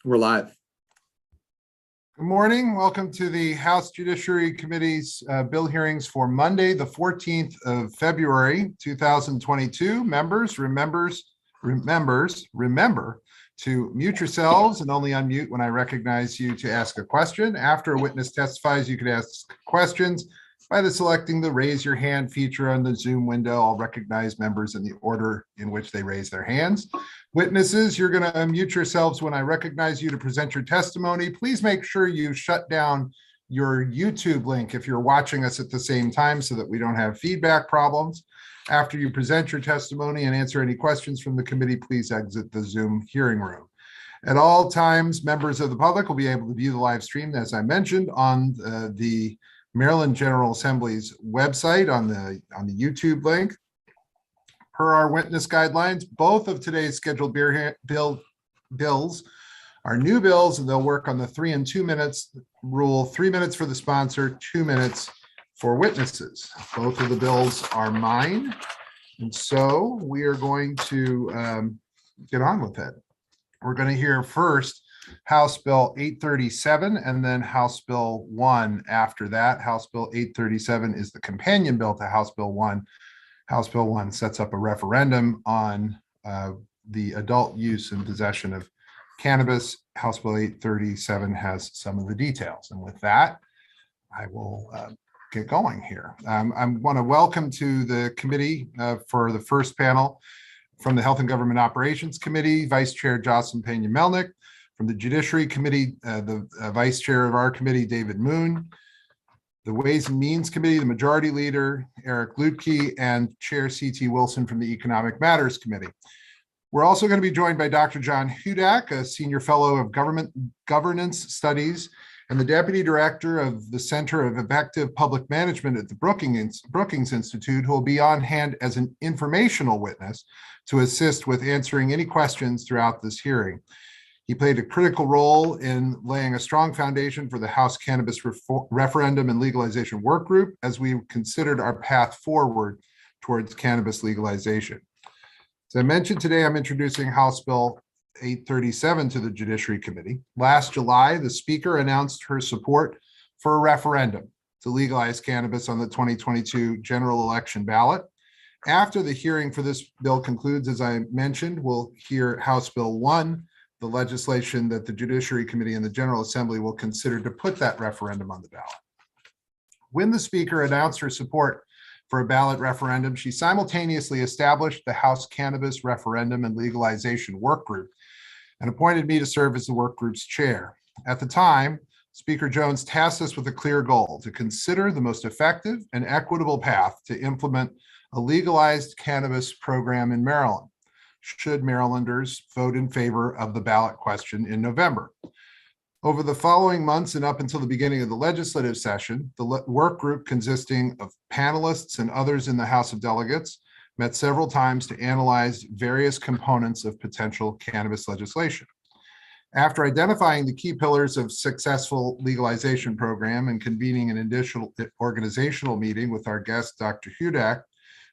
We're live. Good morning. Welcome to the House Judiciary Committee's bill hearings for Monday, the 14th of February, 2022. Members, remember to mute yourselves and only unmute when I recognize you to ask a question. After a witness testifies, you can ask questions by selecting the raise your hand feature on the Zoom window. I'll recognize members in the order in which they raise their hands. Witnesses, you're going to unmute yourselves when I recognize you to present your testimony. Please make sure you shut down your YouTube link if you're watching us at the same time so that we don't have feedback problems. After you present your testimony and answer any questions from the committee, please exit the Zoom hearing room. At all times, members of the public will be able to view the live stream, as I mentioned, on the Maryland General Assembly's website on the YouTube link. Per our witness guidelines, both of today's scheduled bills are new bills, and they'll work on the 3 and 2 minutes rule. 3 minutes for the sponsor, 2 minutes for witnesses. Both of the bills are mine, and so we are going to get on with it. We're going to hear first House Bill 837 and then House Bill 1 after that. House Bill 837 is the companion bill to House Bill 1. House Bill 1 sets up a referendum on the adult use and possession of cannabis. House Bill 837 has some of the details. And with that, I will get going here. I want to welcome to the committee for the first panel from the Health and Government Operations Committee, Vice Chair Jocelyn Pena-Melnick. From the Judiciary Committee, the Vice Chair of our committee, David Moon. The Ways and Means Committee, the Majority Leader, Eric Lutke, and Chair C.T. Wilson from the Economic Matters Committee. We're also going to be joined by Dr. John Hudak, a Senior Fellow of Government Governance Studies and the Deputy Director of the Center of Effective Public Management at the Brookings Institute, who will be on hand as an informational witness to assist with answering any questions throughout this hearing. He played a critical role in laying a strong foundation for the House Cannabis Referendum and Legalization Work Group as we considered our path forward towards cannabis legalization. As I mentioned today, I'm introducing House Bill 837 to the Judiciary Committee. Last July, the Speaker announced her support for a referendum to legalize cannabis on the 2022 general election ballot. After the hearing for this bill concludes, as I mentioned, we'll hear House Bill 1, the legislation that the Judiciary Committee and the General Assembly will consider to put that referendum on the ballot. When the Speaker announced her support for a ballot referendum, she simultaneously established the House Cannabis Referendum and Legalization Work Group and appointed me to serve as the work group's chair. At the time, Speaker Jones tasked us with a clear goal: to consider the most effective and equitable path to implement a legalized cannabis program in Maryland, should Marylanders vote in favor of the ballot question in November. Over the following months and up until the beginning of the legislative session, the work group, consisting of panelists and others in the House of Delegates, met several times to analyze various components of potential cannabis legislation. After identifying the key pillars of successful legalization program and convening an additional organizational meeting with our guest, Dr. Hudak,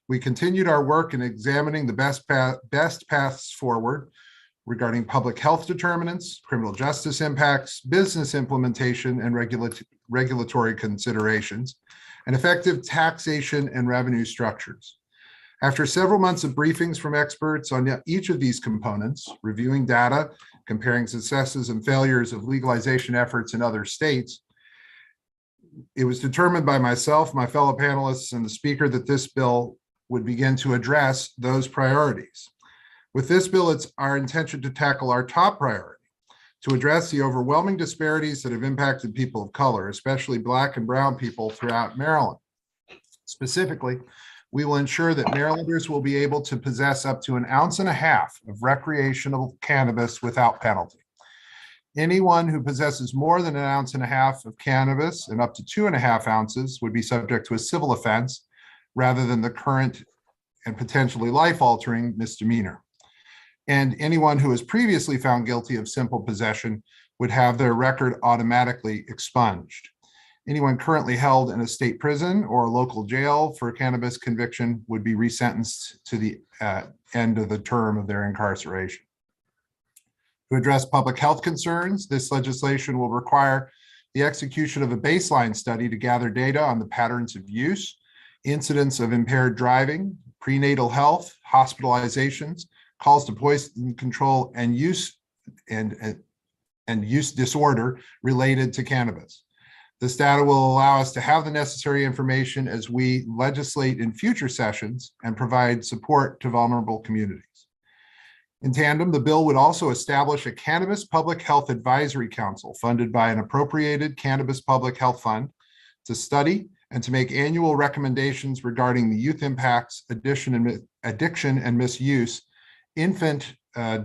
we continued our work in examining the best paths forward regarding public health determinants, criminal justice impacts, business implementation and regulatory considerations, and effective taxation and revenue structures. After several months of briefings from experts on each of these components, reviewing data, comparing successes and failures of legalization efforts in other states, it was determined by myself, my fellow panelists, and the Speaker that this bill would begin to address those priorities. With this bill, it's our intention to tackle our top priority, to address the overwhelming disparities that have impacted people of color, especially Black and Brown people throughout Maryland. Specifically, we will ensure that Marylanders will be able to possess up to 1.5 ounces of recreational cannabis without penalty. Anyone who possesses more than 1.5 ounces of cannabis and up to 2.5 ounces would be subject to a civil offense rather than the current and potentially life-altering misdemeanor. And anyone who was previously found guilty of simple possession would have their record automatically expunged. Anyone currently held in a state prison or a local jail for a cannabis conviction would be resentenced to the end of the term of their incarceration. To address public health concerns, this legislation will require the execution of a baseline study to gather data on the patterns of use, incidents of impaired driving, prenatal health, hospitalizations, calls to poison control, and use disorder related to cannabis. This data will allow us to have the necessary information as we legislate in future sessions and provide support to vulnerable communities. In tandem, the bill would also establish a Cannabis Public Health Advisory Council funded by an appropriated Cannabis Public Health Fund to study and to make annual recommendations regarding the youth impacts, addiction and misuse, infant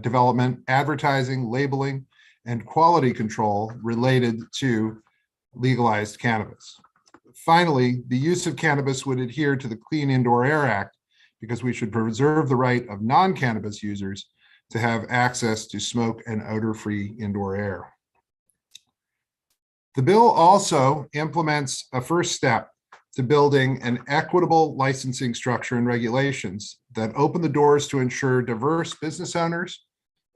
development, advertising, labeling, and quality control related to legalized cannabis. Finally, the use of cannabis would adhere to the Clean Indoor Air Act because we should preserve the right of non-cannabis users to have access to smoke and odor-free indoor air. The bill also implements a first step to building an equitable licensing structure and regulations that open the doors to ensure diverse business owners,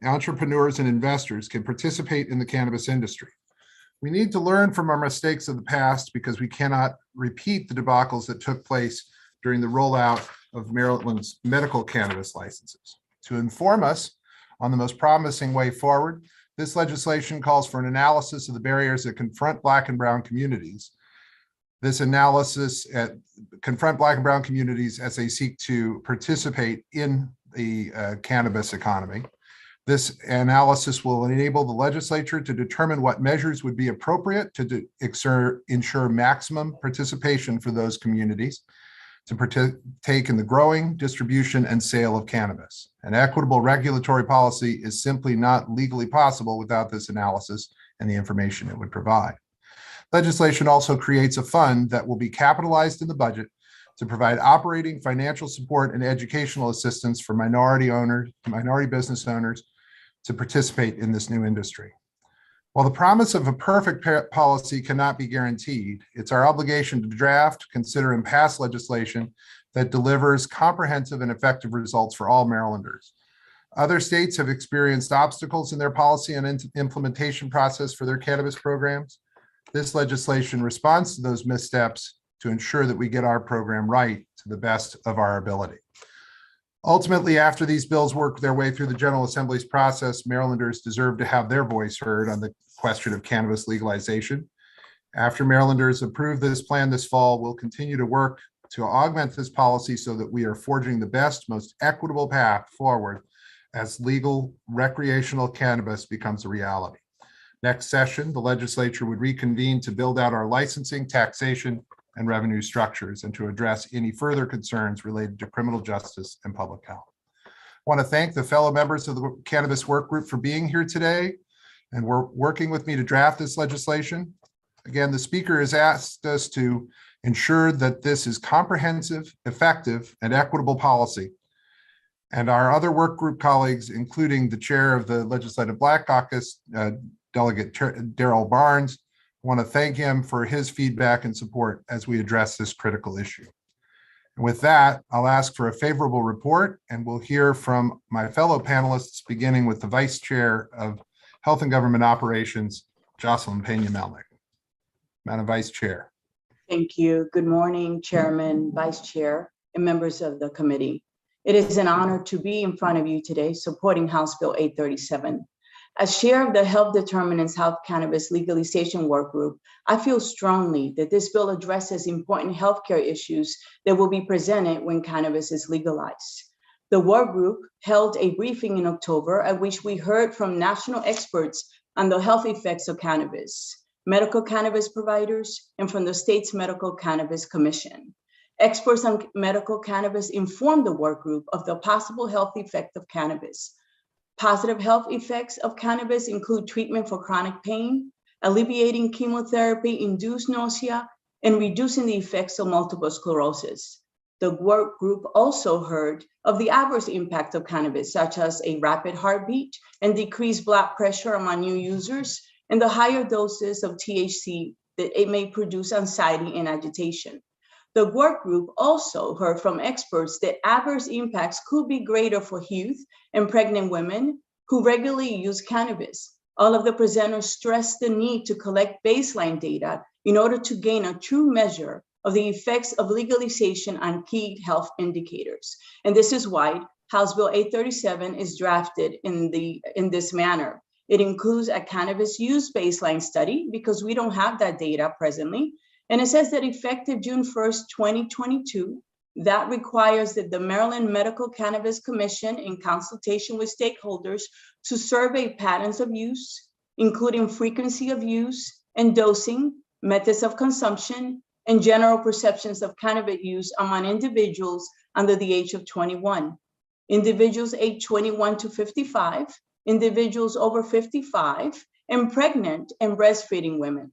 entrepreneurs, and investors can participate in the cannabis industry. We need to learn from our mistakes of the past because we cannot repeat the debacles that took place during the rollout of Maryland's medical cannabis licenses. To inform us on the most promising way forward, this legislation calls for an analysis of the barriers that confront Black and Brown communities. This analysis confront Black and Brown communities as they seek to participate in the cannabis economy. This analysis will enable the legislature to determine what measures would be appropriate to ensure maximum participation for those communities to partake in the growing, distribution, and sale of cannabis. An equitable regulatory policy is simply not legally possible without this analysis and the information it would provide. Legislation also creates a fund that will be capitalized in the budget to provide operating, financial support, and educational assistance for minority business owners to participate in this new industry. While the promise of a perfect policy cannot be guaranteed, it's our obligation to draft, consider, and pass legislation that delivers comprehensive and effective results for all Marylanders. Other states have experienced obstacles in their policy and implementation process for their cannabis programs. This legislation responds to those missteps to ensure that we get our program right to the best of our ability. Ultimately, after these bills work their way through the General Assembly's process, Marylanders deserve to have their voice heard on the question of cannabis legalization. After Marylanders approve this plan this fall, we'll continue to work to augment this policy so that we are forging the best, most equitable path forward as legal recreational cannabis becomes a reality. Next session, the legislature would reconvene to build out our licensing, taxation, and revenue structures and to address any further concerns related to criminal justice and public health. I want to thank the fellow members of the Cannabis Work Group for being here today and working with me to draft this legislation. Again, the speaker has asked us to ensure that this is comprehensive, effective, and equitable policy. And our other work group colleagues, including the chair of the Legislative Black Caucus, Delegate Darrell Barnes, I want to thank him for his feedback and support as we address this critical issue. And with that, I'll ask for a favorable report, and we'll hear from my fellow panelists, beginning with the Vice Chair of Health and Government Operations, Jocelyn Pena-Melnick. Madam Vice Chair. Thank you. Good morning, Chairman, Vice Chair, and members of the committee. It is an honor to be in front of you today supporting House Bill 837. As chair of the Health Determinants Health Cannabis Legalization Work Group, I feel strongly that this bill addresses important healthcare issues that will be presented when cannabis is legalized. The work group held a briefing in October at which we heard from national experts on the health effects of cannabis, medical cannabis providers, and from the state's Medical Cannabis Commission. Experts on medical cannabis informed the work group of the possible health effect of cannabis. Positive health effects of cannabis include treatment for chronic pain, alleviating chemotherapy-induced nausea, and reducing the effects of multiple sclerosis. The work group also heard of the adverse impact of cannabis, such as a rapid heartbeat and decreased blood pressure among new users, and the higher doses of THC that it may produce anxiety and agitation. The work group also heard from experts that adverse impacts could be greater for youth and pregnant women, who regularly use cannabis. All of the presenters stressed the need to collect baseline data in order to gain a true measure of the effects of legalization on key health indicators. And this is why House Bill 837 is drafted in this manner. It includes a cannabis use baseline study because we don't have that data presently. And it says that effective June 1st, 2022, that requires that the Maryland Medical Cannabis Commission, in consultation with stakeholders, to survey patterns of use, including frequency of use and dosing, methods of consumption, and general perceptions of cannabis use among individuals under the age of 21. Individuals aged 21 to 55, individuals over 55, and pregnant and breastfeeding women.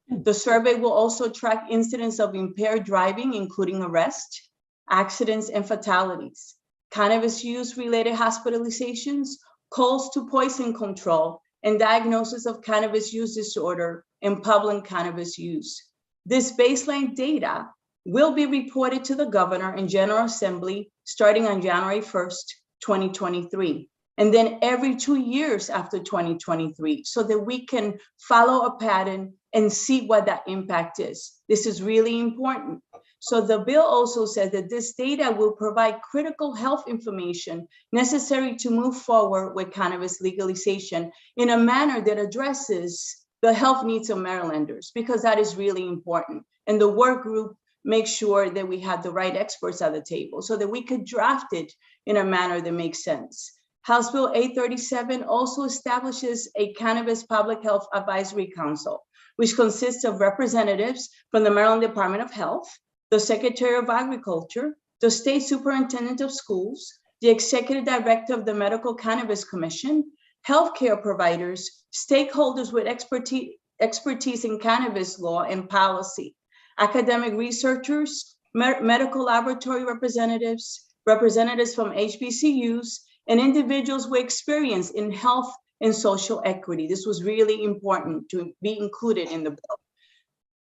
The survey will also track incidents of impaired driving, including arrest, accidents, and fatalities, cannabis use-related hospitalizations, calls to poison control, and diagnosis of cannabis use disorder and public cannabis use. This baseline data will be reported to the governor and General Assembly starting on January 1st, 2023, and then every 2 years after 2023, so that we can follow a pattern and see what that impact is. This is really important. So the bill also says that this data will provide critical health information necessary to move forward with cannabis legalization in a manner that addresses the health needs of Marylanders, because that is really important. And the work group makes sure that we have the right experts at the table so that we could draft it in a manner that makes sense. House Bill 837 also establishes a Cannabis Public Health Advisory Council, which consists of representatives from the Maryland Department of Health, the Secretary of Agriculture, the State Superintendent of Schools, the Executive Director of the Medical Cannabis Commission, healthcare providers, stakeholders with expertise in cannabis law and policy, academic researchers, medical laboratory representatives, representatives from HBCUs, and individuals with experience in health and social equity. This was really important to be included in the bill.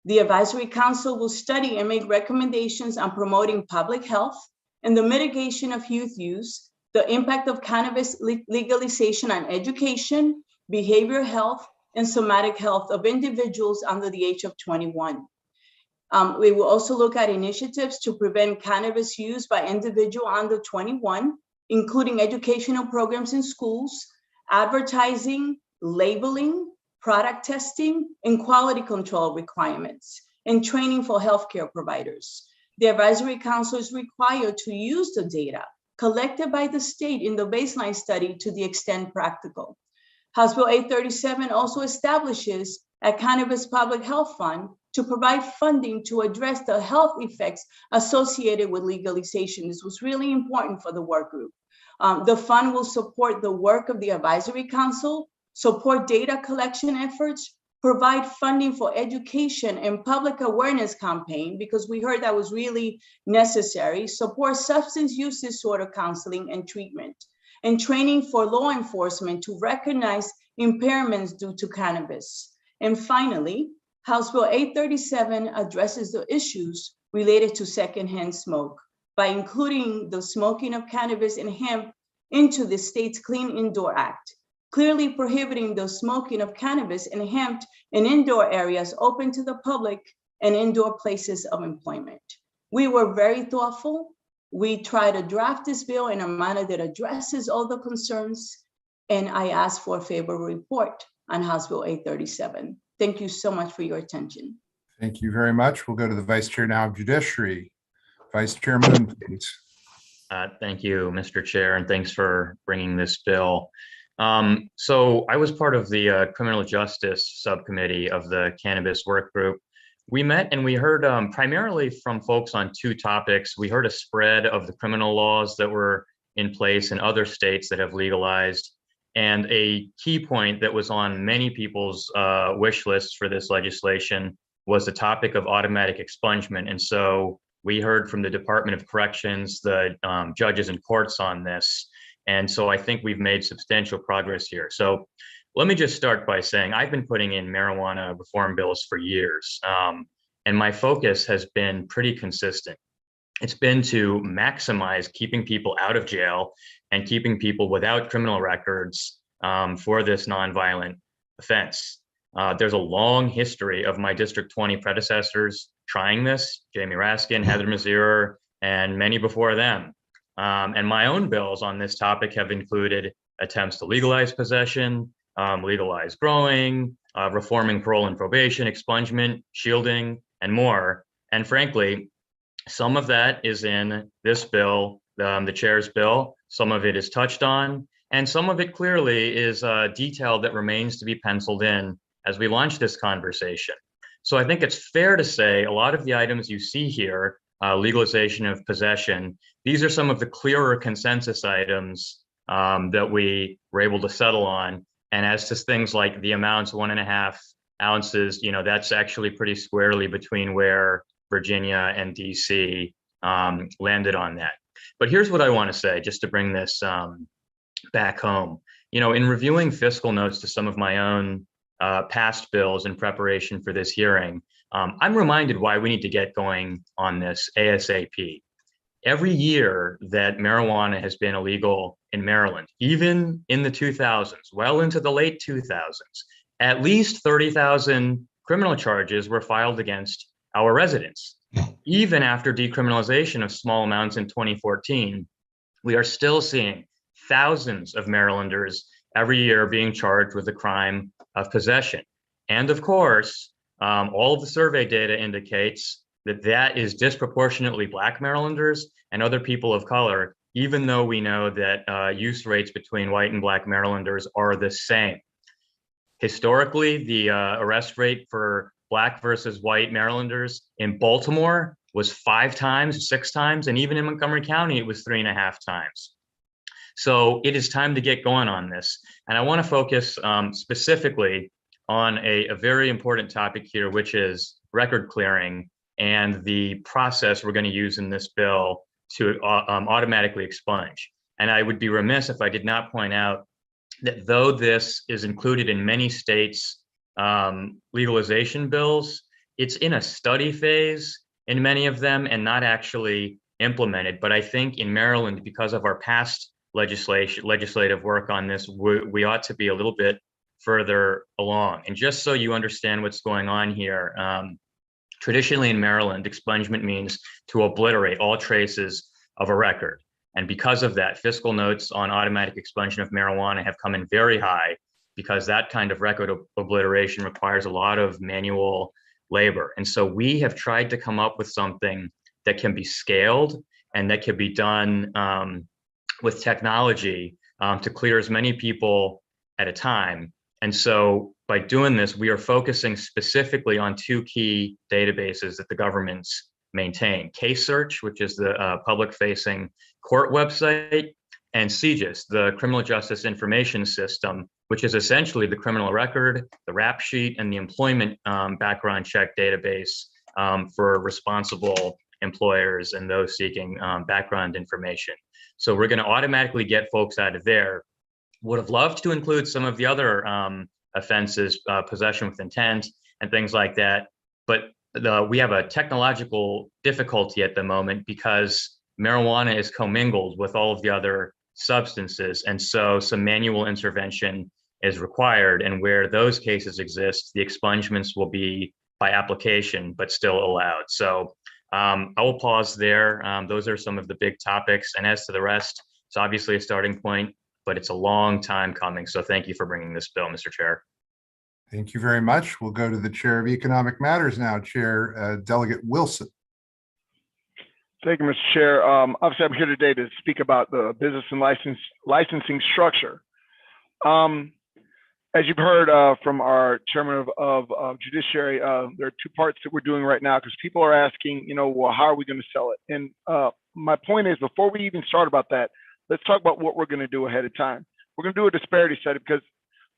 The Advisory Council will study and make recommendations on promoting public health and the mitigation of youth use, the impact of cannabis legalization on education, behavioral health, and somatic health of individuals under the age of 21. We will also look at initiatives to prevent cannabis use by individuals under 21, including educational programs in schools, advertising, labeling, product testing, and quality control requirements, and training for healthcare providers. The Advisory Council is required to use the data collected by the state in the baseline study to the extent practical. House Bill 837 also establishes a Cannabis Public Health Fund to provide funding to address the health effects associated with legalization. This was really important for the work group. The fund will support the work of the Advisory Council, support data collection efforts, provide funding for education and public awareness campaign, because we heard that was really necessary, support substance use disorder counseling and treatment, and training for law enforcement to recognize impairments due to cannabis. And finally, House Bill 837 addresses the issues related to secondhand smoke by including the smoking of cannabis and hemp into the state's Clean Indoor Act, clearly prohibiting the smoking of cannabis and hemp in indoor areas open to the public and indoor places of employment. We were very thoughtful. We tried to draft this bill in a manner that addresses all the concerns, and I ask for a favorable report on House Bill 837. Thank you so much for your attention. Thank you very much. We'll go to the Vice Chair now of Judiciary. Vice Chair Moon, please. Thank you, Mr. Chair, and thanks for bringing this bill. So I was part of the Criminal Justice Subcommittee of the Cannabis Work Group. We met and we heard primarily from folks on two topics. We heard a spread of the criminal laws that were in place in other states that have legalized. And a key point that was on many people's wish lists for this legislation was the topic of automatic expungement. And so we heard from the Department of Corrections, the judges and courts on this. And so I think we've made substantial progress here. So let me just start by saying I've been putting in marijuana reform bills for years. And my focus has been pretty consistent. It's been to maximize keeping people out of jail and keeping people without criminal records for this nonviolent offense. There's a long history of my District 20 predecessors trying this, Jamie Raskin, Heather Mazier, and many before them. And my own bills on this topic have included attempts to legalize possession, legalize growing, reforming parole and probation, expungement, shielding, and more. And frankly, some of that is in this bill, the chair's bill. Some of it is touched on, and some of it clearly is detail that remains to be penciled in as we launch this conversation. So I think it's fair to say a lot of the items you see here, legalization of possession, these are some of the clearer consensus items that we were able to settle on. And as to things like the amounts, 1.5 ounces, that's actually pretty squarely between where Virginia and DC landed on that. But here's what I want to say, just to bring this back home. In reviewing fiscal notes to some of my own past bills in preparation for this hearing, I'm reminded why we need to get going on this ASAP. Every year that marijuana has been illegal in Maryland, even in the 2000s, well into the late 2000s, at least 30,000 criminal charges were filed against our residents. Even after decriminalization of small amounts in 2014, we are still seeing thousands of Marylanders every year being charged with the crime of possession. And of course, all of the survey data indicates that is disproportionately Black Marylanders and other people of color, even though we know that use rates between white and Black Marylanders are the same. Historically, the arrest rate for Black versus white Marylanders in Baltimore was 5 times, 6 times, and even in Montgomery County, it was 3.5 times. So it is time to get going on this. And I want to focus specifically on a very important topic here, which is record clearing and the process we're going to use in this bill to automatically expunge. And I would be remiss if I did not point out that though this is included in many states' legalization bills, it's in a study phase in many of them and not actually implemented. But I think in Maryland, because of our past legislative work on this, we ought to be a little bit further along. And just so you understand what's going on here, traditionally in Maryland, expungement means to obliterate all traces of a record. And because of that, fiscal notes on automatic expunsion of marijuana have come in very high, because that kind of record obliteration requires a lot of manual labor. And so we have tried to come up with something that can be scaled and that can be done with technology to clear as many people at a time. And so by doing this, we are focusing specifically on 2 key databases that the governments maintain: Case Search, which is the public-facing court website, and CJIS, the Criminal Justice Information System, which is essentially the criminal record, the rap sheet, and the employment background check database for responsible employers and those seeking background information. So we're going to automatically get folks out of there. Would have loved to include some of the other offenses, possession with intent and things like that, but we have a technological difficulty at the moment because marijuana is commingled with all of the other substances, and so some manual intervention is required. And where those cases exist, the expungements will be by application, but still allowed. So I will pause there. Those are some of the big topics. And as to the rest, it's obviously a starting point, but it's a long time coming. So thank you for bringing this bill, Mr. Chair. Thank you very much. We'll go to the Chair of Economic Matters now, Chair Delegate Wilson. Thank you, Mr. Chair. Obviously, I'm here today to speak about the business and licensing structure. As you've heard from our chairman of Judiciary, there are 2 parts that we're doing right now because people are asking, well, how are we going to sell it? And my point is, before we even start about that, let's talk about what we're going to do ahead of time. We're going to do a disparity study because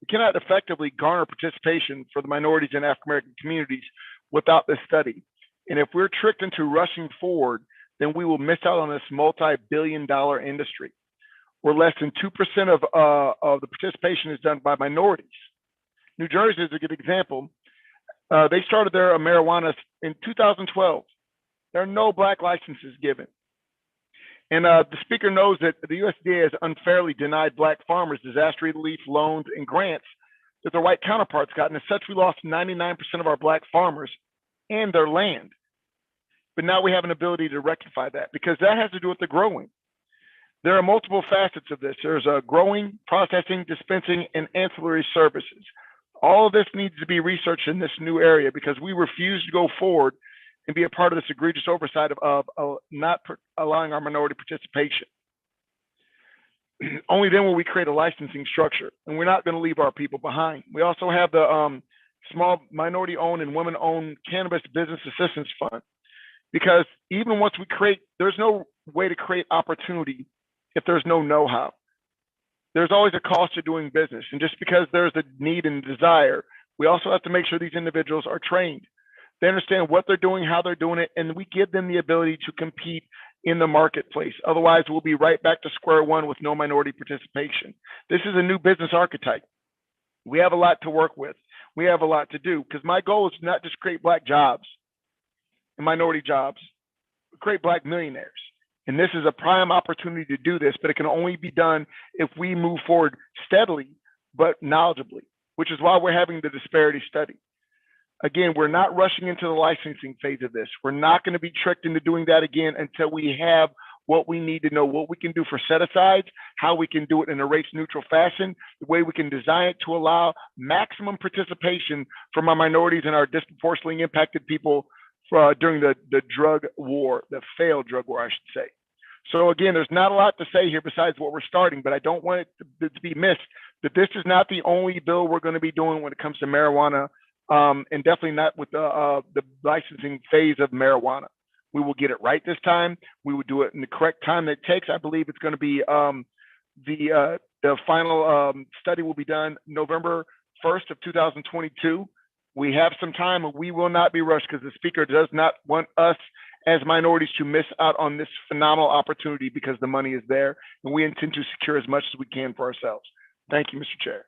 we cannot effectively garner participation for the minorities and African-American communities without this study. And if we're tricked into rushing forward, then we will miss out on this multi-billion-dollar industry, where less than 2% of the participation is done by minorities. New Jersey is a good example. They started their marijuana in 2012. There are no Black licenses given. And the speaker knows that the USDA has unfairly denied Black farmers disaster relief loans and grants that their white counterparts got. And as such, we lost 99% of our Black farmers and their land. But now we have an ability to rectify that, because that has to do with the growing. There are multiple facets of this. There's a growing, processing, dispensing, and ancillary services. All of this needs to be researched in this new area, because we refuse to go forward and be a part of this egregious oversight of not allowing our minority participation. Only then will we create a licensing structure, and we're not going to leave our people behind. We also have the small minority-owned and women-owned Cannabis Business Assistance Fund, because even once we create, there's no way to create opportunity if there's no know-how. There's always a cost to doing business, and just because there's a need and desire, we also have to make sure these individuals are trained. They understand what they're doing, how they're doing it, and we give them the ability to compete in the marketplace. Otherwise, we'll be right back to square one with no minority participation. This is a new business archetype. We have a lot to work with. We have a lot to do, because my goal is not just create Black jobs and minority jobs, create Black millionaires. And this is a prime opportunity to do this, but it can only be done if we move forward steadily, but knowledgeably, which is why we're having the disparity study. Again, we're not rushing into the licensing phase of this. We're not going to be tricked into doing that again until we have what we need to know, what we can do for set-asides, how we can do it in a race-neutral fashion, the way we can design it to allow maximum participation from our minorities and our disproportionately impacted people during the drug war, the failed drug war, I should say. So again, there's not a lot to say here besides what we're starting, but I don't want it to be missed that this is not the only bill we're going to be doing when it comes to marijuana, and definitely not with the licensing phase of marijuana. We will get it right this time. We will do it in the correct time that it takes. I believe it's going to be the final study will be done November 1st of 2022. We have some time, and we will not be rushed, because the speaker does not want us as minorities to miss out on this phenomenal opportunity, because the money is there, and we intend to secure as much as we can for ourselves. Thank you, Mr. Chair.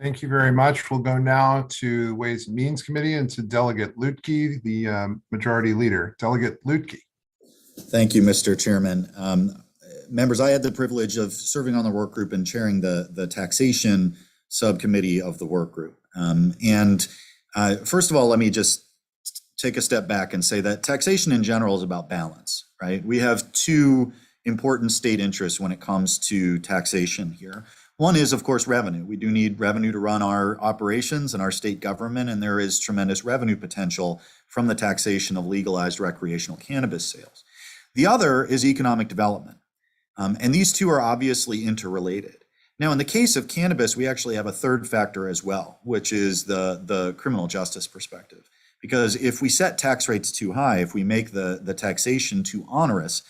Thank you very much. We'll go now to Ways and Means Committee and to Delegate Lutke, the Majority Leader. Delegate Lutke. Thank you, Mr. Chairman. Members, I had the privilege of serving on the work group and chairing the Taxation Subcommittee of the work group. First of all, let me just take a step back and say that taxation in general is about balance, right? We have two important state interests when it comes to taxation here. One is, of course, revenue. We do need revenue to run our operations and our state government, and there is tremendous revenue potential from the taxation of legalized recreational cannabis sales. The other is economic development, and these two are obviously interrelated. Now, in the case of cannabis, we actually have a third factor as well, which is the criminal justice perspective. Because if we set tax rates too high, if we make the taxation too onerous,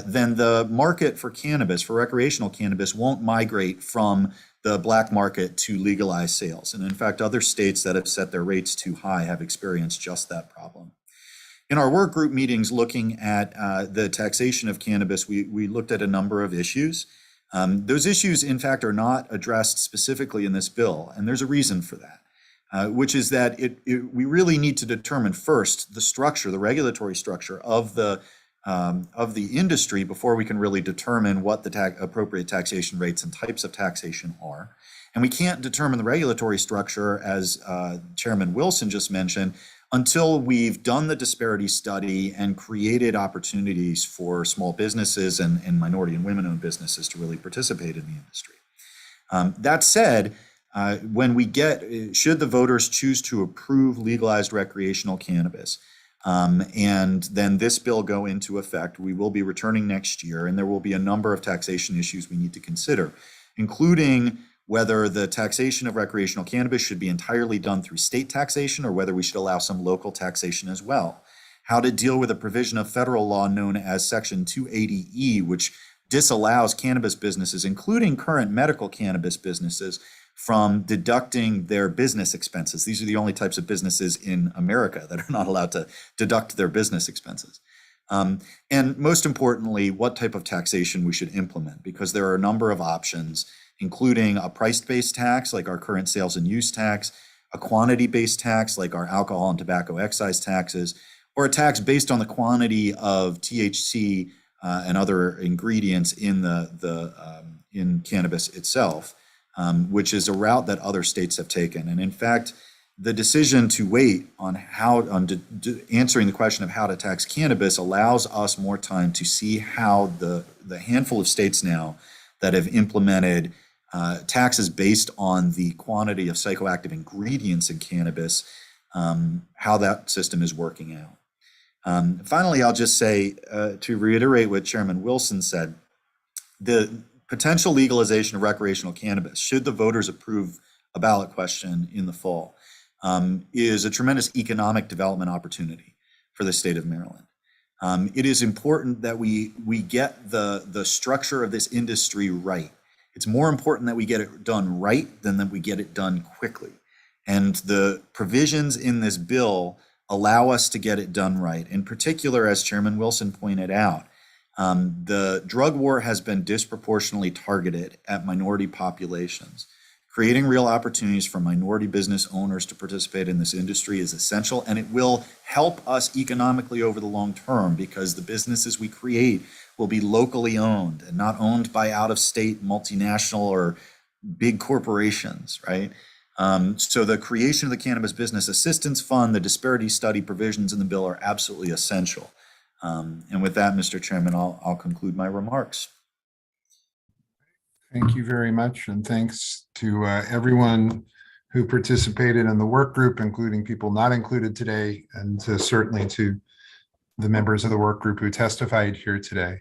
then the market for cannabis, for recreational cannabis, won't migrate from the black market to legalized sales. And in fact, other states that have set their rates too high have experienced just that problem. In our work group meetings looking at the taxation of cannabis, we looked at a number of issues. Those issues, in fact, are not addressed specifically in this bill, and there's a reason for that, which is that we really need to determine first the structure, the regulatory structure of the industry before we can really determine what the appropriate taxation rates and types of taxation are. And we can't determine the regulatory structure, as Chairman Wilson just mentioned, until we've done the disparity study and created opportunities for small businesses and minority and women-owned businesses to really participate in the industry. That said, should the voters choose to approve legalized recreational cannabis, and then this bill go into effect, we will be returning next year, and there will be a number of taxation issues we need to consider, including whether the taxation of recreational cannabis should be entirely done through state taxation or whether we should allow some local taxation as well. How to deal with a provision of federal law known as Section 280E, which disallows cannabis businesses, including current medical cannabis businesses, from deducting their business expenses. These are the only types of businesses in America that are not allowed to deduct their business expenses. And most importantly, what type of taxation we should implement, because there are a number of options, including a price-based tax like our current sales and use tax, a quantity-based tax like our alcohol and tobacco excise taxes, or a tax based on the quantity of THC and other ingredients in in cannabis itself, which is a route that other states have taken. And in fact, the decision to wait on answering the question of how to tax cannabis allows us more time to see how the handful of states now that have implemented taxes based on the quantity of psychoactive ingredients in cannabis, how that system is working out. Finally, I'll just say, to reiterate what Chairman Wilson said, the potential legalization of recreational cannabis, should the voters approve a ballot question in the fall, is a tremendous economic development opportunity for the state of Maryland. It is important that we get the structure of this industry right. It's more important that we get it done right than that we get it done quickly. And the provisions in this bill allow us to get it done right. In particular, as Chairman Wilson pointed out, the drug war has been disproportionately targeted at minority populations. Creating real opportunities for minority business owners to participate in this industry is essential, and it will help us economically over the long term, because the businesses we create will be locally owned and not owned by out-of-state multinational or big corporations, right? So the creation of the Cannabis Business Assistance Fund, the Disparity Study provisions in the bill are absolutely essential. And with that, Mr. Chairman, I'll conclude my remarks. Thank you very much, and thanks to everyone who participated in the work group, including people not included today, and certainly to the members of the work group who testified here today.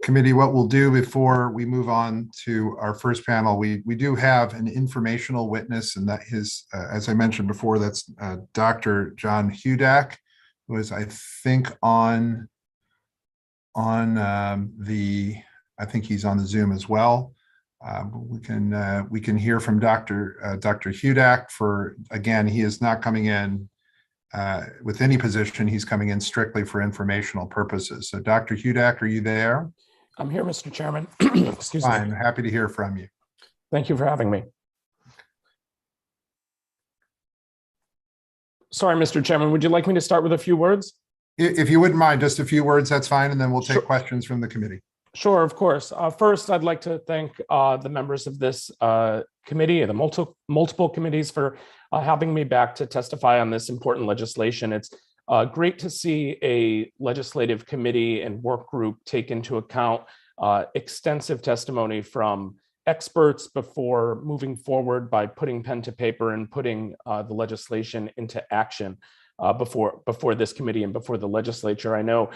Committee, what we'll do before we move on to our first panel, we do have an informational witness, and that is, as I mentioned before, that's Dr. John Hudak, who is, I think, I think he's on the Zoom as well. We can hear from Dr. Hudak. For again, he is not coming in with any position. He's coming in strictly for informational purposes. So, Dr. Hudak, are you there? I'm here, Mr. Chairman. Excuse Fine. me. Happy to hear from you. Thank you for having me. Sorry, Mr. Chairman, would you like me to start with a few words? If you wouldn't mind, just a few words, that's fine, and then we'll take Sure. questions from the committee. Sure, of course. First, I'd like to thank the members of this committee, the multiple committees, for having me back to testify on this important legislation. It's great to see a legislative committee and work group take into account extensive testimony from experts before moving forward by putting pen to paper and putting the legislation into action. Before this committee and before the legislature. I know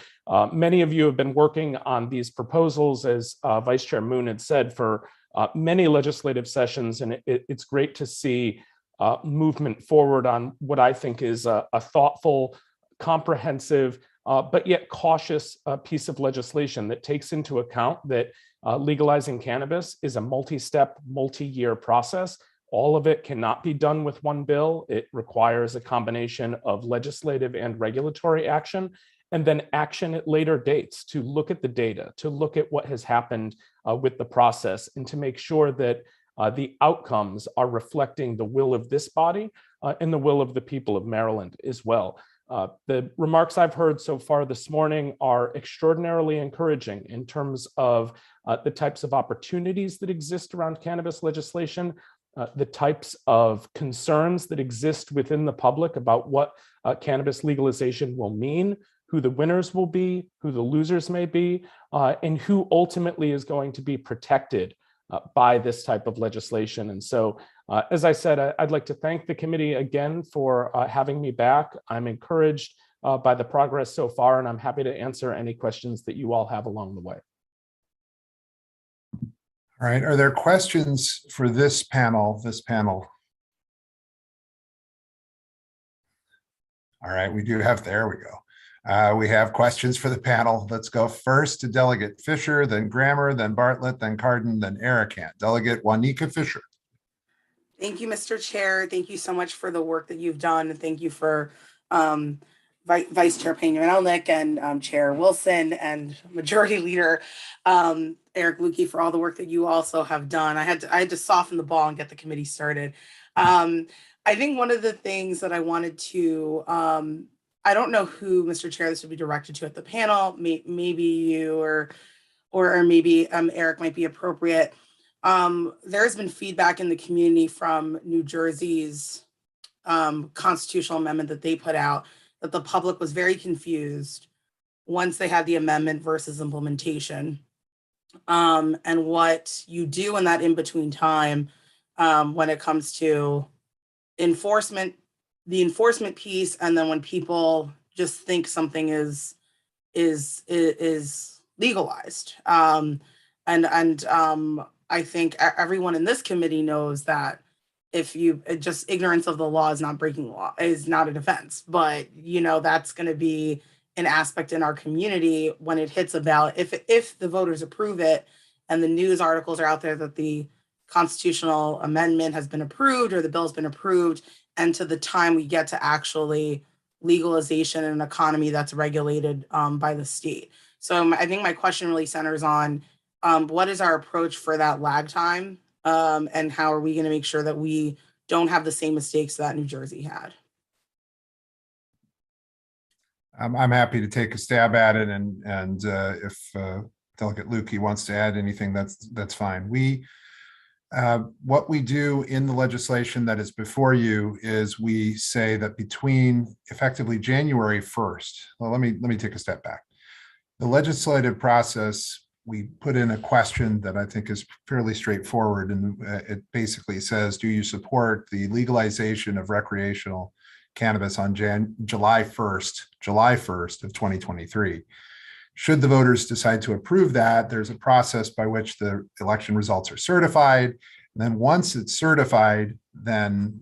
many of you have been working on these proposals, as Vice Chair Moon had said, for many legislative sessions, and it's great to see movement forward on what I think is a thoughtful, comprehensive, but yet cautious piece of legislation that takes into account that legalizing cannabis is a multi-step, multi-year process. All of it cannot be done with one bill. It requires a combination of legislative and regulatory action, and then action at later dates to look at the data, to look at what has happened with the process, and to make sure that the outcomes are reflecting the will of this body and the will of the people of Maryland as well. The remarks I've heard so far this morning are extraordinarily encouraging in terms of the types of opportunities that exist around cannabis legislation, the types of concerns that exist within the public about what cannabis legalization will mean, who the winners will be, who the losers may be, and who ultimately is going to be protected by this type of legislation. And so, as I said, I'd like to thank the committee again for having me back. I'm encouraged by the progress so far, and I'm happy to answer any questions that you all have along the way. All right. Are there questions for this panel? All right. We do have, there we go. We have questions for the panel. Let's go first to Delegate Fisher, then Grammer, then Bartlett, then Cardin, then Arakan. Delegate Juanica Fisher. Thank you, Mr. Chair. Thank you so much for the work that you've done. And thank you for Vice Chair Payne-Melnick and Chair Wilson and Majority Leader Eric Lukey for all the work that you also have done. I had to soften the ball and get the committee started. I think one of the things that I wanted to I don't know who, Mr. Chair, this would be directed to at the panel. Maybe you or maybe Eric might be appropriate. There's been feedback in the community from New Jersey's constitutional amendment that they put out that the public was very confused once they had the amendment versus implementation. And what you do in that in-between time when it comes to enforcement, the enforcement piece, and then when people just think something is legalized. I think everyone in this committee knows that if you just ignorance of the law is not breaking law, is not an offense, but you know, that's going to be an aspect in our community when it hits about if the voters approve it and the news articles are out there that the constitutional amendment has been approved or the bill's been approved, and to the time we get to actually legalization in an economy that's regulated by the state. So I think my question really centers on what is our approach for that lag time, and how are we going to make sure that we don't have the same mistakes that New Jersey had? I'm happy to take a stab at it, and if Delegate Lukey wants to add anything, that's fine. What we do in the legislation that is before you is we say that between effectively January 1st. Well, let me take a step back. The legislative process, we put in a question that I think is fairly straightforward, and it basically says, do you support the legalization of recreational cannabis on July 1st of 2023? Should the voters decide to approve that, there's a process by which the election results are certified. And then once it's certified, then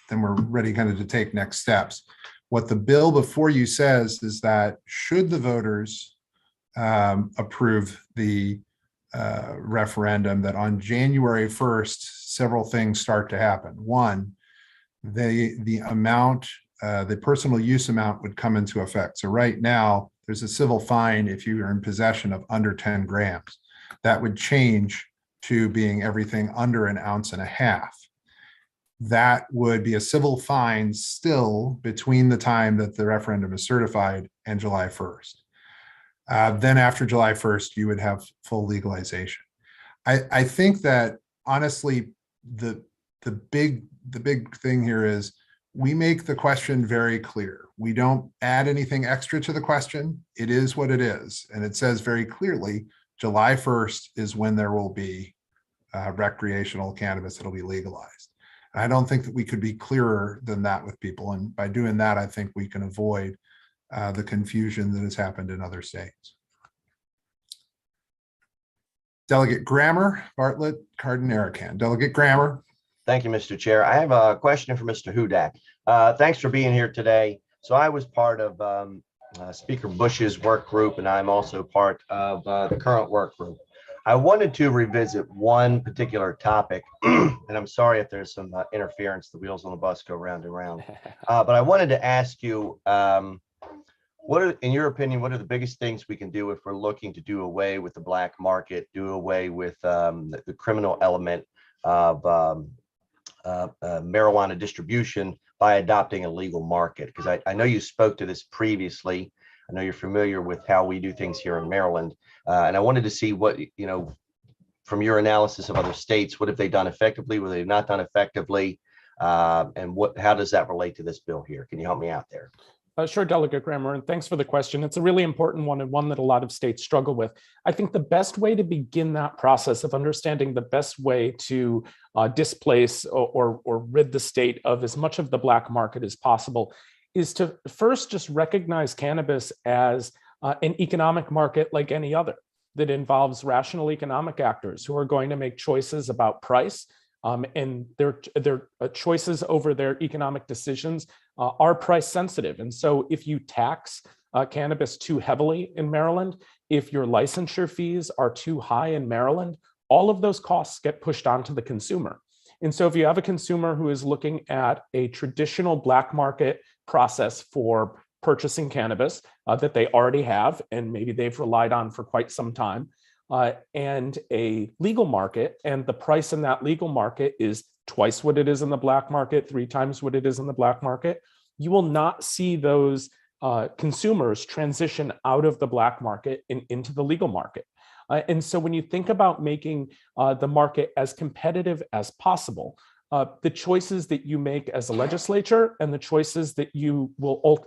we're ready kind of to take next steps. What the bill before you says is that should the voters approve the referendum, that on January 1st, several things start to happen. One, the amount, the personal use amount would come into effect. So right now, there's a civil fine if you are in possession of under 10 grams. That would change to being everything under an ounce and a half. That would be a civil fine still between the time that the referendum is certified and July 1st. Then after July 1st, you would have full legalization. I think that honestly, the big thing here is we make the question very clear. We don't add anything extra to the question. It is what it is. And it says very clearly, July 1st is when there will be recreational cannabis that'll be legalized. And I don't think that we could be clearer than that with people. And by doing that, I think we can avoid the confusion that has happened in other states. Delegate Grammer, Bartlett, Cardin, Arakan. Delegate Grammer. Thank you, Mr. Chair. I have a question for Mr. Hudak. Thanks for being here today. So I was part of Speaker Bush's work group, and I'm also part of the current work group. I wanted to revisit one particular topic, and I'm sorry if there's some interference. The wheels on the bus go round and round. But I wanted to ask you, in your opinion, what are the biggest things we can do if we're looking to do away with the black market, do away with the criminal element of marijuana distribution by adopting a legal market? Because I know you spoke to this previously. I know you're familiar with how we do things here in Maryland. And I wanted to see what, from your analysis of other states, what have they done effectively? What have they not done effectively? And how does that relate to this bill here? Can you help me out there? Sure, Delegate Grammer, and thanks for the question. It's a really important one and one that a lot of states struggle with. I think the best way to begin that process of understanding the best way to displace or rid the state of as much of the black market as possible is to first just recognize cannabis as an economic market like any other that involves rational economic actors who are going to make choices about price, and their choices over their economic decisions are price sensitive. And so if you tax cannabis too heavily in Maryland, if your licensure fees are too high in Maryland, all of those costs get pushed onto the consumer. And so if you have a consumer who is looking at a traditional black market process for purchasing cannabis that they already have, and maybe they've relied on for quite some time, and a legal market, and the price in that legal market is twice what it is in the black market, 3 times what it is in the black market, you will not see those consumers transition out of the black market and into the legal market. And so when you think about making the market as competitive as possible, the choices that you make as a legislature and the choices that will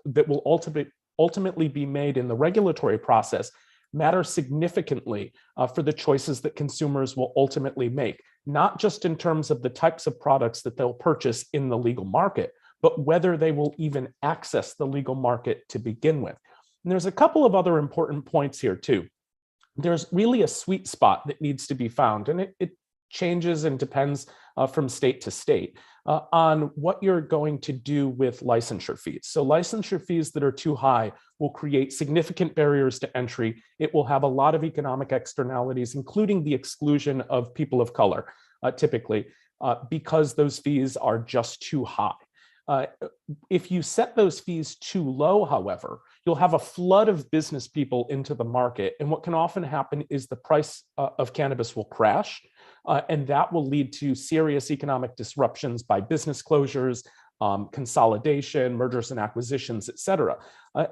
ultimately be made in the regulatory process matter significantly for the choices that consumers will ultimately make, not just in terms of the types of products that they'll purchase in the legal market, but whether they will even access the legal market to begin with. And there's a couple of other important points here too. There's really a sweet spot that needs to be found, and it changes and depends from state to state on what you're going to do with licensure fees. So licensure fees that are too high will create significant barriers to entry. It will have a lot of economic externalities, including the exclusion of people of color, typically, because those fees are just too high. If you set those fees too low, however, you'll have a flood of business people into the market. And what can often happen is the price of cannabis will crash. And that will lead to serious economic disruptions by business closures, consolidation, mergers and acquisitions, et cetera.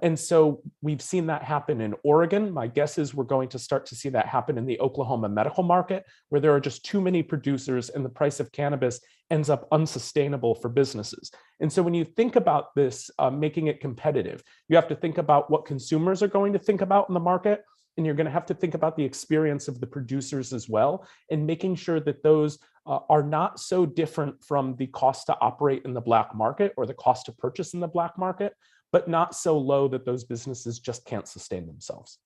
And so we've seen that happen in Oregon. My guess is we're going to start to see that happen in the Oklahoma medical market, where there are just too many producers and the price of cannabis ends up unsustainable for businesses. And so when you think about this, making it competitive, you have to think about what consumers are going to think about in the market. And you're going to have to think about the experience of the producers as well, and making sure that those are not so different from the cost to operate in the black market or the cost to purchase in the black market, but not so low that those businesses just can't sustain themselves.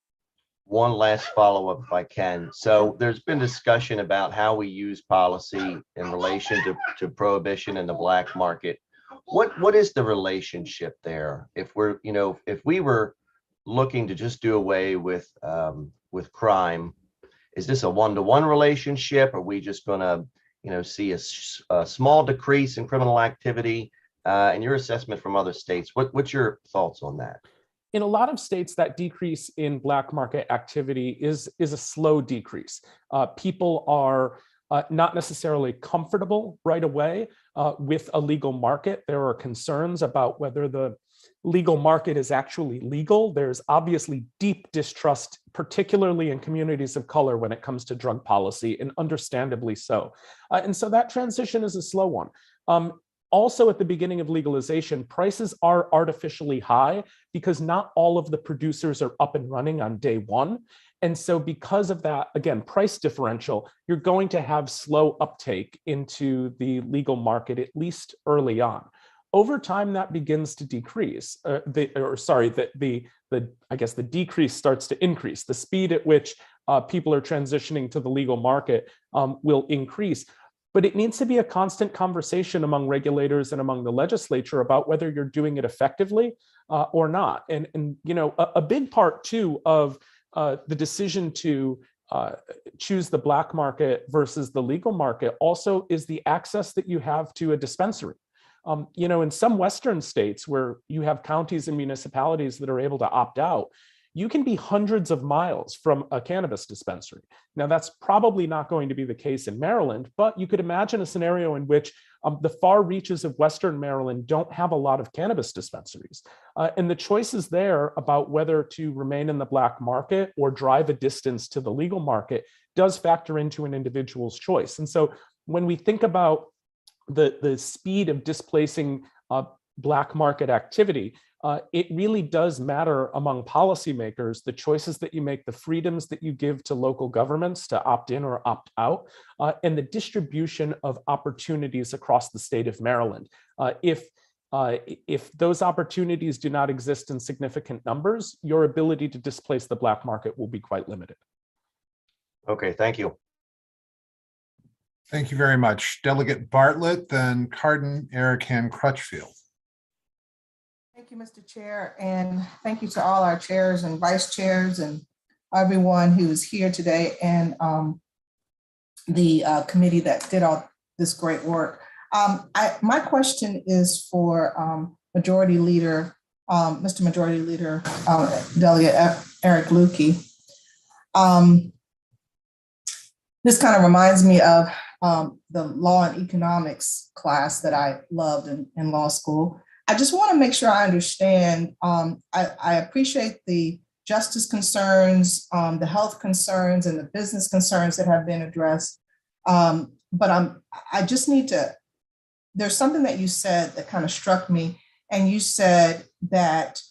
One last follow-up, if I can. So there's been discussion about how we use policy in relation to prohibition in the black market. What is the relationship there? If we're, if we were looking to just do away with crime, is this a one-to-one relationship? Are we just going to, see a small decrease in criminal activity? And your assessment from other states, what's your thoughts on that? In a lot of states, that decrease in black market activity is a slow decrease. People are not necessarily comfortable right away with a legal market. There are concerns about whether the legal market is actually legal. There's obviously deep distrust, particularly in communities of color when it comes to drug policy, and understandably so. And so that transition is a slow one. Also, at the beginning of legalization, prices are artificially high because not all of the producers are up and running on day one. And so because of that, again, price differential, you're going to have slow uptake into the legal market, at least early on. Over time, that begins to decrease. The decrease starts to increase. The speed at which people are transitioning to the legal market will increase. But it needs to be a constant conversation among regulators and among the legislature about whether you're doing it effectively or not. And a big part too of the decision to choose the black market versus the legal market also is the access that you have to a dispensary. In some Western states where you have counties and municipalities that are able to opt out, you can be hundreds of miles from a cannabis dispensary. Now, that's probably not going to be the case in Maryland, but you could imagine a scenario in which the far reaches of Western Maryland don't have a lot of cannabis dispensaries. And the choices there about whether to remain in the black market or drive a distance to the legal market does factor into an individual's choice. And so when we think about the speed of displacing black market activity, it really does matter among policymakers, the choices that you make, the freedoms that you give to local governments to opt in or opt out, and the distribution of opportunities across the state of Maryland. If those opportunities do not exist in significant numbers, your ability to displace the black market will be quite limited. Okay, thank you. Thank you very much. Delegate Bartlett, then Cardin, Eric, and Crutchfield. Thank you, Mr. Chair, and thank you to all our chairs and vice chairs and everyone who is here today, and the committee that did all this great work. My question is for Majority Leader, Mr. Majority Leader, Delegate Eric Lukey. This kind of reminds me of the law and economics class that I loved in law school. I just want to make sure I understand. I appreciate the justice concerns, the health concerns, and the business concerns that have been addressed. But I just need to, there's something that you said that kind of struck me. And you said that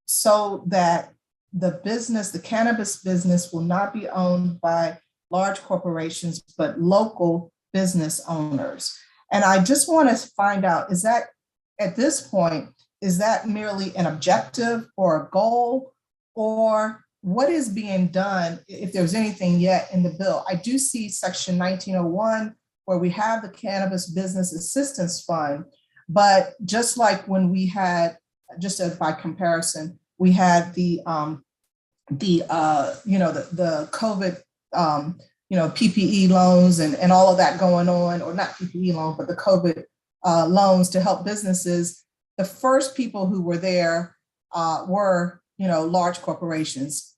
so that the cannabis business will not be owned by large corporations, but local business owners. And I just want to find out, is that at this point, is that merely an objective or a goal, or what is being done, if there's anything yet in the bill? I do see section 1901 where we have the Cannabis Business Assistance Fund, but just like when we had, just as by comparison, we had the COVID, PPE loans and all of that going on, or not PPE loans, but the COVID loans to help businesses. The first people who were there were, large corporations,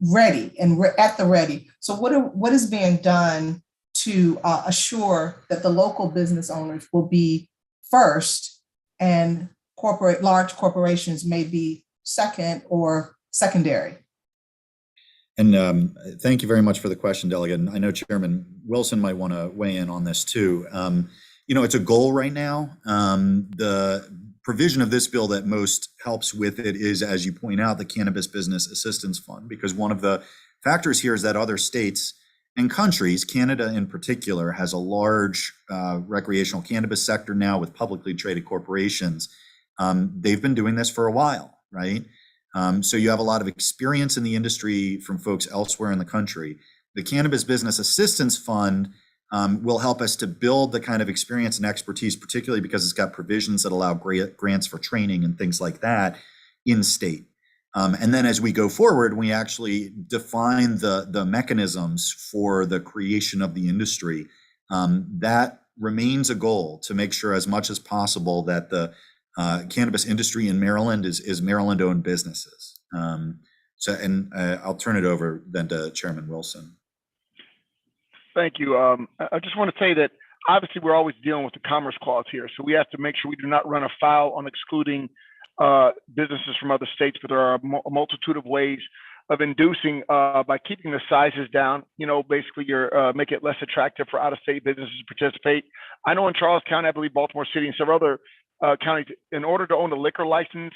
ready and at the ready. So what is being done to assure that the local business owners will be first and large corporations may be second or secondary? And thank you very much for the question, Delegate. And I know Chairman Wilson might want to weigh in on this too. It's a goal right now. The provision of this bill that most helps with it is, as you point out, the Cannabis Business Assistance Fund, because one of the factors here is that other states and countries, Canada in particular, has a large recreational cannabis sector now with publicly traded corporations. They've been doing this for a while, right? So you have a lot of experience in the industry from folks elsewhere in the country. The Cannabis Business Assistance Fund will help us to build the kind of experience and expertise, particularly because it's got provisions that allow grants for training and things like that in state. And then as we go forward, we actually define the mechanisms for the creation of the industry. That remains a goal, to make sure as much as possible that the cannabis industry in Maryland is Maryland-owned businesses. I'll turn it over then to Chairman Wilson. Thank you. I just want to say that obviously we're always dealing with the Commerce Clause here, so we have to make sure we do not run afoul on excluding businesses from other states, but there are a multitude of ways of inducing by keeping the sizes down. Basically you're make it less attractive for out-of-state businesses to participate. I know in Charles County, I believe Baltimore City and several other counties, in order to own a liquor license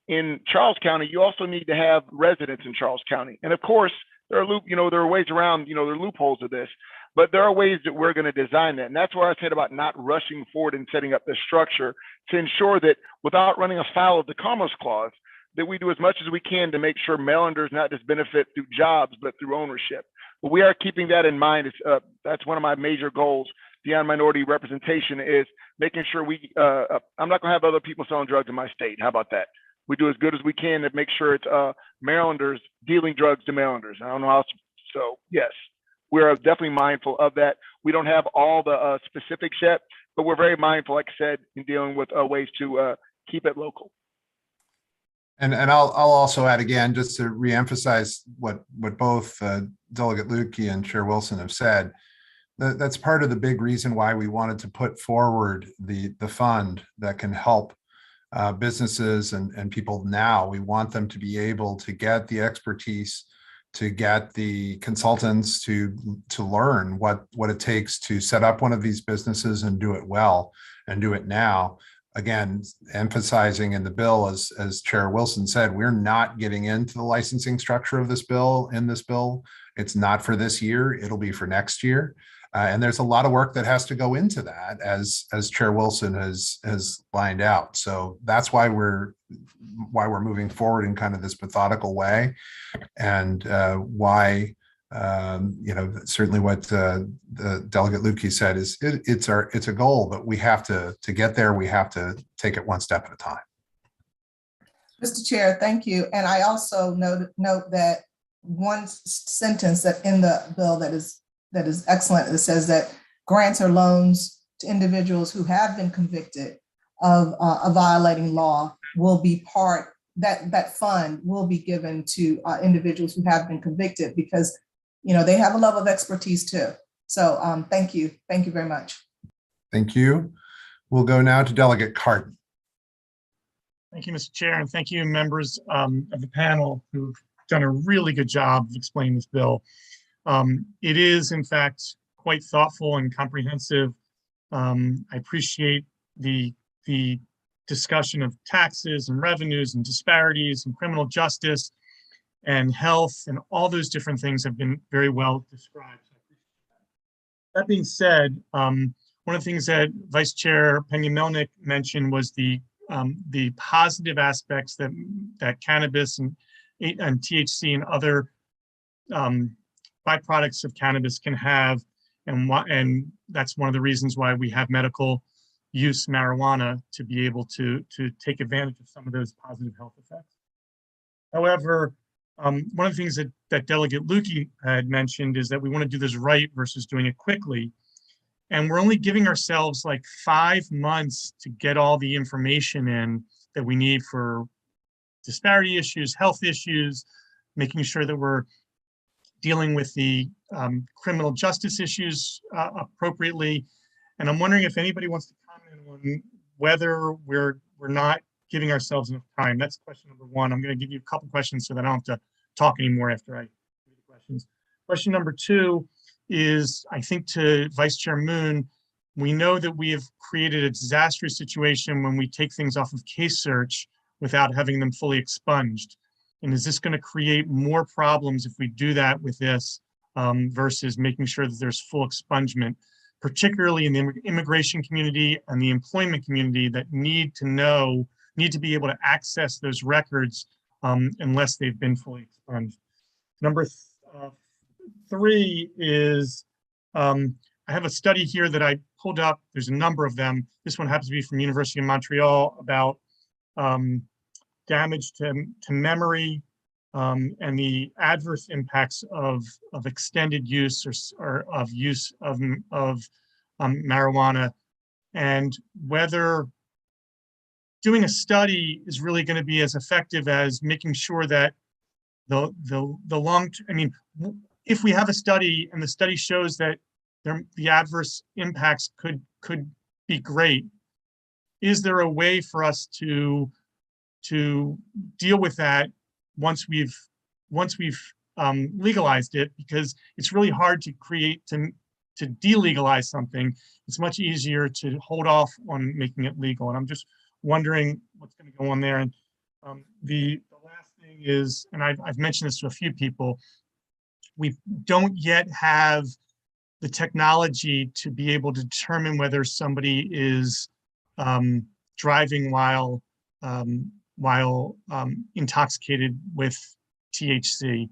in Charles County, you also need to have residents in Charles County. And of course, there are ways around, there are loopholes of this, but there are ways that we're going to design that. And that's where I said about not rushing forward and setting up this structure to ensure that without running afoul of the Commerce Clause, that we do as much as we can to make sure Marylanders not just benefit through jobs, but through ownership. But we are keeping that in mind. That's one of my major goals beyond minority representation, is making sure I'm not going to have other people selling drugs in my state. How about that? We do as good as we can to make sure it's Marylanders dealing drugs to Marylanders. I don't know how else. So yes, we're definitely mindful of that. We don't have all the specifics yet, but we're very mindful, like I said, in dealing with ways to keep it local. And I'll also add again, just to reemphasize what both Delegate Lukey and Chair Wilson have said. That's part of the big reason why we wanted to put forward the fund that can help businesses and people now. We want them to be able to get the expertise, to get the consultants to learn what it takes to set up one of these businesses and do it well and do it now. Again, emphasizing in the bill, as Chair Wilson said, we're not getting into the licensing structure of this bill. It's not for this year, it'll be for next year. And there's a lot of work that has to go into that, as Chair Wilson has lined out. So that's why we're moving forward in kind of this methodical way, and why certainly what the Delegate Lukey said is it's a goal, but we have to get there. We have to take it one step at a time. Mr. Chair, thank you. And I also note that one sentence that in the bill that is excellent. It says that grants or loans to individuals who have been convicted of violating law will be that fund will be given to individuals who have been convicted, because they have a level of expertise too. So thank you very much. Thank you. We'll go now to Delegate Crutchfield. Thank you, Mr. Chair, and thank you, members of the panel who've done a really good job of explaining this bill. It is, in fact, quite thoughtful and comprehensive. I appreciate the discussion of taxes and revenues and disparities and criminal justice and health, and all those different things have been very well described. That being said, one of the things that Vice Chair Peña-Melnick mentioned was the positive aspects that cannabis and THC and other byproducts of cannabis can have, and that's one of the reasons why we have medical use marijuana, to be able to take advantage of some of those positive health effects. However, one of the things that Delegate Lukey had mentioned is that we want to do this right versus doing it quickly. And we're only giving ourselves like 5 months to get all the information in that we need for disparity issues, health issues, making sure that we're dealing with the criminal justice issues appropriately. And I'm wondering if anybody wants to comment on whether we're not giving ourselves enough time. That's question number one. I'm going to give you a couple questions so that I don't have to talk anymore after I read the questions. Question number two is, I think, to Vice Chair Moon. We know that we have created a disastrous situation when we take things off of case search without having them fully expunged. And is this going to create more problems if we do that with this versus making sure that there's full expungement, particularly in the immigration community and the employment community that need to be able to access those records unless they've been fully expunged. Number three is, I have a study here that I pulled up. There's a number of them. This one happens to be from University of Montreal about damage to memory and the adverse impacts of extended use or of use of marijuana, and whether doing a study is really going to be as effective as making sure that if we have a study and the study shows that the adverse impacts could be great, is there a way for us to deal with that once we've legalized it? Because it's really hard to delegalize something. It's much easier to hold off on making it legal. And I'm just wondering what's going to go on there. And the last thing is, and I've mentioned this to a few people, we don't yet have the technology to be able to determine whether somebody is driving while intoxicated with THC.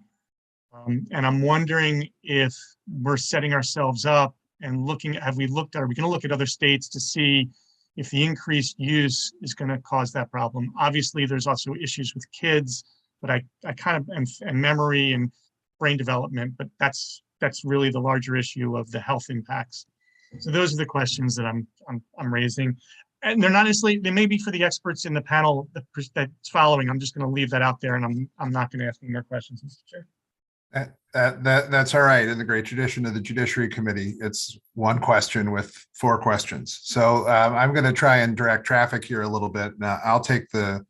And I'm wondering if we're setting ourselves up and are we going to look at other states to see if the increased use is going to cause that problem? Obviously, there's also issues with kids, but I kind of, and memory and brain development, but that's really the larger issue of the health impacts. So those are the questions that I'm raising. And they're not necessarily, they may be for the experts in the panel that's following. I'm just going to leave that out there, and I'm not going to ask any more questions, Mr. Chair. That's all right. In the great tradition of the Judiciary Committee, it's one question with 4 questions. So I'm going to try and direct traffic here a little bit. Now, I'll take the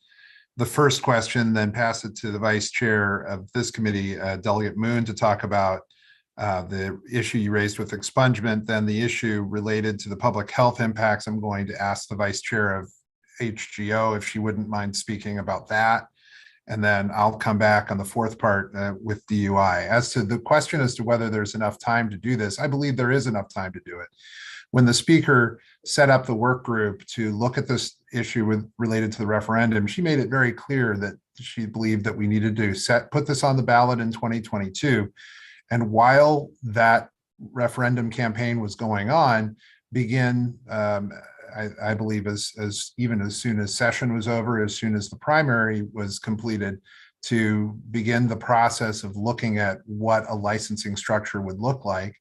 first question, then pass it to the Vice Chair of this committee, Delegate Moon, to talk about the issue you raised with expungement, then the issue related to the public health impacts. I'm going to ask the Vice Chair of HGO if she wouldn't mind speaking about that. And then I'll come back on the fourth part with DUI. As to the question as to whether there's enough time to do this, I believe there is enough time to do it. When the speaker set up the work group to look at this issue related to the referendum, she made it very clear that she believed that we needed to put this on the ballot in 2022. And while that referendum campaign was going on, begin, I believe even as soon as session was over, as soon as the primary was completed, to begin the process of looking at what a licensing structure would look like.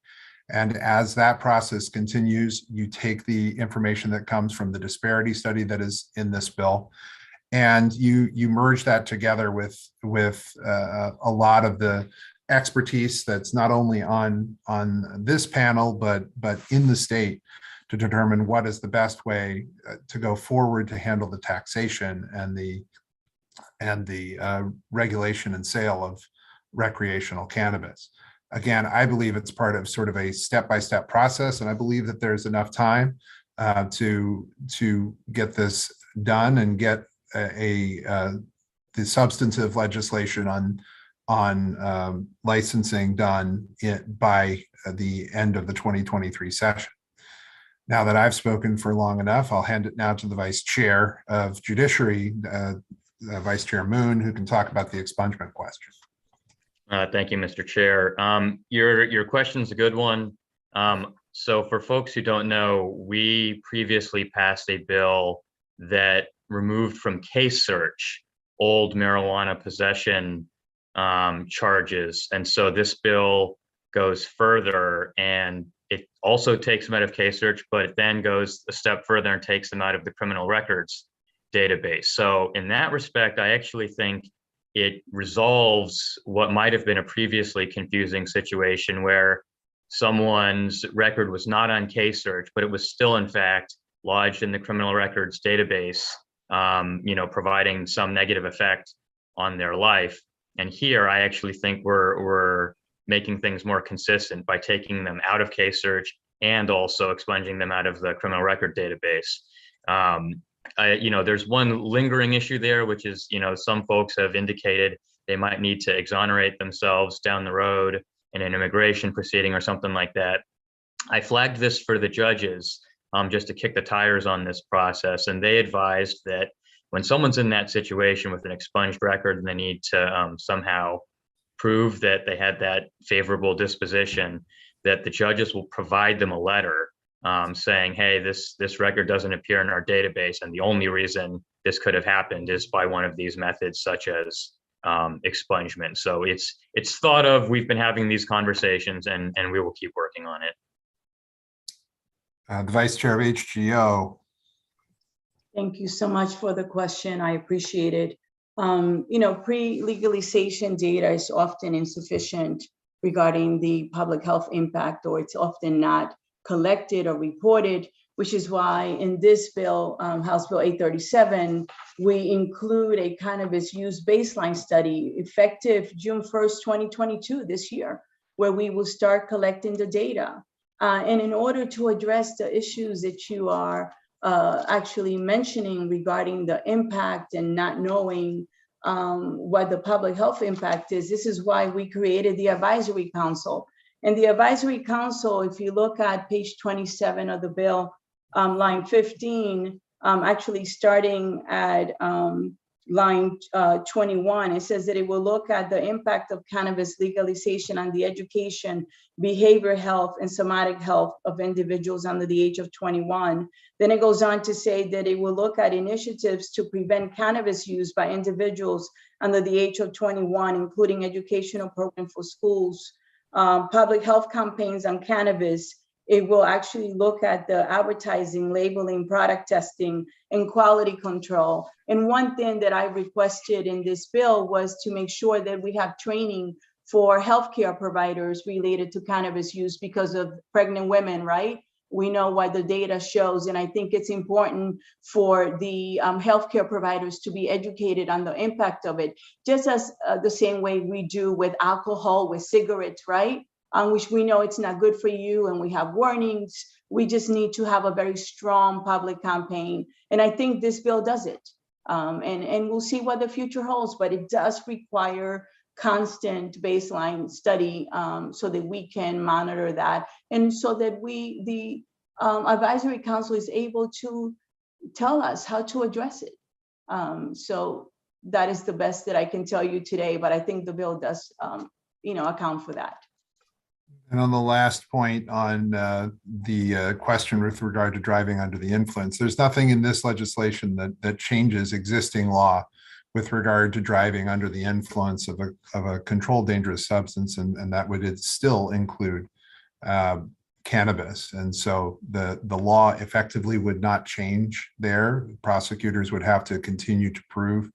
And as that process continues, you take the information that comes from the disparity study that is in this bill, and you merge that together with a lot of the expertise that's not only on this panel, but in the state, to determine what is the best way to go forward to handle the taxation and the regulation and sale of recreational cannabis. Again, I believe it's part of sort of a step-by-step process, and I believe that there's enough time to get this done and get the substantive legislation on licensing done by the end of the 2023 session. Now that I've spoken for long enough, I'll hand it now to the Vice Chair of Judiciary, Vice Chair Moon, who can talk about the expungement question. Thank you, Mr. Chair. Your question's a good one. So for folks who don't know, we previously passed a bill that removed from case search old marijuana possession charges. And so this bill goes further, and it also takes them out of case search, but it then goes a step further and takes them out of the criminal records database. So in that respect, I actually think it resolves what might have been a previously confusing situation where someone's record was not on case search, but it was still in fact lodged in the criminal records database, providing some negative effect on their life. And here, I actually think we're making things more consistent by taking them out of case search and also expunging them out of the criminal record database. There's one lingering issue there, which is, some folks have indicated they might need to exonerate themselves down the road in an immigration proceeding or something like that. I flagged this for the judges just to kick the tires on this process, and they advised that when someone's in that situation with an expunged record and they need to somehow prove that they had that favorable disposition, that the judges will provide them a letter saying, hey, this record doesn't appear in our database, and the only reason this could have happened is by one of these methods, such as expungement. So it's thought of. We've been having these conversations, and we will keep working on it. The Vice Chair of HGO. Thank you so much for the question. I appreciate it. Pre-legalization data is often insufficient regarding the public health impact, or it's often not collected or reported, which is why in this bill, House Bill 837, we include a cannabis use baseline study effective June 1st, 2022, this year, where we will start collecting the data. And in order to address the issues that you are actually mentioning regarding the impact and not knowing what the public health impact is, this is why we created the Advisory Council. And the Advisory Council, if you look at page 27 of the bill, line 15, actually starting at line 21, it says that it will look at the impact of cannabis legalization on the education, behavioral health, and somatic health of individuals under the age of 21. Then it goes on to say that it will look at initiatives to prevent cannabis use by individuals under the age of 21, including educational programs for schools, public health campaigns on cannabis. It will actually look at the advertising, labeling, product testing, and quality control. And one thing that I requested in this bill was to make sure that we have training for healthcare providers related to cannabis use because of pregnant women, right? We know what the data shows, and I think it's important for the healthcare providers to be educated on the impact of it, just as the same way we do with alcohol, with cigarettes, right? Which we know it's not good for you, and we have warnings. We just need to have a very strong public campaign, and I think this bill does it. And we'll see what the future holds, but it does require constant baseline study so that we can monitor that, and so that the Advisory Council is able to tell us how to address it. So that is the best that I can tell you today, but I think the bill does account for that. And on the last point on the question with regard to driving under the influence, there's nothing in this legislation that changes existing law with regard to driving under the influence of a controlled dangerous substance, and that would still include cannabis. And so the law effectively would not change there. Prosecutors would have to continue to prove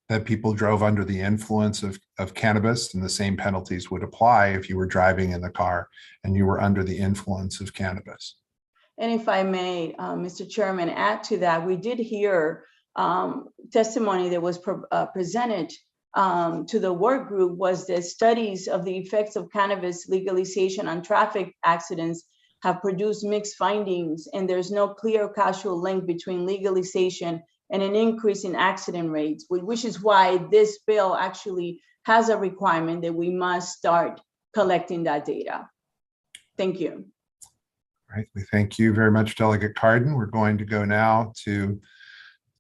that people drove under the influence of cannabis, and the same penalties would apply if you were driving in the car and you were under the influence of cannabis. And if I may, Mr. Chairman, add to that, we did hear testimony that was presented to the work group was that studies of the effects of cannabis legalization on traffic accidents have produced mixed findings, and there's no clear causal link between legalization and an increase in accident rates, which is why this bill actually has a requirement that we must start collecting that data. Thank you. All right, we thank you very much, Delegate Cardin. We're going to go now to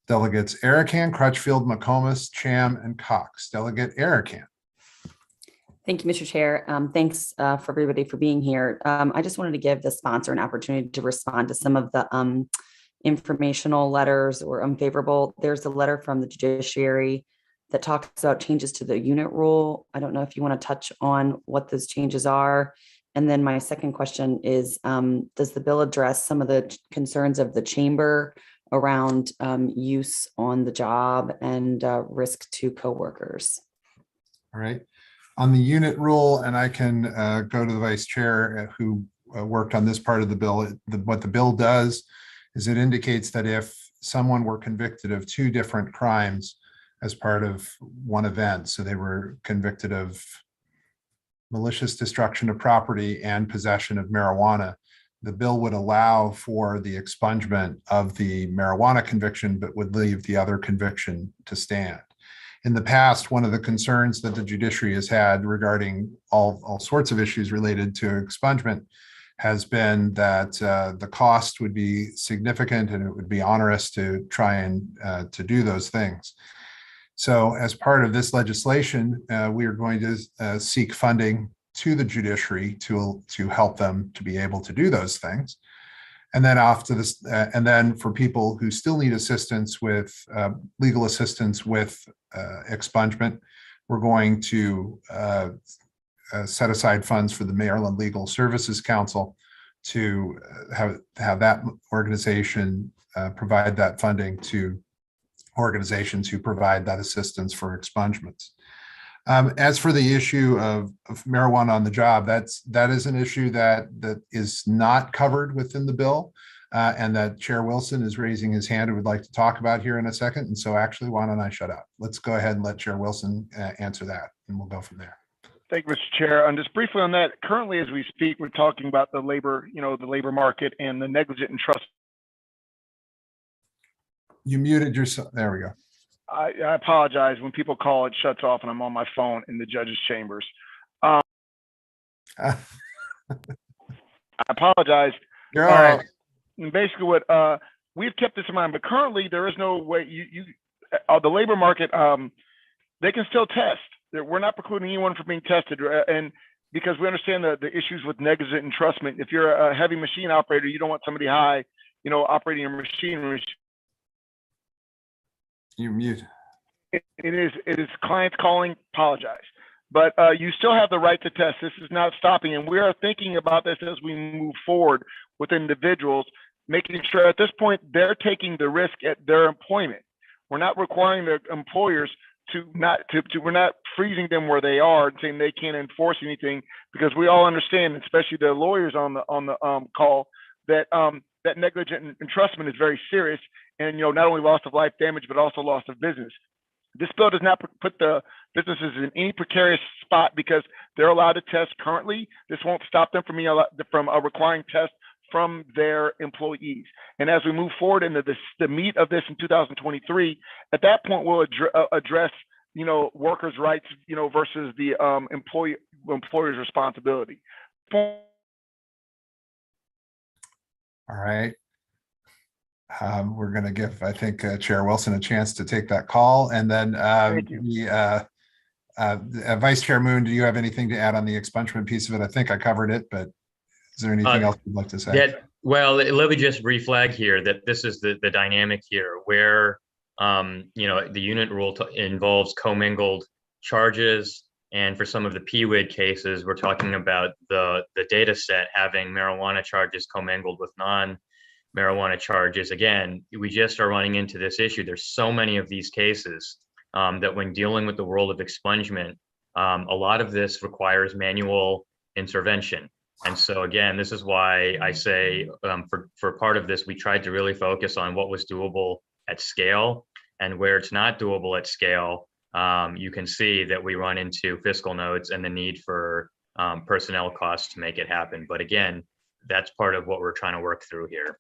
Delegates Arakan, Crutchfield, McComas, Cham, and Cox. Delegate Arakan. Thank you, Mr. Chair. Thanks for everybody for being here. I just wanted to give the sponsor an opportunity to respond to some of the informational letters or unfavorable. There's a letter from the judiciary that talks about changes to the unit rule. I don't know if you want to touch on what those changes are. And then my second question is, does the bill address some of the concerns of the chamber around use on the job and risk to coworkers? All right. On the unit rule, and I can go to the vice chair who worked on this part of the bill. What the bill does is it indicates that if someone were convicted of two different crimes as part of one event, so they were convicted of malicious destruction of property and possession of marijuana, the bill would allow for the expungement of the marijuana conviction, but would leave the other conviction to stand. In the past, one of the concerns that the judiciary has had regarding all sorts of issues related to expungement has been that the cost would be significant and it would be onerous to try and to do those things. So as part of this legislation, we are going to seek funding to the judiciary to help them to be able to do those things. And then after this, and then for people who still need assistance with legal assistance with expungement, we're going to set aside funds for the Maryland Legal Services Council to have that organization provide that funding to organizations who provide that assistance for expungements. As for the issue of marijuana on the job, that is an issue that is not covered within the bill, and that Chair Wilson is raising his hand and would like to talk about here in a second. And so actually, why don't I shut up? Let's go ahead and let Chair Wilson answer that, and we'll go from there. Thank you, Mr. Chair. And just briefly on that, currently as we speak, we're talking about the labor, the labor market and the negligent and trust. You muted yourself. There we go. I apologize. When people call, it shuts off and I'm on my phone in the judge's chambers. I apologize. You're all right. And basically what we've kept this in mind, but currently there is no way the labor market, they can still test. We're not precluding anyone from being tested. And because we understand the issues with negligent entrustment. If you're a heavy machine operator, you don't want somebody high, operating your machinery. You're mute. It is clients calling, apologize. But you still have the right to test. This is not stopping. And we are thinking about this as we move forward with individuals, making sure at this point they're taking the risk at their employment. We're not requiring the employers we're not freezing them where they are and saying they can't enforce anything, because we all understand, especially the lawyers on the call, that that negligent entrustment is very serious, and not only loss of life damage but also loss of business. This bill does not put the businesses in any precarious spot because they're allowed to test currently. This won't stop them from requiring tests from their employees. And as we move forward into the meat of this in 2023, at that point we'll address workers' rights versus the employer's responsibility. All right. We're going to give, I think, Chair Wilson a chance to take that call. And then Vice Chair Moon, do you have anything to add on the expungement piece of it? I think I covered it, but is there anything else you'd like to say? Yeah, well, let me just reflag here that this is the dynamic here where, the unit rule involves commingled charges. And for some of the PWID cases, we're talking about the data set having marijuana charges commingled with non-marijuana charges. Again, we just are running into this issue. There's so many of these cases that when dealing with the world of expungement, a lot of this requires manual intervention. And so again, this is why I say for part of this, we tried to really focus on what was doable at scale, and where it's not doable at scale, you can see that we run into fiscal notes and the need for personnel costs to make it happen. But again, that's part of what we're trying to work through here.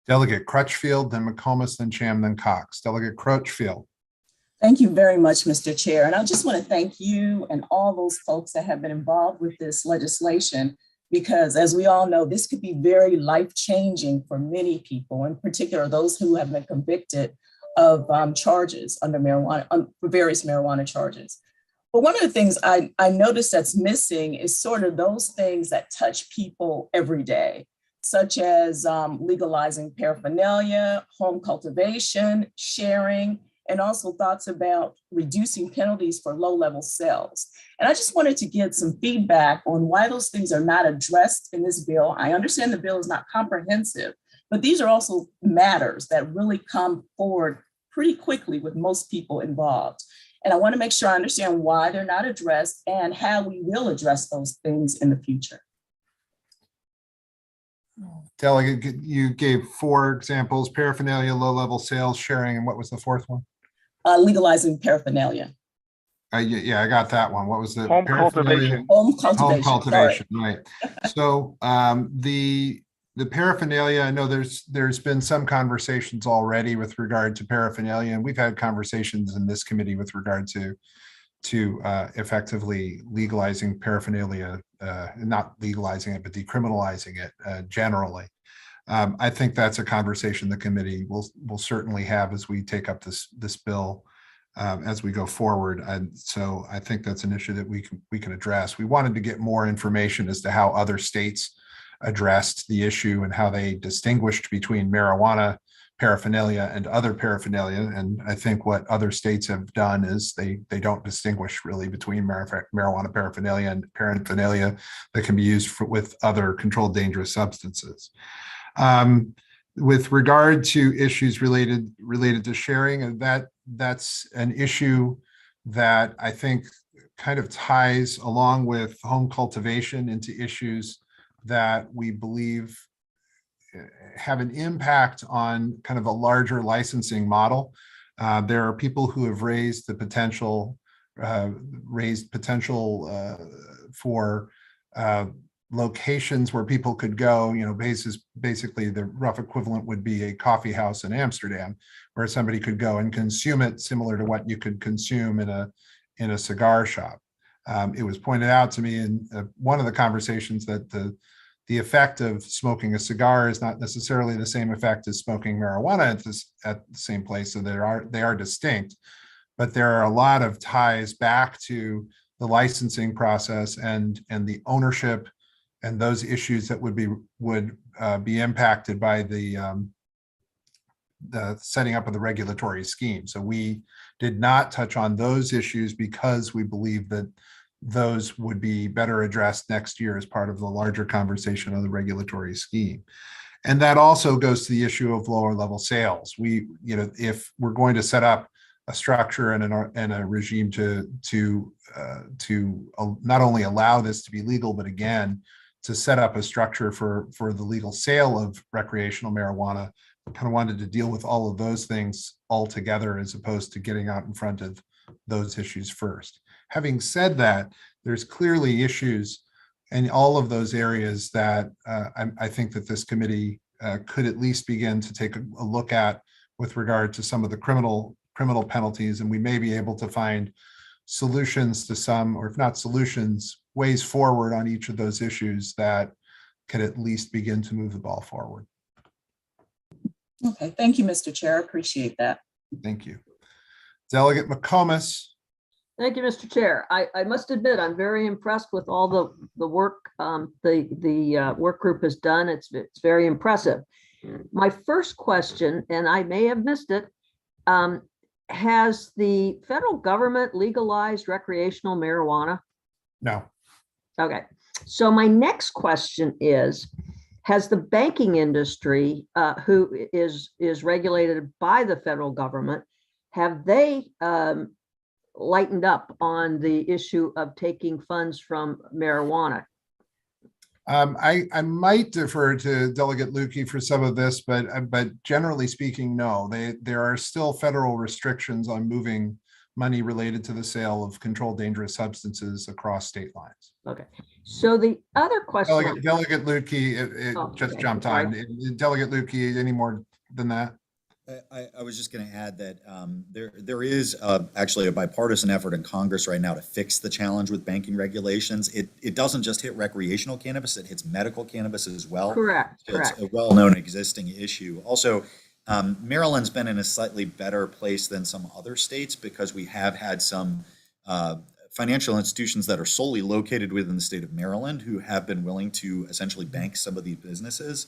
Delegate Crutchfield, then McComas, then Cham, then Cox. Delegate Crutchfield. Thank you very much, Mr. Chair. And I just want to thank you and all those folks that have been involved with this legislation, because as we all know, this could be very life-changing for many people, in particular those who have been convicted of charges under marijuana, for various marijuana charges. But one of the things I noticed that's missing is sort of those things that touch people every day, such as legalizing paraphernalia, home cultivation, sharing, and also thoughts about reducing penalties for low-level sales. And I just wanted to get some feedback on why those things are not addressed in this bill. I understand the bill is not comprehensive, but these are also matters that really come forward pretty quickly with most people involved. And I want to make sure I understand why they're not addressed and how we will address those things in the future. Delegate, you gave 4 examples: paraphernalia, low-level sales, sharing, and what was the 4th one? Legalizing paraphernalia. Yeah, I got that one. What was the Home paraphernalia? cultivation. Home cultivation. Home cultivation, right. So the paraphernalia, I know there's been some conversations already with regard to paraphernalia, and we've had conversations in this committee with regard to effectively legalizing paraphernalia, not legalizing it, but decriminalizing it generally. I think that's a conversation the committee will certainly have as we take up this bill as we go forward. And so I think that's an issue that we can address. We wanted to get more information as to how other states addressed the issue and how they distinguished between marijuana paraphernalia and other paraphernalia. And I think what other states have done is they don't distinguish really between marijuana paraphernalia and paraphernalia that can be used with other controlled dangerous substances. With regard to issues related to sharing, that's an issue that I think kind of ties along with home cultivation into issues that we believe have an impact on kind of a larger licensing model. There are people who have raised potential for locations where people could go, basically the rough equivalent would be a coffee house in Amsterdam, where somebody could go and consume it similar to what you could consume in a cigar shop. It was pointed out to me in one of the conversations that the effect of smoking a cigar is not necessarily the same effect as smoking marijuana at the same place. So they are distinct, but there are a lot of ties back to the licensing process and the ownership and those issues that would be impacted by the setting up of the regulatory scheme. So we did not touch on those issues because we believe that those would be better addressed next year as part of the larger conversation on the regulatory scheme. And that also goes to the issue of lower level sales. If we're going to set up a structure and a regime to not only allow this to be legal, but again, to set up a structure for the legal sale of recreational marijuana, I kind of wanted to deal with all of those things all together as opposed to getting out in front of those issues first. Having said that, there's clearly issues in all of those areas that I think that this committee could at least begin to take a look at with regard to some of the criminal penalties, and we may be able to find solutions to some, or if not solutions, ways forward on each of those issues that can at least begin to move the ball forward. Okay, thank you, Mr. Chair. I appreciate that. Thank you. Delegate McComas. Thank you, Mr. Chair. I must admit, I'm very impressed with all the work the work group has done. It's very impressive. My first question, and I may have missed it, has the federal government legalized recreational marijuana? No. Okay. So my next question is, has the banking industry, who is regulated by the federal government, have they lightened up on the issue of taking funds from marijuana? I might defer to Delegate Lukey for some of this, but generally speaking, no. There are still federal restrictions on moving money related to the sale of controlled dangerous substances across state lines. Okay. So the other question. Delegate Lukey just jumped on. Delegate Lukey, any more than that? I was just going to add that there is actually a bipartisan effort in Congress right now to fix the challenge with banking regulations. It doesn't just hit recreational cannabis, it hits medical cannabis as well. Correct. So it's a well-known existing issue. Also, Maryland's been in a slightly better place than some other states because we have had some financial institutions that are solely located within the state of Maryland who have been willing to essentially bank some of these businesses.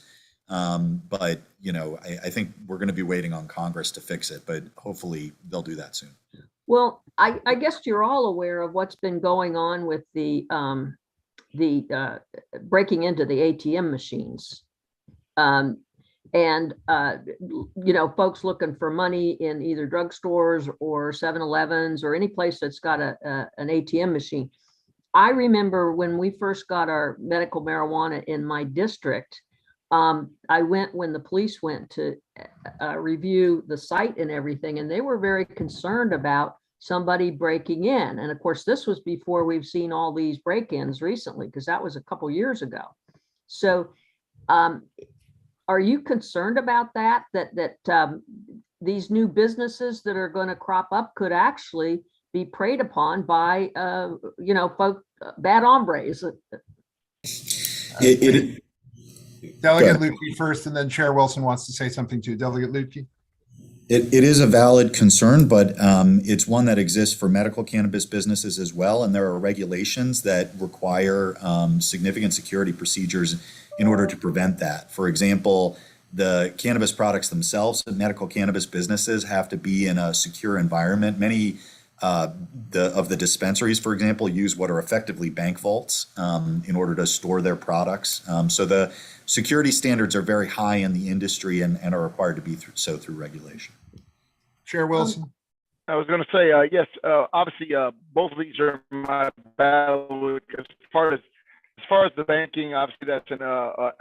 But, you know, I think we're going to be waiting on Congress to fix it, but hopefully they'll do that soon. Well, I guess you're all aware of what's been going on with the breaking into the ATM machines. And you know, folks looking for money in either drugstores or 7-Elevens or any place that's got an ATM machine. I remember when we first got our medical marijuana in my district, I went when the police went to review the site and everything, and they were very concerned about somebody breaking in. And of course, this was before we've seen all these break-ins recently, because that was a couple years ago. So are you concerned about that these new businesses that are going to crop up could actually be preyed upon by, you know, bad hombres? Delegate Lukey first, and then Chair Wilson wants to say something too. Delegate Lukey. It is a valid concern, but it's one that exists for medical cannabis businesses as well. And there are regulations that require significant security procedures in order to prevent that. For example, the cannabis products themselves and medical cannabis businesses have to be in a secure environment. Many of the dispensaries, for example, use what are effectively bank vaults in order to store their products. So the security standards are very high in the industry and are required to be through regulation. Chair Wilson. I was going to say, yes, obviously, both of these are my battle as far as the banking, obviously that's an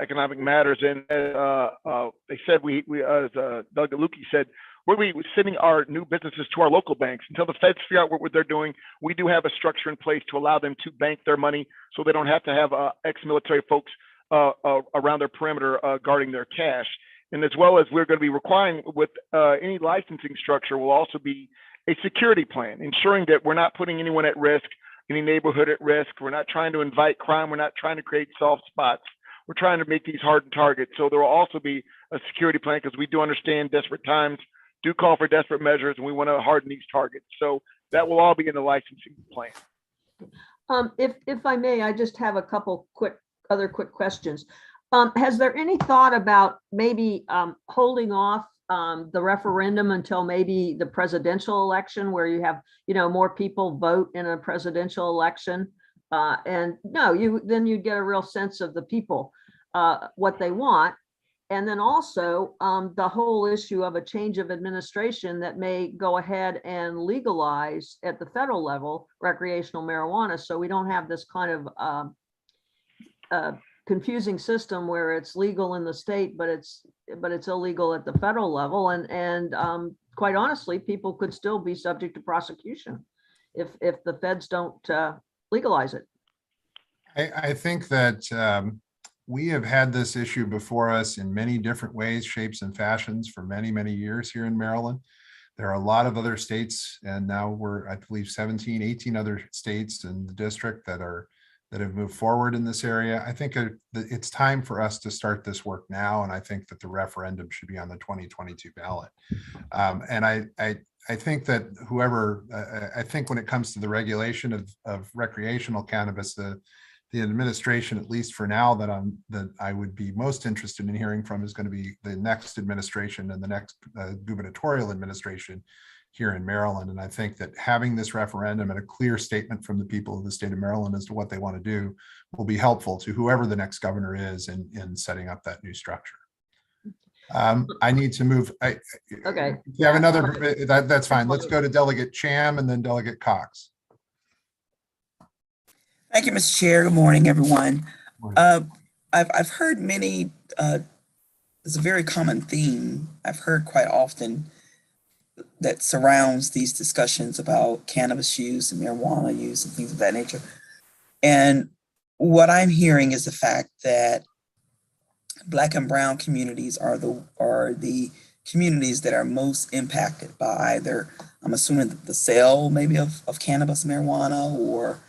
economic matters. And they said as Delegate Lukey said, we're sending our new businesses to our local banks until the feds figure out what they're doing. We do have a structure in place to allow them to bank their money, so they don't have to have ex-military folks around their perimeter guarding their cash. And as well as we're going to be requiring with any licensing structure will also be a security plan, ensuring that we're not putting anyone at risk, any neighborhood at risk. We're not trying to invite crime. We're not trying to create soft spots. We're trying to make these hardened targets. So there will also be a security plan because we do understand desperate times do call for desperate measures, and we want to harden these targets. So that will all be in the licensing plan. If I may, I just have a couple other quick questions. Has there any thought about maybe holding off the referendum until maybe the presidential election, where you have, you know, more people vote in a presidential election? And no, then you get a real sense of the people, what they want. And then also the whole issue of a change of administration that may go ahead and legalize at the federal level recreational marijuana, so we don't have this kind of confusing system where it's legal in the state, but it's illegal at the federal level. And quite honestly, people could still be subject to prosecution if the feds don't legalize it. I think that we have had this issue before us in many different ways, shapes, and fashions for many, many years here in Maryland. There are a lot of other states, and now we're, I believe, 17, 18 other states in the district that have moved forward in this area. I think it's time for us to start this work now, and I think that the referendum should be on the 2022 ballot. And I think that I think when it comes to the regulation of recreational cannabis, the administration, at least for now, that I would be most interested in hearing from is going to be the next administration and the next gubernatorial administration here in Maryland. And I think that having this referendum and a clear statement from the people of the state of Maryland as to what they want to do will be helpful to whoever the next governor is in setting up that new structure. I need to move. Okay. If you have another, that's fine. Let's go to Delegate Cham and then Delegate Cox. Thank you, Mr. Chair. Good morning, everyone. I've heard many, it's a very common theme I've heard quite often that surrounds these discussions about cannabis use and marijuana use and things of that nature. And what I'm hearing is the fact that Black and Brown communities are the communities that are most impacted by either, I'm assuming, the sale maybe of cannabis, marijuana, or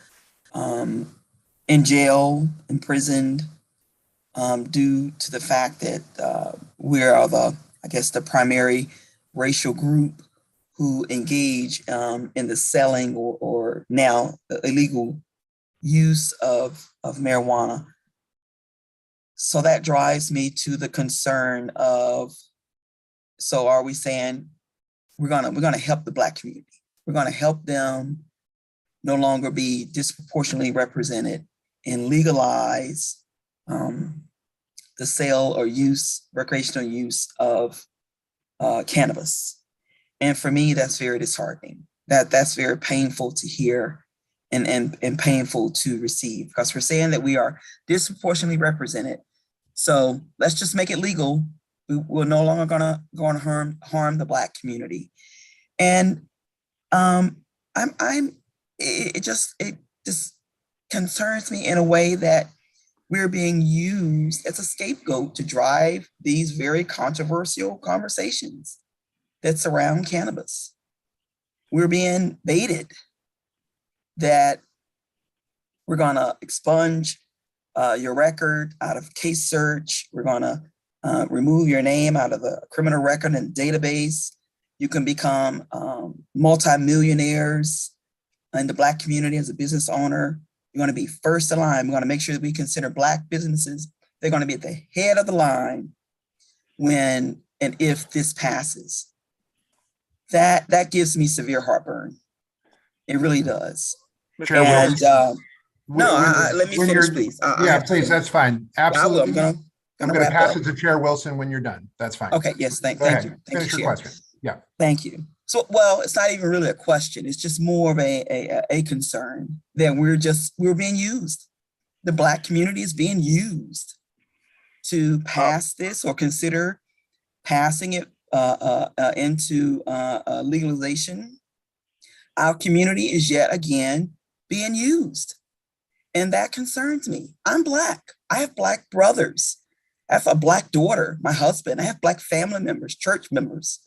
in jail, imprisoned, due to the fact that we are the primary racial group who engage in the selling or now the illegal use of marijuana. So that drives me to the concern of, so are we saying we're gonna help the Black community? We're gonna help them no longer be disproportionately represented and legalize the sale or use, recreational use of cannabis. And for me, that's very disheartening. That's very painful to hear and painful to receive, because we're saying that we are disproportionately represented. So let's just make it legal. We're no longer gonna harm the Black community. And it just concerns me in a way that we're being used as a scapegoat to drive these very controversial conversations that surround cannabis. We're being baited that we're gonna expunge your record out of case search. We're gonna remove your name out of the criminal record and database. You can become multimillionaires in the Black community as a business owner. You're gonna be first in line. We're gonna make sure that we consider Black businesses. They're gonna be at the head of the line when and if this passes. That gives me severe heartburn. It really does. And let me finish, please. Please, that's fine. Absolutely. I'm gonna pass it to Chair Wilson when you're done. That's fine. Okay, yes, thank you. Finish your question. Yeah. Thank you. So, well, it's not even really a question. It's just more of a concern that we're being used. The Black community is being used to pass this or consider passing it into legalization. Our community is yet again being used. And that concerns me. I'm Black. I have Black brothers. I have a Black daughter, my husband. I have Black family members, church members.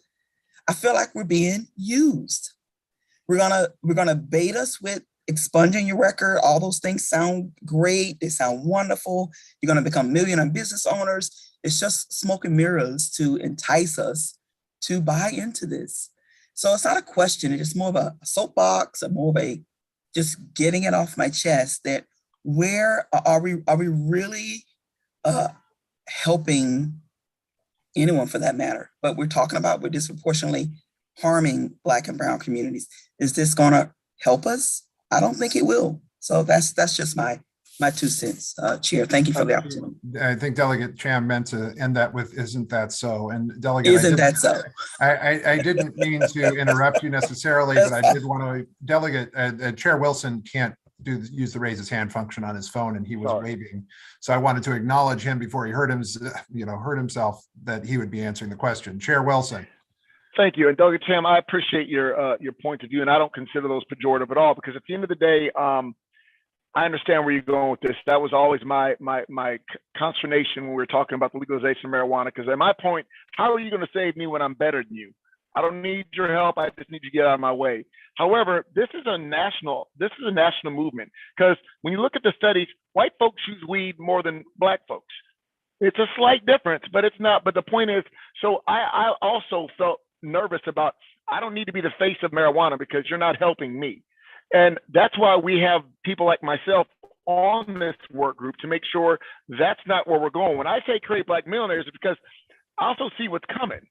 I feel like we're being used. We're gonna bait us with expunging your record. All those things sound great. They sound wonderful. You're gonna become millionaire business owners. It's just smoke and mirrors to entice us to buy into this. So it's not a question. It's just more of a soapbox, or more of a just getting it off my chest that where are we really helping anyone for that matter? But we're talking about we're disproportionately harming Black and Brown communities. Is this gonna help us? I don't think it will. So that's just my 2 cents, Chair. Thank you for the opportunity. I think Delegate Cham meant to end that with, "Isn't that so?" And Delegate, isn't that so? I didn't mean to interrupt you necessarily, but I did want to. Delegate Chair Wilson can't use the raise his hand function on his phone, and he was waving. So I wanted to acknowledge him before he hurt himself that he would be answering the question. Chair Wilson. Thank you. And Delegate Cham, I appreciate your point of view, and I don't consider those pejorative at all, because at the end of the day, I understand where you're going with this. That was always my consternation when we were talking about the legalization of marijuana, because at my point, how are you going to save me when I'm better than you? I don't need your help. I just need you to get out of my way. However, this is a national movement, because when you look at the studies, white folks use weed more than Black folks. It's a slight difference, but it's not. But the point is, so I also felt nervous about, I don't need to be the face of marijuana because you're not helping me. And that's why we have people like myself on this work group to make sure that's not where we're going. When I say create Black millionaires, it's because I also see what's coming.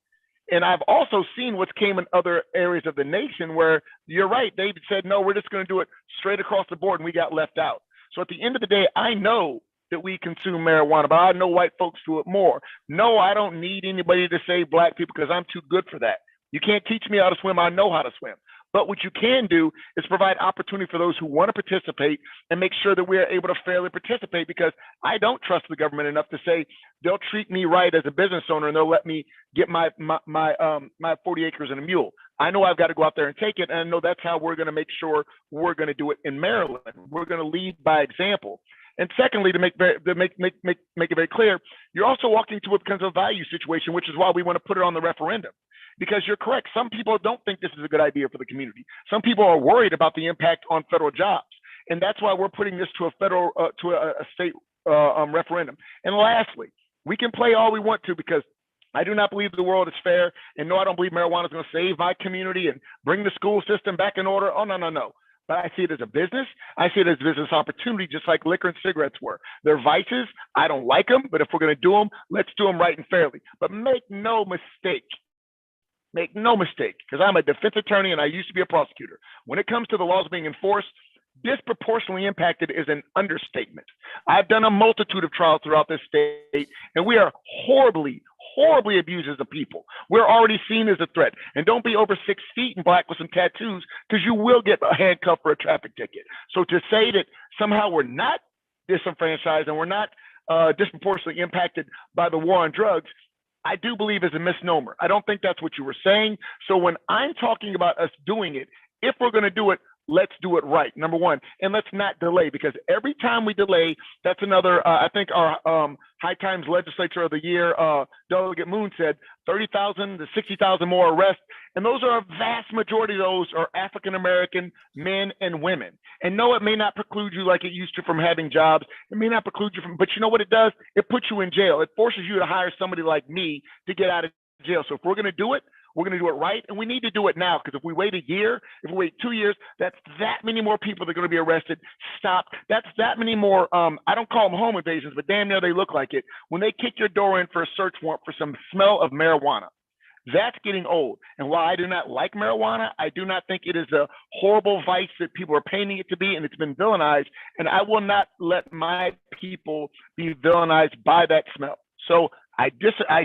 And I've also seen what's came in other areas of the nation where you're right, they said, no, we're just going to do it straight across the board, and we got left out. So at the end of the day, I know that we consume marijuana, but I know white folks do it more. No, I don't need anybody to save Black people because I'm too good for that. You can't teach me how to swim. I know how to swim. But what you can do is provide opportunity for those who want to participate and make sure that we are able to fairly participate, because I don't trust the government enough to say they'll treat me right as a business owner and they'll let me get my 40 acres and a mule. I know I've got to go out there and take it, and I know that's how we're going to make sure we're going to do it in Maryland. We're going to lead by example. And secondly, to make it very clear, you're also walking to what becomes a value situation, which is why we want to put it on the referendum. Because you're correct, some people don't think this is a good idea for the community. Some people are worried about the impact on federal jobs, and that's why we're putting this to a federal to a state referendum. And lastly, we can play all we want to, because I do not believe the world is fair, and no, I don't believe marijuana is going to save my community and bring the school system back in order. Oh, no. But I see it as a business. I see it as a business opportunity, just like liquor and cigarettes were. They're vices. I don't like them, but if we're going to do them, let's do them right and fairly. But make no mistake, because I'm a defense attorney and I used to be a prosecutor. When it comes to the laws being enforced, disproportionately impacted is an understatement. I've done a multitude of trials throughout this state, and we are horribly abused as a people. We're already seen as a threat. And don't be over 6 feet and black with some tattoos, because you will get a handcuff for a traffic ticket. So to say that somehow we're not disenfranchised and we're not disproportionately impacted by the war on drugs, I do believe is a misnomer. I don't think that's what you were saying. So when I'm talking about us doing it, if we're going to do it, let's do it right, number one. And let's not delay, because every time we delay, that's another, I think our High Times Legislature of the Year, Delegate Moon said 30,000 to 60,000 more arrests. And those are a vast majority of those are African-American men and women. And no, it may not preclude you like it used to from having jobs. It may not preclude you from, but you know what it does? It puts you in jail. It forces you to hire somebody like me to get out of jail. So if we're going to do it, we're going to do it right, and we need to do it now, because if we wait a year, if we wait 2 years, that's that many more people that are going to be arrested. Stop. That's that many more, I don't call them home invasions, but damn near they look like it. When they kick your door in for a search warrant for some smell of marijuana, that's getting old. And while I do not like marijuana, I do not think it is a horrible vice that people are painting it to be, and it's been villainized, and I will not let my people be villainized by that smell. So I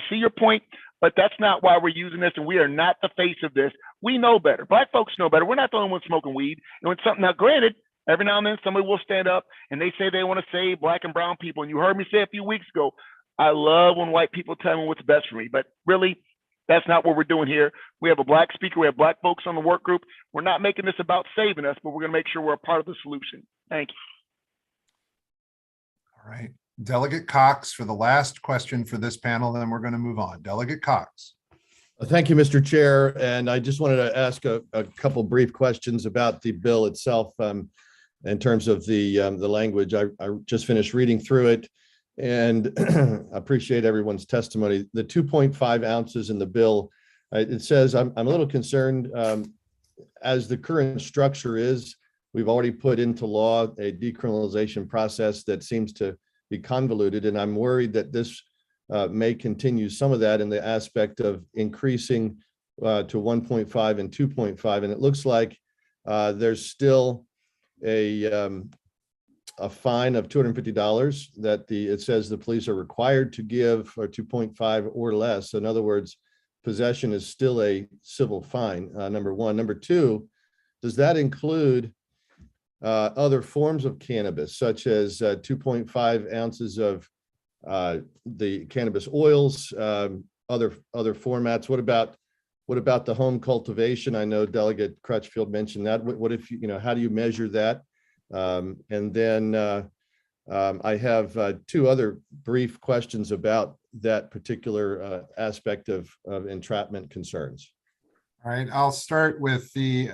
see your point, but that's not why we're using this, and we are not the face of this. We know better. Black folks know better. We're not the only ones smoking weed. And when something, now granted, every now and then somebody will stand up and they say they want to save black and brown people. And you heard me say a few weeks ago, I love when white people tell me what's best for me, but really, that's not what we're doing here. We have a black speaker. We have black folks on the work group. We're not making this about saving us, but we're going to make sure we're a part of the solution. Thank you. All right. Delegate Cox for the last question for this panel, then we're going to move on. Delegate Cox. Thank you, Mr. Chair. And I just wanted to ask a couple brief questions about the bill itself in terms of the language. I just finished reading through it and appreciate everyone's testimony. The 2.5 ounces in the bill, it says, I'm a little concerned as the current structure is, we've already put into law a decriminalization process that seems to be convoluted, and I'm worried that this may continue some of that in the aspect of increasing to 1.5 and 2.5, and it looks like there's still a fine of $250 that it says the police are required to give, or 2.5 or less. So in other words, possession is still a civil fine, number one. Number two, does that include other forms of cannabis, such as 2.5 ounces of the cannabis oils, other formats? What about the home cultivation? I know Delegate Crutchfield mentioned that. What if, how do you measure that? And then I have two other brief questions about that particular aspect of entrapment concerns. All right, I'll start with the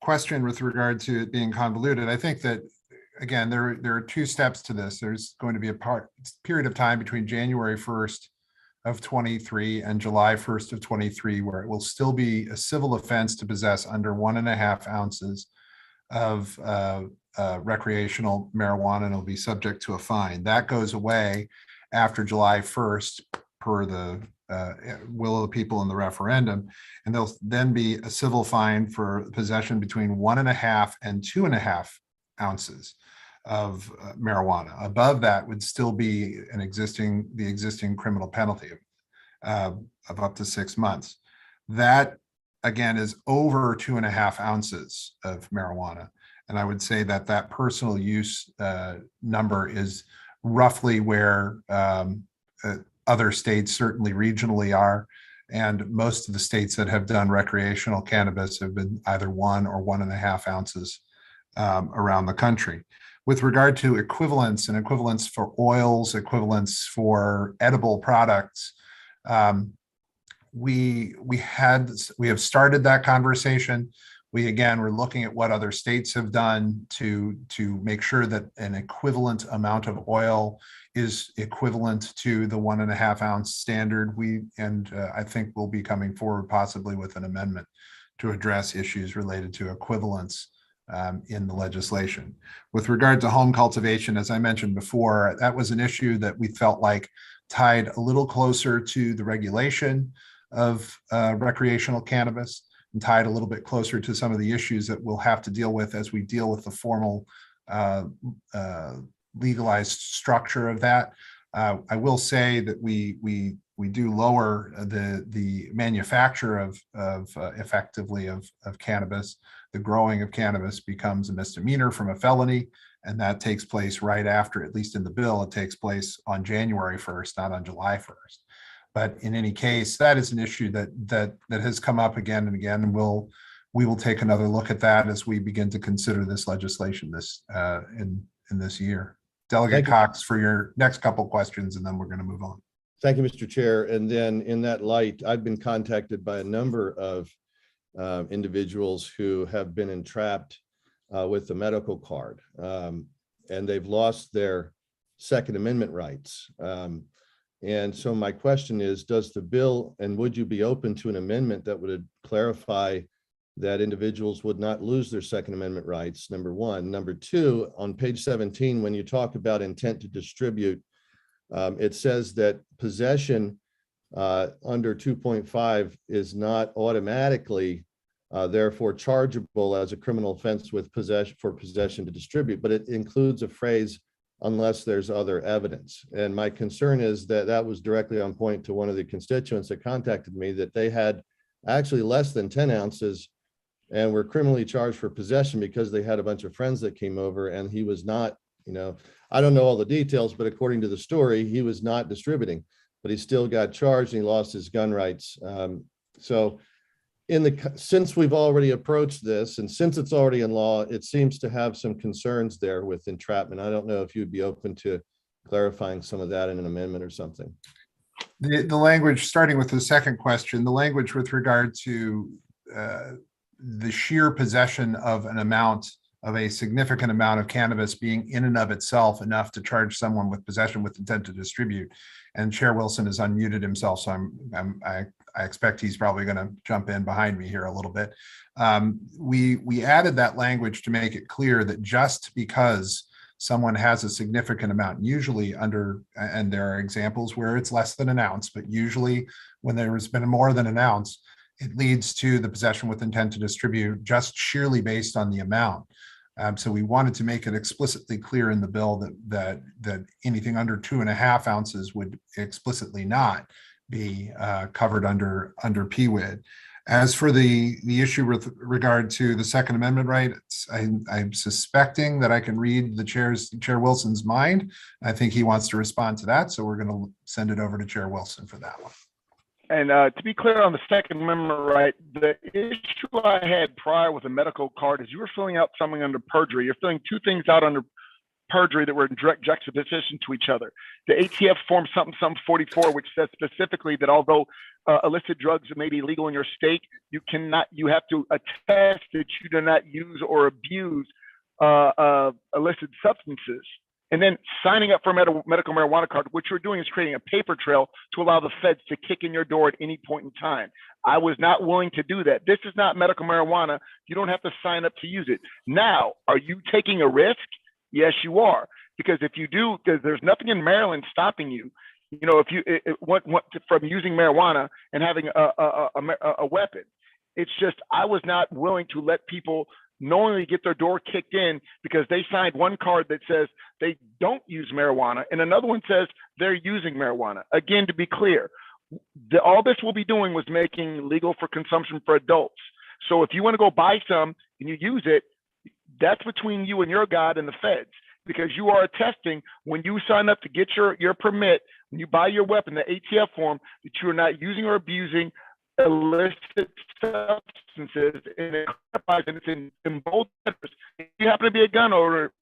question with regard to it being convoluted. I think that, again, there are two steps to this. There's going to be a period of time between January 1st of 23 and July 1st of 23, where it will still be a civil offense to possess under 1.5 ounces of recreational marijuana, and it'll be subject to a fine. That goes away after July 1st per the will of the people in the referendum, and there'll then be a civil fine for possession between 1.5 and 2.5 ounces of marijuana. Above that would still be the existing criminal penalty of up to 6 months. That again, is over 2.5 ounces of marijuana. And I would say that that personal use number is roughly where other states, certainly regionally, are. And most of the states that have done recreational cannabis have been either 1 or 1.5 ounces around the country. With regard to equivalents and equivalents for oils, equivalents for edible products, we have started that conversation. We again, we're looking at what other states have done to make sure that an equivalent amount of oil is equivalent to the 1.5 ounce standard. I think we'll be coming forward possibly with an amendment to address issues related to equivalence in the legislation. With regard to home cultivation, as I mentioned before, that was an issue that we felt like tied a little closer to the regulation of recreational cannabis, and tied a little bit closer to some of the issues that we'll have to deal with as we deal with the formal legalized structure of that. I will say that we do lower the manufacture of effectively of cannabis. The growing of cannabis becomes a misdemeanor from a felony, and that takes place right after, at least in the bill, it takes place on January 1st, not on July 1st. But in any case, that is an issue that has come up again and again, and we will take another look at that as we begin to consider this legislation in this year. Delegate Cox, for your next couple questions, and then we're going to move on. Thank you, Mr. Chair. And then in that light, I've been contacted by a number of individuals who have been entrapped with the medical card, and they've lost their Second Amendment rights. And so my question is, does the bill, and would you be open to an amendment that would clarify that individuals would not lose their Second Amendment rights, number one? Number two, on page 17, when you talk about intent to distribute, it says that possession under 2.5 is not automatically therefore chargeable as a criminal offense with possession to distribute, but it includes a phrase, unless there's other evidence. And my concern is that that was directly on point to one of the constituents that contacted me, that they had actually less than 10 ounces and were criminally charged for possession because they had a bunch of friends that came over, and he was not, I don't know all the details, but according to the story, he was not distributing, but he still got charged and he lost his gun rights. So since we've already approached this, and since it's already in law, it seems to have some concerns there with entrapment. I don't know if you'd be open to clarifying some of that in an amendment or something. The language, starting with the second question, the language with regard to the sheer possession of a significant amount of cannabis being in and of itself enough to charge someone with possession with intent to distribute. And Chair Wilson has unmuted himself, so I expect he's probably going to jump in behind me here a little bit. We added that language to make it clear that just because someone has a significant amount, usually and there are examples where it's less than an ounce, but usually when there has been more than an ounce, it leads to the possession with intent to distribute just sheerly based on the amount. So we wanted to make it explicitly clear in the bill that anything under 2.5 ounces would explicitly not be covered under PWID. As for the issue with regard to the Second Amendment right, I'm suspecting that I can read Chair Wilson's mind. I think he wants to respond to that, so we're going to send it over to Chair Wilson for that one. And to be clear on the Second Amendment right, the issue I had prior with a medical card is you were filling out something under perjury. You're filling two things out under perjury that were in direct juxtaposition to each other. The ATF form something 44, which says specifically that although illicit drugs may be legal in your state, you have to attest that you do not use or abuse illicit substances. And then signing up for a medical marijuana card, what you're doing is creating a paper trail to allow the feds to kick in your door at any point in time. I was not willing to do that. This is not medical marijuana. You don't have to sign up to use it. Now, are you taking a risk? Yes, you are. Because if you do, there's nothing in Maryland stopping you. If you from using marijuana and having a weapon. It's just I was not willing to let people knowingly get their door kicked in because they signed one card that says they don't use marijuana and another one says they're using marijuana. Again, to be clear, all this will be doing was making legal for consumption for adults. So if you want to go buy some and you use it, that's between you and your God and the feds, because you are attesting when you sign up to get your permit, when you buy your weapon, the ATF form, that you are not using or abusing illicit substances, and it clarifies, and it's in both letters. If you happen to be a gun owner,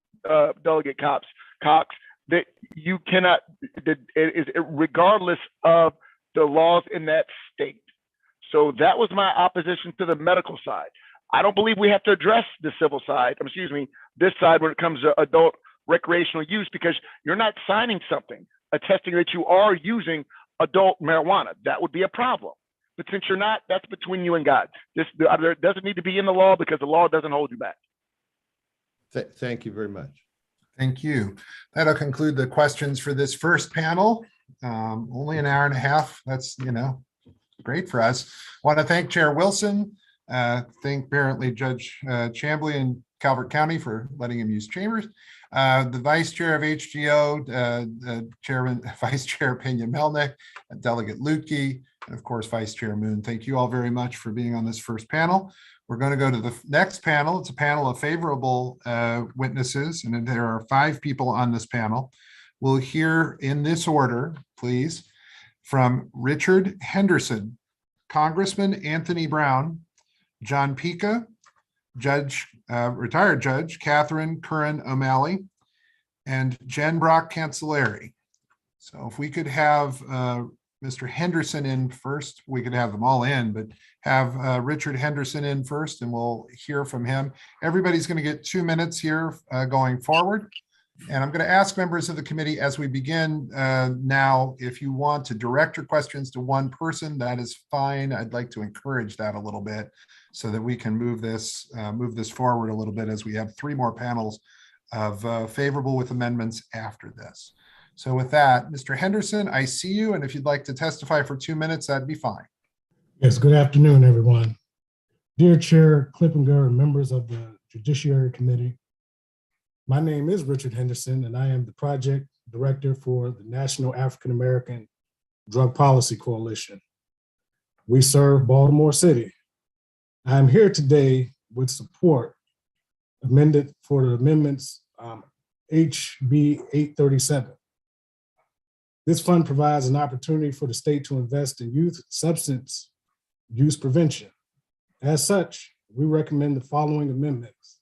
Delegate Cox, that you cannot, that it is regardless of the laws in that state. So that was my opposition to the medical side. I don't believe we have to address the civil side, this side when it comes to adult recreational use, because you're not signing something attesting that you are using adult marijuana. That would be a problem. But since you're not, that's between you and God. This doesn't need to be in the law because the law doesn't hold you back. Thank you very much. Thank you. That'll conclude the questions for this first panel. Only an hour and a half. That's, great for us. Want to thank Chair Wilson. Thank apparently Judge Chambly in Calvert County for letting him use chambers. The Vice Chair of HGO, Vice Chair Pena Melnick, Delegate Lutke, and of course, Vice Chair Moon. Thank you all very much for being on this first panel. We're going to go to the next panel. It's a panel of favorable witnesses, and there are 5 people on this panel. We'll hear in this order, please, from Richard Henderson, Congressman Anthony Brown, John Pica, retired Judge Catherine Curran O'Malley, and Jen Brock Cancelleri. So if we could have Mr. Henderson in first, we could have them all in, but have Richard Henderson in first, and we'll hear from him. Everybody's going to get 2 minutes here going forward. And I'm going to ask members of the committee as we begin now, if you want to direct your questions to one person, that is fine. I'd like to encourage that a little bit so that we can move this forward a little bit, as we have 3 more panels of favorable with amendments after this. So with that, Mr. Henderson, I see you. And if you'd like to testify for 2 minutes, that'd be fine. Yes, good afternoon, everyone. Dear Chair Clippinger and members of the Judiciary Committee, my name is Richard Henderson, and I am the project director for the National African American Drug Policy Coalition. We serve Baltimore City. I am here today with support for the amendments HB 837. This fund provides an opportunity for the state to invest in youth substance use prevention. As such, we recommend the following amendments.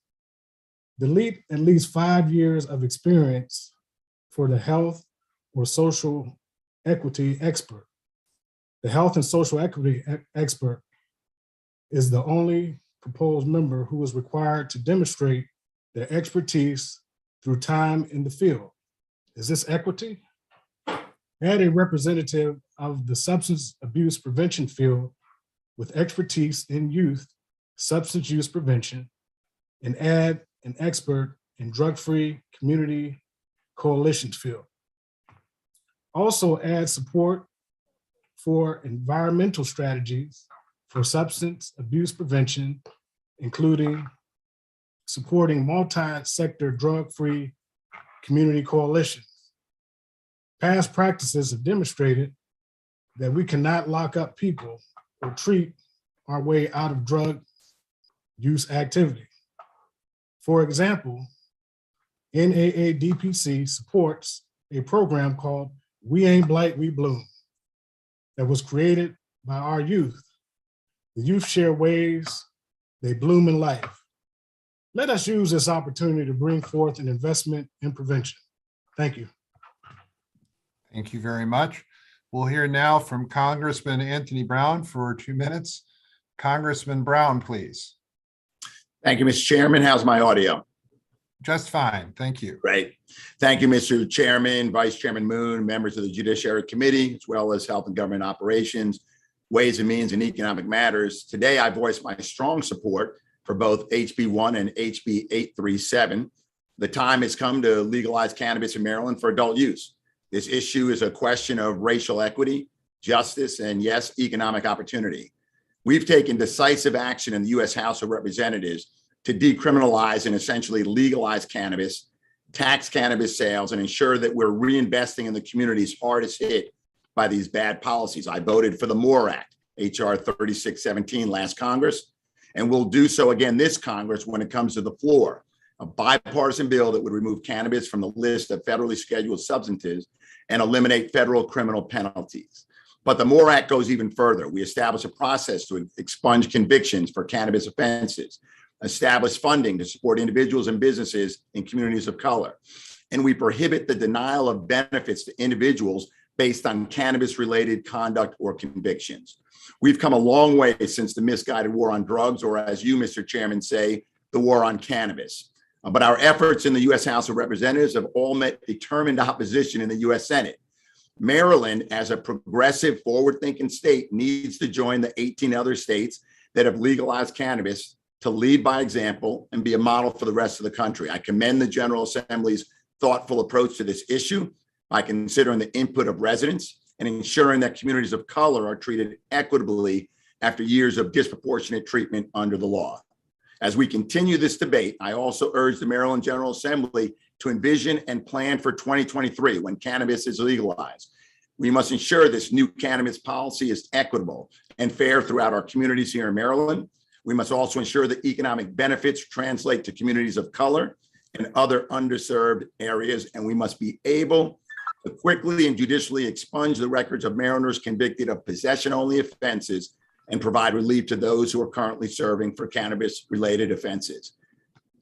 Delete at least 5 years of experience for the health or social equity expert. The health and social equity expert is the only proposed member who is required to demonstrate their expertise through time in the field. Is this equity? Add a representative of the substance abuse prevention field with expertise in youth substance use prevention, and add an expert in drug-free community coalitions field. Also add support for environmental strategies for substance abuse prevention, including supporting multi-sector drug-free community coalitions. Past practices have demonstrated that we cannot lock up people or treat our way out of drug use activity. For example, NAADPC supports a program called We Ain't Blight, We Bloom that was created by our youth. The youth share ways they bloom in life. Let us use this opportunity to bring forth an investment in prevention. Thank you. Thank you very much. We'll hear now from Congressman Anthony Brown for 2 minutes. Congressman Brown, please. Thank you, Mr. Chairman. How's my audio? Just fine. Thank you. Great. Thank you, Mr. Chairman, Vice Chairman Moon, members of the Judiciary Committee, as well as Health and Government Operations, Ways and Means, and Economic Matters. Today, I voice my strong support for both HB 1 and HB 837. The time has come to legalize cannabis in Maryland for adult use. This issue is a question of racial equity, justice, and yes, economic opportunity. We've taken decisive action in the U.S. House of Representatives to decriminalize and essentially legalize cannabis, tax cannabis sales, and ensure that we're reinvesting in the communities hardest hit by these bad policies. I voted for the MORE Act, HR 3617 last Congress, and will do so again this Congress when it comes to the floor. A bipartisan bill that would remove cannabis from the list of federally scheduled substances and eliminate federal criminal penalties. But the MORE Act goes even further. We establish a process to expunge convictions for cannabis offenses, establish funding to support individuals and businesses in communities of color, and we prohibit the denial of benefits to individuals based on cannabis-related conduct or convictions. We've come a long way since the misguided war on drugs, or as you, Mr. Chairman, say, the war on cannabis. But our efforts in the U.S. House of Representatives have all met determined opposition in the U.S. Senate. Maryland, as a progressive, forward-thinking state, needs to join the 18 other states that have legalized cannabis to lead by example and be a model for the rest of the country. I commend the General Assembly's thoughtful approach to this issue by considering the input of residents and ensuring that communities of color are treated equitably after years of disproportionate treatment under the law. As we continue this debate, I also urge the Maryland General Assembly to envision and plan for 2023 when cannabis is legalized. We must ensure this new cannabis policy is equitable and fair throughout our communities here in Maryland. We must also ensure that economic benefits translate to communities of color and other underserved areas, and we must be able to quickly and judicially expunge the records of Marylanders convicted of possession-only offenses and provide relief to those who are currently serving for cannabis-related offenses.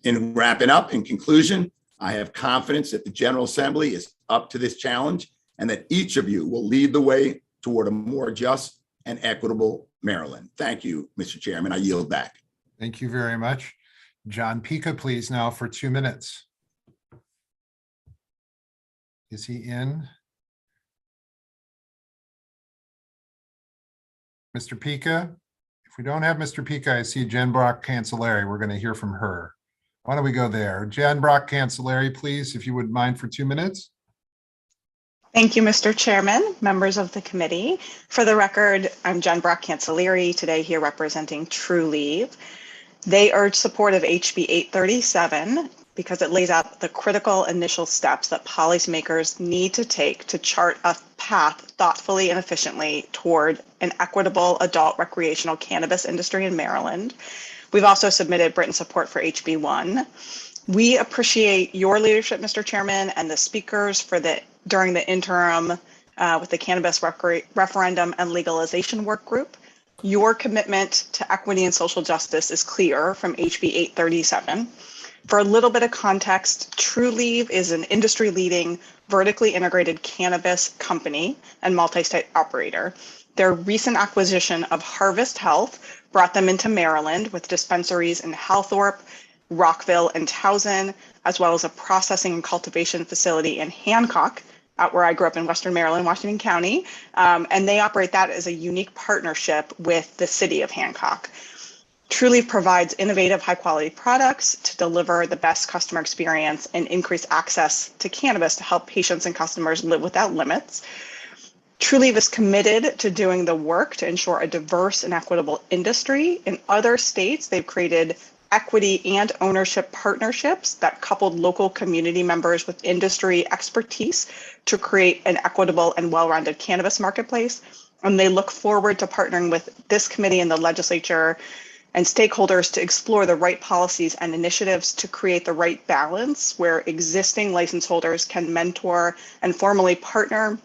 In wrapping up, in conclusion, I have confidence that the General Assembly is up to this challenge and that each of you will lead the way toward a more just and equitable Maryland. Thank you, Mr. Chairman. I yield back. Thank you very much. John Pica, please, now for 2 minutes. Is he in? Mr. Pica? If we don't have Mr. Pica, I see Jen Brock Cancelleri. We're going to hear from her. Why don't we go there? Jen Brock Cancelleri, please, if you would mind for 2 minutes. Thank you, Mr. Chairman, members of the committee. For the record, I'm Jen Brock Cancelleri, today here representing TrueLeave. They urge support of HB 837 because it lays out the critical initial steps that policymakers need to take to chart a path thoughtfully and efficiently toward an equitable adult recreational cannabis industry in Maryland. We've also submitted written support for HB 1. We appreciate your leadership, Mr. Chairman, and the speakers for during the interim with the Cannabis Referendum and Legalization Work Group. Your commitment to equity and social justice is clear from HB 837. For a little bit of context, TrueLeave is an industry-leading, vertically integrated cannabis company and multi-state operator. Their recent acquisition of Harvest Health brought them into Maryland with dispensaries in Halthorpe, Rockville, and Towson, as well as a processing and cultivation facility in Hancock, out where I grew up in Western Maryland, Washington County. And they operate that as a unique partnership with the city of Hancock. TrueLeave provides innovative, high-quality products to deliver the best customer experience and increase access to cannabis to help patients and customers live without limits. TrueLeave is committed to doing the work to ensure a diverse and equitable industry. In other states, they've created equity and ownership partnerships that coupled local community members with industry expertise to create an equitable and well-rounded cannabis marketplace. And they look forward to partnering with this committee and the legislature and stakeholders to explore the right policies and initiatives to create the right balance where existing license holders can mentor and formally partner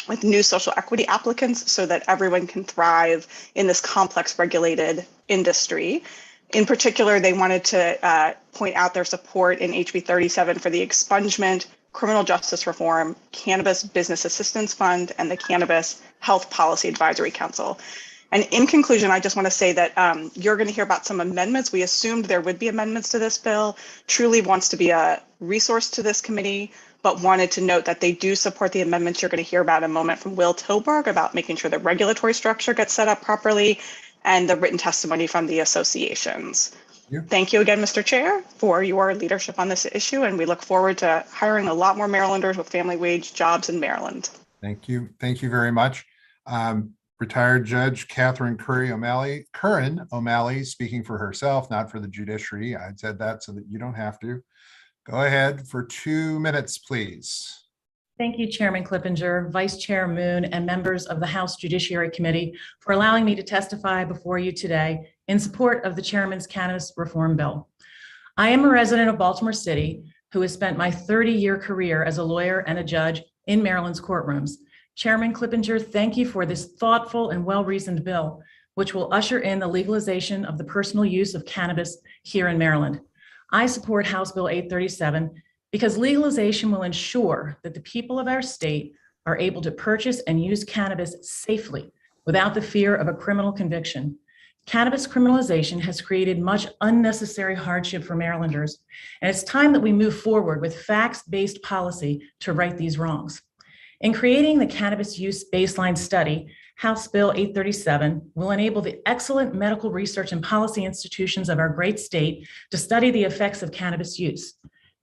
with new social equity applicants so that everyone can thrive in this complex regulated industry. In particular, they wanted to point out their support in HB 37 for the Expungement, Criminal Justice Reform, Cannabis Business Assistance Fund, and the Cannabis Health Policy Advisory Council. And in conclusion, I just want to say that you're going to hear about some amendments. We assumed there would be amendments to this bill. TrueLeave wants to be a resource to this committee, but wanted to note that they do support the amendments you're going to hear about in a moment from Will Tilburg about making sure the regulatory structure gets set up properly and the written testimony from the associations. Thank you again, Mr. Chair, for your leadership on this issue, and we look forward to hiring a lot more Marylanders with family wage jobs in Maryland. Thank you. Thank you very much. Retired Judge Catherine Curran O'Malley, speaking for herself, not for the judiciary. I said that so that you don't have to. Go ahead for 2 minutes, please. Thank you, Chairman Clippinger, Vice Chair Moon, and members of the House Judiciary Committee for allowing me to testify before you today in support of the Chairman's Cannabis Reform Bill. I am a resident of Baltimore City who has spent my 30-year career as a lawyer and a judge in Maryland's courtrooms. Chairman Clippinger, thank you for this thoughtful and well-reasoned bill, which will usher in the legalization of the personal use of cannabis here in Maryland. I support House Bill 837 because legalization will ensure that the people of our state are able to purchase and use cannabis safely without the fear of a criminal conviction. Cannabis criminalization has created much unnecessary hardship for Marylanders, and it's time that we move forward with facts-based policy to right these wrongs. In creating the Cannabis Use Baseline Study, House Bill 837 will enable the excellent medical research and policy institutions of our great state to study the effects of cannabis use.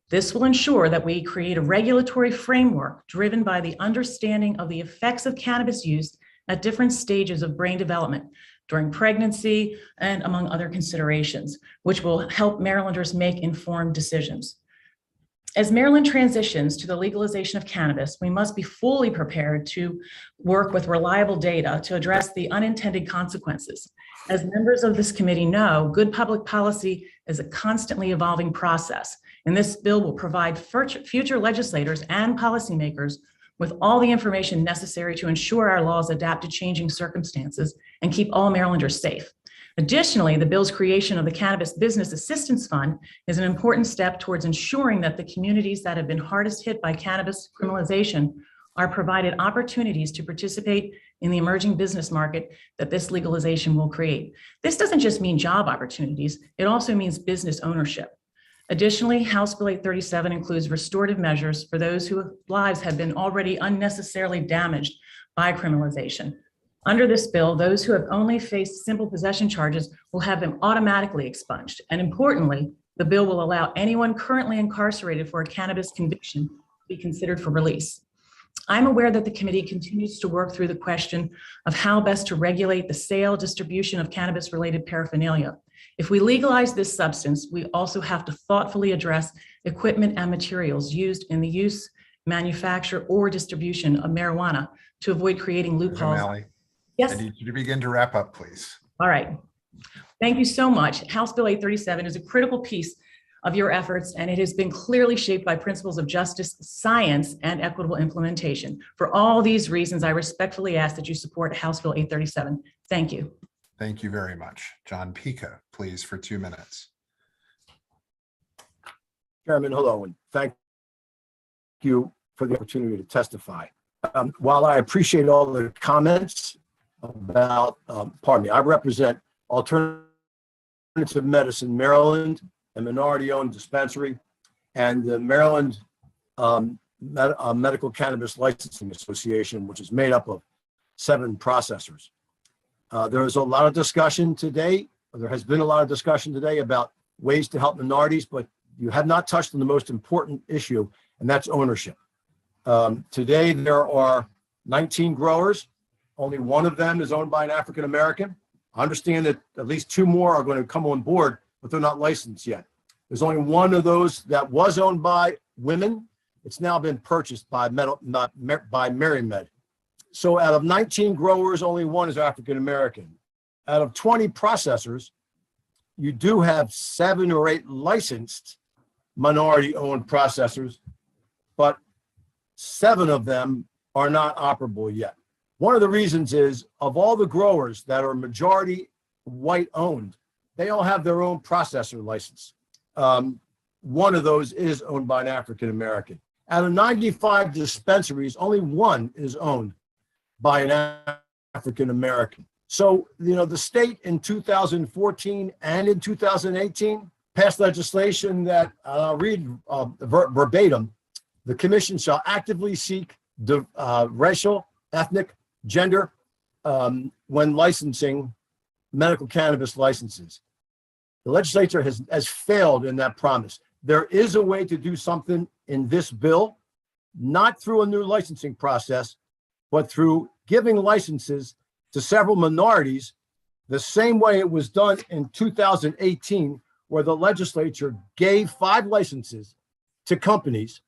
This will ensure that we create a regulatory framework driven by the understanding of the effects of cannabis use at different stages of brain development during pregnancy and among other considerations, which will help Marylanders make informed decisions. As Maryland transitions to the legalization of cannabis, we must be fully prepared to work with reliable data to address the unintended consequences. As members of this committee know, good public policy is a constantly evolving process, and this bill will provide future legislators and policymakers with all the information necessary to ensure our laws adapt to changing circumstances and keep all Marylanders safe. Additionally, the bill's creation of the Cannabis Business Assistance Fund is an important step towards ensuring that the communities that have been hardest hit by cannabis criminalization are provided opportunities to participate in the emerging business market that this legalization will create. This doesn't just mean job opportunities, it also means business ownership. Additionally, House Bill 837 includes restorative measures for those whose lives have been already unnecessarily damaged by criminalization. Under this bill, those who have only faced simple possession charges will have them automatically expunged. And importantly, the bill will allow anyone currently incarcerated for a cannabis conviction to be considered for release. I'm aware that the committee continues to work through the question of how best to regulate the sale, distribution of cannabis-related paraphernalia. If we legalize this substance, we also have to thoughtfully address equipment and materials used in the use, manufacture, or distribution of marijuana to avoid creating loopholes. O'Malley, Yes. I need you to begin to wrap up, please. All right. Thank you so much. House Bill 837 is a critical piece of your efforts, and it has been clearly shaped by principles of justice, science, and equitable implementation. For all these reasons, I respectfully ask that you support House Bill 837. Thank you. Thank you very much. John Pica, please, for 2 minutes. Chairman, hello, and thank you for the opportunity to testify. While I appreciate all the comments about, I represent Alternative Medicine Maryland, a minority-owned dispensary, and the Maryland Medical Cannabis Licensing Association, which is made up of 7 processors. There is a lot of discussion today. There has been a lot of discussion today about ways to help minorities, but you have not touched on the most important issue, and that's ownership. Today, there are 19 growers. Only one of them is owned by an African American. I understand that at least 2 more are going to come on board, but they're not licensed yet. There's only one of those that was owned by women. It's now been purchased by MaryMed. So out of 19 growers, only 1 is African American. Out of 20 processors, you do have 7 or 8 licensed minority-owned processors, but 7 of them are not operable yet. One of the reasons is, of all the growers that are majority white-owned, they all have their own processor license. One of those is owned by an African American. Out of 95 dispensaries, only 1 is owned by an African American. So, the state in 2014 and in 2018 passed legislation that, I'll read verbatim, the commission shall actively seek racial, ethnic, gender when licensing medical cannabis licenses. The legislature has failed in that promise. There is a way to do something in this bill, not through a new licensing process, but through giving licenses to several minorities the same way it was done in 2018, where the legislature gave 5 licenses to companies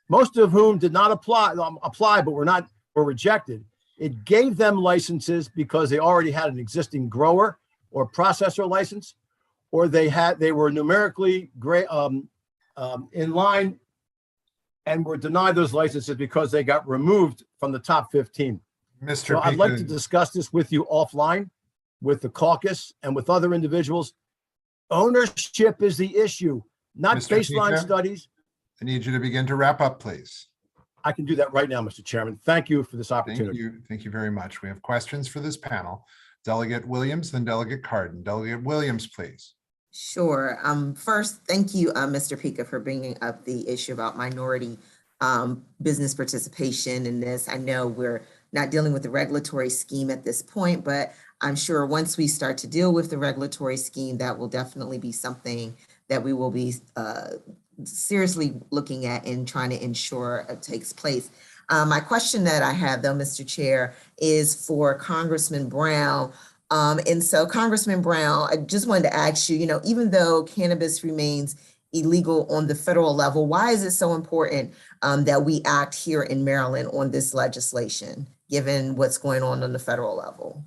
most of whom did not apply, but were rejected. It gave them licenses because they already had an existing grower or processor license, or they were numerically in line and were denied those licenses because they got removed from the top 15. So I'd like to discuss this with you offline, with the caucus and with other individuals. Ownership is the issue, not baseline studies. I need you to begin to wrap up, please. I can do that right now, Mr. Chairman. Thank you for this opportunity. Thank you very much. We have questions for this panel. Delegate Williams, then Delegate Cardin. Delegate Williams, please. Sure. First, thank you, Mr. Pica, for bringing up the issue about minority business participation in this. I know we're not dealing with the regulatory scheme at this point, but I'm sure once we start to deal with the regulatory scheme, that will definitely be something that we will be seriously looking at and trying to ensure it takes place. My question that I have, though, Mr. Chair, is for Congressman Brown. And so, Congressman Brown, I just wanted to ask you, even though cannabis remains illegal on the federal level, why is it so important that we act here in Maryland on this legislation, given what's going on the federal level?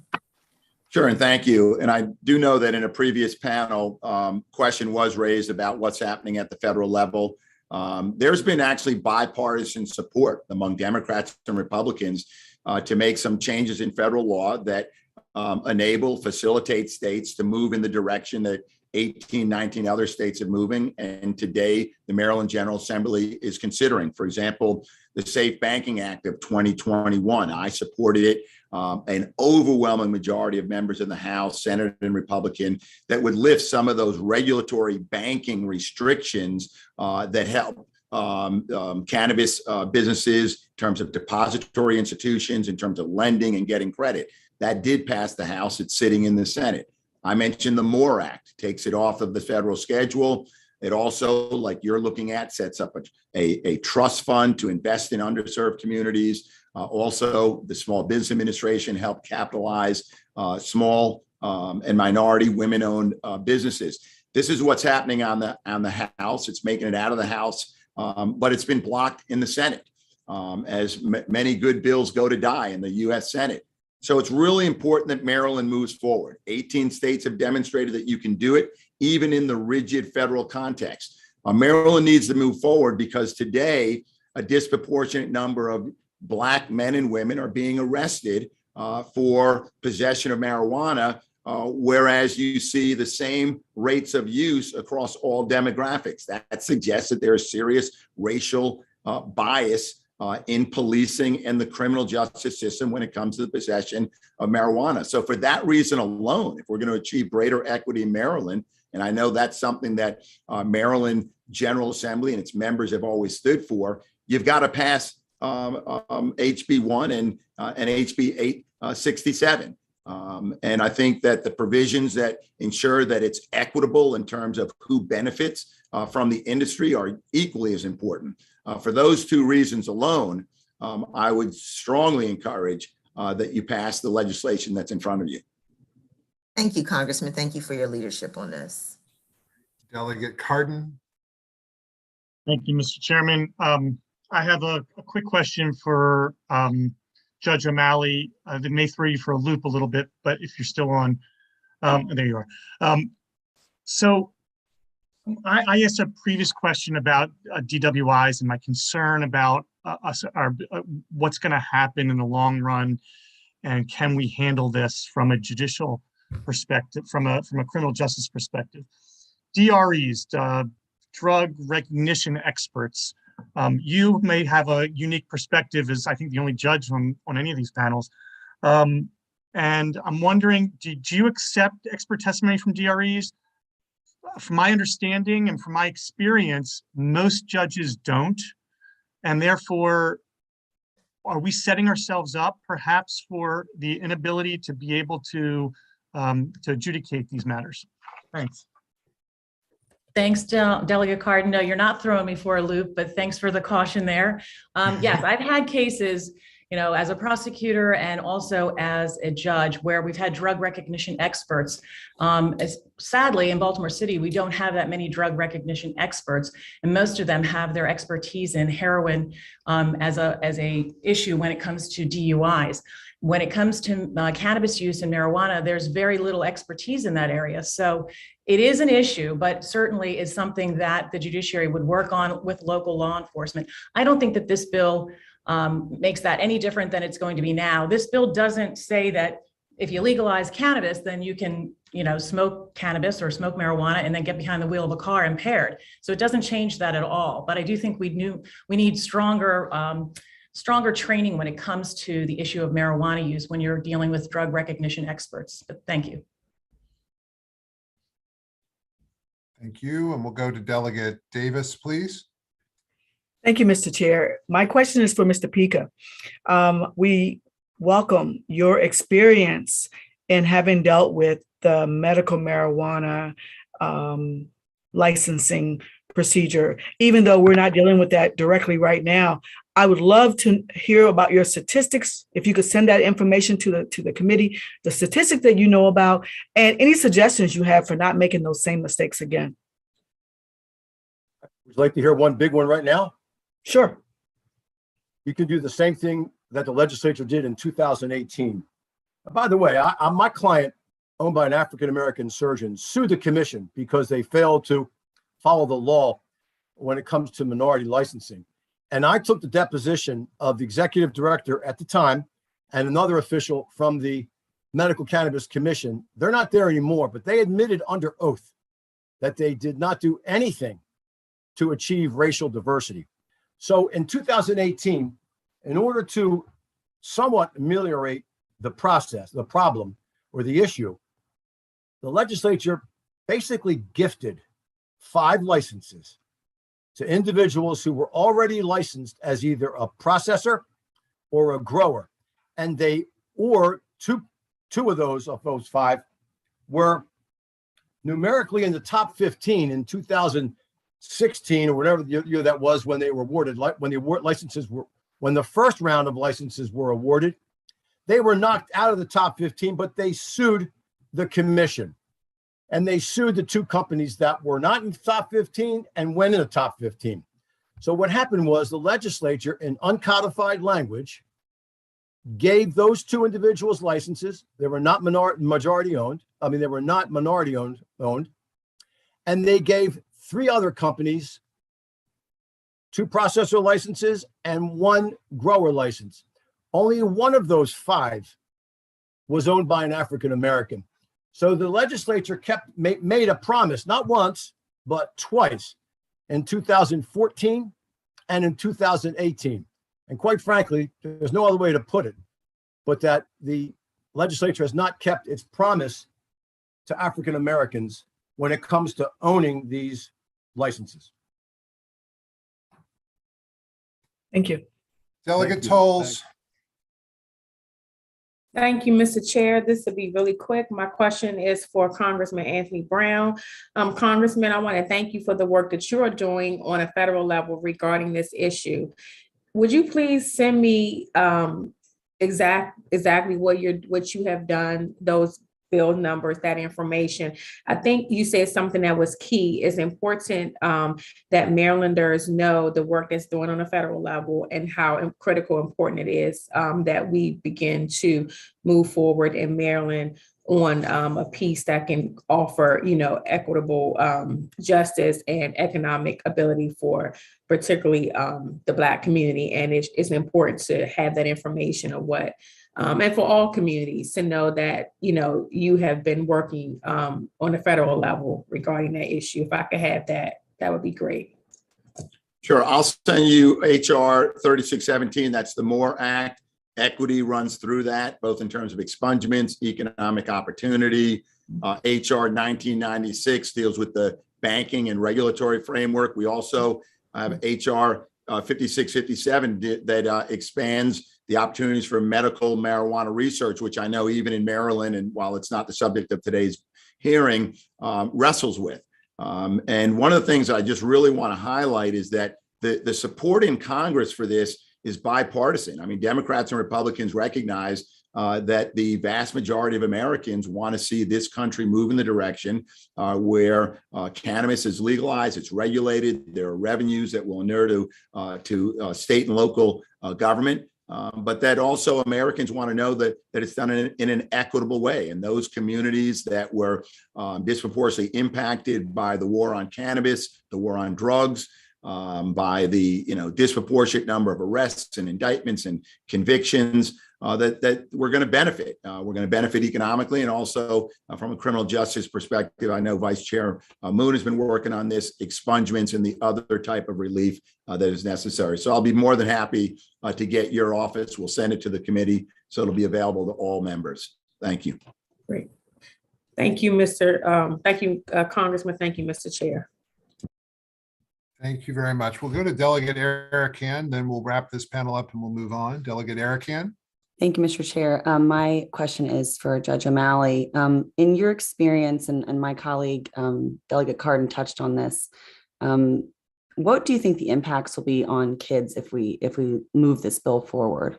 Sure, and thank you. And I do know that in a previous panel, question was raised about what's happening at the federal level. There's been actually bipartisan support among Democrats and Republicans to make some changes in federal law that facilitate states to move in the direction that 18, 19 other states are moving. And today, the Maryland General Assembly is considering, for example, the Safe Banking Act of 2021. I supported it. An overwhelming majority of members in the House, Senate, and Republican, that would lift some of those regulatory banking restrictions that help cannabis businesses in terms of depository institutions, in terms of lending and getting credit. That did pass the House. It's sitting in the Senate. I mentioned the MORE Act, takes it off of the federal schedule. It also, like you're looking at, sets up a trust fund to invest in underserved communities. Also, the Small Business Administration helped capitalize small and minority women-owned businesses. This is what's happening on the House. It's making it out of the House, but it's been blocked in the Senate, as many good bills go to die in the U.S. Senate. So it's really important that Maryland moves forward. 18 states have demonstrated that you can do it, even in the rigid federal context. Maryland needs to move forward because today, a disproportionate number of Black men and women are being arrested for possession of marijuana, whereas you see the same rates of use across all demographics. That suggests that there is serious racial bias in policing and the criminal justice system when it comes to the possession of marijuana. So for that reason alone, if we're going to achieve greater equity in Maryland, and I know that's something that Maryland General Assembly and its members have always stood for, you've got to pass HB 1 and HB 867. And I think that the provisions that ensure that it's equitable in terms of who benefits from the industry are equally as important. For those two reasons alone, I would strongly encourage that you pass the legislation that's in front of you. Thank you, Congressman. Thank you for your leadership on this. Delegate Cardin. Thank you, Mr. Chairman. I have a quick question for Judge O'Malley that may throw you for a loop a little bit, but if you're still on, there you are. So I asked a previous question about DWIs and my concern about what's going to happen in the long run, and can we handle this from a judicial perspective, from a criminal justice perspective. DREs, drug recognition experts. You may have a unique perspective as I think the only judge on any of these panels. And I'm wondering, did you accept expert testimony from DREs? From my understanding and from my experience, most judges don't. And therefore, are we setting ourselves up perhaps for the inability to be able to adjudicate these matters? Thanks. Thanks, Delegate Cardin. No, you're not throwing me for a loop, but thanks for the caution there. Yes, I've had cases as a prosecutor and also as a judge, where we've had drug recognition experts. Sadly, in Baltimore City, we don't have that many drug recognition experts, and most of them have their expertise in heroin as a issue when it comes to DUIs. When it comes to cannabis use and marijuana, there's very little expertise in that area. So it is an issue, but certainly is something that the judiciary would work on with local law enforcement. I don't think that this bill makes that any different than it's going to be now. This bill doesn't say that if you legalize cannabis, then you can, smoke cannabis or smoke marijuana and then get behind the wheel of a car impaired. So it doesn't change that at all. But I do think we need stronger training when it comes to the issue of marijuana use when you're dealing with drug recognition experts. But thank you. Thank you. And we'll go to Delegate Davis, please. Thank you, Mr. Chair. My question is for Mr. Pica. We welcome your experience in having dealt with the medical marijuana licensing procedure. Even though we're not dealing with that directly right now, I would love to hear about your statistics. If you could send that information to the committee, the statistics that you know about, and any suggestions you have for not making those same mistakes again. Would you like to hear one big one right now? Sure. You can do the same thing that the legislature did in 2018. By the way, my client, owned by an African-American surgeon, sued the commission because they failed to follow the law when it comes to minority licensing. And I took the deposition of the executive director at the time and another official from the Medical Cannabis Commission. They're not there anymore, but they admitted under oath that they did not do anything to achieve racial diversity. So in 2018, in order to somewhat ameliorate the problem, or the issue, the legislature basically gifted 5 licenses to individuals who were already licensed as either a processor or a grower. And two of those 5 were numerically in the top 15 in 2016 or whatever the year that was when they were awarded, when the first round of licenses were awarded. They were knocked out of the top 15, but they sued the commission. And they sued the 2 companies that were not in the top 15 and went in the top 15. So what happened was the legislature, in uncodified language, gave those 2 individuals licenses. They were not minority owned. And they gave 3 other companies 2 processor licenses and 1 grower license. Only one of those 5 was owned by an African American. So the legislature made a promise, not once, but twice, in 2014 and in 2018. And quite frankly, there's no other way to put it, but that the legislature has not kept its promise to African Americans when it comes to owning these licenses. Thank you. Delegate Tolles. Thank you, Mr. Chair. This will be really quick. My question is for Congressman Anthony Brown. Congressman, I want to thank you for the work that you are doing on a federal level regarding this issue. Would you please send me exactly what you have done, those bill numbers, that information? I think you said something that was key. It's important that Marylanders know the work that's doing on a federal level and how critical important it is that we begin to move forward in Maryland on a piece that can offer, equitable justice and economic ability for particularly the Black community. And it's important to have that information of what and for all communities to know that, you have been working on a federal level regarding that issue. If I could have that, that would be great. Sure. I'll send you HR 3617. That's the MORE Act. Equity runs through that, both in terms of expungements, economic opportunity. HR 1996 deals with the banking and regulatory framework. We also have HR 5657 that expands the opportunities for medical marijuana research, which I know even in Maryland, and while it's not the subject of today's hearing, wrestles with. And one of the things I just really want to highlight is that the support in Congress for this is bipartisan. I mean, Democrats and Republicans recognize that the vast majority of Americans want to see this country move in the direction where cannabis is legalized, it's regulated, there are revenues that will inure to state and local government. But that also Americans want to know that it's done in an equitable way. And those communities that were disproportionately impacted by the war on cannabis, the war on drugs, by the disproportionate number of arrests and indictments and convictions, that we're going to benefit. We're going to benefit economically and also from a criminal justice perspective. I know Vice Chair Moon has been working on this, expungements and the other type of relief that is necessary. So I'll be more than happy to get your office. We'll send it to the committee so it'll be available to all members. Thank you. Great. Thank you, Congressman. Thank you, Mr. Chair. Thank you very much. We'll go to Delegate Arakan, then we'll wrap this panel up and we'll move on. Delegate Arakan. Thank you, Mr. Chair. My question is for Judge O'Malley. In your experience, and my colleague, Delegate Cardin touched on this, what do you think the impacts will be on kids if we move this bill forward?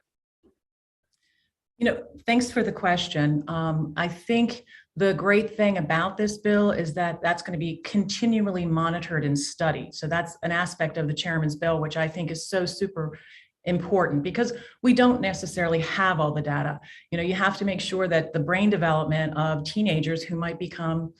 Thanks for the question. I think the great thing about this bill is that that's going to be continually monitored and studied. So that's an aspect of the chairman's bill, which I think is so super important because we don't necessarily have all the data. You have to make sure that the brain development of teenagers who might become,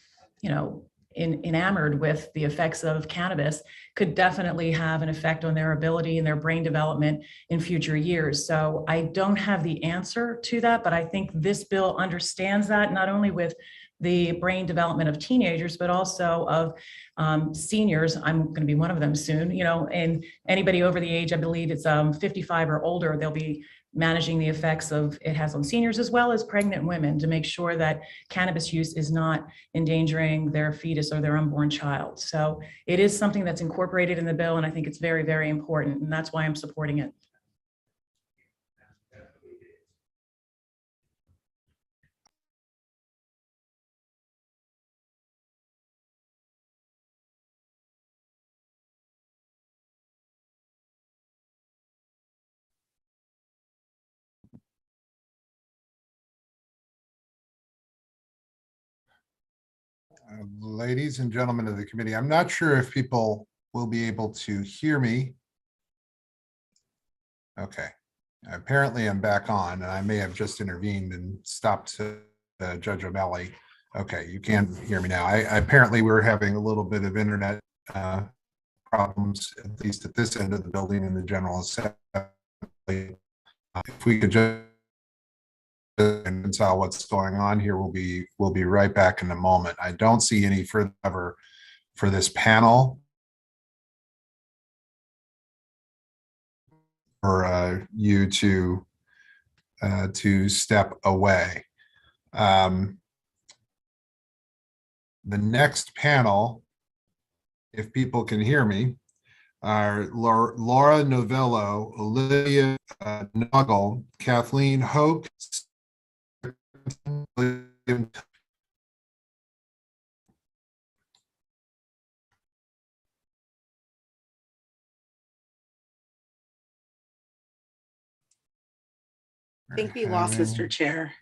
enamored with the effects of cannabis could definitely have an effect on their ability and their brain development in future years. So I don't have the answer to that, but I think this bill understands that not only with the brain development of teenagers, but also of seniors. I'm going to be one of them soon, and anybody over the age, I believe it's 55 or older, they'll be managing the effects of it has on seniors as well as pregnant women to make sure that cannabis use is not endangering their fetus or their unborn child. So it is something that's incorporated in the bill, and I think it's very, very important, and that's why I'm supporting it. Ladies and gentlemen of the committee, I'm not sure if people will be able to hear me. Okay, apparently I'm back on, and I may have just intervened and stopped Judge O'Malley. Okay, you can hear me now. I apparently we're having a little bit of internet problems, at least at this end of the building in the General Assembly. If we could just reconcile what's going on here, we'll be right back in a moment. I don't see any further for this panel for you to step away. The next panel, if people can hear me, are Laura Novello, Olivia Noggle, Kathleen Hoke, I think we lost Mr. Chair.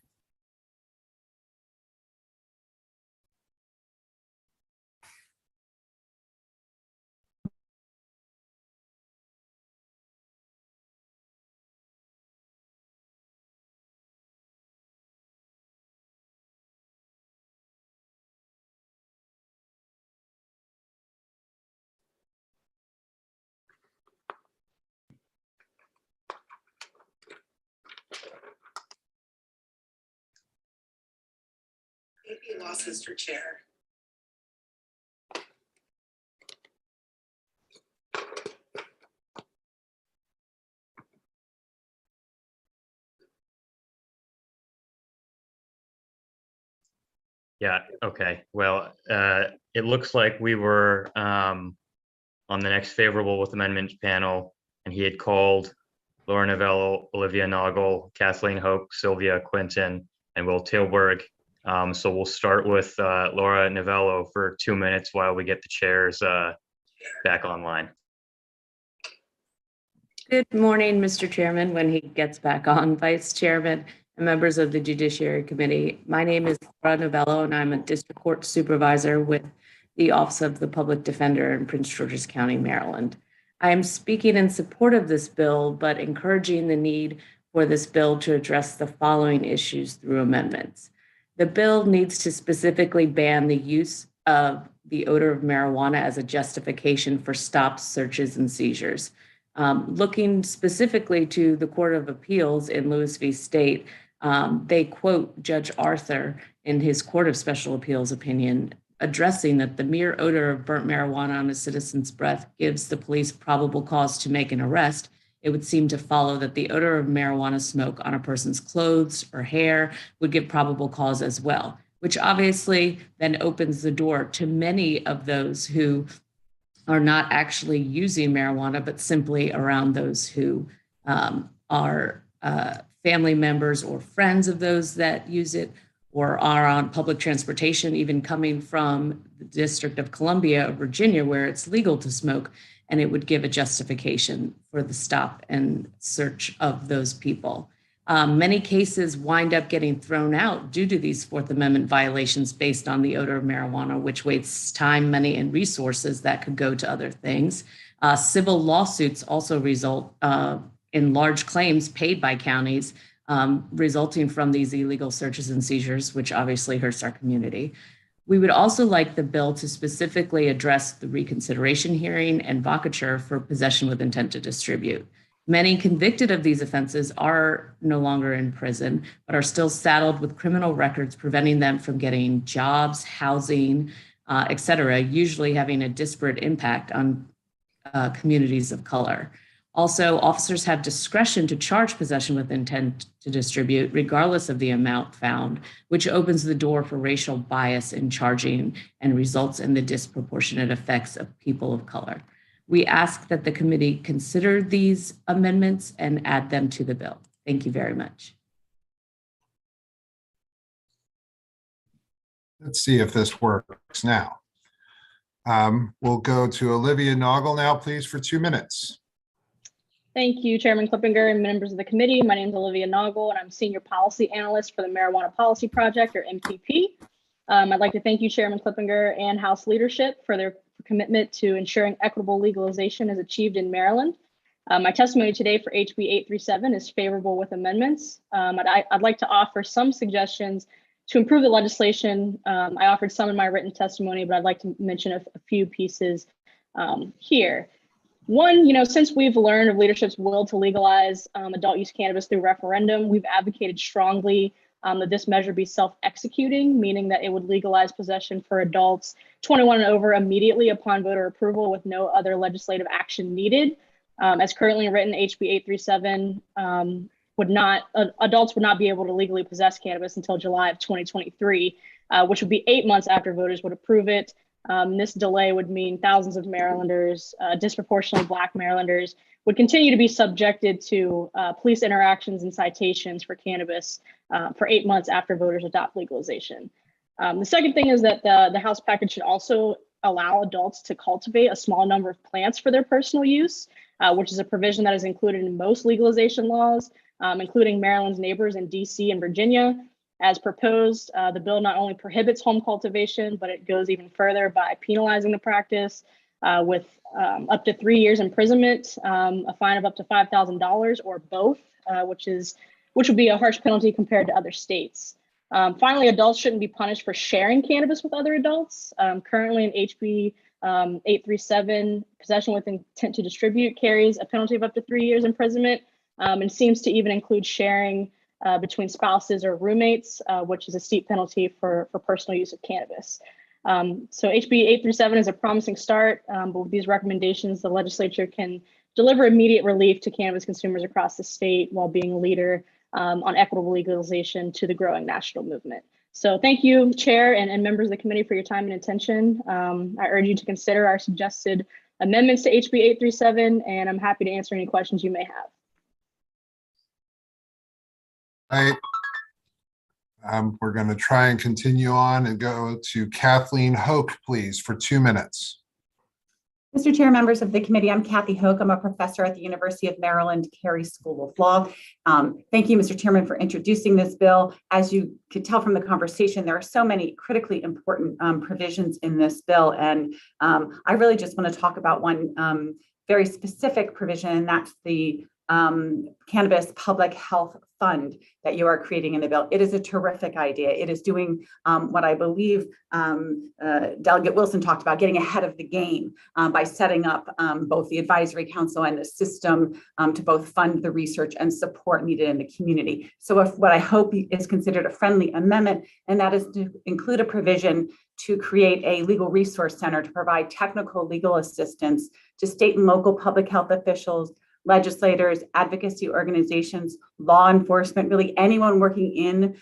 I think we lost Mr. Chair. Yeah, okay. Well, it looks like we were on the next favorable with amendments panel, and he had called Laura Novello, Olivia Noggle, Kathleen Hoke, Sylvia Quinton, and Will Tilburg. So we'll start with Laura Novello for 2 minutes while we get the chairs back online. Good morning, Mr. Chairman, when he gets back on, Vice Chairman and members of the Judiciary Committee. My name is Laura Novello, and I'm a District Court Supervisor with the Office of the Public Defender in Prince George's County, Maryland. I am speaking in support of this bill, but encouraging the need for this bill to address the following issues through amendments. The bill needs to specifically ban the use of the odor of marijuana as a justification for stops, searches, and seizures. Looking specifically to the Court of Appeals in Lewis v. State, they quote Judge Arthur in his Court of Special Appeals opinion, addressing that the mere odor of burnt marijuana on a citizen's breath gives the police probable cause to make an arrest. It would seem to follow that the odor of marijuana smoke on a person's clothes or hair would give probable cause as well, which obviously then opens the door to many of those who are not actually using marijuana, but simply around those who are family members or friends of those that use it, or are on public transportation, even coming from the District of Columbia, Virginia, where it's legal to smoke, and it would give a justification for the stop and search of those people. Many cases wind up getting thrown out due to these Fourth Amendment violations based on the odor of marijuana, which wastes time, money, and resources that could go to other things. Civil lawsuits also result in large claims paid by counties resulting from these illegal searches and seizures, which obviously hurts our community. We would also like the bill to specifically address the reconsideration hearing and vacatur for possession with intent to distribute. Many convicted of these offenses are no longer in prison, but are still saddled with criminal records preventing them from getting jobs, housing, et cetera, usually having a disparate impact on communities of color. Also, officers have discretion to charge possession with intent to distribute, regardless of the amount found, which opens the door for racial bias in charging and results in the disproportionate effects of people of color. We ask that the committee consider these amendments and add them to the bill. Thank you very much. Let's see if this works now. We'll go to Olivia Noggle now, please, for 2 minutes. Thank you, Chairman Clippinger and members of the committee. My name is Olivia Noggle, and I'm Senior Policy Analyst for the Marijuana Policy Project, or MPP. I'd like to thank you, Chairman Clippinger, and House leadership for their commitment to ensuring equitable legalization is achieved in Maryland. My testimony today for HB 837 is favorable with amendments. I'd like to offer some suggestions to improve the legislation. I offered some in my written testimony, but I'd like to mention a few pieces here. One, since we've learned of leadership's will to legalize adult use cannabis through referendum, we've advocated strongly that this measure be self-executing, meaning that it would legalize possession for adults 21 and over immediately upon voter approval with no other legislative action needed. As currently written, HB 837 adults would not be able to legally possess cannabis until July of 2023, which would be 8 months after voters would approve it. This delay would mean thousands of Marylanders, disproportionately Black Marylanders, would continue to be subjected to police interactions and citations for cannabis for 8 months after voters adopt legalization. The second thing is that the House package should also allow adults to cultivate a small number of plants for their personal use, which is a provision that is included in most legalization laws, including Maryland's neighbors in DC and Virginia. As proposed, the bill not only prohibits home cultivation, but it goes even further by penalizing the practice with up to 3 years imprisonment, a fine of up to $5,000 or both, which would be a harsh penalty compared to other states. Finally, adults shouldn't be punished for sharing cannabis with other adults. Currently in HB 837, possession with intent to distribute carries a penalty of up to 3 years imprisonment and seems to even include sharing between spouses or roommates, which is a steep penalty for personal use of cannabis. So HB 837 is a promising start, but with these recommendations, the legislature can deliver immediate relief to cannabis consumers across the state while being a leader on equitable legalization to the growing national movement. So thank you, Chair and members of the committee, for your time and attention. I urge you to consider our suggested amendments to HB 837, and I'm happy to answer any questions you may have. We're going to try and continue on and go to Kathleen Hoke, please, for 2 minutes. Mr. Chair, members of the committee, I'm Kathy Hoke. I'm a professor at the University of Maryland Carey School of Law. Thank you, Mr. Chairman, for introducing this bill. As you could tell from the conversation, there are so many critically important provisions in this bill. And I really just want to talk about one very specific provision, and that's the Cannabis Public Health Fund that you are creating in the bill. It is a terrific idea. It is doing what I believe Delegate Wilson talked about, getting ahead of the game by setting up both the advisory council and the system to both fund the research and support needed in the community. So if what I hope is considered a friendly amendment, and that is to include a provision to create a legal resource center to provide technical legal assistance to state and local public health officials, legislators, advocacy organizations, law enforcement, really anyone working in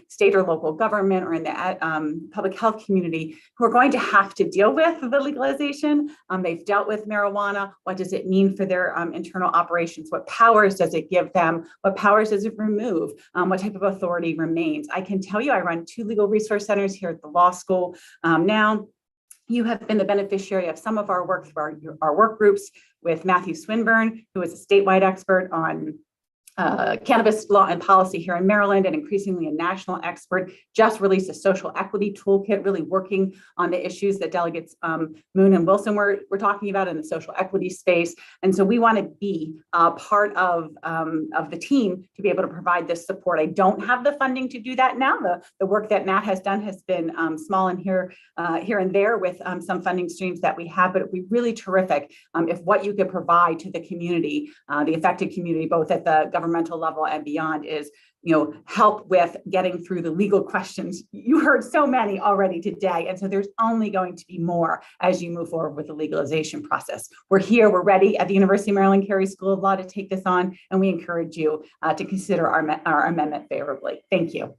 state or local government or in the public health community who are going to have to deal with the legalization. They've dealt with marijuana. What does it mean for their internal operations? What powers does it give them? What powers does it remove? What type of authority remains? I can tell you, I run 2 legal resource centers here at the law school now. You have been the beneficiary of some of our work through our work groups with Matthew Swinburne, who is a statewide expert on cannabis law and policy here in Maryland, and increasingly a national expert, just released a social equity toolkit, really working on the issues that delegates Moon and Wilson were talking about in the social equity space. And so we want to be part of the team to be able to provide this support. I don't have the funding to do that now. The work that Matt has done has been small and here and there with some funding streams that we have, but it'd be really terrific if what you could provide to the community, the affected community, both at the governmental level and beyond, is help with getting through the legal questions. You heard so many already today, and so there's only going to be more as you move forward with the legalization process. We're here, we're ready at the University of Maryland Carey School of Law to take this on, and we encourage you to consider our amendment favorably. Thank you.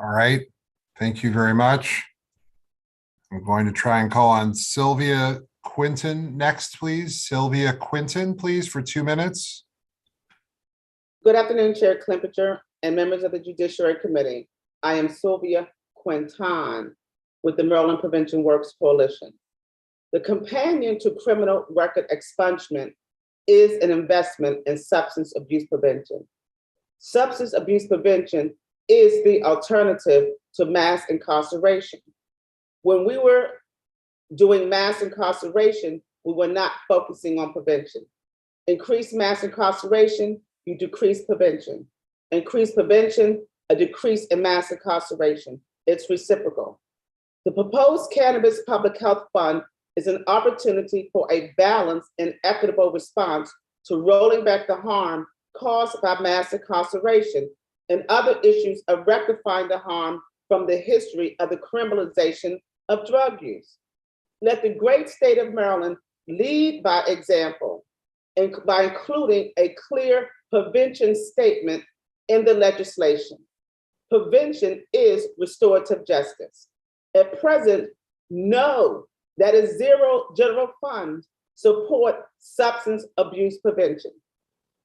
All right, thank you very much. I'm going to try and call on Sylvia Quinton next, please. Sylvia Quinton, please, for 2 minutes. Good afternoon, Chair Klimpicher and members of the Judiciary Committee. I am Sylvia Quinton with the Maryland Prevention Works Coalition. The companion to criminal record expungement is an investment in substance abuse prevention. Substance abuse prevention is the alternative to mass incarceration. When we were doing mass incarceration, we were not focusing on prevention. Increase mass incarceration, you decrease prevention. Increase prevention, a decrease in mass incarceration. It's reciprocal. The proposed Cannabis Public Health Fund is an opportunity for a balanced and equitable response to rolling back the harm caused by mass incarceration and other issues of rectifying the harm from the history of the criminalization of drug use. Let the great state of Maryland lead by example and by including a clear prevention statement in the legislation. Prevention is restorative justice. At present, no, that is zero general fund support substance abuse prevention.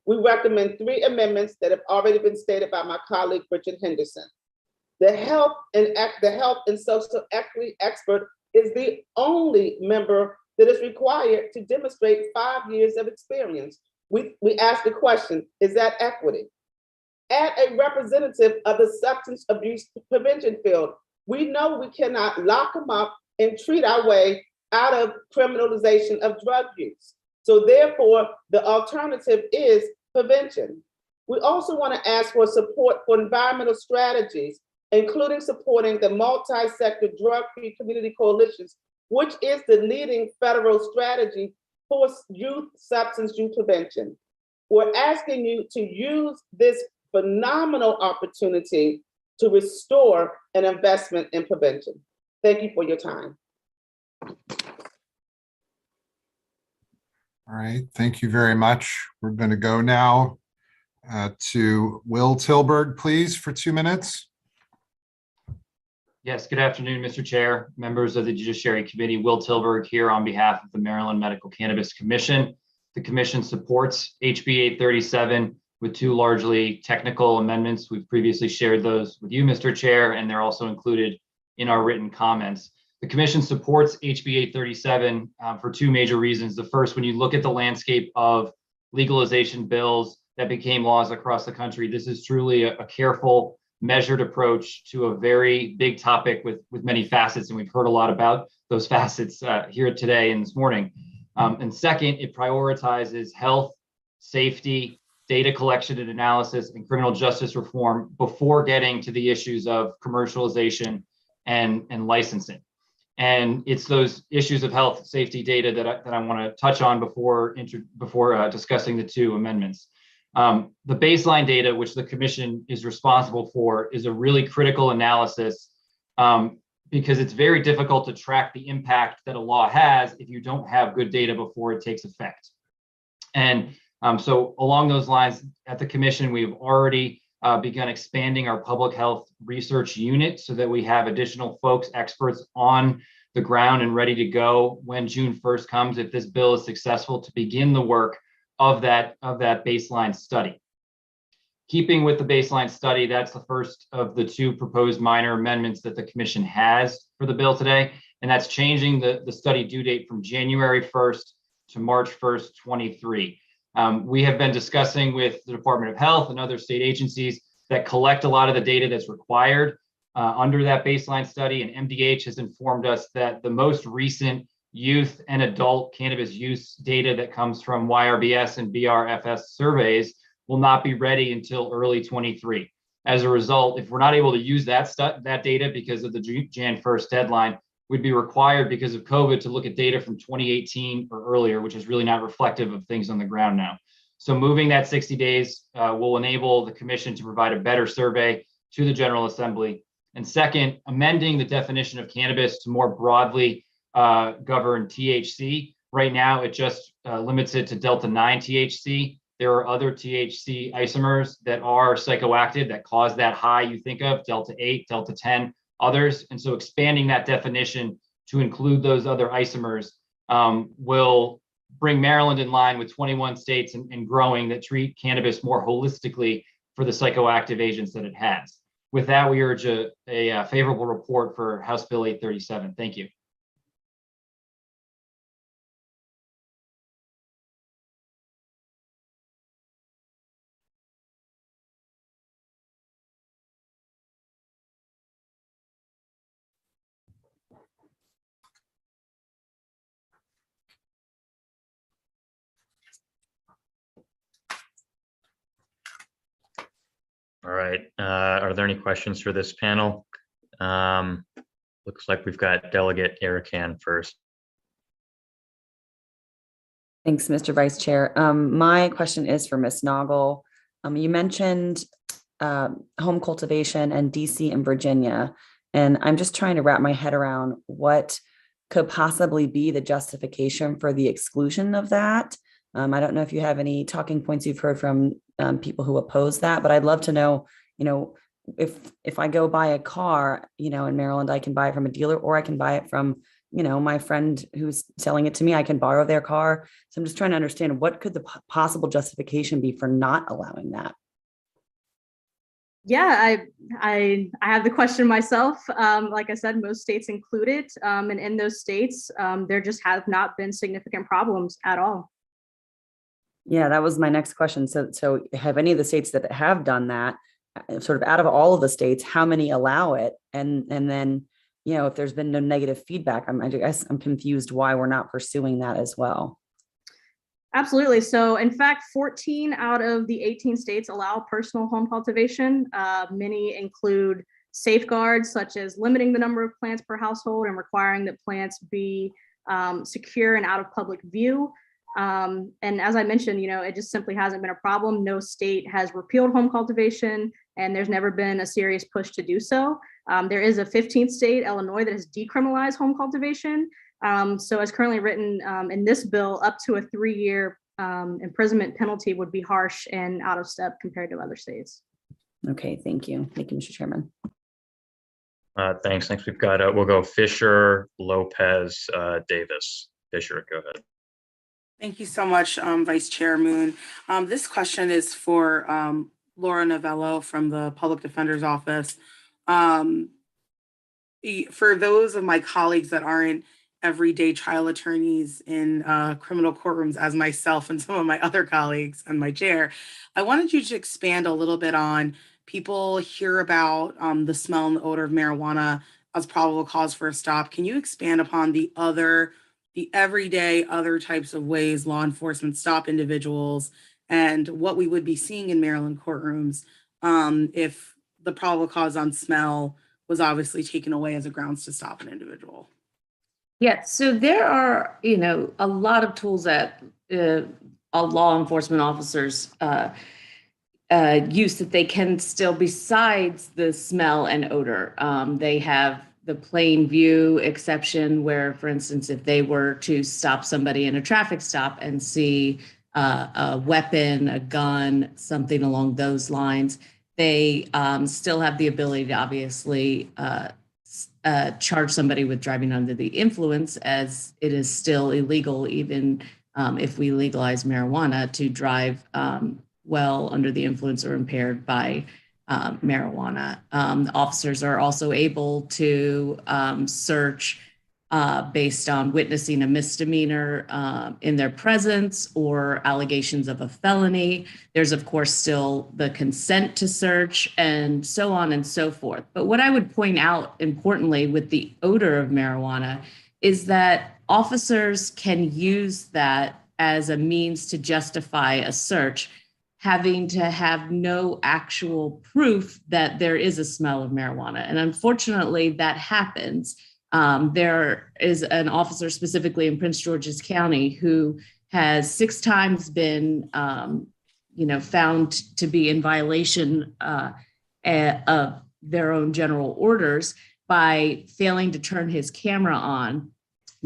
We recommend 3 amendments that have already been stated by my colleague, Richard Henderson. The health and social equity expert is the only member that is required to demonstrate 5 years of experience. We ask the question, is that equity? Add a representative of the substance abuse prevention field. We know we cannot lock them up and treat our way out of criminalization of drug use. So therefore, the alternative is prevention. We also want to ask for support for environmental strategies, including supporting the multi-sector drug-free community coalitions, which is the leading federal strategy for youth substance use prevention. We're asking you to use this phenomenal opportunity to restore an investment in prevention. Thank you for your time. All right, thank you very much. We're going to go now to Will Tilburg, please, for 2 minutes. Yes, good afternoon, Mr. Chair, members of the Judiciary Committee. Will Tilburg here on behalf of the Maryland Medical Cannabis Commission. the commission supports HB 837 with two largely technical amendments. We've previously shared those with you, Mr. Chair, and they're also included in our written comments. The commission supports HB 837 for two major reasons. The first, when you look at the landscape of legalization bills that became laws across the country, this is truly a careful, measured approach to a very big topic with many facets, and we've heard a lot about those facets here today and this morning. And second, it prioritizes health, safety, data collection and analysis, and criminal justice reform before getting to the issues of commercialization and licensing. And it's those issues of health, safety, data that I want to touch on before discussing the two amendments. The baseline data, which the commission is responsible for, is a really critical analysis because it's very difficult to track the impact that a law has if you don't have good data before it takes effect. And so along those lines, at the commission, we've already begun expanding our public health research unit so that we have additional folks, experts on the ground and ready to go when June 1st comes, if this bill is successful, to begin the work of that baseline study. Keeping with the baseline study, that's the first of the two proposed minor amendments that the commission has for the bill today, and that's changing the study due date from January 1st to March 1st, 23. We have been discussing with the Department of Health and other state agencies that collect a lot of the data that's required under that baseline study, and MDH has informed us that the most recent youth and adult cannabis use data that comes from YRBS and BRFS surveys will not be ready until early 23. As a result, if we're not able to use that data because of the Jan 1st deadline, we'd be required because of COVID to look at data from 2018 or earlier, which is really not reflective of things on the ground now. So moving that 60 days will enable the commission to provide a better survey to the General Assembly. And second, amending the definition of cannabis to more broadly govern THC. Right now, it just limits it to Delta 9 THC. There are other THC isomers that are psychoactive that cause that high you think of, Delta 8, Delta 10, others. And so expanding that definition to include those other isomers will bring Maryland in line with 21 states and growing that treat cannabis more holistically for the psychoactive agents that it has. With that, we urge a favorable report for House Bill 837. Thank you. All right. Are there any questions for this panel? Looks like we've got Delegate Crutchfield first. Thanks, Mr. Vice Chair. My question is for Ms. Noggle. You mentioned home cultivation and DC and Virginia, and I'm just trying to wrap my head around what could possibly be the justification for the exclusion of that. I don't know if you have any talking points you've heard from people who oppose that, but I'd love to know, if I go buy a car, in Maryland, I can buy it from a dealer or I can buy it from, my friend who's selling it to me. I can borrow their car. So I'm just trying to understand what could the possible justification be for not allowing that? Yeah, I have the question myself. Like I said, most states include it. And in those states, there just have not been significant problems at all. Yeah, that was my next question. So have any of the states that have done that, sort of out of all of the states, how many allow it? And then, if there's been no negative feedback, I guess I'm confused why we're not pursuing that as well. Absolutely. So in fact, 14 out of the 18 states allow personal home cultivation. Many include safeguards such as limiting the number of plants per household and requiring that plants be secure and out of public view. And as I mentioned, it just simply hasn't been a problem. No state has repealed home cultivation, and there's never been a serious push to do so. There is a 15th state, Illinois, that has decriminalized home cultivation. So as currently written in this bill, up to a 3-year imprisonment penalty would be harsh and out of step compared to other states. Okay, thank you. Thank you, Mr. Chairman. Thanks. Next, we've got, we'll go Fisher, Lopez, Davis. Fisher, go ahead. Thank you so much, Vice Chair Moon. This question is for Laura Novello from the Public Defender's Office. For those of my colleagues that aren't everyday trial attorneys in criminal courtrooms as myself and some of my other colleagues and my chair, I wanted you to expand a little bit on people hear about the smell and the odor of marijuana as probable cause for a stop. Can you expand upon the everyday other types of ways law enforcement stop individuals and what we would be seeing in Maryland courtrooms if the probable cause on smell was obviously taken away as a grounds to stop an individual? Yeah, so there are, a lot of tools that law enforcement officers use that they can still, besides the smell and odor. They have the plain view exception where, for instance, if they were to stop somebody in a traffic stop and see a weapon, a gun, something along those lines, they still have the ability to obviously charge somebody with driving under the influence, as it is still illegal, even if we legalize marijuana, to drive well under the influence or impaired by marijuana. Officers are also able to search based on witnessing a misdemeanor in their presence or allegations of a felony. There's, of course, still the consent to search and so on and so forth. But what I would point out importantly with the odor of marijuana is that officers can use that as a means to justify a search, having to have no actual proof that there is a smell of marijuana. And unfortunately, that happens. There is an officer specifically in Prince George's County who has 6 times been, found to be in violation of their own general orders by failing to turn his camera on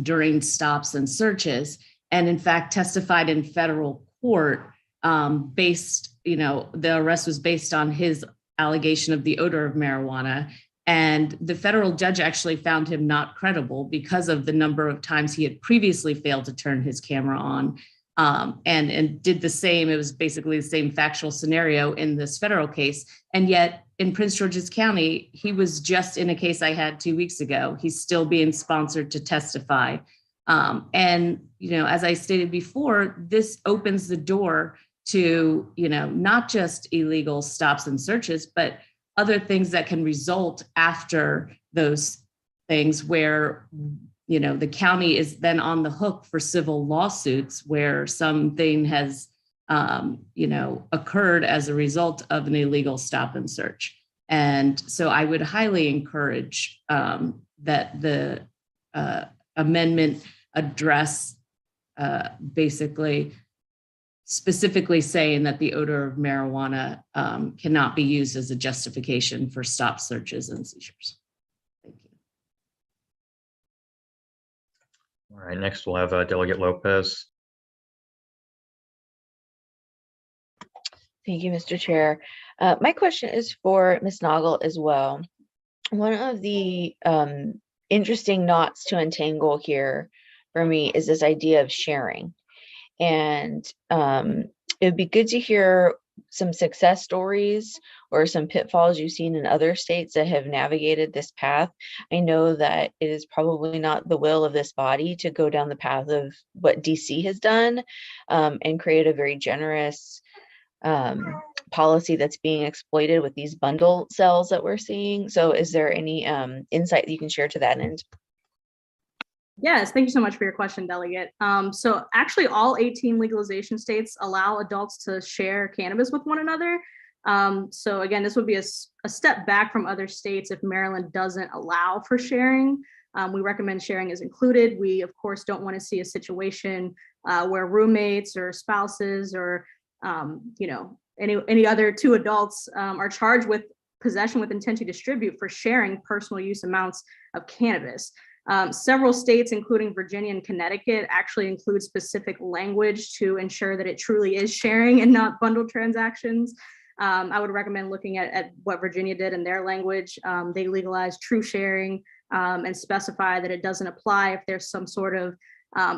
during stops and searches, and in fact testified in federal court the arrest was based on his allegation of the odor of marijuana. And the federal judge actually found him not credible because of the number of times he had previously failed to turn his camera on, and did the same. It was basically the same factual scenario in this federal case. And yet in Prince George's County, he was just in a case I had 2 weeks ago. He's still being sponsored to testify. And, as I stated before, this opens the door to, not just illegal stops and searches, but other things that can result after those things where, the county is then on the hook for civil lawsuits where something has, occurred as a result of an illegal stop and search. And so I would highly encourage that the amendment address basically specifically saying that the odor of marijuana cannot be used as a justification for stop searches and seizures. Thank you. All right, next we'll have Delegate Lopez. Thank you, Mr. Chair. My question is for Ms. Noggle as well. One of the interesting knots to untangle here for me is this idea of sharing. And it would be good to hear some success stories or some pitfalls you've seen in other states that have navigated this path. I know that it is probably not the will of this body to go down the path of what DC has done and create a very generous policy that's being exploited with these bundle cells that we're seeing. So is there any insight that you can share to that end? Yes, thank you so much for your question, Delegate. So actually all 18 legalization states allow adults to share cannabis with one another. So again, this would be a step back from other states if Maryland doesn't allow for sharing. We recommend sharing is included. We, of course, don't want to see a situation where roommates or spouses or, any other 2 adults are charged with possession with intent to distribute for sharing personal use amounts of cannabis. Several states, including Virginia and Connecticut, actually include specific language to ensure that it truly is sharing and not bundled transactions. I would recommend looking at what Virginia did in their language. They legalized true sharing and specify that it doesn't apply if there's some sort of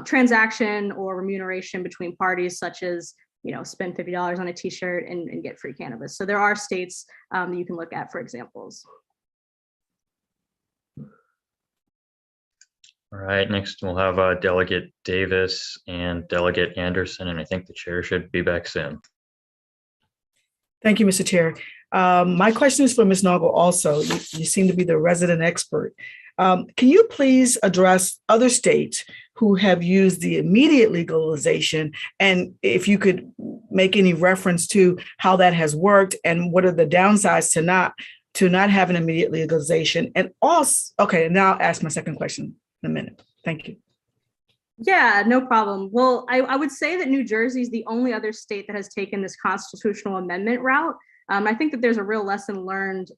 transaction or remuneration between parties, such as, spend $50 on a t-shirt and get free cannabis. So there are states that you can look at for examples. All right, next we'll have Delegate Davis and Delegate Anderson, and I think the chair should be back soon. Thank you, Mr. Chair. My question is for Ms. Noggle also. You seem to be the resident expert. Can you please address other states who have used the immediate legalization, and if you could make any reference to how that has worked and what are the downsides to not having immediate legalization? And also, okay, now I'll ask my second question in a minute. Thank you. Yeah, no problem. Well, I would say that New Jersey is the only other state that has taken this constitutional amendment route. I think that there's a real lesson learned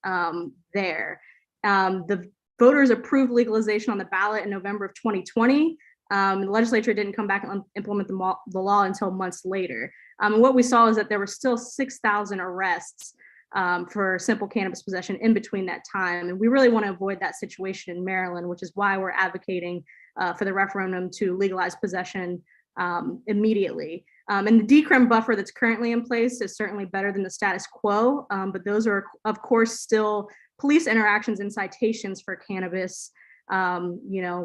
there. The voters approved legalization on the ballot in November of 2020. The legislature didn't come back and implement the law until months later. And what we saw is that there were still 6,000 arrests for simple cannabis possession in between that time. And we really want to avoid that situation in Maryland, which is why we're advocating for the referendum to legalize possession immediately. And the decrim buffer that's currently in place is certainly better than the status quo, but those are, of course, still police interactions and citations for cannabis,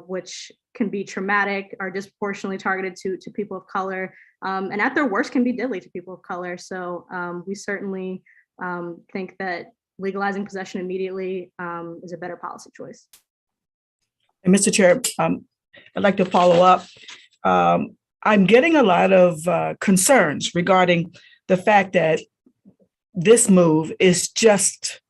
which can be traumatic, are disproportionately targeted to people of color, and at their worst can be deadly to people of color. So we certainly think that legalizing possession immediately is a better policy choice. And Mr. Chair, I'd like to follow up. I'm getting a lot of concerns regarding the fact that this move is just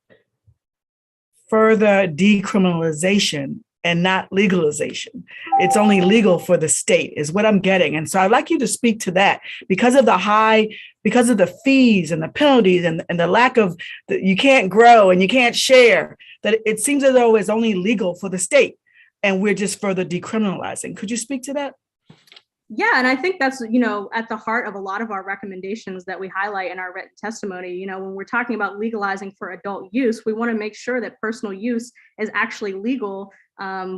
further decriminalization and not legalization. It's only legal for the state is what I'm getting. And so I'd like you to speak to that because of the fees and the penalties and the lack of, you can't grow and you can't share, that it seems as though it's only legal for the state and we're just further decriminalizing. Could you speak to that? Yeah, and I think that's, at the heart of a lot of our recommendations that we highlight in our written testimony. When we're talking about legalizing for adult use, we want to make sure that personal use is actually legal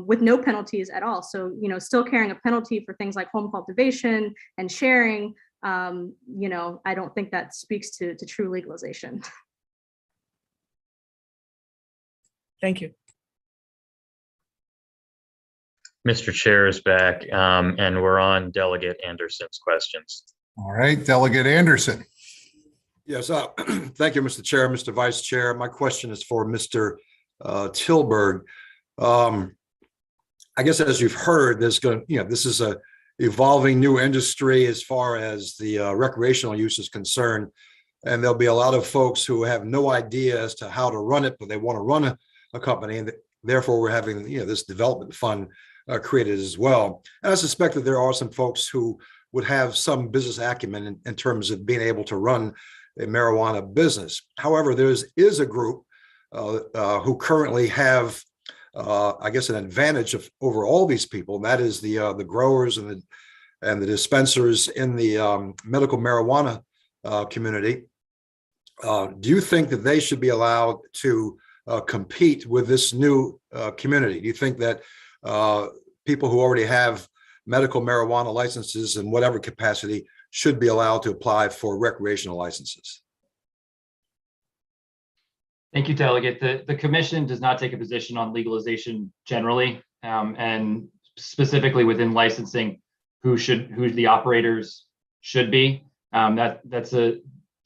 with no penalties at all. So, still carrying a penalty for things like home cultivation and sharing, I don't think that speaks to true legalization. Thank you. Mr. Chair is back, and we're on Delegate Anderson's questions. All right, Delegate Anderson. Yes, thank you, Mr. Chair, Mr. Vice Chair. My question is for Mr. Tilburg. I guess as you've heard, this is a evolving new industry as far as the recreational use is concerned. And there'll be a lot of folks who have no idea as to how to run it, but they want to run a company. And therefore, we're having this development fund created as well. And I suspect that there are some folks who would have some business acumen in terms of being able to run a marijuana business. However, there is a group who currently have, I guess, an advantage over all these people, and that is the growers and the dispensers in the medical marijuana community. Do you think that they should be allowed to compete with this new community? Do you think that people who already have medical marijuana licenses in whatever capacity should be allowed to apply for recreational licenses? Thank you, Delegate. The commission does not take a position on legalization generally, and specifically within licensing, who the operators should be. That's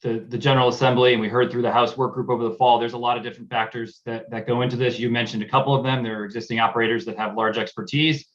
the General Assembly, and we heard through the House work group over the fall. There's a lot of different factors that go into this. You mentioned a couple of them. There are existing operators that have large expertise.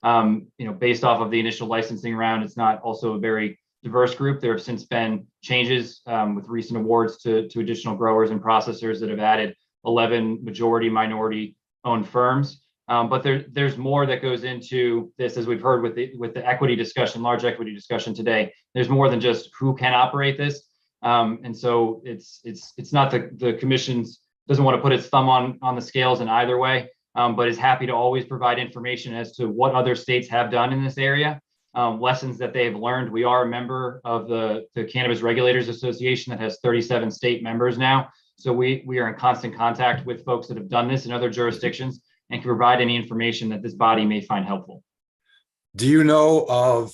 Based off of the initial licensing round, it's not also a very diverse group. There have since been changes with recent awards to additional growers and processors that have added 11 majority minority owned firms. But there's more that goes into this, as we've heard with the equity discussion, large equity discussion today. There's more than just who can operate this. And so it's not the commission's doesn't want to put its thumb on the scales in either way, but is happy to always provide information as to what other states have done in this area, lessons that they've learned. We are a member of the Cannabis Regulators Association that has 37 state members now. So we are in constant contact with folks that have done this in other jurisdictions and can provide any information that this body may find helpful. Do you know of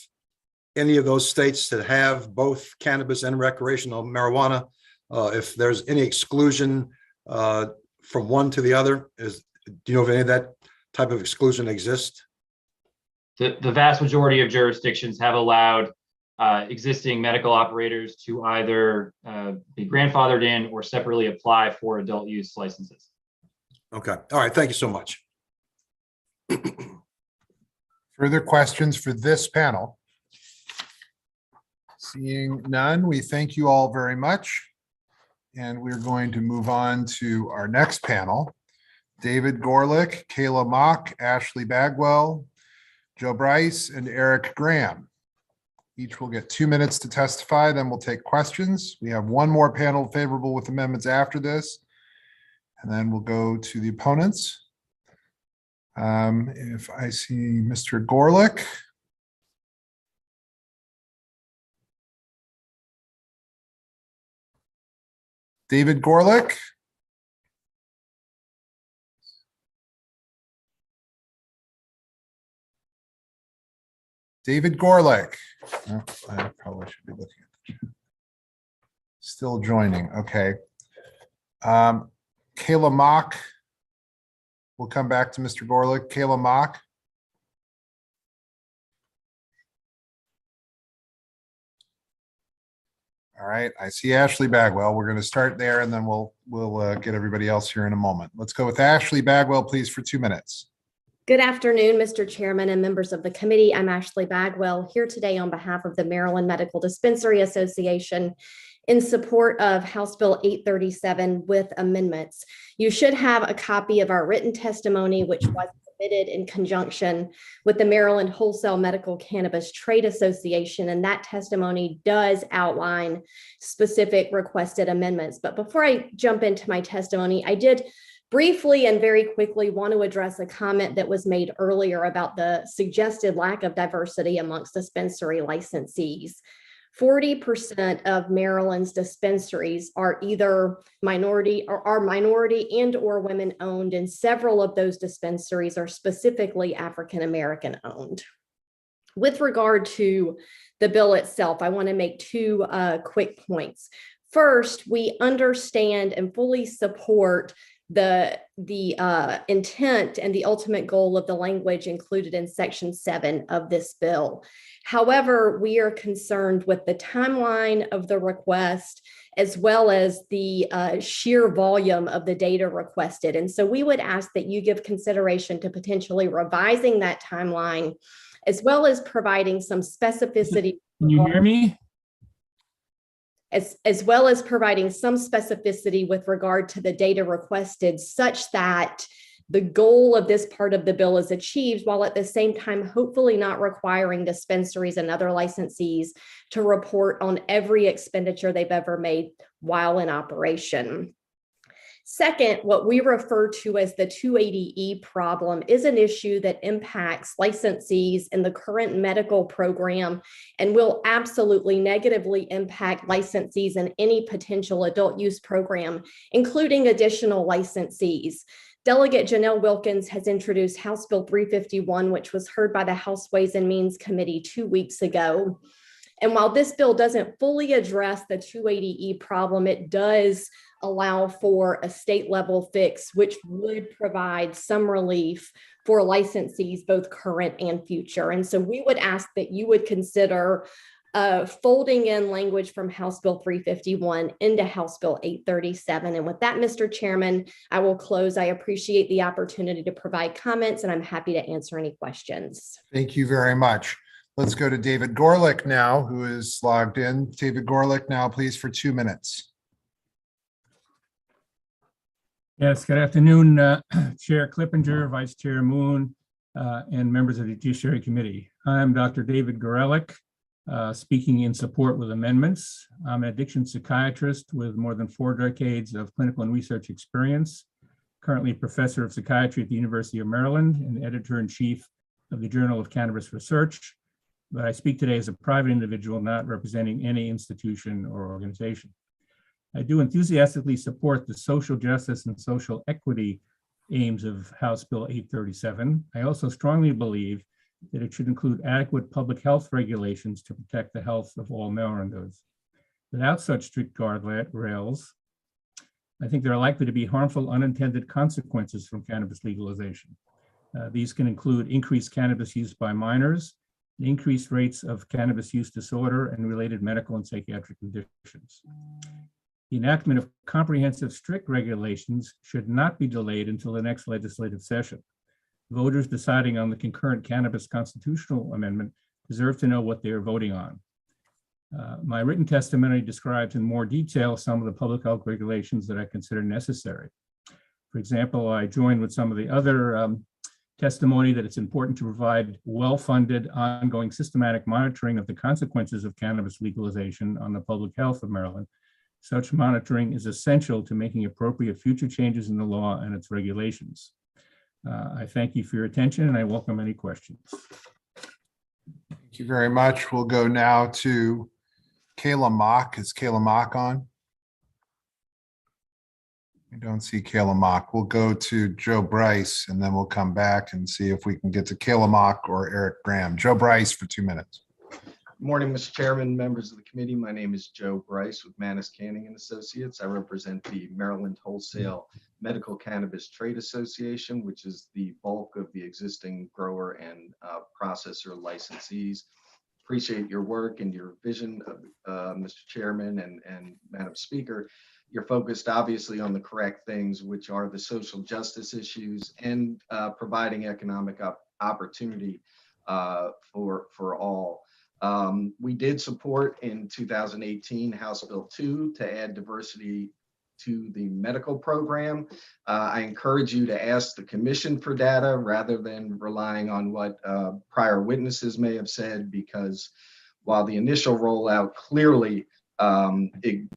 any of those states that have both cannabis and recreational marijuana? If there's any exclusion from one to the other, do you know if any of that type of exclusion exists? The vast majority of jurisdictions have allowed existing medical operators to either be grandfathered in or separately apply for adult use licenses. Okay. All right. Thank you so much. Further questions for this panel? Seeing none, we thank you all very much. And we're going to move on to our next panel. David Gorlick, Kayla Mock, Ashley Bagwell, Joe Bryce, and Eric Graham. Each will get 2 minutes to testify, then we'll take questions. We have one more panel favorable with amendments after this, and then we'll go to the opponents. If I see Mr. Gorlick. David Gorlick. David Gorlick. Oh, I probably should be looking at the chat. Still joining. Okay. Kayla Mock. We'll come back to Mr. Gorlick. Kayla Mock. All right, I see Ashley Bagwell. We're going to start there and then we'll get everybody else here in a moment. Let's go with Ashley Bagwell, please, for 2 minutes. Good afternoon, Mr. Chairman and members of the committee. I'm Ashley Bagwell here today on behalf of the Maryland Medical Dispensary Association in support of House Bill 837 with amendments. You should have a copy of our written testimony, which was submitted in conjunction with the Maryland Wholesale Medical Cannabis Trade Association, and that testimony does outline specific requested amendments. But before I jump into my testimony, I did briefly and very quickly want to address a comment that was made earlier about the suggested lack of diversity amongst dispensary licensees. 40% of Maryland's dispensaries are either minority and or women owned, and several of those dispensaries are specifically African American owned. With regard to the bill itself, I want to make two quick points. First, we understand and fully support the intent and the ultimate goal of the language included in Section 7 of this bill. However, we are concerned with the timeline of the request as well as the sheer volume of the data requested. And so we would ask that you give consideration to potentially revising that timeline as well as providing some specificity. Can you hear me? As well as providing some specificity with regard to the data requested such that the goal of this part of the bill is achieved, while at the same time hopefully not requiring dispensaries and other licensees to report on every expenditure they've ever made while in operation. Second, what we refer to as the 280E problem is an issue that impacts licensees in the current medical program and will absolutely negatively impact licensees in any potential adult use program, including additional licensees. Delegate Janelle Wilkins has introduced House Bill 351, which was heard by the House Ways and Means Committee 2 weeks ago. And while this bill doesn't fully address the 280E problem, it does allow for a state level fix, which would provide some relief for licensees, both current and future. And so we would ask that you would consider folding in language from House Bill 351 into House Bill 837. And with that, Mr. Chairman, I will close. I appreciate the opportunity to provide comments, and I'm happy to answer any questions. Thank you very much. Let's go to David Gorlick now, who is logged in. David Gorlick now, please, for 2 minutes. Yes, good afternoon, Chair Clippinger, Vice Chair Moon, and members of the Judiciary Committee. I'm Dr. David Gorlick, speaking in support with amendments. I'm an addiction psychiatrist with more than 4 decades of clinical and research experience, currently professor of psychiatry at the University of Maryland and editor-in-chief of the Journal of Cannabis Research. But I speak today as a private individual, not representing any institution or organization. I do enthusiastically support the social justice and social equity aims of House Bill 837. I also strongly believe that it should include adequate public health regulations to protect the health of all Marylanders. Without such strict guardrails, I think there are likely to be harmful unintended consequences from cannabis legalization. These can include increased cannabis use by minors, increased rates of cannabis use disorder and related medical and psychiatric conditions. The enactment of comprehensive strict regulations should not be delayed until the next legislative session. Voters deciding on the concurrent cannabis constitutional amendment deserve to know what they are voting on. My written testimony describes in more detail some of the public health regulations that I consider necessary. For example, I join with some of the other testimony that it's important to provide well-funded, ongoing, systematic monitoring of the consequences of cannabis legalization on the public health of Maryland. Such monitoring is essential to making appropriate future changes in the law and its regulations. I thank you for your attention and I welcome any questions. Thank you very much. We'll go now to Kayla Mock. Is Kayla Mock on? I don't see Kayla Mock. We'll go to Joe Bryce and then we'll come back and see if we can get to Kayla Mock or Eric Graham. Joe Bryce for 2 minutes. Good morning, Mr. Chairman, members of the committee. My name is Joe Bryce with Manus Canning and Associates. I represent the Maryland Wholesale Medical Cannabis Trade Association, which is the bulk of the existing grower and processor licensees. Appreciate your work and your vision, Mr. Chairman and Madam Speaker. You're focused obviously on the correct things, which are the social justice issues and providing economic opportunity for all. We did support in 2018 House Bill 2 to add diversity to the medical program. I encourage you to ask the commission for data rather than relying on what prior witnesses may have said, because while the initial rollout clearly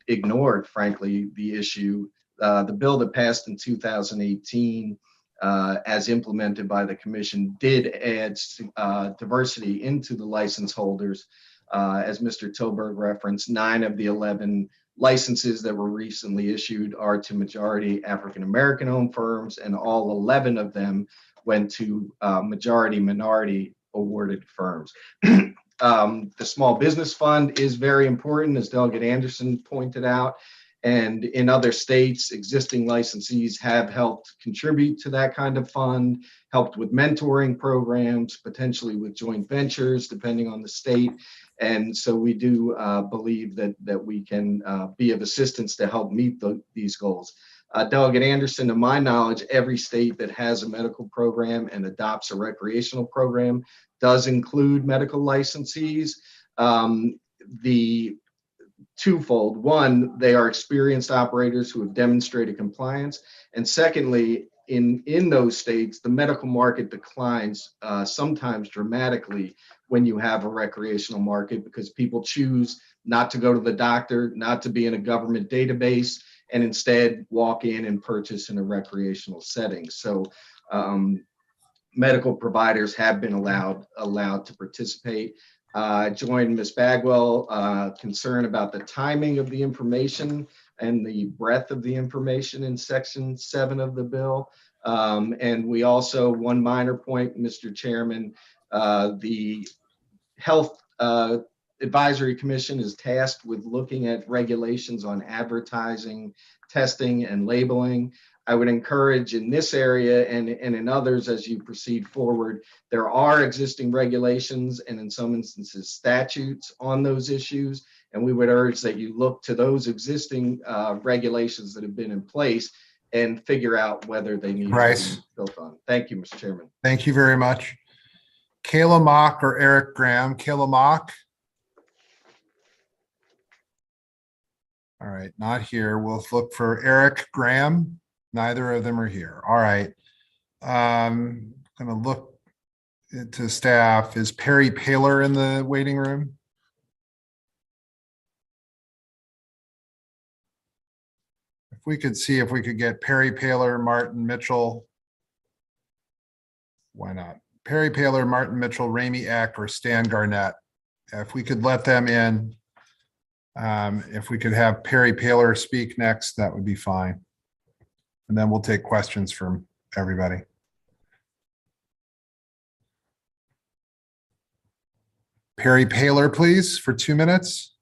ignored, frankly, the issue, the bill that passed in 2018 as implemented by the commission did add diversity into the license holders. As Mr. Tilburg referenced, 9 of the 11 licenses that were recently issued are to majority African-American owned firms, and all 11 of them went to majority minority awarded firms. The Small Business Fund is very important, as Delegate Anderson pointed out. And in other states, existing licensees have helped contribute to that kind of fund, helped with mentoring programs, potentially with joint ventures, depending on the state. And so we do believe that we can be of assistance to help meet these goals. Delegate Anderson, to my knowledge, every state that has a medical program and adopts a recreational program does include medical licensees. The twofold: one, they are experienced operators who have demonstrated compliance, and secondly, in those states, the medical market declines sometimes dramatically when you have a recreational market, because people choose not to go to the doctor, not to be in a government database, and instead walk in and purchase in a recreational setting. So medical providers have been allowed to participate. I joined Ms. Bagwell concern about the timing of the information and the breadth of the information in Section 7 of the bill. And we also, one minor point, Mr. Chairman, the Health Advisory Commission is tasked with looking at regulations on advertising, testing, and labeling. I would encourage in this area and in others, as you proceed forward, there are existing regulations and in some instances statutes on those issues. And we would urge that you look to those existing regulations that have been in place and figure out whether they need to be built on. Thank you, Mr. Chairman. Thank you very much. Kayla Mock or Eric Graham? Kayla Mock? All right, not here. We'll look for Eric Graham. Neither of them are here. All right. I'm going to look to staff. Is Perry Paler in the waiting room? If we could see if we could get Perry Paler, Martin Mitchell. Why not? Perry Paler, Martin Mitchell, Ramey Eck, or Stan Garnett. If we could let them in, if we could have Perry Paler speak next, that would be fine. And then we'll take questions from everybody. Perry Paler, please, for 2 minutes.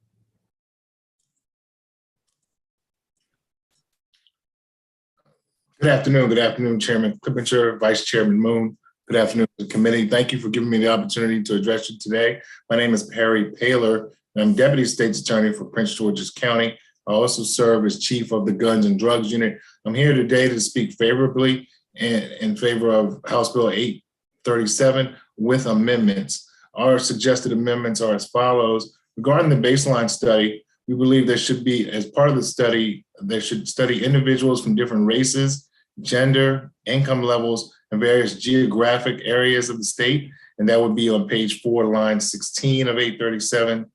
Good afternoon, Chairman Clippinger, Vice Chairman Moon. Good afternoon to the committee. Thank you for giving me the opportunity to address you today. My name is Perry Paler, and I'm Deputy State's Attorney for Prince George's County. I also serve as Chief of the Guns and Drugs Unit. I'm here today to speak favorably in favor of House Bill 837 with amendments. Our suggested amendments are as follows. Regarding the baseline study, we believe there should be, as part of the study, they should study individuals from different races, gender, income levels, and various geographic areas of the state. And that would be on page 4, line 16 of 837.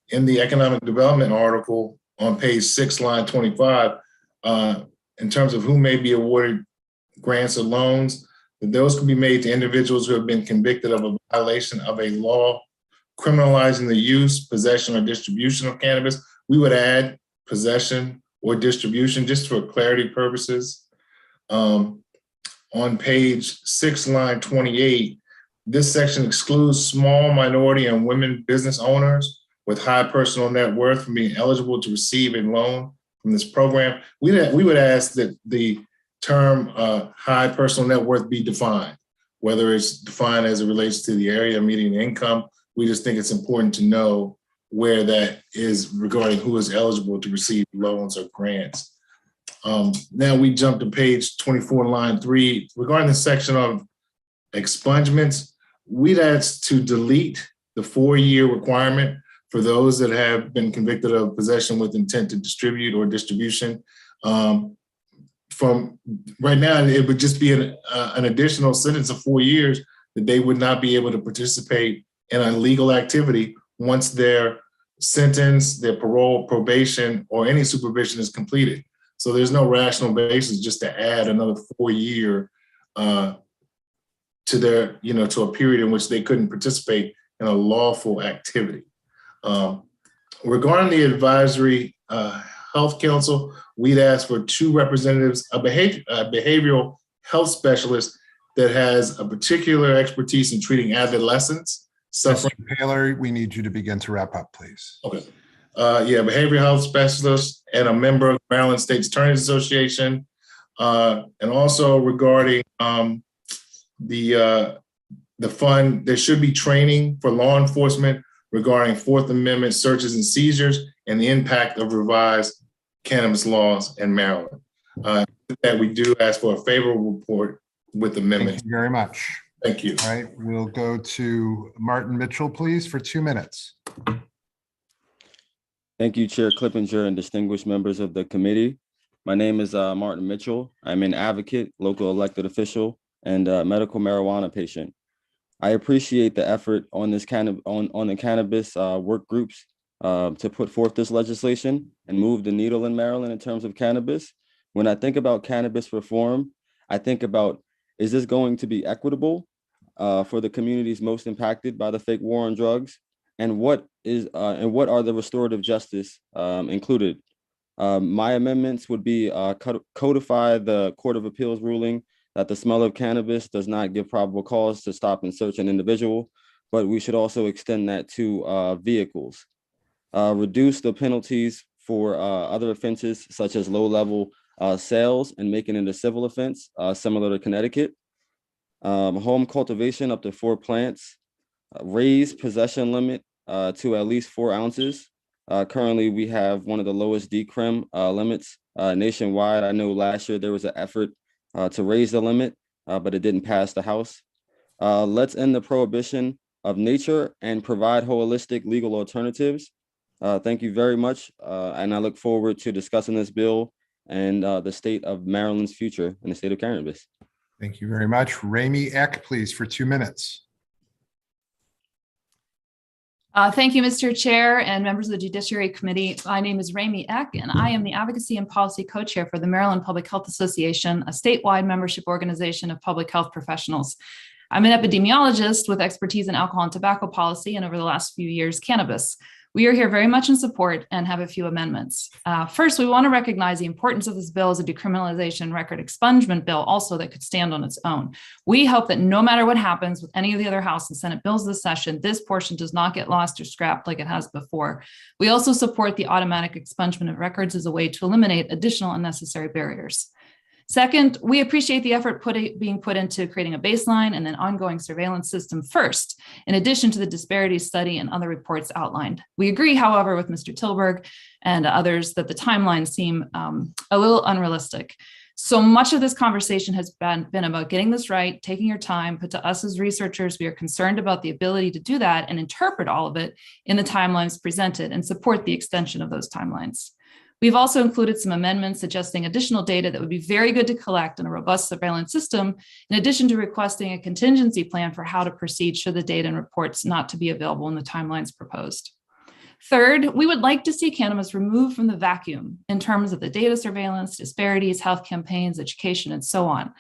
In the economic development article on page 6, line 25, in terms of who may be awarded grants or loans, that those could be made to individuals who have been convicted of a violation of a law criminalizing the use, possession, or distribution of cannabis. We would add possession or distribution just for clarity purposes. On page 6, line 28, this section excludes small minority and women business owners with high personal net worth from being eligible to receive a loan from this program. We would ask that the term high personal net worth be defined, whether it's defined as it relates to the area of median income. We just think it's important to know where that is regarding who is eligible to receive loans or grants. Now we jump to page 24, line 3. Regarding the section of expungements, we'd ask to delete the 4-year requirement for those that have been convicted of possession with intent to distribute or distribution. From right now, it would just be an additional sentence of 4 years that they would not be able to participate in a legal activity once their sentence, their parole, probation, or any supervision is completed. So there's no rational basis just to add another 4 year to their, to a period in which they couldn't participate in a lawful activity. Regarding the advisory health council, we'd ask for 2 representatives, a behavioral health specialist that has a particular expertise in treating adolescents suffering. Mr. Taylor, we need you to begin to wrap up, please. Okay. Behavioral health specialist and a member of the Maryland State Attorneys Association. And also regarding the fund, there should be training for law enforcement regarding 4th Amendment searches and seizures and the impact of revised cannabis laws in Maryland. That we do ask for a favorable report with amendments. Thank you very much. Thank you. All right, we'll go to Martin Mitchell, please, for 2 minutes. Thank you, Chair Clippinger and distinguished members of the committee. My name is Martin Mitchell. I'm an advocate, local elected official, and medical marijuana patient. I appreciate the effort on this on the cannabis work groups to put forth this legislation and move the needle in Maryland in terms of cannabis. When I think about cannabis reform, I think about, is this going to be equitable for the communities most impacted by the fake war on drugs? And what are the restorative justice included? My amendments would be codify the Court of Appeals ruling that the smell of cannabis does not give probable cause to stop and search an individual, but we should also extend that to vehicles. Reduce the penalties for other offenses such as low-level sales and making it a civil offense, similar to Connecticut. Home cultivation up to 4 plants. Raise possession limit to at least 4 ounces. Currently, we have one of the lowest decrim limits nationwide. I know last year there was an effort to raise the limit, but it didn't pass the House. Let's end the prohibition of nature and provide holistic legal alternatives. Thank you very much, and I look forward to discussing this bill and the state of Maryland's future in the state of cannabis. Thank you very much. Ramey Eck, please, for 2 minutes. Thank you, Mr. Chair and members of the Judiciary Committee. My name is Ramey Eck, and I am the Advocacy and Policy Co-Chair for the Maryland Public Health Association, a statewide membership organization of public health professionals. I'm an epidemiologist with expertise in alcohol and tobacco policy, and over the last few years, cannabis. We are here very much in support and have a few amendments. First, we want to recognize the importance of this bill as a decriminalization record expungement bill also that could stand on its own. We hope that no matter what happens with any of the other House and Senate bills this session, this portion does not get lost or scrapped like it has before. We also support the automatic expungement of records as a way to eliminate additional unnecessary barriers. Second, we appreciate the effort being put into creating a baseline and an ongoing surveillance system first, in addition to the Disparity Study and other reports outlined. We agree, however, with Mr. Tilburg and others that the timelines seem a little unrealistic. So much of this conversation has been about getting this right, taking your time, but to us as researchers, we are concerned about the ability to do that and interpret all of it in the timelines presented and support the extension of those timelines. We've also included some amendments suggesting additional data that would be very good to collect in a robust surveillance system, in addition to requesting a contingency plan for how to proceed should the data and reports not to be available in the timelines proposed. Third, we would like to see cannabis removed from the vacuum in terms of the data surveillance, disparities, health campaigns, education, and so on.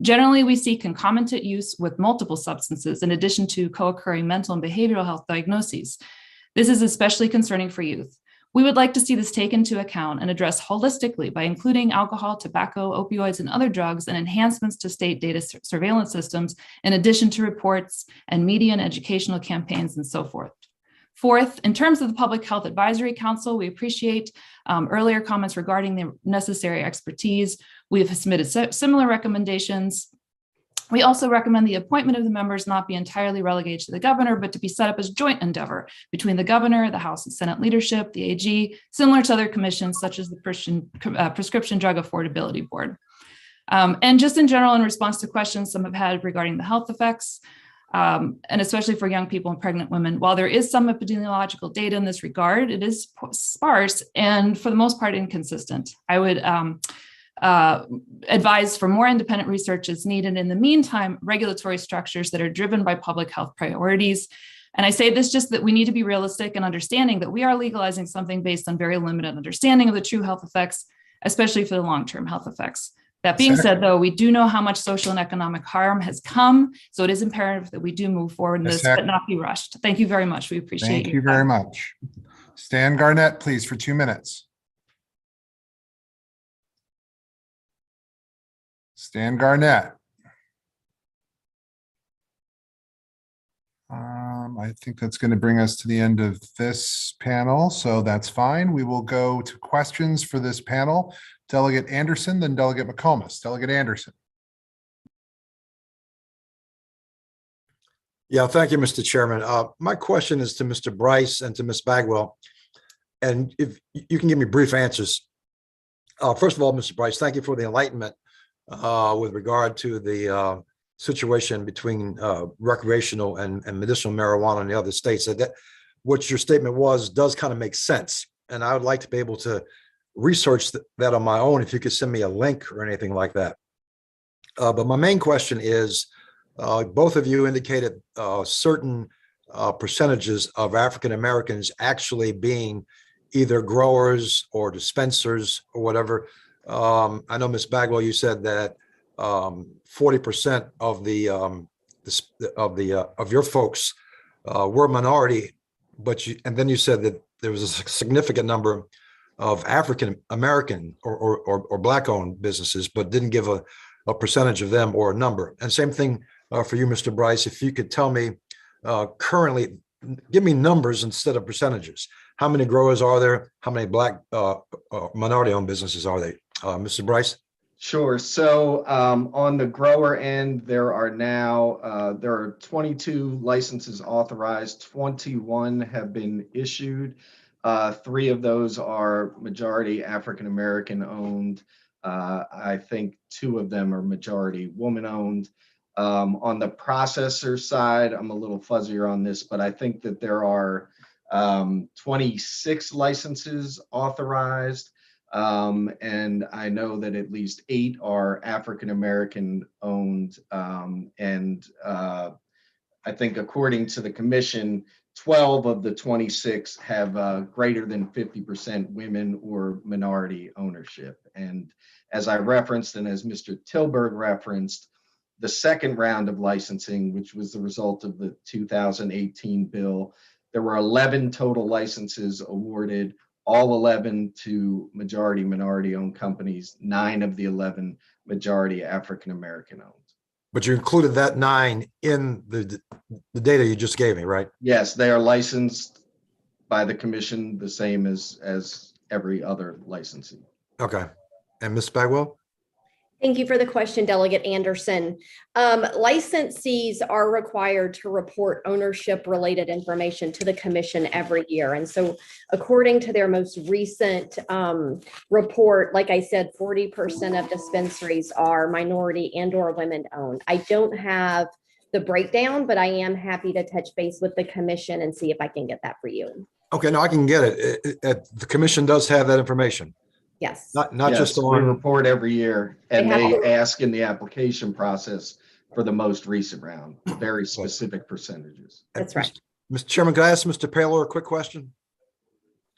Generally, we see concomitant use with multiple substances in addition to co-occurring mental and behavioral health diagnoses. This is especially concerning for youth. We would like to see this taken into account and addressed holistically by including alcohol, tobacco, opioids, and other drugs and enhancements to state data surveillance systems, in addition to reports and media and educational campaigns and so forth. Fourth, in terms of the Public Health Advisory Council, we appreciate earlier comments regarding the necessary expertise. We have submitted similar recommendations. We also recommend the appointment of the members not be entirely relegated to the governor, but to be set up as joint endeavor between the governor, the House and Senate leadership, the AG, similar to other commissions such as the Prescription Drug Affordability Board. And just in general, in response to questions some have had regarding the health effects, and especially for young people and pregnant women, while there is some epidemiological data in this regard, it is sparse and for the most part inconsistent. I would advise for more independent research is needed. In the meantime, regulatory structures that are driven by public health priorities. And I say this just that we need to be realistic and understanding that we are legalizing something based on very limited understanding of the true health effects, especially for the long-term health effects. That being said, though, we do know how much social and economic harm has come. So it is imperative that we do move forward in this, but not be rushed. Thank you very much. We appreciate it. Thank you very much. Stan Garnett, please, for 2 minutes. Stan Garnett. I think that's going to bring us to the end of this panel, so that's fine. We will go to questions for this panel. Delegate Anderson, then Delegate McComas. Delegate Anderson. Yeah, thank you, Mr. Chairman. My question is to Mr. Bryce and to Ms. Bagwell, and if you can give me brief answers. First of all, Mr. Bryce, thank you for the enlightenment with regard to the situation between recreational and medicinal marijuana in the other states. That what your statement was does kind of make sense. And I would like to be able to research that on my own, if you could send me a link or anything like that. But my main question is, both of you indicated certain percentages of African Americans actually being either growers or dispensers or whatever. I know, Ms. Bagwell, you said that 40% of your folks were minority, but then you said that there was a significant number of African American or Black-owned businesses, but didn't give a percentage of them or a number. And same thing for you, Mr. Bryce. If you could tell me currently, give me numbers instead of percentages. How many growers are there? How many Black minority-owned businesses are they? Mr. Bryce? Sure. So on the grower end, there are now, there are 22 licenses authorized, 21 have been issued. 3 of those are majority African-American owned. I think 2 of them are majority woman-owned. On the processor side, I'm a little fuzzier on this, but I think that there are 26 licenses authorized. And I know that at least 8 are African-American owned. And I think according to the commission, 12 of the 26 have greater than 50% women or minority ownership. And as I referenced, and as Mr. Tilburg referenced, the second round of licensing, which was the result of the 2018 bill, There were 11 total licenses awarded, all 11 to majority minority owned companies, 9 of the 11 majority African American owned. But you included that 9 in the data you just gave me, right? Yes, they are licensed by the commission the same as every other licensee. Okay. And Ms. Bagwell? Thank you for the question, Delegate Anderson. Licensees are required to report ownership-related information to the commission every year. And so according to their most recent report, like I said, 40% of dispensaries are minority and/or women-owned. I don't have the breakdown, but I am happy to touch base with the commission and see if I can get that for you. Okay, no, I can get it. The commission does have that information. Yes. Not Yes, just we on. report every year, and They have- they ask in the application process for the most recent round, very specific percentages. That's right. Mr. Chairman, can I ask Mr. Paylor a quick question?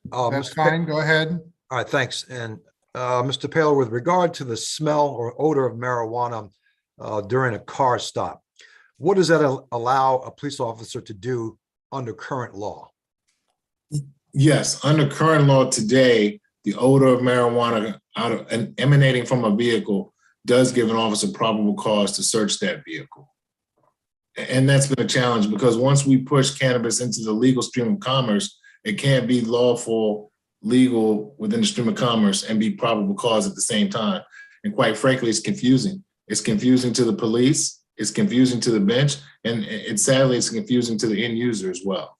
That's Mr. fine. Go ahead. All right, thanks. And Mr. Paylor, with regard to the smell or odor of marijuana during a car stop, what does that allow a police officer to do under current law? Yes, under current law today, the odor of marijuana emanating from a vehicle does give an officer probable cause to search that vehicle. And that's been a challenge because once we push cannabis into the legal stream of commerce, it can't be lawful, legal within the stream of commerce and be probable cause at the same time. And quite frankly, it's confusing. It's confusing to the police, it's confusing to the bench, and sadly, it's confusing to the end user as well.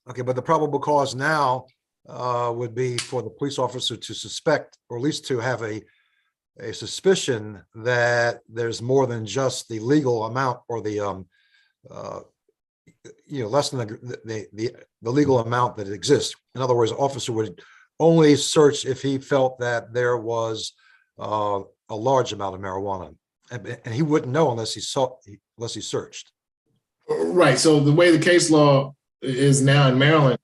Okay, but the probable cause now would be for the police officer to suspect, or at least to have a suspicion that there's more than just the legal amount or the less than the legal amount that exists. In other words, the officer would only search if he felt that there was a large amount of marijuana, and he wouldn't know unless he searched. Right. So the way the case law is now in Maryland,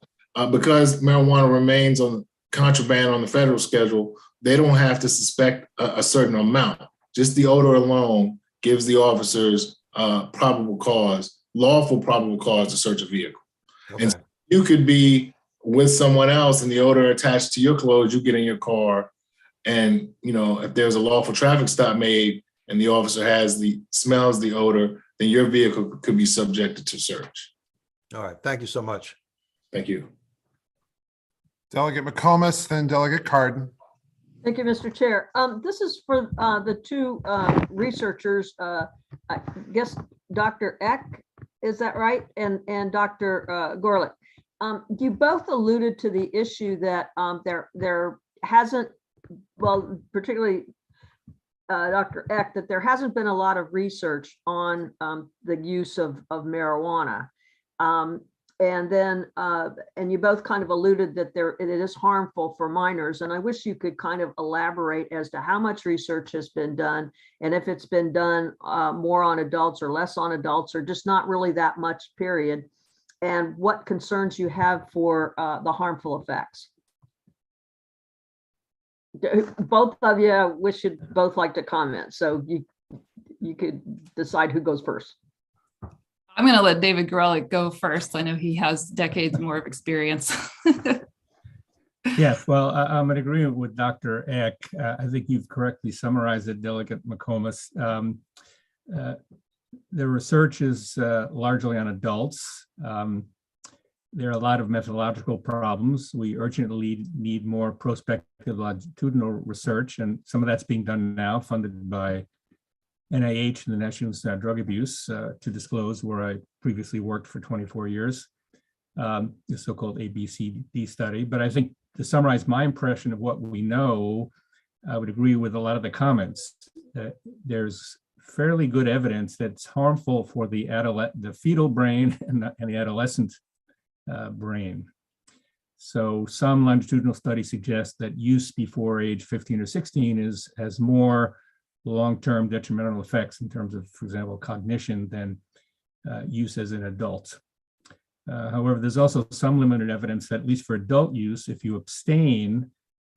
because marijuana remains on contraband on the federal schedule, they don't have to suspect a certain amount. Just the odor alone gives the officers probable cause, lawful probable cause to search a vehicle. Okay. And so you could be with someone else and the odor attached to your clothes, you get in your car, and if there's a lawful traffic stop made and the officer smells the odor, then your vehicle could be subjected to search. All right, thank you so much. Thank you. Delegate McComas, then Delegate Cardin. Thank you, Mr. Chair. This is for the two researchers, I guess Dr. Eck, is that right? And Dr. Gorlick. You both alluded to the issue that there hasn't, well, particularly Dr. Eck, that there hasn't been a lot of research on the use of marijuana. And then, and you both kind of alluded that it is harmful for minors. And I wish you could kind of elaborate as to how much research has been done, and if it's been done more on adults or less on adults, or just not really that much, period, and what concerns you have for the harmful effects. Both of you wish you'd both like to comment, so you could decide who goes first. I'm going to let David Gorelick go first. I know he has decades more of experience. Yes, well, I'm in agreement with Dr. Eck. I think you've correctly summarized it, Delegate McComas. The research is largely on adults. There are a lot of methodological problems. We urgently need more prospective longitudinal research, and some of that's being done now, funded by NIH and the National Institute on Drug Abuse, to disclose, where I previously worked for 24 years, the so-called ABCD study. But I think to summarize my impression of what we know, I would agree with a lot of the comments. There's fairly good evidence that it's harmful for the fetal brain and the adolescent brain. So some longitudinal studies suggest that use before age 15 or 16 has more long-term detrimental effects in terms of, for example, cognition than use as an adult. However, there's also some limited evidence that, at least for adult use, if you abstain,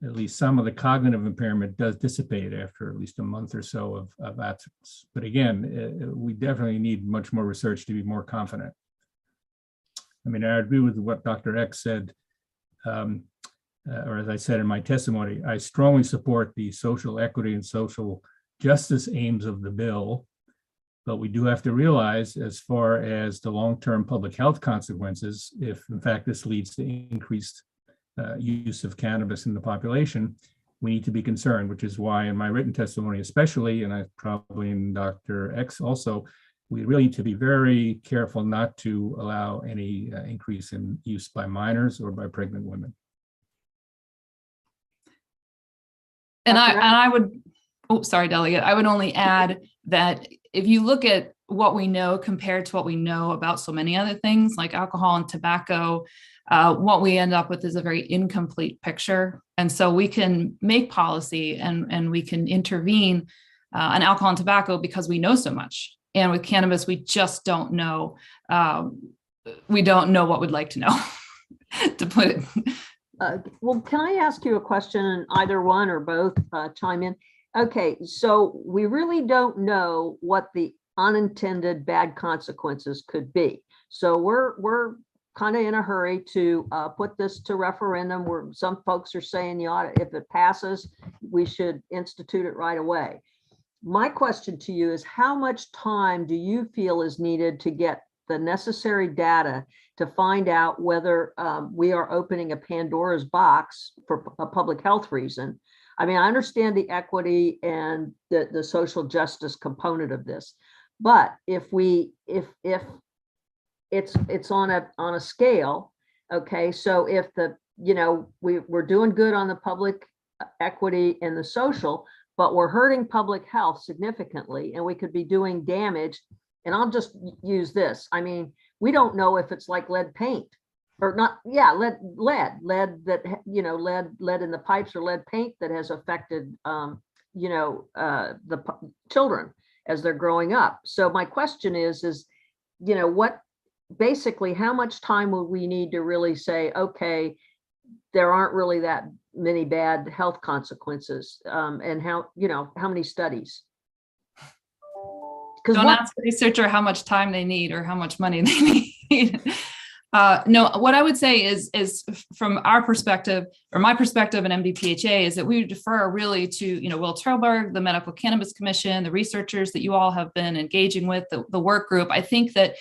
at least some of the cognitive impairment does dissipate after at least a month or so of absence. But again, we definitely need much more research to be more confident. I mean, I agree with what Dr. X said, or as I said in my testimony, I strongly support the social equity and social justice aims of the bill. But we do have to realize, as far as the long-term public health consequences, if in fact this leads to increased use of cannabis in the population, we need to be concerned, which is why in my written testimony especially, and I probably in Dr. X also, we really need to be very careful not to allow any increase in use by minors or by pregnant women. And I would, oh, sorry, Delegate, I would only add that if you look at what we know compared to what we know about so many other things like alcohol and tobacco, what we end up with is a very incomplete picture. And so we can make policy and we can intervene on alcohol and tobacco because we know so much. And with cannabis, we just don't know. We don't know what we'd like to know, to put it. Well, can I ask you a question, and either one or both chime in? Okay, so we really don't know what the unintended bad consequences could be. So we're kind of in a hurry to put this to referendum, where some folks are saying you ought to, if it passes, we should institute it right away. My question to you is, how much time do you feel is needed to get the necessary data to find out whether we are opening a Pandora's box for a public health reason? I mean, I understand the equity and the social justice component of this, but if it's on a scale, okay, so if we're doing good on the public equity and the social, but we're hurting public health significantly, and we could be doing damage. And I'll just use this. I mean, we don't know if it's like lead paint or not. Yeah, lead that, lead in the pipes or lead paint that has affected, the children as they're growing up. So my question is, basically how much time will we need to really say, okay, there aren't really that many bad health consequences, and how many studies? Don't ask the researcher how much time they need or how much money they need. No, what I would say is from our perspective, or my perspective in MDPHA, is that we defer really to, Will Turlberg, the Medical Cannabis Commission, the researchers that you all have been engaging with, the work group. I think that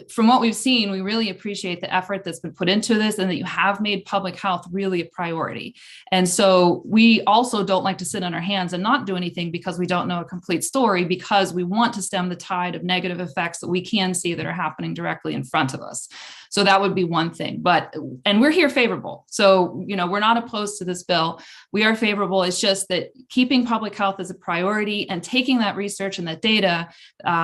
from what we've seen, we really appreciate the effort that's been put into this and that you have made public health really a priority. And so we also don't like to sit on our hands and not do anything because we don't know a complete story, because we want to stem the tide of negative effects that we can see that are happening directly in front of us. So that would be one thing, and we're here favorable. So, we're not opposed to this bill. We are favorable. It's just that keeping public health as a priority and taking that research and that data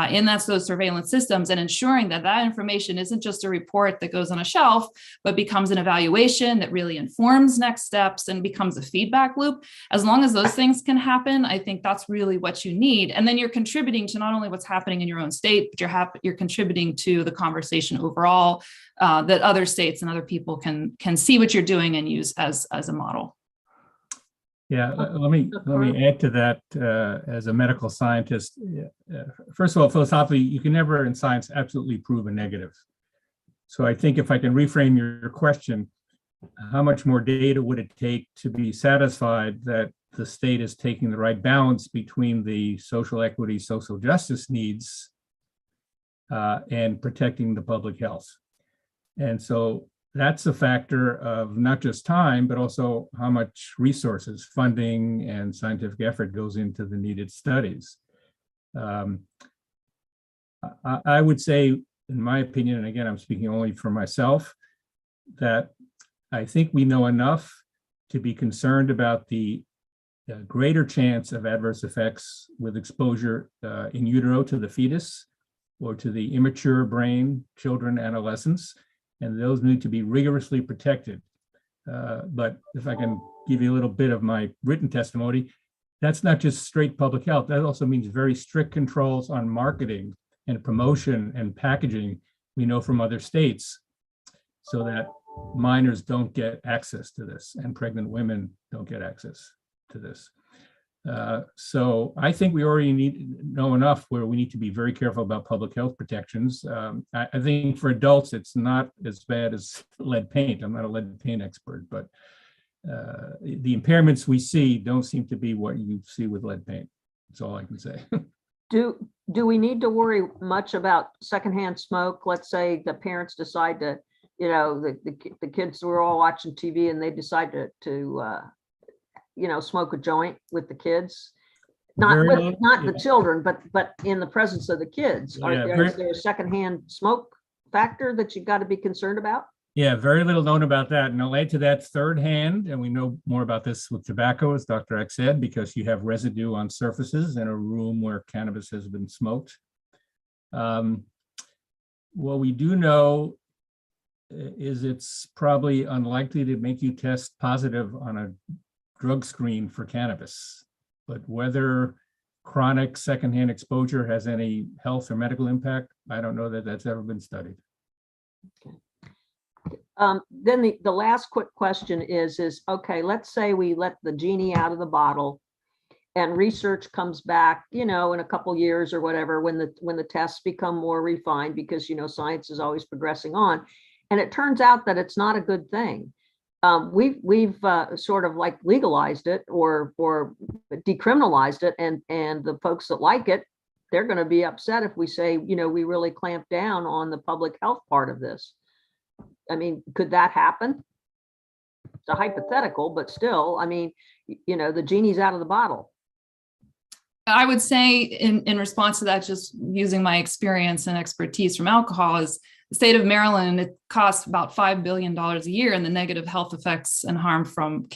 in those surveillance systems and ensuring that information isn't just a report that goes on a shelf, but becomes an evaluation that really informs next steps and becomes a feedback loop. As long as those things can happen, I think that's really what you need. And then you're contributing to not only what's happening in your own state, but you're contributing to the conversation overall, that other states and other people can see what you're doing and use as a model. Yeah, let me add to that as a medical scientist. First of all, philosophically, you can never in science absolutely prove a negative. So I think if I can reframe your question, how much more data would it take to be satisfied that the state is taking the right balance between the social equity, social justice needs and protecting the public health? And so that's a factor of not just time, but also how much resources, funding, and scientific effort goes into the needed studies. I would say, in my opinion, and again, I'm speaking only for myself, that I think we know enough to be concerned about the greater chance of adverse effects with exposure in utero to the fetus or to the immature brain, children, adolescents, and those need to be rigorously protected. But if I can give you a little bit of my written testimony, that's not just straight public health. That also means very strict controls on marketing and promotion and packaging, we know from other states, so that minors don't get access to this and pregnant women don't get access to this. So I think we already know enough where we need to be very careful about public health protections. I think for adults, it's not as bad as lead paint. I'm not a lead paint expert, but the impairments we see don't seem to be what you see with lead paint. That's all I can say. Do we need to worry much about secondhand smoke? Let's say the parents decide to, you know, the kids were all watching TV and they decide to you know, smoke a joint with the kids. Not the children, but in the presence of the kids. Is there a secondhand smoke factor that you've got to be concerned about? Yeah, very little known about that. And I'll add to that third hand, and we know more about this with tobacco, as Dr. Eck said, because you have residue on surfaces in a room where cannabis has been smoked. What we do know is it's probably unlikely to make you test positive on a drug screen for cannabis, but whether chronic secondhand exposure has any health or medical impact, I don't know that that's ever been studied. Okay. Then the last quick question is okay, let's say we let the genie out of the bottle and research comes back, you know, in a couple years or whatever, when the tests become more refined, because, you know, science is always progressing on, and it turns out that it's not a good thing. We've sort of like legalized it or decriminalized it, and the folks that like it, they're going to be upset if we say, you know, we really clamp down on the public health part of this. I mean, could that happen? It's a hypothetical, but still, I mean, you know, the genie's out of the bottle. I would say in response to that, just using my experience and expertise from alcohol, is the state of Maryland, it costs about $5 billion a year in the negative health effects and harm from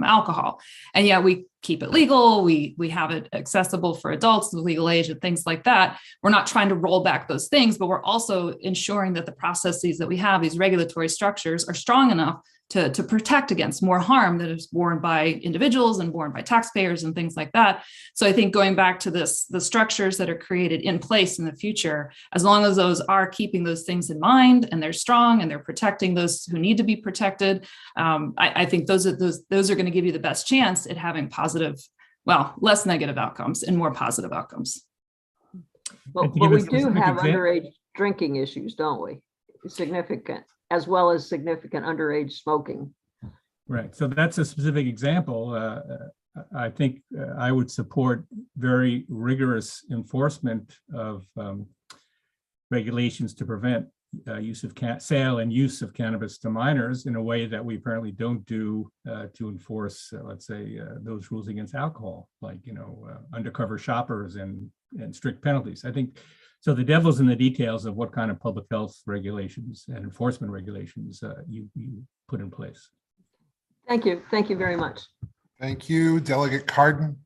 alcohol. And yet we keep it legal. We have it accessible for adults, the legal age and things like that. We're not trying to roll back those things, but we're also ensuring that the processes that we have, these regulatory structures, are strong enough to protect against more harm that is borne by individuals and borne by taxpayers and things like that. So I think going back to the structures that are created in place in the future, as long as those are keeping those things in mind and they're strong and they're protecting those who need to be protected, I think those are going to give you the best chance at having positive, well, less negative outcomes and more positive outcomes. But we do have underage drinking issues, don't we? Significant, as well as significant underage smoking. Right. So that's a specific example. I think I would support very rigorous enforcement of regulations to prevent use of sale and use of cannabis to minors in a way that we apparently don't do to enforce, let's say, those rules against alcohol, like, you know, undercover shoppers and strict penalties. I think so. The devil's in the details of what kind of public health regulations and enforcement regulations you put in place. Thank you. Thank you very much. Thank you, Delegate Crutchfield.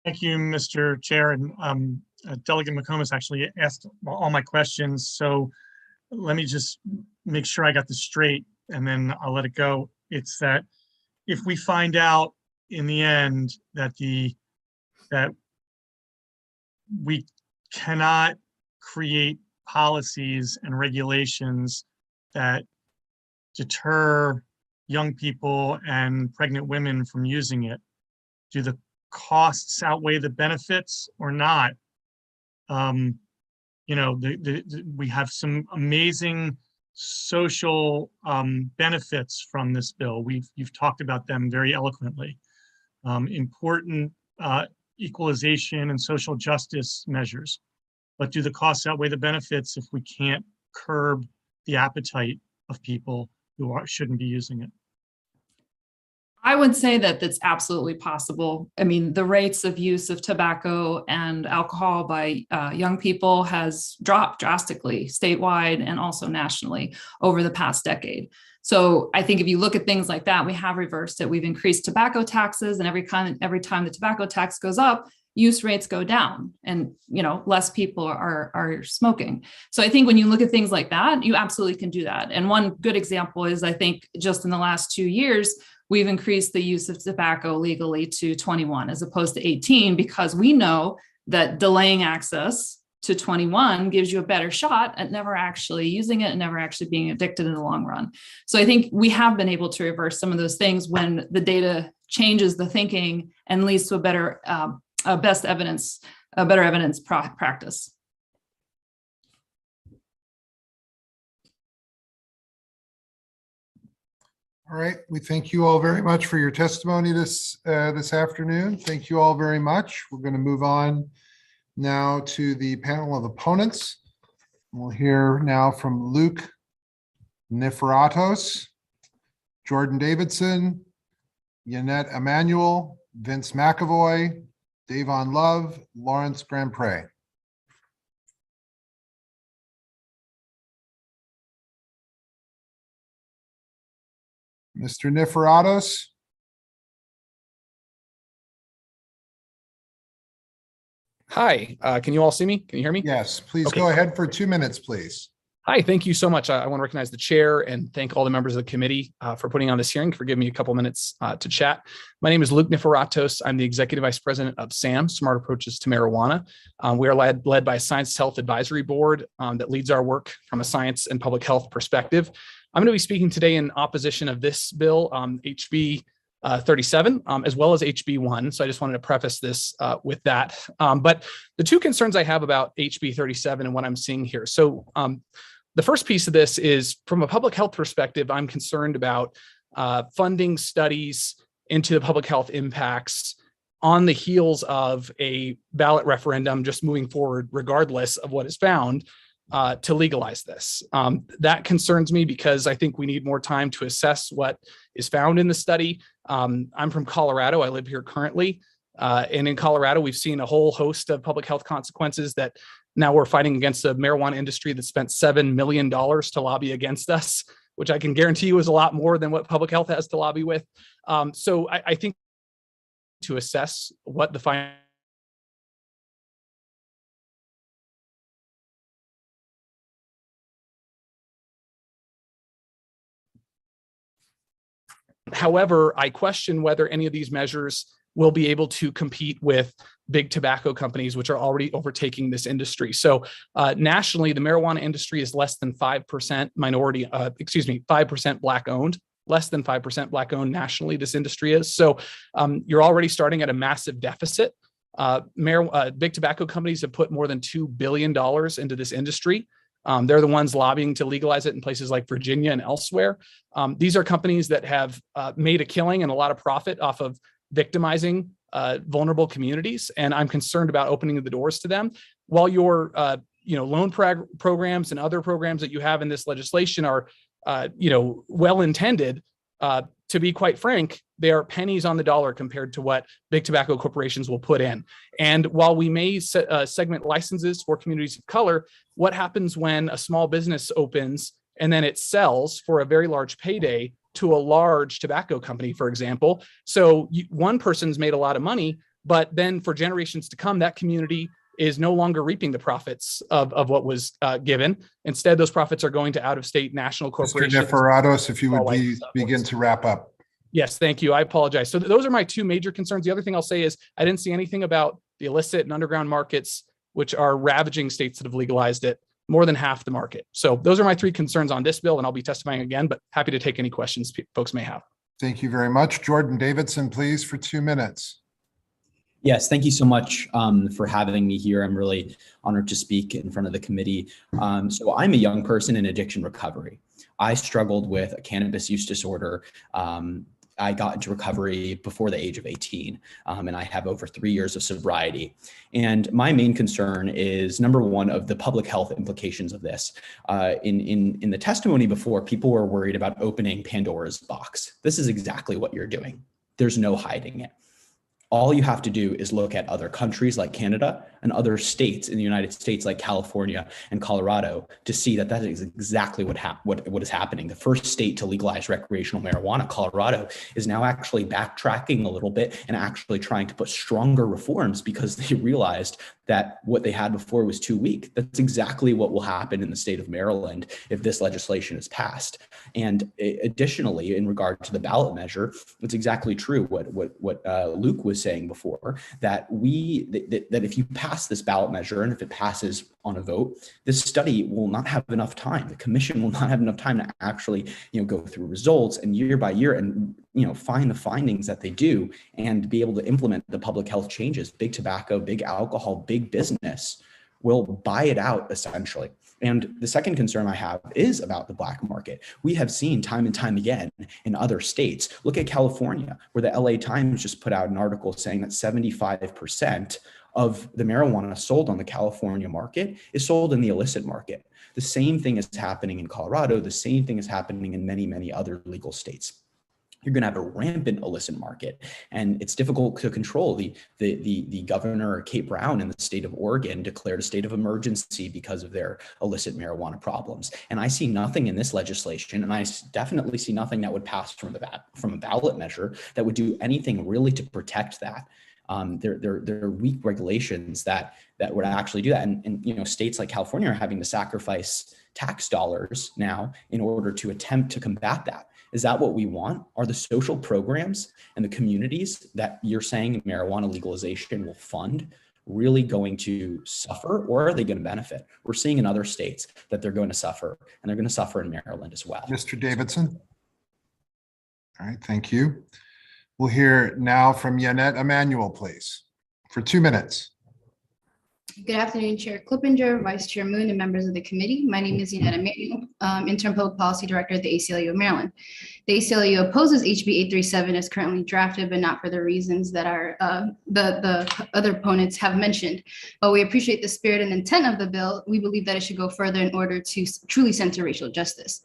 Thank you, Mr. Chair. And Delegate McComas actually asked all my questions. So let me just make sure I got this straight, and then I'll let it go. It's that if we find out in the end that we cannot create policies and regulations that deter young people and pregnant women from using it, do the costs outweigh the benefits or not? You know, we have some amazing social benefits from this bill. You've talked about them very eloquently. Important equalization and social justice measures. But do the costs outweigh the benefits if we can't curb the appetite of people who shouldn't be using it? I would say that that's absolutely possible. I mean, the rates of use of tobacco and alcohol by young people has dropped drastically statewide and also nationally over the past decade. So I think if you look at things like that, we have reversed it. We've increased tobacco taxes, and every time the tobacco tax goes up, use rates go down, and, you know, less people are smoking. So I think when you look at things like that, you absolutely can do that. And one good example is, I think just in the last 2 years, we've increased the use of tobacco legally to 21 as opposed to 18, because we know that delaying access to 21 gives you a better shot at never actually using it and never actually being addicted in the long run. So I think we have been able to reverse some of those things when the data changes the thinking and leads to a better, a better evidence practice. All right, we thank you all very much for your testimony this afternoon. Thank you all very much. We're going to move on now to the panel of opponents. We'll hear now from Luke Niferatos, Jordan Davidson, Yannette Emanuel, Vince McAvoy, Davon Love, Lawrence Grandpré. Mr. Niferatos. Hi, can you all see me? Can you hear me? Yes, please Okay. go ahead for 2 minutes, please. Hi, thank you so much. I want to recognize the chair and thank all the members of the committee for putting on this hearing, for giving me a couple minutes to chat. My name is Luke Niferatos. I'm the Executive Vice President of SAM, Smart Approaches to Marijuana. We are led by a Science Health Advisory Board that leads our work from a science and public health perspective. I'm going to be speaking today in opposition of this bill, HB 37, as well as HB 1. So I just wanted to preface this with that. But the two concerns I have about HB 37 and what I'm seeing here. So the first piece of this is, from a public health perspective, I'm concerned about funding studies into the public health impacts on the heels of a ballot referendum just moving forward, regardless of what is found, to legalize this. That concerns me because I think we need more time to assess what is found in the study. I'm from Colorado. I live here currently. And in Colorado, we've seen a whole host of public health consequences that now we're fighting against the marijuana industry that spent $7 million to lobby against us, which I can guarantee you is a lot more than what public health has to lobby with. So I think to assess what the final However, I question whether any of these measures will be able to compete with big tobacco companies, which are already overtaking this industry. So nationally, the marijuana industry is less than 5% minority, 5% Black owned, less than 5% Black owned nationally, this industry is. So you're already starting at a massive deficit. Big tobacco companies have put more than $2 billion into this industry. They're the ones lobbying to legalize it in places like Virginia and elsewhere. These are companies that have made a killing and a lot of profit off of victimizing vulnerable communities, and I'm concerned about opening the doors to them. While your loan programs and other programs that you have in this legislation are well intended, to be quite frank, they are pennies on the dollar compared to what big tobacco corporations will put in. And while we may segment licenses for communities of color, what happens when a small business opens and then it sells for a very large payday to a large tobacco company, for example? So one person's made a lot of money, but then for generations to come, that community is no longer reaping the profits of what was given. Instead, those profits are going to out-of-state national corporations. Mr. Niferatos, if you would please begin to wrap up. Yes, thank you. I apologize. So those are my two major concerns. The other thing I'll say is I didn't see anything about the illicit and underground markets, which are ravaging states that have legalized it, more than half the market. So those are my three concerns on this bill, and I'll be testifying again, but happy to take any questions folks may have. Thank you very much. Jordan Davidson, please, for 2 minutes. Yes, thank you so much for having me here. I'm really honored to speak in front of the committee. So I'm a young person in addiction recovery. I struggled with a cannabis use disorder. I got into recovery before the age of 18, and I have over 3 years of sobriety. And my main concern is, number one, of the public health implications of this. In the testimony before, people were worried about opening Pandora's box. This is exactly what you're doing. There's no hiding it. All you have to do is look at other countries like Canada and other states in the United States like California and Colorado to see that that is exactly what is happening. The first state to legalize recreational marijuana, Colorado, is now actually backtracking a little bit and actually trying to put stronger reforms because they realized that what they had before was too weak. That's exactly what will happen in the state of Maryland if this legislation is passed. And additionally, in regard to the ballot measure, it's exactly true what Luke was saying before, that that if you pass this ballot measure and if it passes on a vote, this study will not have enough time. The commission will not have enough time to actually, go through results and year by year and, find the findings that they do and be able to implement the public health changes. Big tobacco, big alcohol, big business will buy it out essentially. And the second concern I have is about the black market. We have seen time and time again in other states. Look at California, where the LA Times just put out an article saying that 75% of the marijuana sold on the California market is sold in the illicit market. The same thing is happening in Colorado. The same thing is happening in many, many other legal states. You're going to have a rampant illicit market, and it's difficult to control. The governor, Kate Brown, in the state of Oregon declared a state of emergency because of their illicit marijuana problems. And I see nothing in this legislation, and I definitely see nothing that would pass from a ballot measure that would do anything really to protect that. There are weak regulations that would actually do that. And states like California are having to sacrifice tax dollars now in order to attempt to combat that. Is that what we want? Are the social programs and the communities that you're saying marijuana legalization will fund really going to suffer, or are they going to benefit? We're seeing in other states that they're going to suffer, and they're going to suffer in Maryland as well. Mr. Davidson. All right, thank you. We'll hear now from Yannette Emanuel, please, for 2 minutes. Good afternoon, Chair Clippinger, Vice Chair Moon, and members of the committee. My name is Yannette Emanuel, Interim Public Policy Director at the ACLU of Maryland. The ACLU opposes HB 837 as currently drafted, but not for the reasons that the other opponents have mentioned. But we appreciate the spirit and intent of the bill. We believe that it should go further in order to truly center racial justice.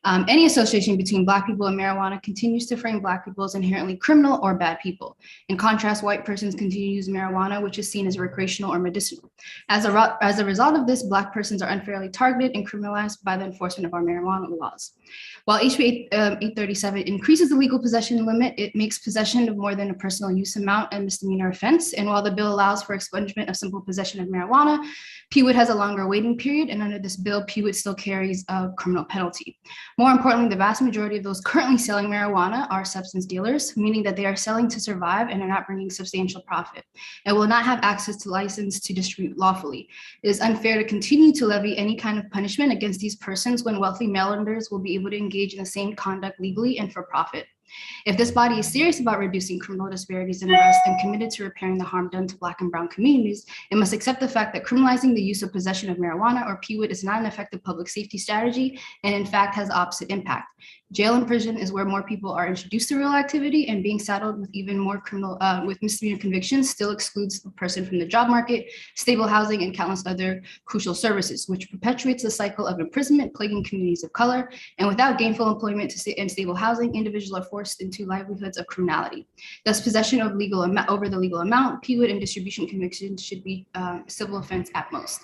Any association between Black people and marijuana continues to frame Black people as inherently criminal or bad people. In contrast, white persons continue to use marijuana, which is seen as recreational or medicinal. As a result of this, Black persons are unfairly targeted and criminalized by the enforcement of our marijuana laws. While HB 837 increases the legal possession limit, it makes possession of more than a personal use amount a misdemeanor offense. And while the bill allows for expungement of simple possession of marijuana, PWID has a longer waiting period, and under this bill, PWID still carries a criminal penalty. More importantly, the vast majority of those currently selling marijuana are substance dealers, meaning that they are selling to survive and are not bringing substantial profit, and will not have access to license to distribute lawfully. It is unfair to continue to levy any kind of punishment against these persons when wealthy Marylanders will be able to engage in the same conduct legally and for profit. If this body is serious about reducing criminal disparities in arrest and committed to repairing the harm done to Black and brown communities, it must accept the fact that criminalizing the use of possession of marijuana or PWID is not an effective public safety strategy and in fact has the opposite impact. Jail and prison is where more people are introduced to real activity, and being saddled with even more with misdemeanor convictions still excludes the person from the job market, stable housing, and countless other crucial services, which perpetuates the cycle of imprisonment plaguing communities of color. And without gainful employment and stable housing, individuals are forced into livelihoods of criminality. Thus, possession of over the legal amount, PWID, and distribution convictions should be civil offense at most.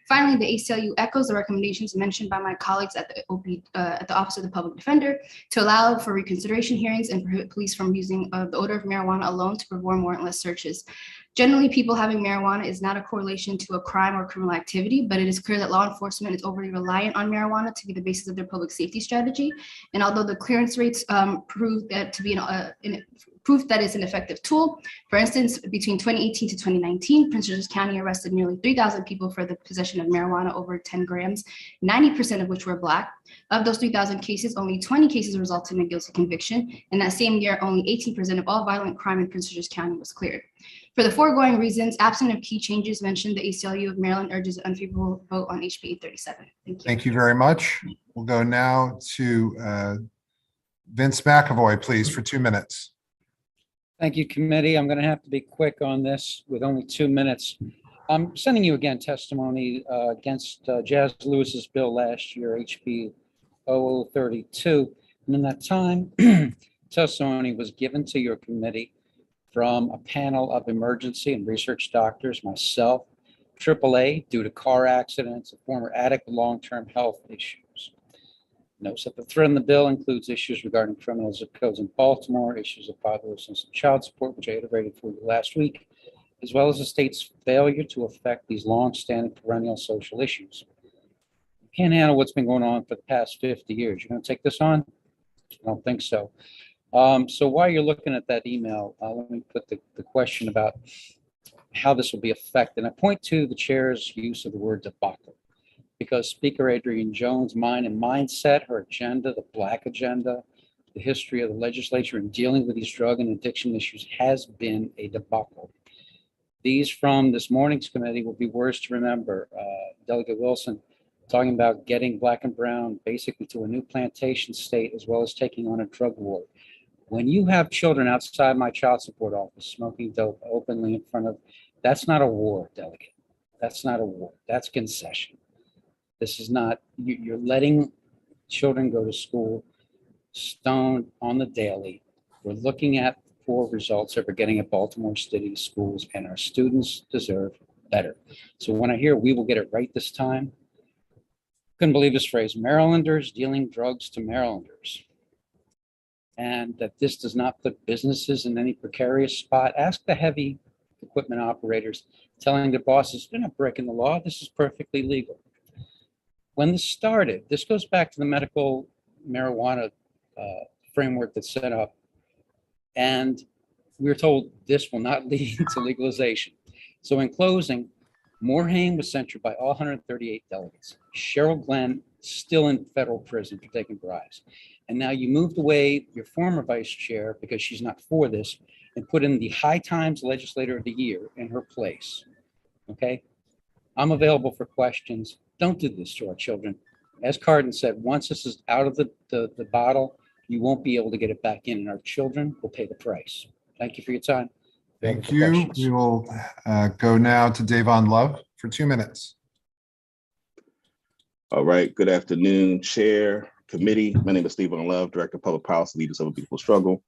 Finally, the ACLU echoes the recommendations mentioned by my colleagues at the Office of the Public Defender to allow for reconsideration hearings and prohibit police from using the odor of marijuana alone to perform warrantless searches. Generally, people having marijuana is not a correlation to a crime or criminal activity, but it is clear that law enforcement is overly reliant on marijuana to be the basis of their public safety strategy. And although the clearance rates prove that to be proof that it's an effective tool. For instance, between 2018 to 2019, Prince George's County arrested nearly 3,000 people for the possession of marijuana over 10 grams, 90% of which were Black. Of those 3,000 cases, only 20 cases resulted in a guilty conviction. And that same year, only 18% of all violent crime in Prince George's County was cleared. For the foregoing reasons, absent of key changes mentioned, the ACLU of Maryland urges an unfavorable vote on HB 837. Thank you. Thank you very much. We'll go now to Vince McAvoy, please, for 2 minutes. Thank you, committee. I'm going to have to be quick on this with only 2 minutes. I'm sending you again testimony against Jazz Lewis's bill last year, HB 0032. And in that time, testimony was given to your committee from a panel of emergency and research doctors, myself, AAA, due to car accidents, a former addict with long-term health issues. Notes that the thread in the bill includes issues regarding criminal zip codes in Baltimore, issues of fatherlessness and child support, which I iterated for you last week, as well as the state's failure to affect these long-standing perennial social issues. You can't handle what's been going on for the past 50 years. You're going to take this on? I don't think so. So while you're looking at that email, let me put the question about how this will be affected. I point to the chair's use of the word debacle, because Speaker Adrian Jones' mind and mindset, her agenda, the Black agenda, the history of the legislature in dealing with these drug and addiction issues has been a debacle. These from this morning's committee will be words to remember. Delegate Wilson talking about getting Black and brown basically to a new plantation state, as well as taking on a drug war. When you have children outside my child support office smoking dope openly in front of, that's not a war, Delegate. That's not a war. That's concession. This is not, you're letting children go to school stoned on the daily. We're looking at poor results that we're getting at Baltimore City schools, and our students deserve better. So when I hear we will get it right this time, couldn't believe this phrase, Marylanders dealing drugs to Marylanders. And that this does not put businesses in any precarious spot. Ask the heavy equipment operators telling their bosses, they're not breaking the law, this is perfectly legal. When this started, this goes back to the medical marijuana framework that's set up. And we were told this will not lead to legalization. So in closing, Moorhain was censured by all 138 delegates. Cheryl Glenn still in federal prison for taking bribes. And now you moved away your former vice chair because she's not for this and put in the High Times Legislator of the Year in her place. Okay? I'm available for questions. Don't do this to our children. As Cardin said, once this is out of the bottle, you won't be able to get it back in, and our children will pay the price. Thank you for your time. Thank you. We will go now to Davon Love for 2 minutes. All right. Good afternoon, Chair, Committee. My name is Stephen Love, Director of Public Policy, Leaders of a Beautiful Struggle.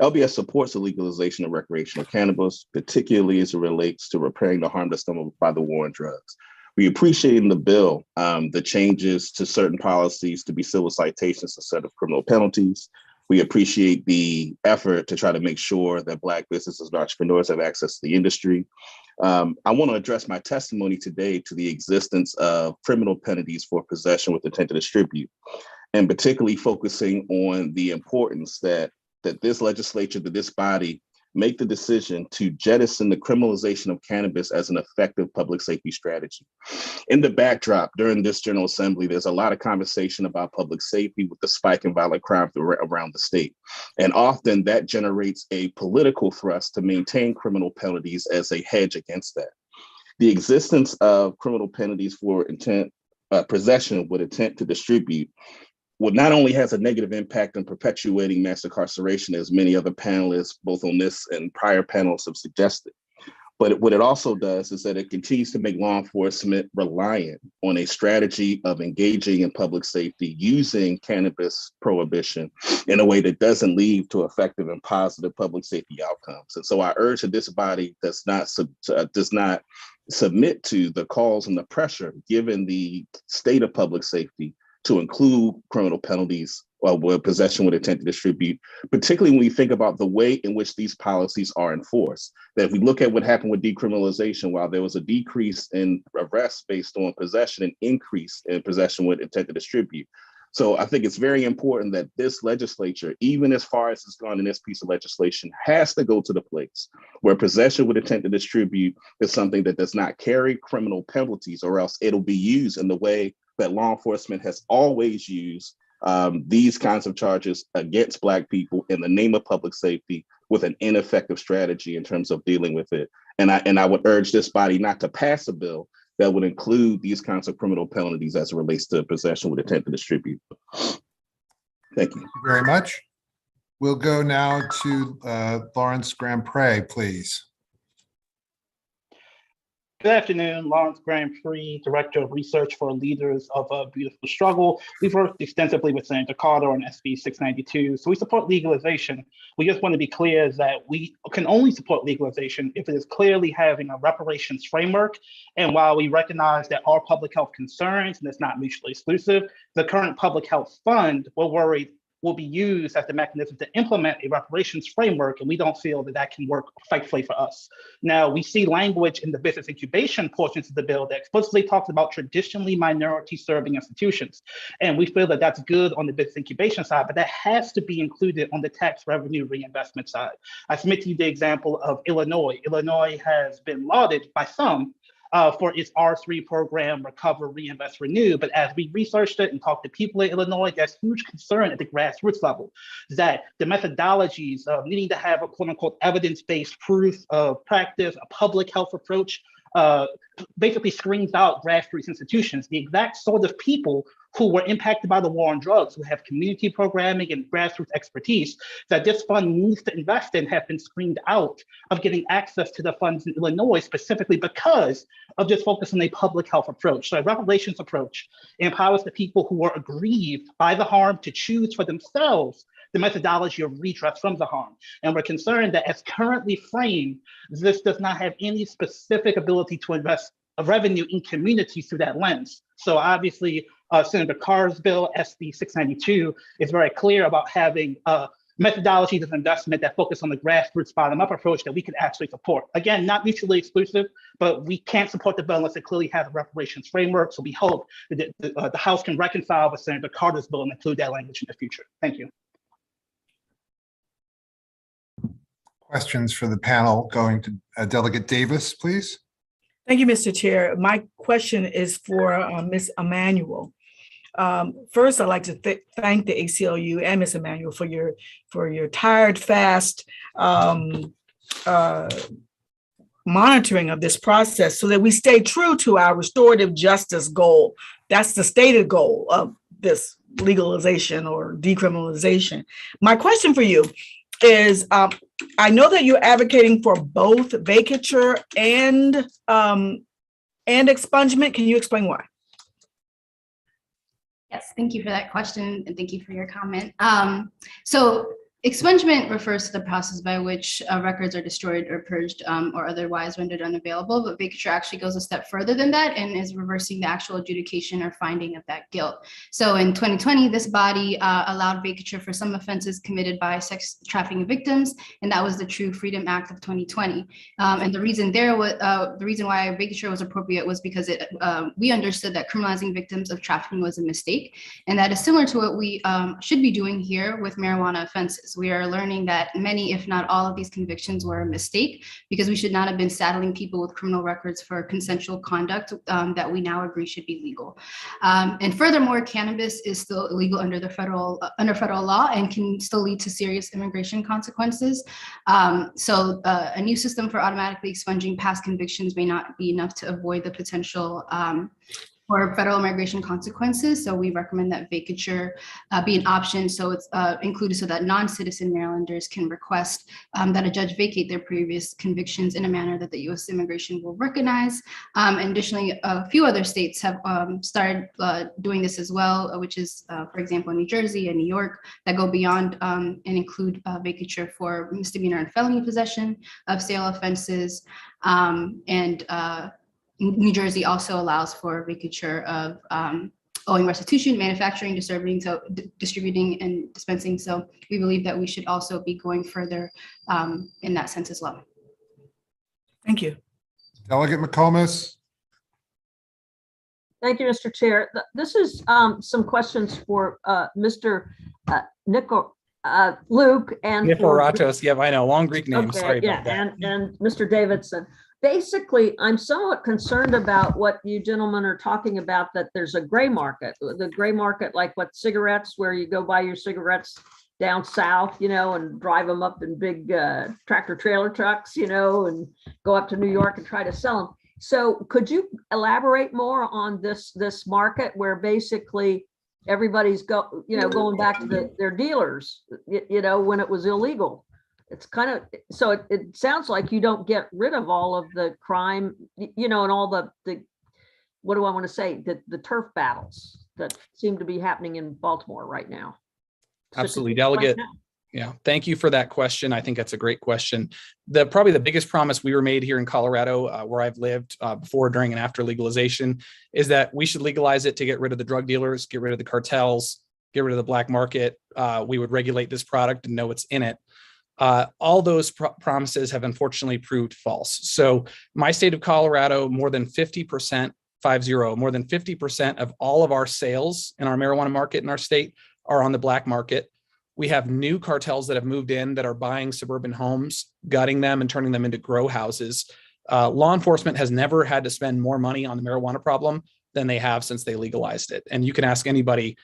LBS supports the legalization of recreational cannabis, particularly as it relates to repairing the harm that's done by the war on drugs. We appreciate in the bill the changes to certain policies to be civil citations instead of criminal penalties. We appreciate the effort to try to make sure that Black businesses and entrepreneurs have access to the industry. I want to address my testimony today to the existence of criminal penalties for possession with intent to distribute, and particularly focusing on the importance that this legislature, that this body, make the decision to jettison the criminalization of cannabis as an effective public safety strategy. In the backdrop, during this General Assembly, there's a lot of conversation about public safety with the spike in violent crime around the state. And often that generates a political thrust to maintain criminal penalties as a hedge against that. The existence of criminal penalties for possession with intent to distribute what not only has a negative impact on perpetuating mass incarceration, as many other panelists, both on this and prior panels, have suggested, but what it also does is that it continues to make law enforcement reliant on a strategy of engaging in public safety using cannabis prohibition in a way that doesn't lead to effective and positive public safety outcomes. And so I urge that this body does not submit to the calls and the pressure, given the state of public safety, to include criminal penalties with possession with intent to distribute, particularly when we think about the way in which these policies are enforced. That if we look at what happened with decriminalization, while there was a decrease in arrests based on possession, an increase in possession with intent to distribute. So I think it's very important that this legislature, even as far as it's gone in this piece of legislation, has to go to the place where possession with intent to distribute is something that does not carry criminal penalties, or else it'll be used in the way that law enforcement has always used these kinds of charges against Black people in the name of public safety, with an ineffective strategy in terms of dealing with it. And I would urge this body not to pass a bill that would include these kinds of criminal penalties as it relates to possession with intent to distribute. Thank you. Very much. We'll go now to Lawrence Graham-Prey, please. Good afternoon, Lawrence Graham-Prey, Director of Research for Leaders of a Beautiful Struggle. We've worked extensively with Senator Carter on SB 692, so we support legalization. We just want to be clear that we can only support legalization if it is clearly having a reparations framework. And while we recognize that our public health concerns, and it's not mutually exclusive, the current public health fund, we're worried will be used as the mechanism to implement a reparations framework, and we don't feel that that can work effectively for us. Now, we see language in the business incubation portions of the bill that explicitly talks about traditionally minority-serving institutions, and we feel that that's good on the business incubation side, but that has to be included on the tax revenue reinvestment side. I submit to you the example of Illinois. Illinois has been lauded by some for its R3 program, Recover, Reinvest, Renew. But as we researched it and talked to people in Illinois, there's huge concern at the grassroots level that the methodologies of needing to have a quote unquote evidence-based proof of practice, a public health approach, basically screens out grassroots institutions, the exact sort of people who were impacted by the war on drugs, who have community programming and grassroots expertise that this fund needs to invest in, have been screened out of getting access to the funds in Illinois, specifically because of this focus on a public health approach. So a reparations approach empowers the people who are aggrieved by the harm to choose for themselves the methodology of redress from the harm. And we're concerned that as currently framed, this does not have any specific ability to invest revenue in communities through that lens. So obviously, Senator Carr's bill, SB 692, is very clear about having methodologies of investment that focus on the grassroots bottom-up approach that we can actually support. Again, not mutually exclusive, but we can't support the bill unless it clearly has a reparations framework. So we hope that the House can reconcile with Senator Carter's bill and include that language in the future. Thank you. Questions for the panel going to Delegate Davis, please. Thank you, Mr. Chair. My question is for Ms. Emanuel. First, I'd like to thank the ACLU and Ms. Emanuel for your tired, fast monitoring of this process so that we stay true to our restorative justice goal. That's the stated goal of this legalization or decriminalization. My question for you is, I know that you're advocating for both vacature and expungement. Can you explain why? Yes, thank you for that question and thank you for your comment. So expungement refers to the process by which records are destroyed or purged or otherwise rendered unavailable, but vacature actually goes a step further than that and is reversing the actual adjudication or finding of that guilt. So in 2020, this body allowed vacature for some offenses committed by sex trafficking victims, and that was the True Freedom Act of 2020. And the reason why vacature was appropriate was because we understood that criminalizing victims of trafficking was a mistake, and that is similar to what we should be doing here with marijuana offenses. We are learning that many, if not all of these convictions were a mistake because we should not have been saddling people with criminal records for consensual conduct that we now agree should be legal. And furthermore, cannabis is still illegal under federal law and can still lead to serious immigration consequences. So a new system for automatically expunging past convictions may not be enough to avoid the potential for federal immigration consequences. So we recommend that vacature be an option. So it's included so that non-citizen Marylanders can request that a judge vacate their previous convictions in a manner that the U.S. immigration will recognize. And additionally, a few other states have started doing this as well, which is, for example, New Jersey and New York, that go beyond and include vacature for misdemeanor and felony possession of sale offenses. New Jersey also allows for vacature of owing restitution, manufacturing, distributing, and dispensing. So we believe that we should also be going further in that sense as well. Thank you. Delegate McComas. Thank you, Mr. Chair. This is some questions for Mr. Luke and Niforatos. Yeah, I know, long Greek name. Okay, Sorry about that. And Mr. Davidson. Basically, I'm somewhat concerned about what you gentlemen are talking about, that there's a gray market, the gray market, like what cigarettes, where you go buy your cigarettes down south, and drive them up in big tractor trailer trucks, and go up to New York and try to sell them. So could you elaborate more on this market where basically everybody's going back to their dealers, when it was illegal? It's kind of, so it sounds like you don't get rid of all of the crime, and all the what do I want to say, the turf battles that seem to be happening in Baltimore right now. Absolutely, Delegate. Yeah, thank you for that question. I think that's a great question. Probably the biggest promise we were made here in Colorado, where I've lived before, during, and after legalization, is that we should legalize it to get rid of the drug dealers, get rid of the cartels, get rid of the black market, we would regulate this product and know what's in it. All those promises have unfortunately proved false. So my state of Colorado, more than 50%, more than 50% of all of our sales in our marijuana market in our state are on the black market. We have new cartels that have moved in that are buying suburban homes, gutting them and turning them into grow houses. Law enforcement has never had to spend more money on the marijuana problem than they have since they legalized it. And you can ask anybody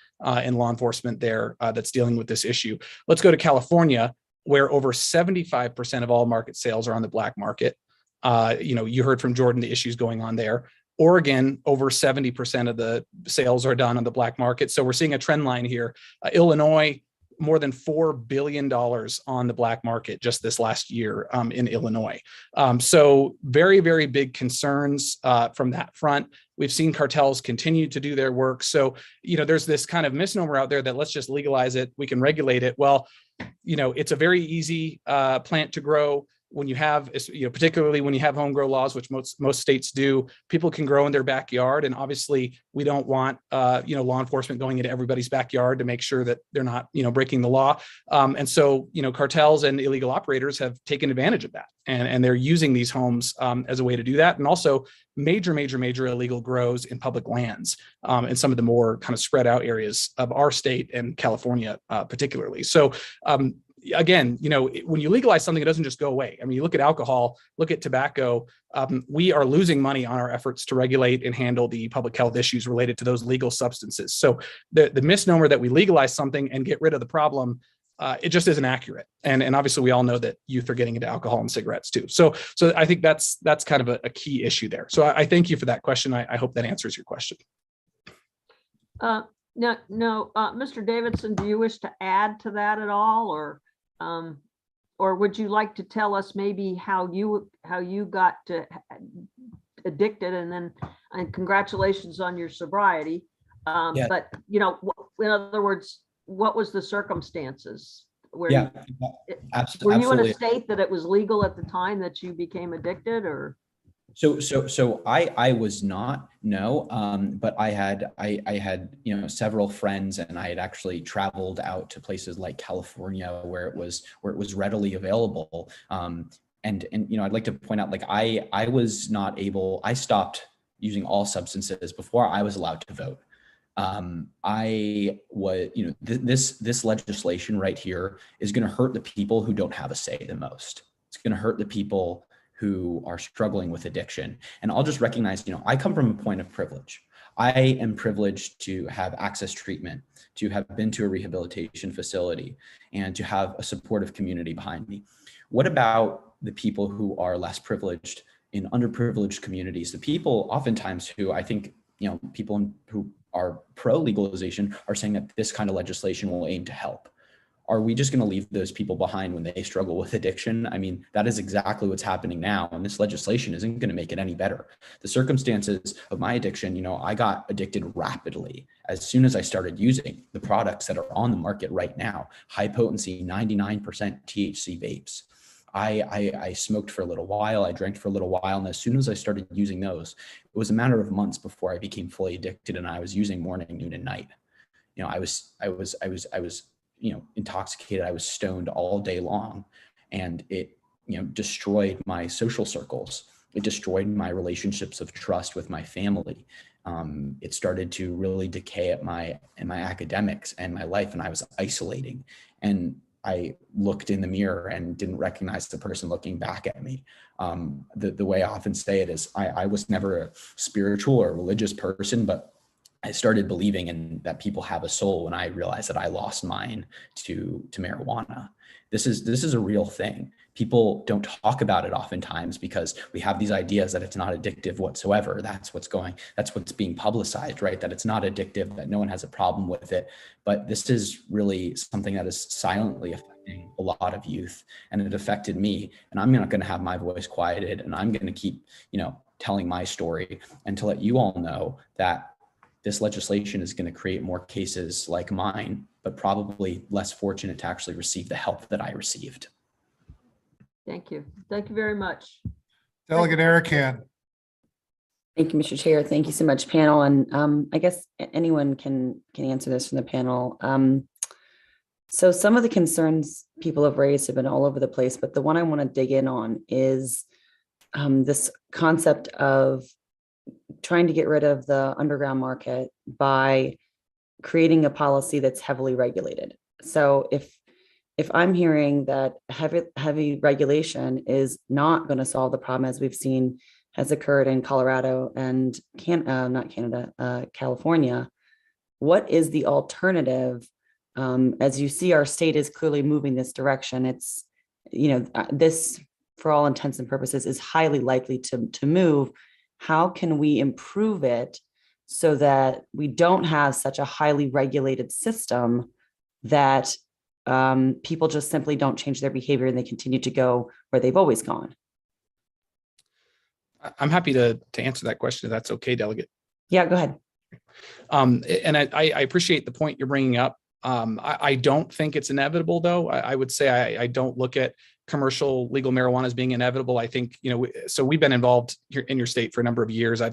in law enforcement there that's dealing with this issue. Let's go to California, where over 75% of all market sales are on the black market. You heard from Jordan the issues going on there. Oregon, over 70% of the sales are done on the black market. So we're seeing a trend line here. Illinois, more than $4 billion on the black market just this last year in Illinois. So very, very big concerns from that front. We've seen cartels continue to do their work. So, there's this kind of misnomer out there that let's just legalize it, we can regulate it. Well, it's a very easy plant to grow. When you have, particularly when you have home grow laws, which most states do, people can grow in their backyard. And obviously we don't want, law enforcement going into everybody's backyard to make sure that they're not, breaking the law. And so, cartels and illegal operators have taken advantage of that. And they're using these homes as a way to do that. And also major illegal grows in public lands in some of the more kind of spread out areas of our state and California particularly. So, again, when you legalize something, it doesn't just go away. I mean, you look at alcohol, look at tobacco, we are losing money on our efforts to regulate and handle the public health issues related to those legal substances. So the misnomer that we legalize something and get rid of the problem, it just isn't accurate. And obviously we all know that youth are getting into alcohol and cigarettes too. So I think that's kind of a key issue there. So I thank you for that question. I hope that answers your question. No, Mr. Davidson, do you wish to add to that at all, or would you like to tell us maybe how you got addicted, and congratulations on your sobriety? Yeah. But in other words, what was the circumstances? Were you in a state that it was legal at the time that you became addicted, or? So I was not, no, but I had several friends, and I had actually traveled out to places like California where it was readily available. And I'd like to point out, like, I stopped using all substances before I was allowed to vote. This legislation right here is going to hurt the people who don't have a say the most. It's going to hurt the people who are struggling with addiction. And I'll just recognize, I come from a point of privilege. I am privileged to have access treatment, to have been to a rehabilitation facility, and to have a supportive community behind me. What about the people who are less privileged in underprivileged communities? The people oftentimes who I think, people who are pro-legalization are saying that this kind of legislation will aim to help. Are we just going to leave those people behind when they struggle with addiction? I mean, that is exactly what's happening now, and this legislation isn't going to make it any better. The circumstances of my addiction, I got addicted rapidly as soon as I started using the products that are on the market right now, high potency, 99% THC vapes. I smoked for a little while, I drank for a little while, and as soon as I started using those, it was a matter of months before I became fully addicted, and I was using morning, noon, and night. I was intoxicated. I was stoned all day long, and it, destroyed my social circles. It destroyed my relationships of trust with my family. It started to really decay in my academics and my life, and I was isolating. And I looked in the mirror and didn't recognize the person looking back at me. The way I often say it is, I was never a spiritual or religious person, but I started believing in that people have a soul when I realized that I lost mine to marijuana. This is a real thing. People don't talk about it oftentimes because we have these ideas that it's not addictive whatsoever. That's what's being publicized, right? That it's not addictive, that no one has a problem with it. But this is really something that is silently affecting a lot of youth, and it affected me. And I'm not going to have my voice quieted, and I'm going to keep, telling my story, and to let you all know that this legislation is going to create more cases like mine, but probably less fortunate to actually receive the help that I received. Thank you. Thank you very much. Delegate Arakan. Thank you, Mr. Chair. Thank you so much, panel. And I guess anyone can answer this from the panel. So some of the concerns people have raised have been all over the place, but the one I want to dig in on is this concept of trying to get rid of the underground market by creating a policy that's heavily regulated. So if I'm hearing that heavy regulation is not going to solve the problem, as we've seen has occurred in Colorado and California, what is the alternative? As you see, our state is clearly moving this direction. It's, this, for all intents and purposes, is highly likely to move. How can we improve it so that we don't have such a highly regulated system that people just simply don't change their behavior and they continue to go where they've always gone? I'm happy to answer that question if that's okay, Delegate. Yeah, go ahead. And I appreciate the point you're bringing up. I don't think it's inevitable, though. I would say I don't look at commercial legal marijuana as being inevitable. I think, so we've been involved here in your state for a number of years. I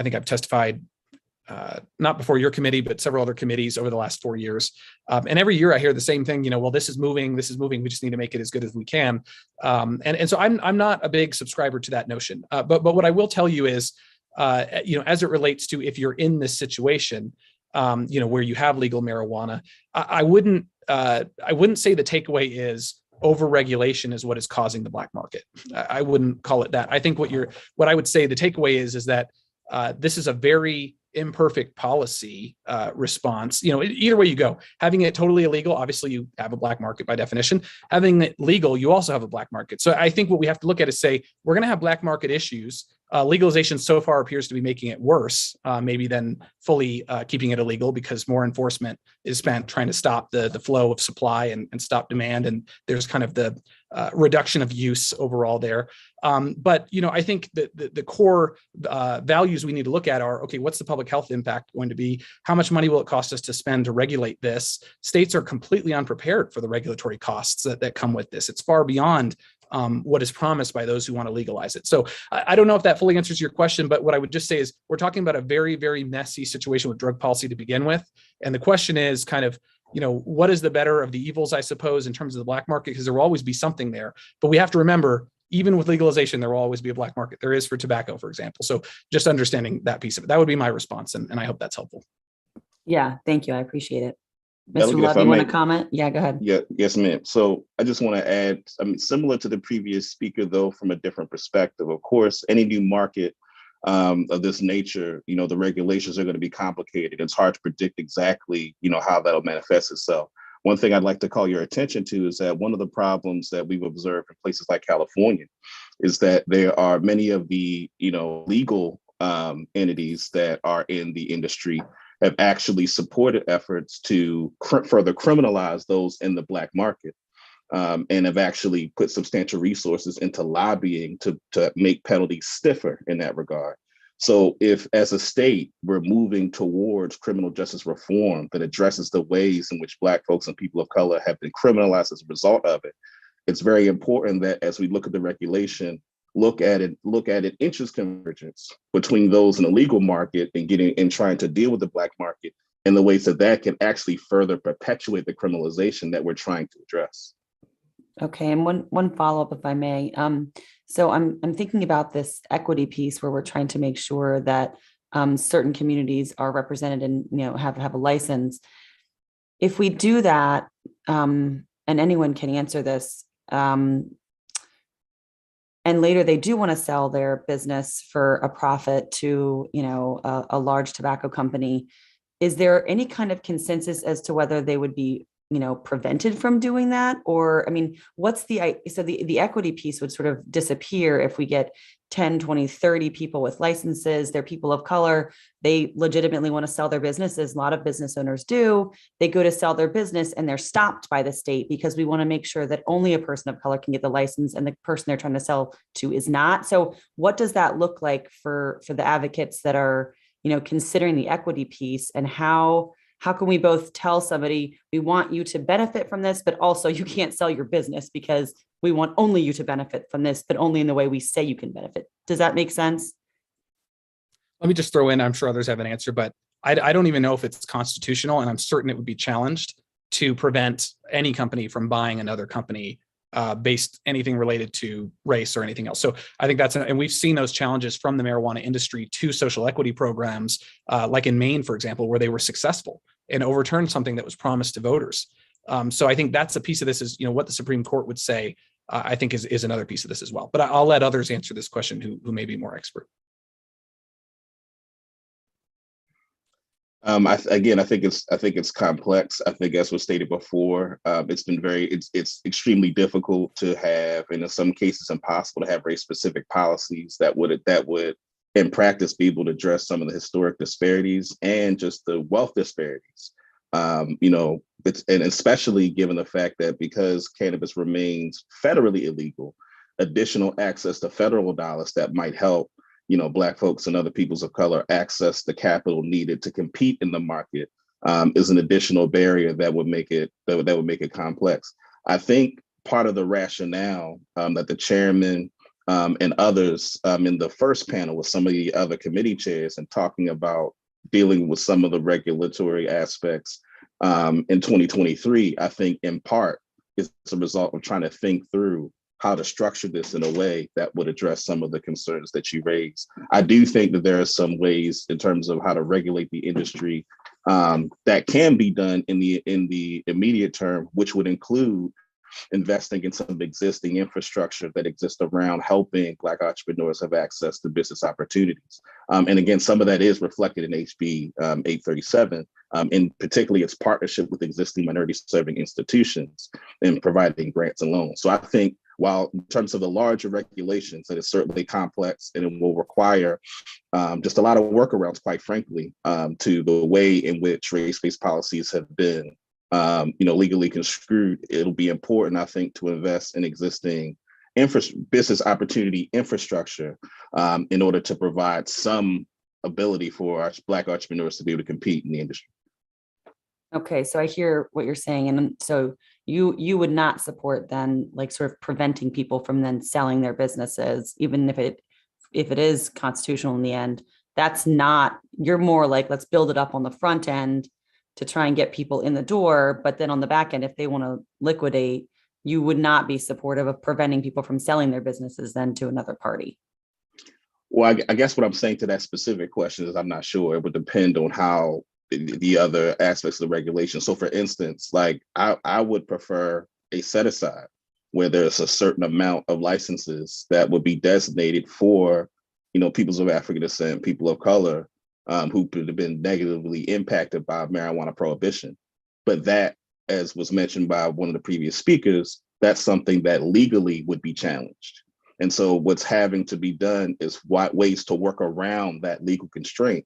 think I've testified not before your committee, but several other committees over the last 4 years. And every year I hear the same thing, well, this is moving. We just need to make it as good as we can. And so I'm not a big subscriber to that notion. But what I will tell you is, as it relates to if you're in this situation, where you have legal marijuana, I wouldn't say the takeaway is over-regulation is what is causing the black market. I wouldn't call it that. I think what I would say the takeaway is that this is a very imperfect policy response. Either way you go, having it totally illegal, obviously you have a black market by definition. Having it legal, you also have a black market. So I think what we have to look at is say, we're going to have black market issues. Legalization so far appears to be making it worse, maybe than fully keeping it illegal, because more enforcement is spent trying to stop the flow of supply and stop demand. And there's kind of the reduction of use overall there. But I think that the core values we need to look at are, okay, what's the public health impact going to be? How much money will it cost us to spend to regulate this? States are completely unprepared for the regulatory costs that come with this. It's far beyond what is promised by those who want to legalize it. So I don't know if that fully answers your question, but what I would just say is we're talking about a very, very messy situation with drug policy to begin with. And the question is kind of, what is the better of the evils, I suppose, in terms of the black market? Because there will always be something there. But we have to remember, even with legalization, there will always be a black market. There is for tobacco, for example. So just understanding that piece of it, that would be my response. And I hope that's helpful. Yeah, thank you. I appreciate it. Mr. Delegate, Love, you want to comment? Yeah, go ahead. Yeah, yes, ma'am. So I just want to add, similar to the previous speaker, though, from a different perspective. Of course, any new market of this nature, the regulations are going to be complicated. It's hard to predict exactly, how that'll manifest itself. One thing I'd like to call your attention to is that one of the problems that we've observed in places like California is that there are many of the, legal entities that are in the industry have actually supported efforts to further criminalize those in the black market, and have actually put substantial resources into lobbying to make penalties stiffer in that regard. So if, as a state, we're moving towards criminal justice reform that addresses the ways in which Black folks and people of color have been criminalized as a result of it, it's very important that as we look at the regulation, look at it interest convergence between those in the legal market and trying to deal with the Black market in the ways that can actually further perpetuate the criminalization that we're trying to address. Okay, and one follow-up, if I may. So I'm thinking about this equity piece where we're trying to make sure that certain communities are represented and have a license. If we do that, and anyone can answer this, and later they do want to sell their business for a profit to a large tobacco company, is there any kind of consensus as to whether they would be prevented from doing that? Or, what's the equity piece would sort of disappear if we get 10, 20, 30 people with licenses, they're people of color, they legitimately want to sell their businesses. A lot of business owners do. They go to sell their business and they're stopped by the state because we want to make sure that only a person of color can get the license and the person they're trying to sell to is not. So what does that look like for the advocates that are, considering the equity piece, and how can we both tell somebody we want you to benefit from this, but also you can't sell your business because we want only you to benefit from this, but only in the way we say you can benefit? Does that make sense? let me just throw in, I'm sure others have an answer, but I don't even know if it's constitutional, and I'm certain it would be challenged to prevent any company from buying another company based anything related to race or anything else. So I think and we've seen those challenges from the marijuana industry to social equity programs, like in Maine, for example, where they were successful and overturned something that was promised to voters. So I think that's a piece of this is, what the Supreme Court would say, I think is another piece of this as well. But I'll let others answer this question who may be more expert. I think it's complex. I think, as was stated before, it's extremely difficult to have, and in some cases impossible to have race-specific policies that would in practice be able to address some of the historic disparities and just the wealth disparities. And especially given the fact that because cannabis remains federally illegal, additional access to federal dollars that might help Black folks and other peoples of color access the capital needed to compete in the market is an additional barrier that would make it complex. I think part of the rationale that the chairman and others in the first panel with some of the other committee chairs and talking about dealing with some of the regulatory aspects in 2023, I think in part is a result of trying to think through how to structure this in a way that would address some of the concerns that you raised. I do think that there are some ways in terms of how to regulate the industry that can be done in the immediate term, which would include investing in some existing infrastructure that exists around helping Black entrepreneurs have access to business opportunities. And again, some of that is reflected in HB 837, and particularly its partnership with existing minority serving institutions in providing grants and loans. So I think while in terms of the larger regulations, that is certainly complex and it will require just a lot of workarounds, quite frankly, to the way in which race-based policies have been legally construed. It'll be important, I think, to invest in existing business opportunity infrastructure in order to provide some ability for our Black entrepreneurs to be able to compete in the industry. Okay, so I hear what you're saying. And so you would not support then, like, sort of preventing people from then selling their businesses, even if it is constitutional in the end. That's not, you're more like, let's build it up on the front end to try and get people in the door. But then on the back end, if they want to liquidate, you would not be supportive of preventing people from selling their businesses then to another party. Well, I guess what I'm saying to that specific question is I'm not sure. It would depend on how the other aspects of the regulation. So for instance, like I would prefer a set aside where there's a certain amount of licenses that would be designated for, peoples of African descent, people of color, who could have been negatively impacted by marijuana prohibition. But that, as was mentioned by one of the previous speakers, that's something that legally would be challenged. And so what's having to be done is ways to work around that legal constraint.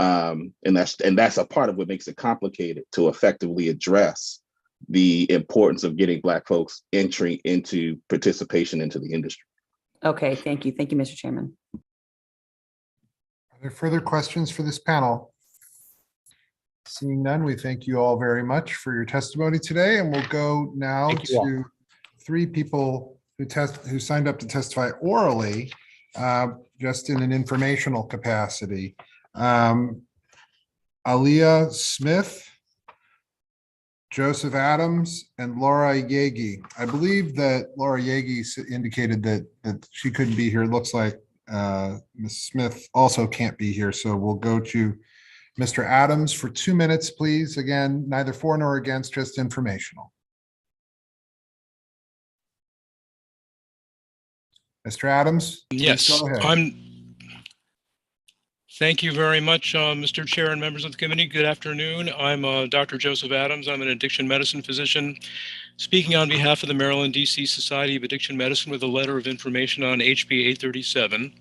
And that's a part of what makes it complicated to effectively address the importance of getting Black folks entry into participation into the industry. Okay, thank you. Thank you, Mr. Chairman. Are there further questions for this panel? Seeing none, we thank you all very much for your testimony today, and we'll go now to three people who signed up to testify orally, just in an informational capacity. Aaliyah Smith, Joseph Adams, and Laura Yagi. I believe that Laura Yagi indicated that she couldn't be here. It looks like Ms. Smith also can't be here. So we'll go to Mr. Adams for 2 minutes, please. Again, neither for nor against, just informational. Mr. Adams? Yes, go ahead. Thank you very much, Mr. Chair and members of the committee. Good afternoon. I'm Dr. Joseph Adams. I'm an addiction medicine physician speaking on behalf of the Maryland, D.C. Society of Addiction Medicine with a letter of information on HB 837.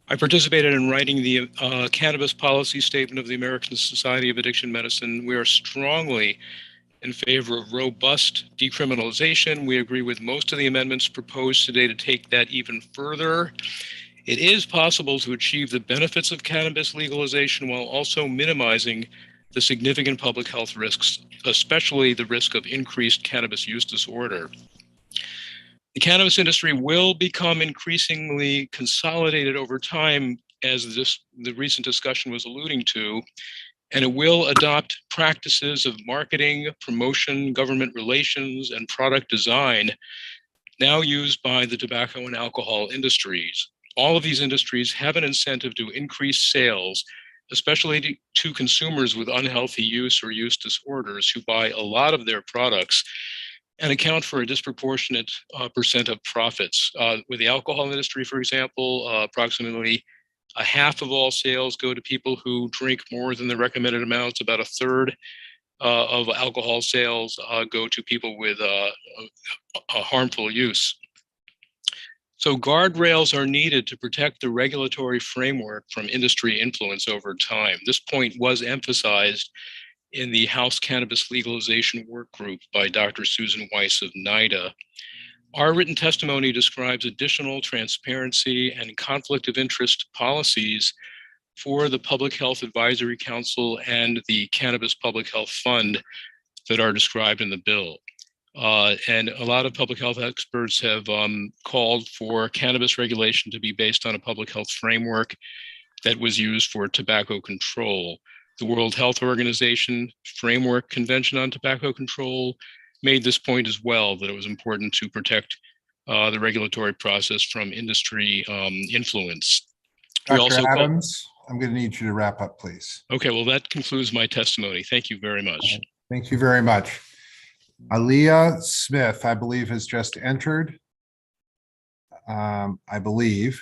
I participated in writing the cannabis policy statement of the American Society of Addiction Medicine. We are strongly in favor of robust decriminalization. We agree with most of the amendments proposed today to take that even further. It is possible to achieve the benefits of cannabis legalization while also minimizing the significant public health risks, especially the risk of increased cannabis use disorder. The cannabis industry will become increasingly consolidated over time as the recent discussion was alluding to, and it will adopt practices of marketing, promotion, government relations, and product design now used by the tobacco and alcohol industries. All of these industries have an incentive to increase sales, especially to consumers with unhealthy use or use disorders who buy a lot of their products and account for a disproportionate percent of profits. With the alcohol industry, for example, approximately a half of all sales go to people who drink more than the recommended amounts. About a third of alcohol sales go to people with a harmful use. So guardrails are needed to protect the regulatory framework from industry influence over time. This point was emphasized in the House Cannabis Legalization Work Group by Dr. Susan Weiss of NIDA. Our written testimony describes additional transparency and conflict of interest policies for the Public Health Advisory Council and the Cannabis Public Health Fund that are described in the bill. And a lot of public health experts have called for cannabis regulation to be based on a public health framework that was used for tobacco control. The World Health Organization Framework Convention on Tobacco Control made this point as well, that it was important to protect the regulatory process from industry influence. Dr. Adams, I'm going to need you to wrap up, please. Okay, well, that concludes my testimony. Thank you very much. Thank you very much. Aaliyah Smith, I believe, has just entered. I believe.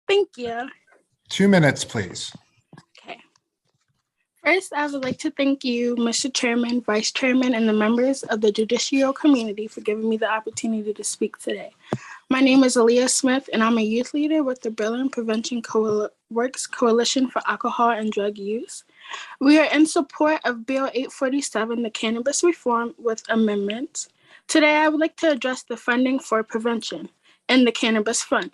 Thank you. 2 minutes, please. Okay. First, I would like to thank you, Mr. Chairman, Vice Chairman, and the members of the Judiciary Committee for giving me the opportunity to speak today. My name is Aaliyah Smith, and I'm a youth leader with the Berlin Prevention Works Coalition for Alcohol and Drug Use. We are in support of Bill 847, the Cannabis Reform with amendments. Today, I would like to address the funding for prevention and the Cannabis Fund.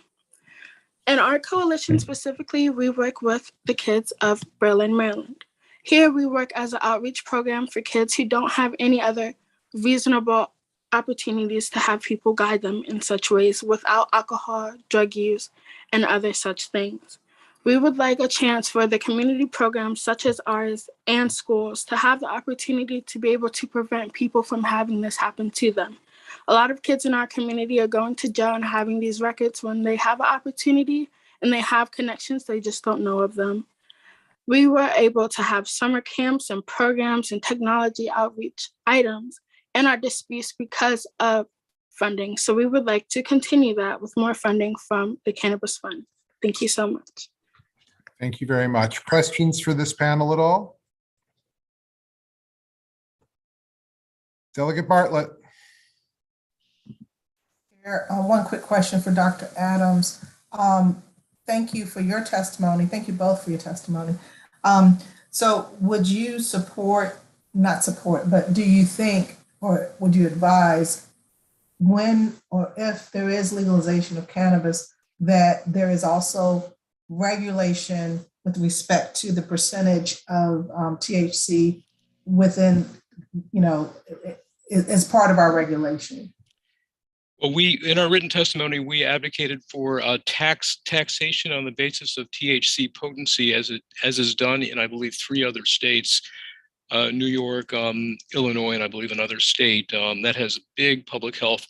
In our coalition specifically, we work with the kids of Berlin, Maryland. Here, we work as an outreach program for kids who don't have any other reasonable opportunities to have people guide them in such ways without alcohol, drug use, and other such things. We would like a chance for the community programs such as ours and schools to have the opportunity to be able to prevent people from having this happen to them. A lot of kids in our community are going to jail and having these records when they have an opportunity and they have connections, they just don't know of them. We were able to have summer camps and programs and technology outreach items in our disputes because of funding. So we would like to continue that with more funding from the Cannabis Fund. Thank you so much. Thank you very much. Questions for this panel at all? Delegate Bartlett. One quick question for Dr. Adams. Thank you for your testimony. Thank you both for your testimony. So would you support, not support, but do you think, or would you advise when or if there is legalization of cannabis, that there is also regulation with respect to the percentage of THC within, as part of our regulation? Well, in our written testimony, we advocated for taxation on the basis of THC potency, as is done in, I believe, 3 other states, New York, Illinois, and I believe another state. That has big public health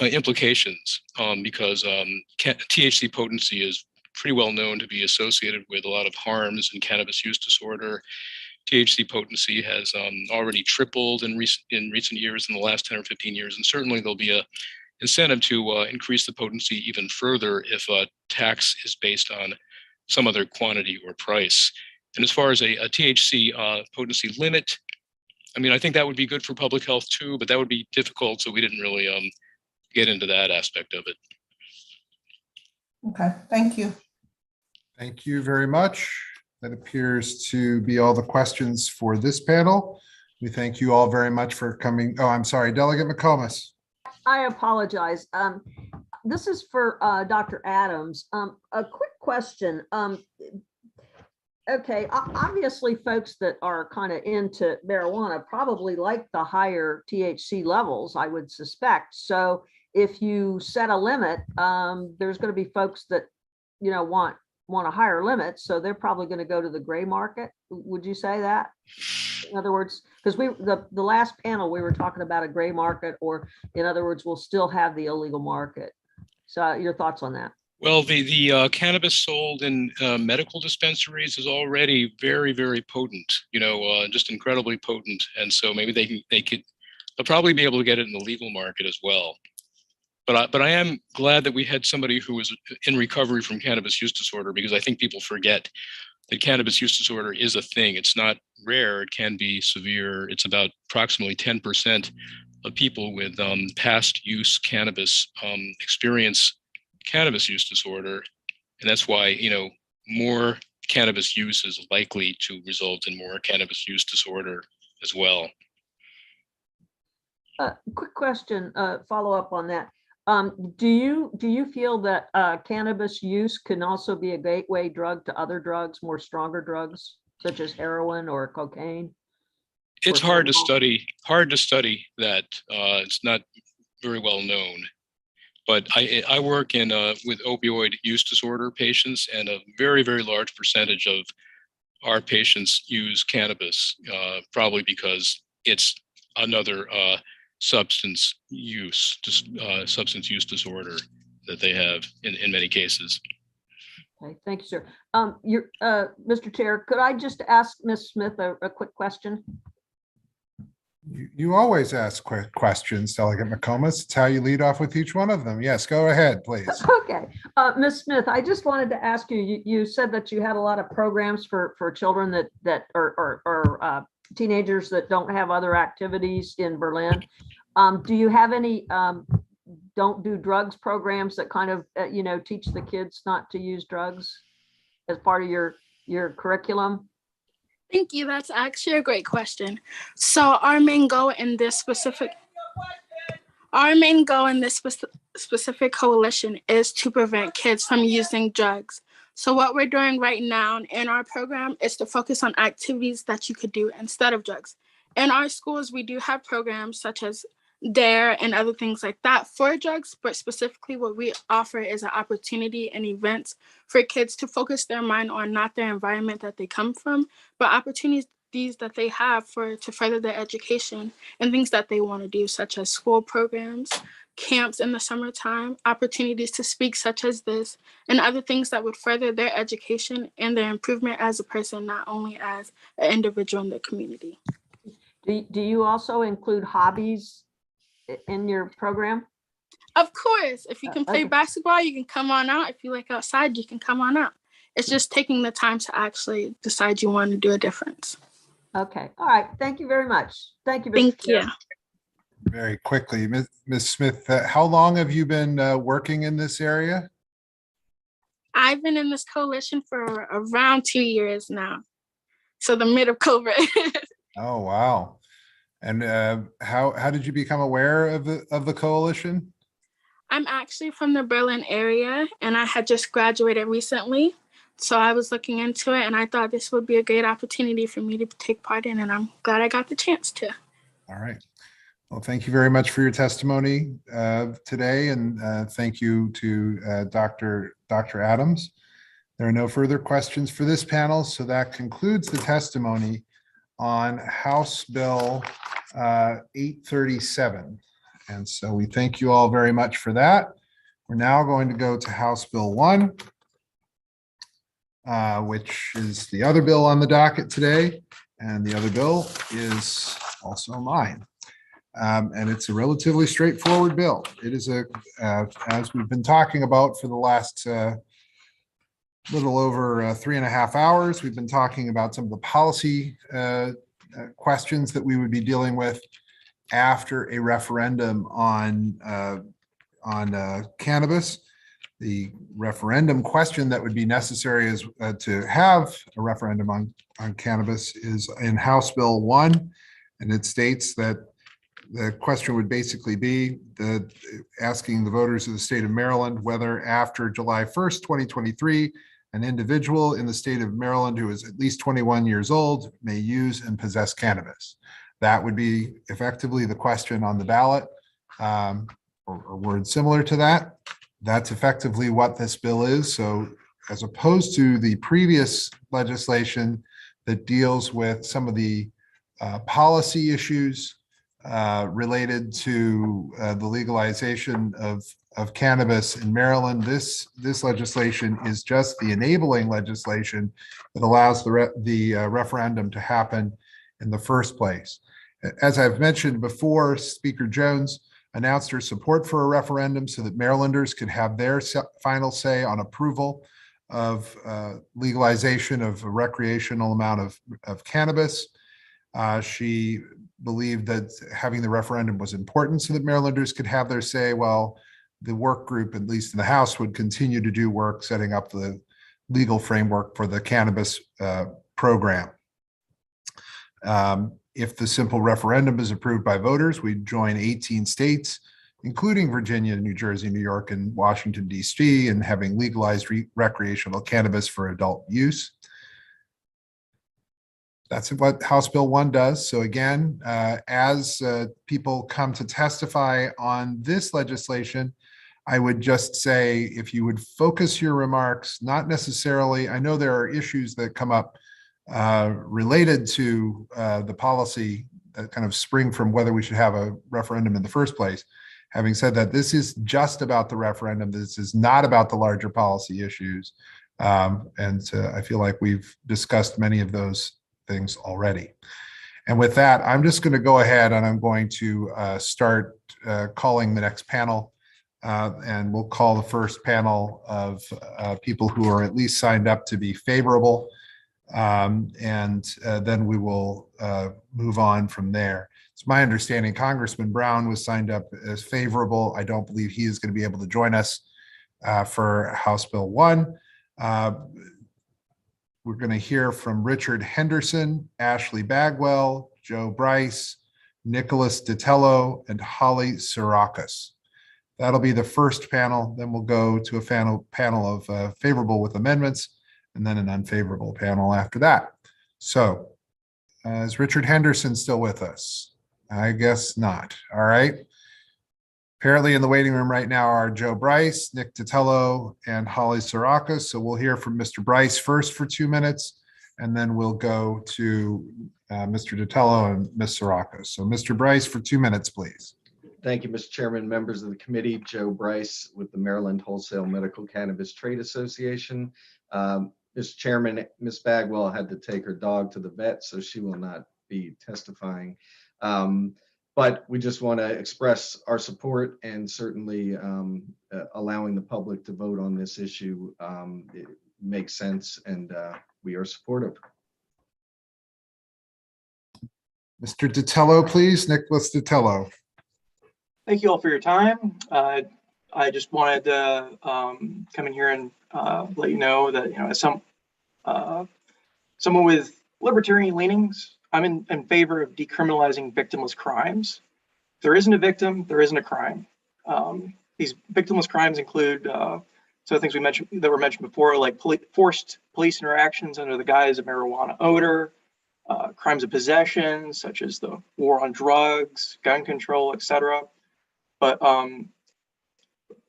implications because THC potency is pretty well known to be associated with a lot of harms in cannabis use disorder. THC potency has already tripled in recent years, in the last 10 or 15 years, and certainly there'll be a incentive to increase the potency even further if a tax is based on some other quantity or price. And as far as a THC potency limit, I mean, I think that would be good for public health too, but that would be difficult, so we didn't really get into that aspect of it. Okay, thank you. Thank you very much. That appears to be all the questions for this panel. We thank you all very much for coming. Oh, I'm sorry, Delegate McComas. I apologize. This is for Dr. Adams. A quick question. Okay, obviously folks that are kind of into marijuana probably like the higher THC levels, I would suspect. So if you set a limit, there's going to be folks that, you know, want a higher limit. So they're probably going to go to the gray market. Would you say that? In other words, because the last panel, we were talking about a gray market, or in other words, we'll still have the illegal market. So your thoughts on that? Well, the cannabis sold in medical dispensaries is already very, very potent, you know, just incredibly potent. And so maybe they'll probably be able to get it in the legal market as well. But I am glad that we had somebody who was in recovery from cannabis use disorder, because I think people forget that cannabis use disorder is a thing. It's not rare. It can be severe. It's about approximately 10% of people with past use cannabis experience cannabis use disorder. And that's why, you know, more cannabis use is likely to result in more cannabis use disorder as well. Quick question, follow up on that. Do you feel that cannabis use can also be a gateway drug to other drugs, more stronger drugs, such as heroin or cocaine? It's hard to study that. It's not very well known. But I work in with opioid use disorder patients, and a very, very large percentage of our patients use cannabis, probably because it's another substance use disorder that they have in many cases. Okay, thank you, sir. Mr. Chair, could I just ask Ms. Smith a quick question? You always ask quick questions, Delegate McComas. It's how you lead off with each one of them. Yes, go ahead, please. Okay, Ms. Smith, I just wanted to ask you, you said that you had a lot of programs for children that are teenagers that don't have other activities in Berlin. Do you have any don't do drugs programs that kind of, you know, teach the kids not to use drugs as part of your curriculum? Thank you. That's actually a great question. So our main goal in this specific coalition is to prevent kids from using drugs. So what we're doing right now in our program is to focus on activities that you could do instead of drugs. In our schools, we do have programs such as DARE and other things like that for drugs, but specifically what we offer is an opportunity and events for kids to focus their mind on not their environment that they come from, but opportunities that they have to further their education and things that they want to do, such as school programs, camps in the summertime, opportunities to speak such as this, and other things that would further their education and their improvement as a person, not only as an individual in the community. Do you also include hobbies in your program? Of course. If you can play basketball, you can come on out. If you like outside, you can come on out. It's just taking the time to actually decide you want to do a difference. Okay. All right. Thank you very much. Thank you. Thank you. Very quickly, Ms. Smith, how long have you been working in this area? I've been in this coalition for around 2 years now. So the mid of COVID. Oh, wow. And how did you become aware of the coalition? I'm actually from the Berlin area, and I had just graduated recently. So I was looking into it, and I thought this would be a great opportunity for me to take part in, and I'm glad I got the chance to. All right. Well, thank you very much for your testimony today, and thank you to Dr. Adams. There are no further questions for this panel, so that concludes the testimony on House Bill 837. And so we thank you all very much for that. We're now going to go to House Bill 1, which is the other bill on the docket today. And the other bill is also mine. And it's a relatively straightforward bill. It is as we've been talking about for the last little over 3.5 hours, we've been talking about some of the policy questions that we would be dealing with after a referendum on cannabis. The referendum question that would be necessary is to have a referendum on cannabis is in House Bill 1, and it states that the question would basically be asking the voters of the state of Maryland whether after July 1st, 2023, an individual in the state of Maryland who is at least 21 years old may use and possess cannabis. That would be effectively the question on the ballot. or word similar to that. That's effectively what this bill is. So as opposed to the previous legislation that deals with some of the policy issues related to the legalization of cannabis in Maryland, this legislation is just the enabling legislation that allows the referendum to happen in the first place. As I've mentioned before, Speaker Jones announced her support for a referendum so that Marylanders could have their final say on approval of legalization of a recreational amount of cannabis. She believed that having the referendum was important so that Marylanders could have their say, while the work group, at least in the House, would continue to do work setting up the legal framework for the cannabis program. If the simple referendum is approved by voters, we'd join 18 states, including Virginia, New Jersey, New York, and Washington, D.C., in having legalized recreational cannabis for adult use. That's what House Bill 1 does. So again, as people come to testify on this legislation, I would just say, if you would focus your remarks, not necessarily, I know there are issues that come up related to the policy that kind of spring from whether we should have a referendum in the first place. Having said that, this is just about the referendum. This is not about the larger policy issues. I feel like we've discussed many of those things already. And with that, I'm just going to go ahead and I'm going to start calling the next panel. And we'll call the first panel of people who are at least signed up to be favorable. Then we will move on from there. It's my understanding Congressman Brown was signed up as favorable. I don't believe he is going to be able to join us for House Bill 1. We're going to hear from Richard Henderson, Ashley Bagwell, Joe Bryce, Nicholas DiTello, and Holly Sirakis. That'll be the first panel. Then we'll go to a panel of favorable with amendments, and then an unfavorable panel after that. So is Richard Henderson still with us? I guess not. All right. Apparently in the waiting room right now are Joe Bryce, Nick DiTello, and Holly Sirakis. So we'll hear from Mr. Bryce first for 2 minutes, and then we'll go to Mr. DiTello and Ms. Sirakis. So Mr. Bryce for 2 minutes, please. Thank you, Mr. Chairman, members of the committee. Joe Bryce with the Maryland Wholesale Medical Cannabis Trade Association. Mr. Chairman, Ms. Bagwell had to take her dog to the vet, so she will not be testifying. But we just want to express our support, and certainly allowing the public to vote on this issue it makes sense, and we are supportive. Mr. DiTello, please. Nicholas DiTello. Thank you all for your time. I just wanted to come in here and let you know that, as someone with libertarian leanings, I'm in favor of decriminalizing victimless crimes. If there isn't a victim, there isn't a crime. These victimless crimes include some of the things that were mentioned before, like forced police interactions under the guise of marijuana odor, crimes of possession, such as the war on drugs, gun control, etc. But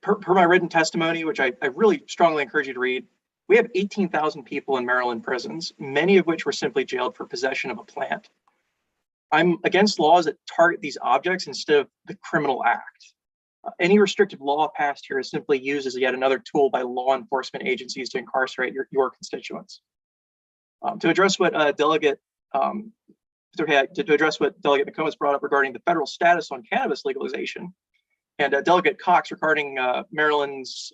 per my written testimony, which I really strongly encourage you to read, we have 18,000 people in Maryland prisons, many of which were simply jailed for possession of a plant. I'm against laws that target these objects instead of the criminal act. Any restrictive law passed here is simply used as yet another tool by law enforcement agencies to incarcerate your constituents. To address what Delegate McComas brought up regarding the federal status on cannabis legalization, and Delegate Cox regarding Maryland's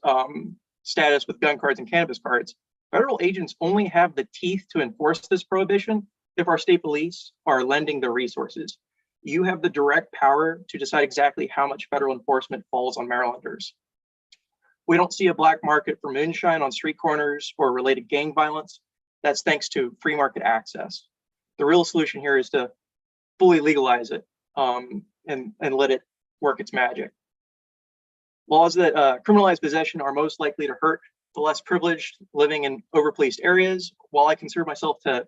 status with gun cards and cannabis cards, federal agents only have the teeth to enforce this prohibition if our state police are lending their resources. You have the direct power to decide exactly how much federal enforcement falls on Marylanders. We don't see a black market for moonshine on street corners or related gang violence. That's thanks to free market access. The real solution here is to fully legalize it and let it work its magic. Laws that criminalize possession are most likely to hurt the less privileged living in overpoliced areas. While I consider myself to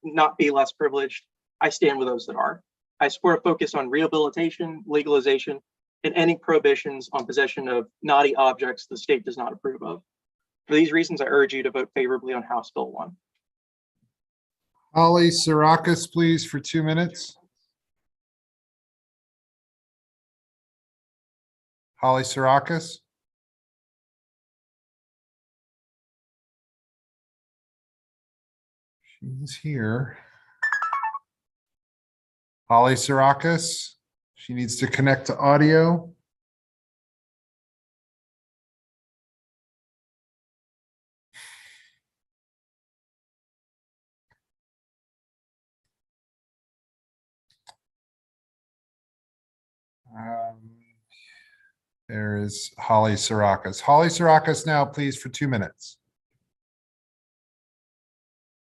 not be less privileged, I stand with those that are. I support a focus on rehabilitation, legalization, and any prohibitions on possession of naughty objects the state does not approve of. For these reasons, I urge you to vote favorably on House Bill 1. Holly Sirakis, please, for 2 minutes. Holly Sirakis. She's here. Holly Sirakis. She needs to connect to audio. There is Holly Sirakis. Holly Sirakis now, please, for 2 minutes.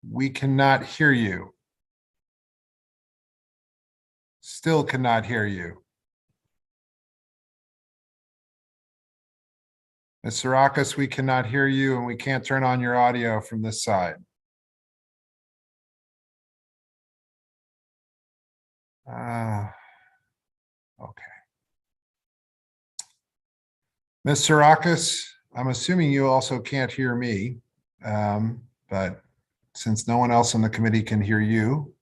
We cannot hear you. Still cannot hear you. Ms. Sirakis, we cannot hear you, and we can't turn on your audio from this side. Okay. Ms. Sirakis, I'm assuming you also can't hear me, but since no one else on the committee can hear you,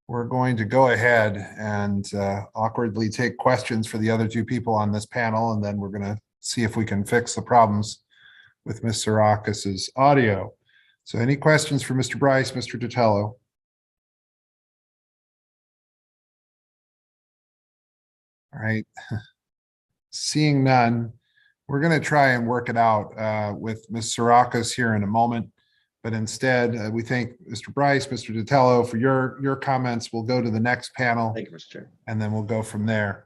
we're going to go ahead and awkwardly take questions for the other two people on this panel, and then we're going to see if we can fix the problems with Ms. Sirakis's audio. So any questions for Mr. Bryce, Mr. Ditello? All right. Seeing none, we're going to try and work it out with Ms. Sirakis here in a moment. But instead, we thank Mr. Bryce, Mr. Ditello for your comments. We'll go to the next panel. Thank you, Mr. Chair. And then we'll go from there.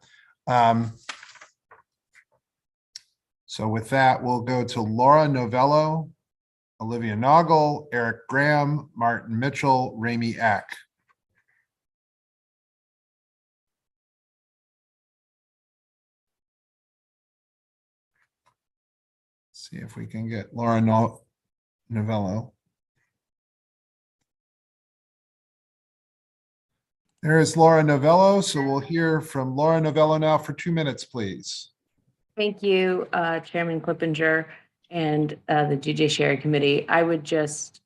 So with that, we'll go to Laura Novello, Olivia Noggle, Eric Graham, Martin Mitchell, Ramey Eck. See if we can get Laura Novello. There is Laura Novello. So we'll hear from Laura Novello now for 2 minutes, please. Thank you, Chairman Clippinger and the Judiciary Committee. I would just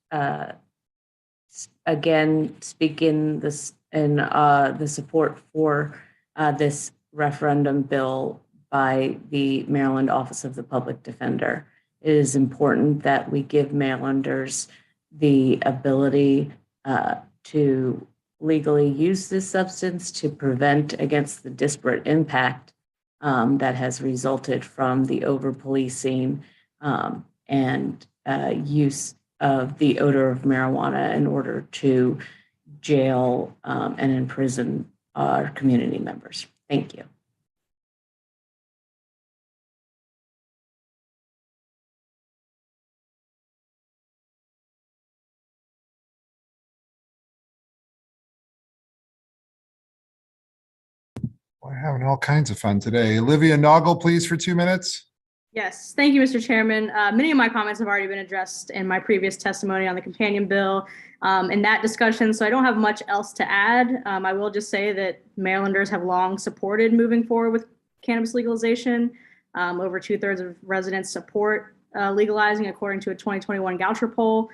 again speak in this in the support for this referendum bill by the Maryland Office of the Public Defender. It is important that we give Marylanders the ability to legally use this substance to prevent against the disparate impact that has resulted from the over-policing and use of the odor of marijuana in order to jail and imprison our community members. Thank you. We're having all kinds of fun today. Olivia Noggle, please, for 2 minutes. Yes, thank you, Mr. Chairman. Many of my comments have already been addressed in my previous testimony on the companion bill in that discussion, so I don't have much else to add. I will just say that Marylanders have long supported moving forward with cannabis legalization. Over 2/3 of residents support legalizing, according to a 2021 Goucher poll.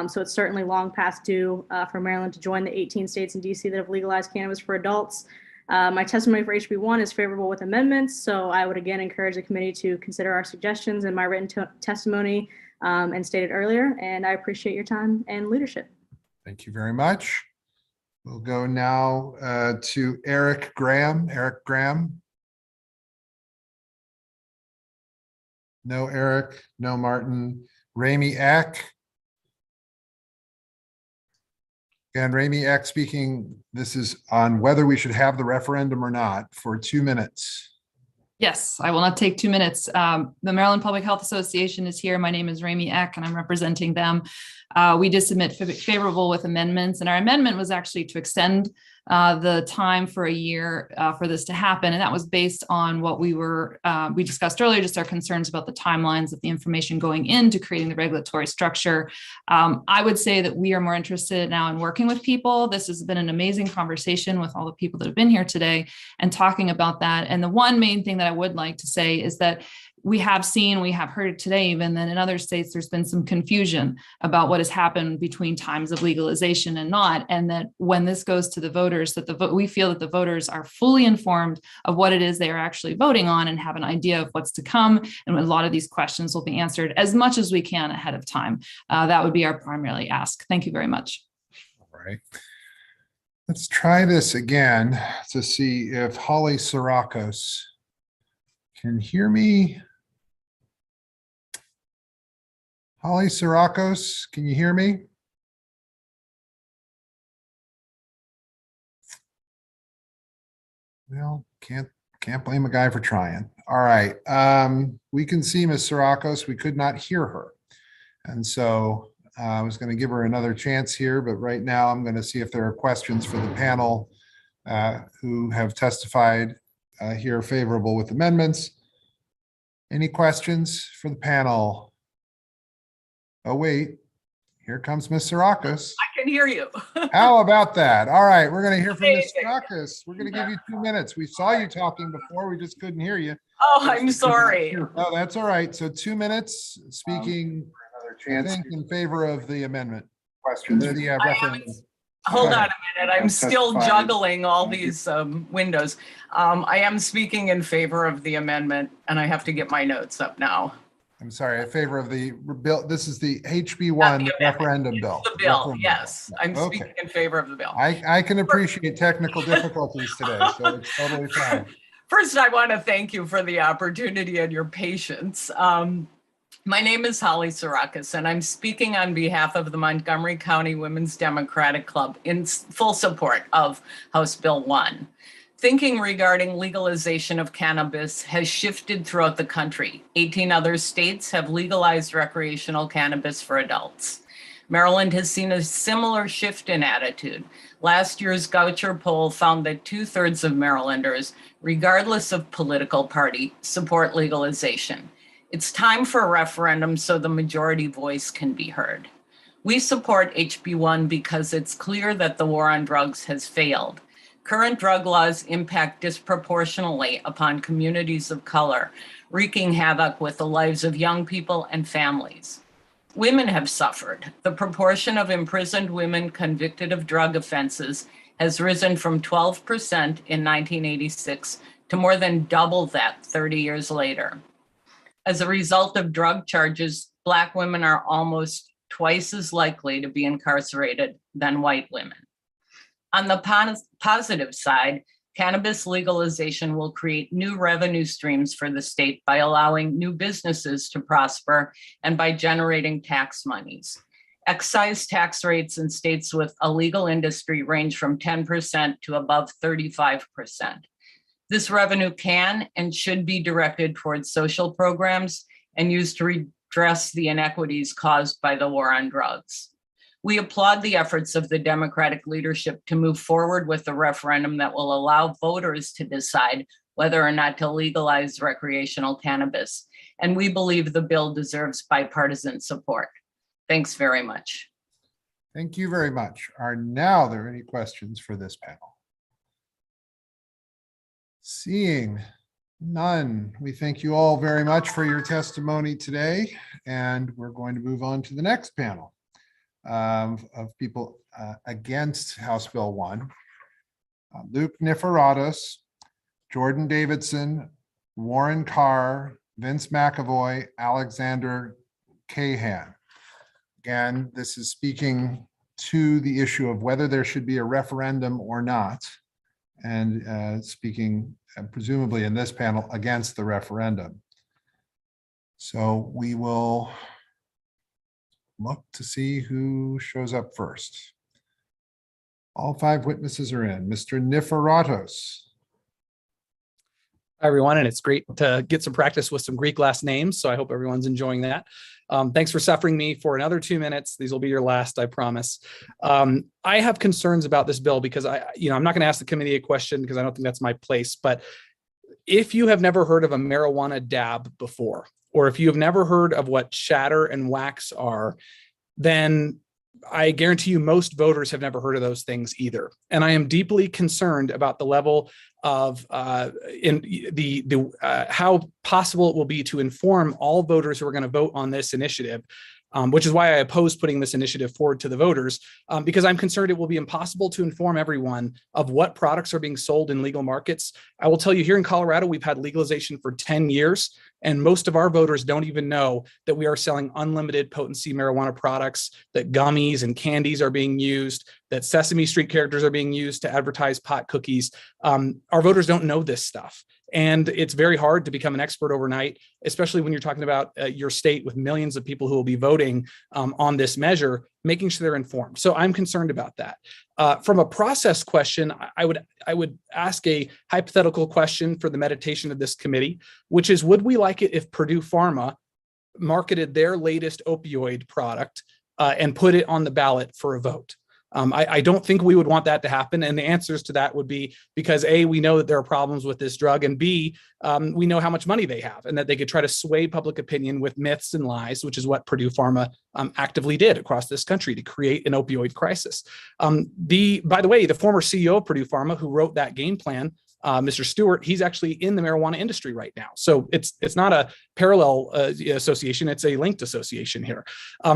So it's certainly long past due for Maryland to join the 18 states in DC that have legalized cannabis for adults. My testimony for HB 1 is favorable with amendments, so I would again encourage the committee to consider our suggestions in my written testimony and stated earlier, and I appreciate your time and leadership. Thank you very much. We'll go now to Eric Graham. Eric Graham. No Eric, no Martin. Ramey Eck. And Ramey Eck speaking, this is on whether we should have the referendum or not for 2 minutes. Yes, I will not take 2 minutes. The Maryland Public Health Association is here. My name is Ramey Eck, and I'm representing them. We did submit favorable with amendments, and our amendment was actually to extend the time for a year for this to happen. And that was based on what we discussed earlier, just our concerns about the timelines of the information going into creating the regulatory structure. I would say that we are more interested now in working with people. This has been an amazing conversation with all the people that have been here today and talking about that. And the one main thing that I would like to say is that we have heard today even that in other states, there's been some confusion about what has happened between times of legalization and not. And that when this goes to the voters, that we feel that the voters are fully informed of what it is they are actually voting on and have an idea of what's to come. And a lot of these questions will be answered as much as we can ahead of time. That would be our primary ask. Thank you very much. All right. Let's try this again to see if Holly Sirakos can hear me. Holly Sirakos, can you hear me? Well, can't blame a guy for trying. All right, we can see Ms. Sirakos. We could not hear her. And so I was going to give her another chance here, but right now I'm going to see if there are questions for the panel who have testified here favorable with amendments. Any questions for the panel? Oh, wait, here comes Ms. Sirakos. I can hear you. How about that? All right, we're going to hear from Ms. Sirakos. We're going to give you 2 minutes. We saw you talking before, we just couldn't hear you. Oh, I'm sorry. Oh, that's all right. So 2 minutes speaking, I think, in favor of the amendment. Questions? Hold on a minute. I'm still juggling all these windows. I am speaking in favor of the amendment, and I have to get my notes up now. I'm sorry, in favor of the bill. This is the HB1 referendum bill. The bill, yes. I'm speaking in favor of the bill. I can appreciate technical difficulties today, so it's totally fine. First, I want to thank you for the opportunity and your patience. My name is Holly Sirakos, and I'm speaking on behalf of the Montgomery County Women's Democratic Club in full support of House Bill 1. Thinking regarding legalization of cannabis has shifted throughout the country. 18 other states have legalized recreational cannabis for adults. Maryland has seen a similar shift in attitude. Last year's Goucher poll found that 2/3 of Marylanders, regardless of political party, support legalization. It's time for a referendum so the majority voice can be heard. We support HB1 because it's clear that the war on drugs has failed. Current drug laws impact disproportionately upon communities of color, wreaking havoc with the lives of young people and families. Women have suffered. The proportion of imprisoned women convicted of drug offenses has risen from 12% in 1986 to more than double that 30 years later. As a result of drug charges, Black women are almost twice as likely to be incarcerated than white women. On the positive side, cannabis legalization will create new revenue streams for the state by allowing new businesses to prosper and by generating tax monies. Excise tax rates in states with a legal industry range from 10% to above 35%. This revenue can and should be directed towards social programs and used to redress the inequities caused by the war on drugs. We applaud the efforts of the Democratic leadership to move forward with a referendum that will allow voters to decide whether or not to legalize recreational cannabis. And we believe the bill deserves bipartisan support. Thanks very much. Thank you very much. Are now there any questions for this panel? Seeing none, we thank you all very much for your testimony today, and we're going to move on to the next panel of people against House Bill 1. Luke Niforatos, Jordan Davidson, Warren Carr, Vince McAvoy, Alexander Cahan. Again, this is speaking to the issue of whether there should be a referendum or not, and speaking presumably in this panel against the referendum. So we will look to see who shows up first. All 5 witnesses are in. Mr. Niforatos. Hi, everyone, and it's great to get some practice with some Greek last names, so I hope everyone's enjoying that. Thanks for suffering me for another 2 minutes. These will be your last, I promise. I have concerns about this bill because I'm not going to ask the committee a question because I don't think that's my place, but if you have never heard of a marijuana dab before, or if you have never heard of what shatter and wax are, then I guarantee you most voters have never heard of those things either. And I am deeply concerned about the level of how possible it will be to inform all voters who are going to vote on this initiative, which is why I oppose putting this initiative forward to the voters, because I'm concerned it will be impossible to inform everyone of what products are being sold in legal markets. I will tell you, here in Colorado, we've had legalization for 10 years, and most of our voters don't even know that we are selling unlimited potency marijuana products, that gummies and candies are being used, that Sesame Street characters are being used to advertise pot cookies. Our voters don't know this stuff. And it's very hard to become an expert overnight, especially when you're talking about your state with millions of people who will be voting on this measure, making sure they're informed. So I'm concerned about that. From a process question, I would ask a hypothetical question for the meditation of this committee, which is, would we like it if Purdue Pharma marketed their latest opioid product and put it on the ballot for a vote? I don't think we would want that to happen. And the answers to that would be because A, we know that there are problems with this drug, and B, we know how much money they have and that they could try to sway public opinion with myths and lies, which is what Purdue Pharma actively did across this country to create an opioid crisis. By the way, the former CEO of Purdue Pharma who wrote that game plan, Mr. Stewart, he's actually in the marijuana industry right now. So it's not a parallel association, it's a linked association here.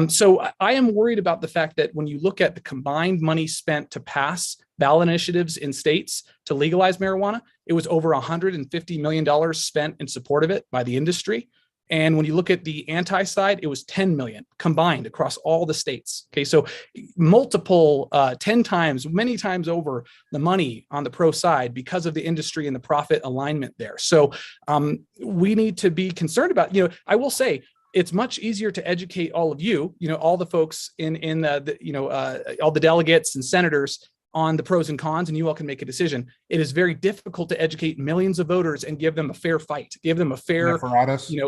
So I am worried about the fact that when you look at the combined money spent to pass ballot initiatives in states to legalize marijuana, it was over $150 million spent in support of it by the industry. And when you look at the anti side, it was 10 million combined across all the states. Okay, so multiple 10 times, many times over the money on the pro side because of the industry and the profit alignment there. So we need to be concerned about, I will say, it's much easier to educate all of you, all the folks all the delegates and senators on the pros and cons, and you all can make a decision. It is very difficult to educate millions of voters and give them a fair fight, give them a fair,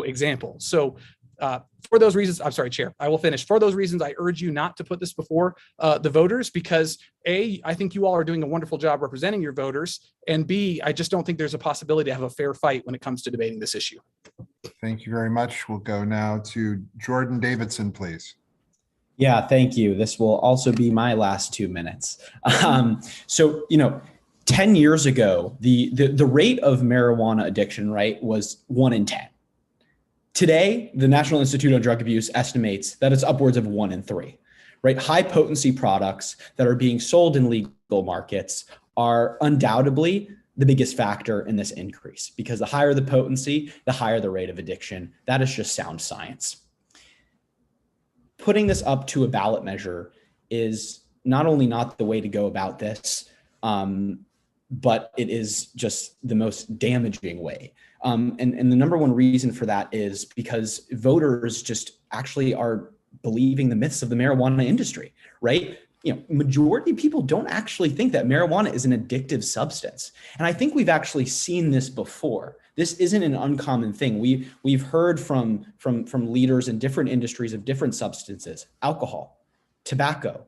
example. So for those reasons, I'm sorry, Chair, I will finish. For those reasons, I urge you not to put this before the voters because A, I think you all are doing a wonderful job representing your voters, and B, I just don't think there's a possibility to have a fair fight when it comes to debating this issue. Thank you very much. We'll go now to Jordan Davidson, please. Yeah, thank you. This will also be my last 2 minutes. 10 years ago, the rate of marijuana addiction, right, was 1 in 10. Today, the National Institute on Drug Abuse estimates that it's upwards of 1 in 3, right? High potency products that are being sold in legal markets are undoubtedly the biggest factor in this increase because the higher the potency, the higher the rate of addiction. That is just sound science. Putting this up to a ballot measure is not only not the way to go about this, but it is just the most damaging way. And the number one reason for that is because voters just actually are believing the myths of the marijuana industry, right? Majority of people don't actually think that marijuana is an addictive substance. And I think we've actually seen this before. This isn't an uncommon thing. We've heard from leaders in different industries of different substances, alcohol, tobacco,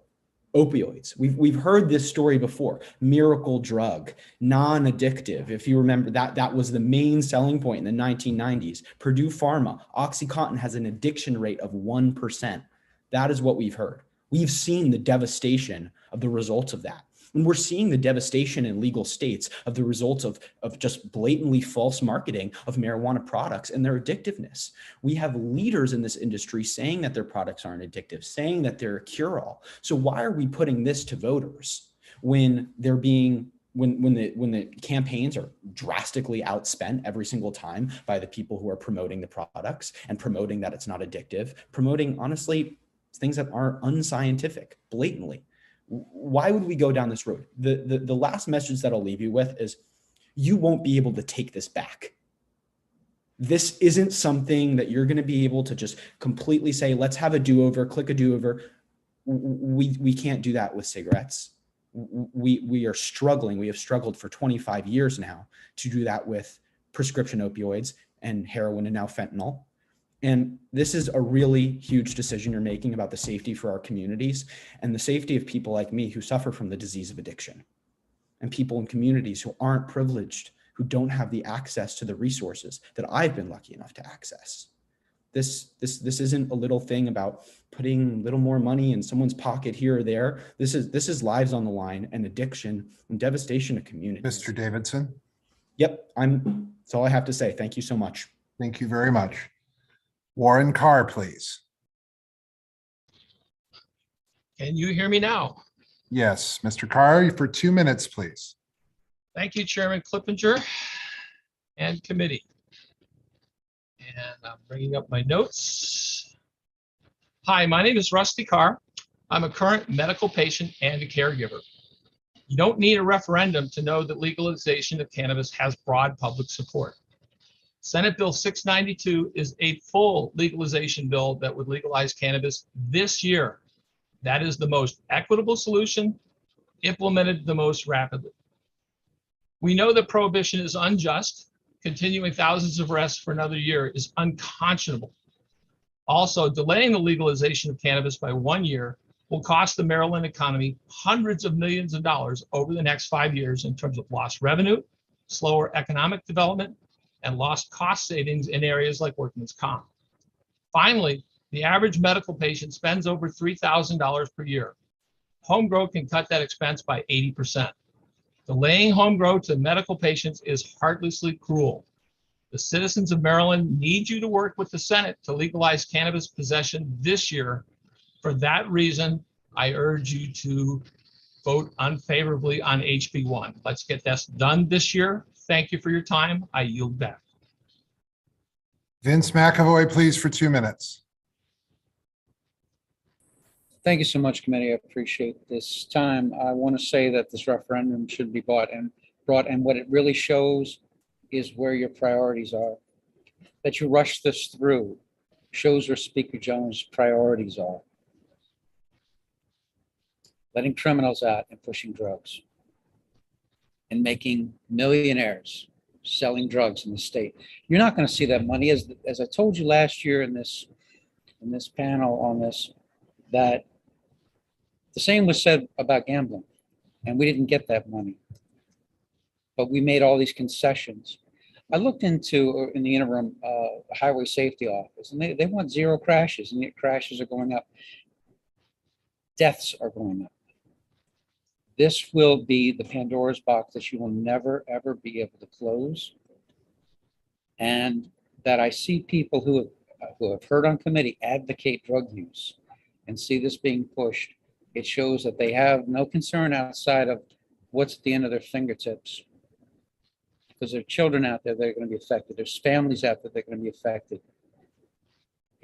opioids. We've heard this story before. Miracle drug, non-addictive. If you remember that was the main selling point in the 1990s. Purdue Pharma, OxyContin has an addiction rate of 1%. That is what we've heard. We've seen the devastation of the results of that. And we're seeing the devastation in legal states of the results of just blatantly false marketing of marijuana products and their addictiveness. We have leaders in this industry saying that their products aren't addictive, saying that they're a cure-all. So why are we putting this to voters when they're being when the campaigns are drastically outspent every single time by the people who are promoting the products and promoting that it's not addictive, promoting honestly things that are unscientific blatantly? Why would we go down this road? The last message that I'll leave you with is you won't be able to take this back. This isn't something that you're going to be able to just completely say, let's have a do-over, click a do-over. We can't do that with cigarettes. We are struggling. We have struggled for 25 years now to do that with prescription opioids and heroin and now fentanyl. And this is a really huge decision you're making about the safety for our communities and the safety of people like me who suffer from the disease of addiction, and people in communities who aren't privileged, who don't have the access to the resources that I've been lucky enough to access. This isn't a little thing about putting a little more money in someone's pocket here or there. This is lives on the line and addiction and devastation of communities. Mr. Davidson. Yep, that's all I have to say. Thank you so much. Thank you very much. Warren Carr, please. Can you hear me now? Yes, Mr. Carr, for 2 minutes, please. Thank you, Chairman Clippinger and committee. And I'm bringing up my notes. Hi, my name is Rusty Carr. I'm a current medical patient and a caregiver. You don't need a referendum to know that legalization of cannabis has broad public support. Senate Bill 692 is a full legalization bill that would legalize cannabis this year. That is the most equitable solution, implemented the most rapidly. We know that prohibition is unjust. Continuing thousands of arrests for another year is unconscionable. Also, delaying the legalization of cannabis by 1 year will cost the Maryland economy hundreds of millions of dollars over the next 5 years in terms of lost revenue, slower economic development, and lost cost savings in areas like workman's comp. Finally, the average medical patient spends over $3,000 per year. Home grow can cut that expense by 80%. Delaying home grow to medical patients is heartlessly cruel. The citizens of Maryland need you to work with the Senate to legalize cannabis possession this year. For that reason, I urge you to vote unfavorably on HB 1. Let's get this done this year. Thank you for your time. I yield back. Vince McAvoy, please, for 2 minutes. Thank you so much, committee. I appreciate this time. I want to say that this referendum should be brought, and what it really shows is where your priorities are. That you rush this through shows where Speaker Jones' priorities are. Letting criminals out and pushing drugs, and making millionaires selling drugs in the state. You're not going to see that money, as I told you last year in this panel on this, that the same was said about gambling, and we didn't get that money, but we made all these concessions. I looked into, in the interim, highway safety office, and they want 0 crashes, and yet crashes are going up. Deaths are going up. This will be the Pandora's box that you will never, ever be able to close. And that I see people who have heard on committee advocate drug use and see this being pushed. It shows that they have no concern outside of what's at the end of their fingertips. Because there are children out there that are going to be affected. There's families out there that are going to be affected.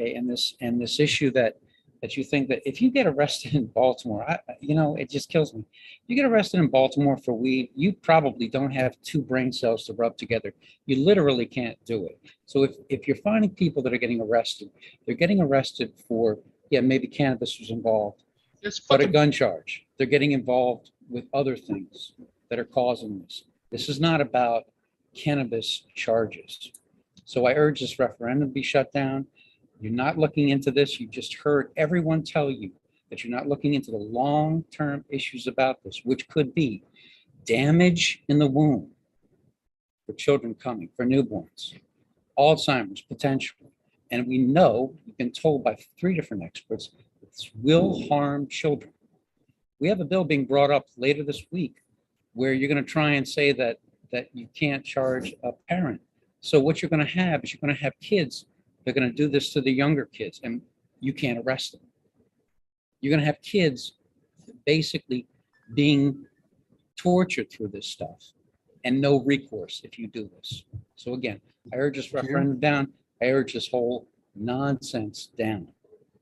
Okay, and this issue that you think that if you get arrested in Baltimore, it just kills me. You get arrested in Baltimore for weed, you probably don't have 2 brain cells to rub together. You literally can't do it. So if you're finding people that are getting arrested, they're getting arrested for, maybe cannabis was involved, but a gun charge. They're getting involved with other things that are causing this. This is not about cannabis charges. So I urge this referendum be shut down. You're not looking into this. You just heard everyone tell you that you're not looking into the long-term issues about this, which could be damage in the womb for children coming, for newborns, Alzheimer's potentially. And we know, we've been told by 3 different experts, that this will harm children. We have a bill being brought up later this week where you're going to try and say that you can't charge a parent. So what you're going to have is you're going to have kids. They're going to do this to the younger kids, and you can't arrest them. You're going to have kids basically being tortured through this stuff, and no recourse if you do this. So again, I urge this referendum down. I urge this whole nonsense down.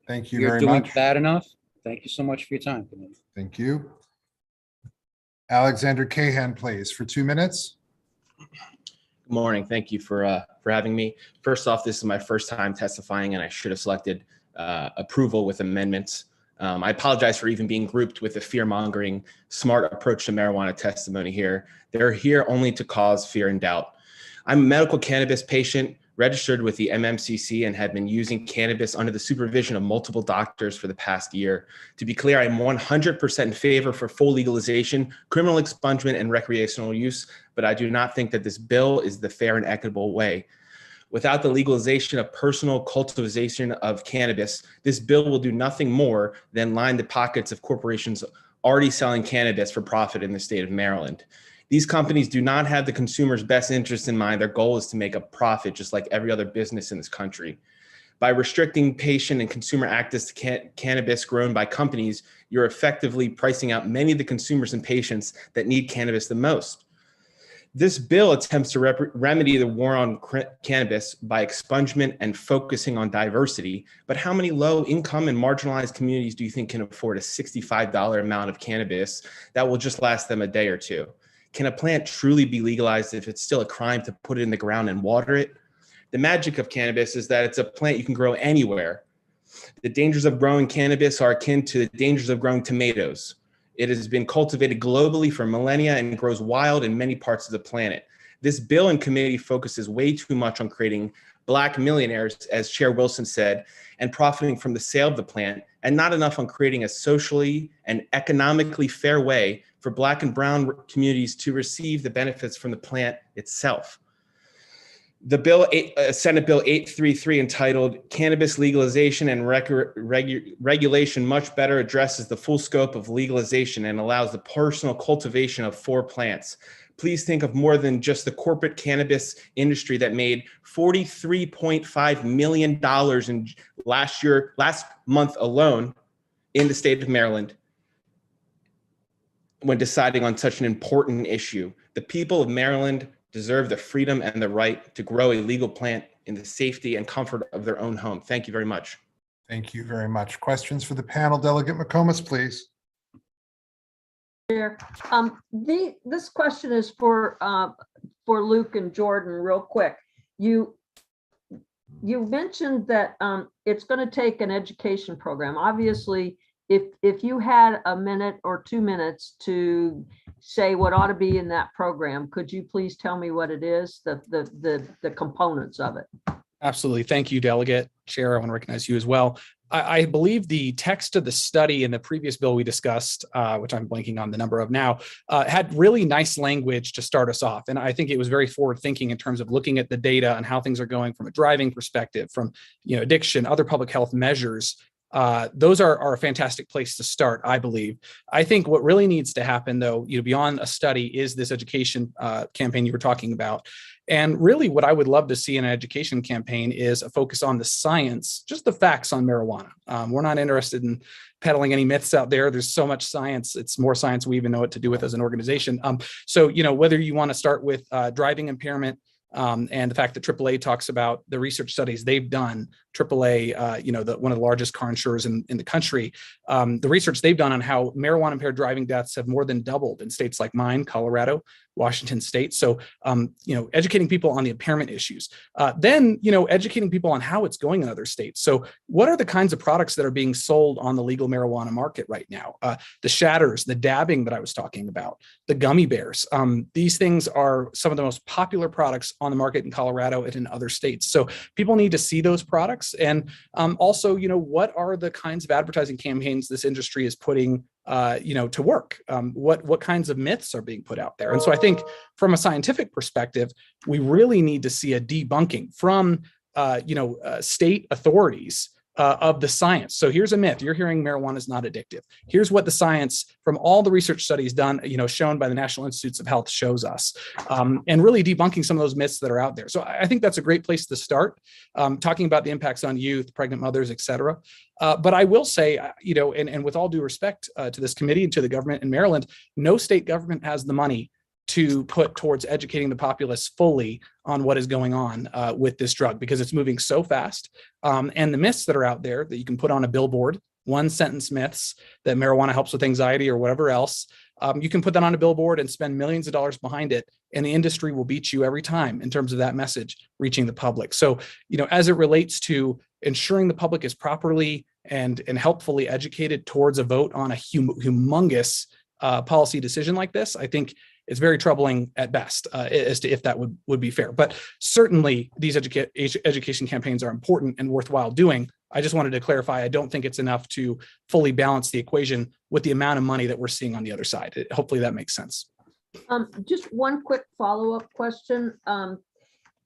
Thank you You're very doing much. bad enough. Thank you so much for your time, committee. Thank you. Alexander Cahan, please, for 2 minutes. Good morning. Thank you for having me. First off, this is my first time testifying, and I should have selected approval with amendments. I apologize for even being grouped with the fear-mongering, smart approach to marijuana testimony here. They're here only to cause fear and doubt. I'm a medical cannabis patient registered with the MMCC and have been using cannabis under the supervision of multiple doctors for the past year. To be clear, I'm 100% in favor for full legalization, criminal expungement, and recreational use, but I do not think that this bill is the fair and equitable way. Without the legalization of personal cultivation of cannabis, this bill will do nothing more than line the pockets of corporations already selling cannabis for profit in the state of Maryland. These companies do not have the consumer's best interest in mind. Their goal is to make a profit, just like every other business in this country. By restricting patient and consumer access to cannabis grown by companies, you're effectively pricing out many of the consumers and patients that need cannabis the most. This bill attempts to remedy the war on cannabis by expungement and focusing on diversity. But how many low income and marginalized communities do you think can afford a $65 amount of cannabis that will just last them a day or two? Can a plant truly be legalized if it's still a crime to put it in the ground and water it? The magic of cannabis is that it's a plant you can grow anywhere. The dangers of growing cannabis are akin to the dangers of growing tomatoes. It has been cultivated globally for millennia and grows wild in many parts of the planet. This bill in committee focuses way too much on creating Black millionaires, as Chair Wilson said, and profiting from the sale of the plant, and not enough on creating a socially and economically fair way for Black and brown communities to receive the benefits from the plant itself. The bill, Senate Bill 833, entitled Cannabis Legalization and Regulation, much better addresses the full scope of legalization and allows the personal cultivation of 4 plants. Please think of more than just the corporate cannabis industry that made $43.5 million in last month alone in the state of Maryland when deciding on such an important issue. The people of Maryland deserve the freedom and the right to grow a legal plant in the safety and comfort of their own home. Thank you very much. Thank you very much. Questions for the panel? Delegate McComas, please. Chair, this question is for Luke and Jordan, real quick. You mentioned that it's going to take an education program. Obviously, if you had a minute or 2 minutes to say what ought to be in that program, could you please tell me what it is, the components of it? Absolutely. Thank you, Delegate. Chair, I want to recognize you as well. I believe the text of the study in the previous bill we discussed, which I'm blanking on the number of now, had really nice language to start us off. And I think it was very forward thinking in terms of looking at the data and how things are going from a driving perspective, from addiction, other public health measures. Those are a fantastic place to start, I believe. I think what really needs to happen, though, beyond a study, is this education campaign you were talking about. And really what I would love to see in an education campaign is a focus on the science, just the facts on marijuana. We're not interested in peddling any myths out there. There's so much science. It's more science we even know what to do with as an organization. So whether you want to start with driving impairment, and the fact that AAA talks about the research studies they've done, AAA, one of the largest car insurers in the country, the research they've done on how marijuana impaired driving deaths have more than doubled in states like mine, Colorado, Washington State. So, educating people on the impairment issues, then, educating people on how it's going in other states. So what are the kinds of products that are being sold on the legal marijuana market right now? The shatters, the dabbing that I was talking about, the gummy bears. These things are some of the most popular products on the market in Colorado and in other states. So people need to see those products. And also, what are the kinds of advertising campaigns this industry is putting to work? What kinds of myths are being put out there? And so I think from a scientific perspective, we really need to see a debunking from state authorities of the science. So here's a myth. You're hearing marijuana is not addictive. Here's what the science from all the research studies done, shown by the National Institutes of Health shows us, and really debunking some of those myths that are out there. So I think that's a great place to start, talking about the impacts on youth, pregnant mothers, et cetera. But I will say, and with all due respect to this committee and to the government in Maryland, no state government has the money to put towards educating the populace fully on what is going on with this drug, because it's moving so fast. And the myths that are out there that you can put on a billboard, 1-sentence myths that marijuana helps with anxiety or whatever else, you can put that on a billboard and spend millions of dollars behind it, and the industry will beat you every time in terms of that message reaching the public. So, as it relates to ensuring the public is properly and helpfully educated towards a vote on a humongous policy decision like this, I think it's very troubling at best as to if that would be fair. But certainly these education campaigns are important and worthwhile doing. I just wanted to clarify, I don't think it's enough to fully balance the equation with the amount of money that we're seeing on the other side. Hopefully that makes sense. Just one quick follow-up question.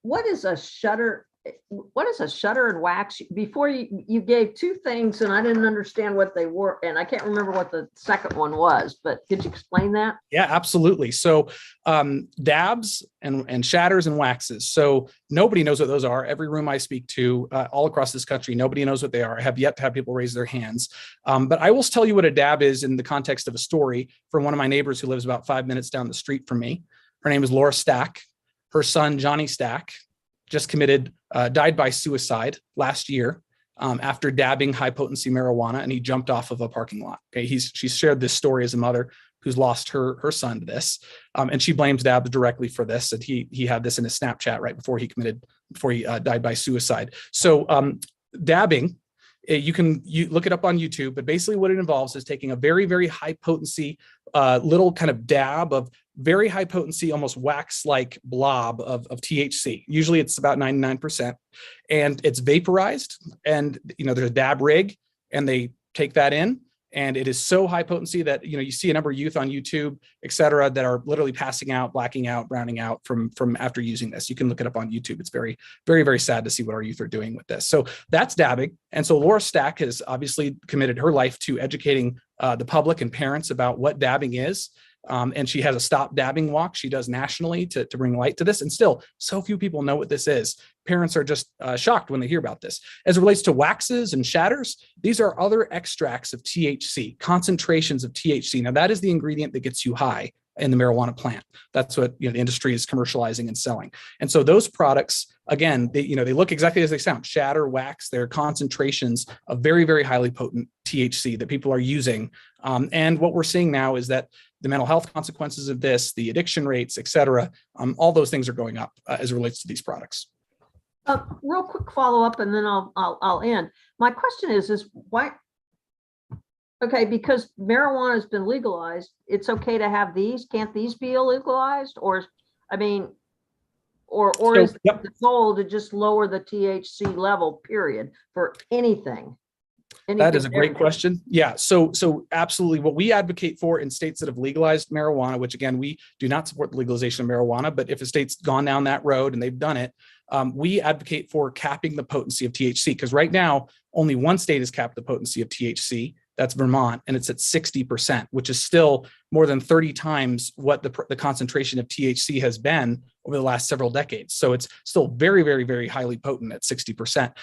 What is a shutter? What is a shutter and wax? Before you gave two things and I didn't understand what they were, and I can't remember what the second one was, but could you explain that? Yeah, absolutely. So dabs and shatters and waxes. So nobody knows what those are. Every room I speak to all across this country, nobody knows what they are. I have yet to have people raise their hands. But I will tell you what a dab is in the context of a story from one of my neighbors who lives about 5 minutes down the street from me. Her name is Laura Stack. Her son, Johnny Stack, just died by suicide last year after dabbing high potency marijuana, and he jumped off of a parking lot. Okay, she's shared this story as a mother who's lost her son to this, and she blames dabs directly for this. And he had this in his Snapchat right before he died by suicide. So dabbing, you look it up on YouTube, but basically what it involves is taking a very, very high potency little kind of dab of very high potency, almost wax-like blob of THC. Usually it's about 99%, and it's vaporized. And there's a dab rig, and they take that in, and it is so high potency that you see a number of youth on YouTube, et cetera, that are literally passing out, blacking out, browning out from after using this. You can look it up on YouTube. It's very, very, very sad to see what our youth are doing with this. So that's dabbing. And so Laura Stack has obviously committed her life to educating the public and parents about what dabbing is. And she has a Stop Dabbing walk she does nationally to bring light to this. And still, so few people know what this is. Parents are just shocked when they hear about this. As it relates to waxes and shatters, these are other extracts of THC, concentrations of THC. Now, that is the ingredient that gets you high in the marijuana plant. That's what the industry is commercializing and selling. And so those products, again, they look exactly as they sound. Shatter, wax, they're concentrations of very, very highly potent THC that people are using. And what we're seeing now is that the mental health consequences of this, the addiction rates, et cetera, all those things are going up as it relates to these products. Real quick follow-up, and then I'll end. My question is why? Okay, because marijuana has been legalized, it's okay to have these. Can't these be illegalized? Or is the goal to just lower the THC level, period, for anything? That is a great question. Yeah, so absolutely. What we advocate for in states that have legalized marijuana, which again, we do not support the legalization of marijuana, but if a state's gone down that road and they've done it, we advocate for capping the potency of THC, because right now, only one state has capped the potency of THC. That's Vermont, and it's at 60%, which is still more than 30 times what the concentration of THC has been over the last several decades. So it's still very, very, very highly potent at 60%.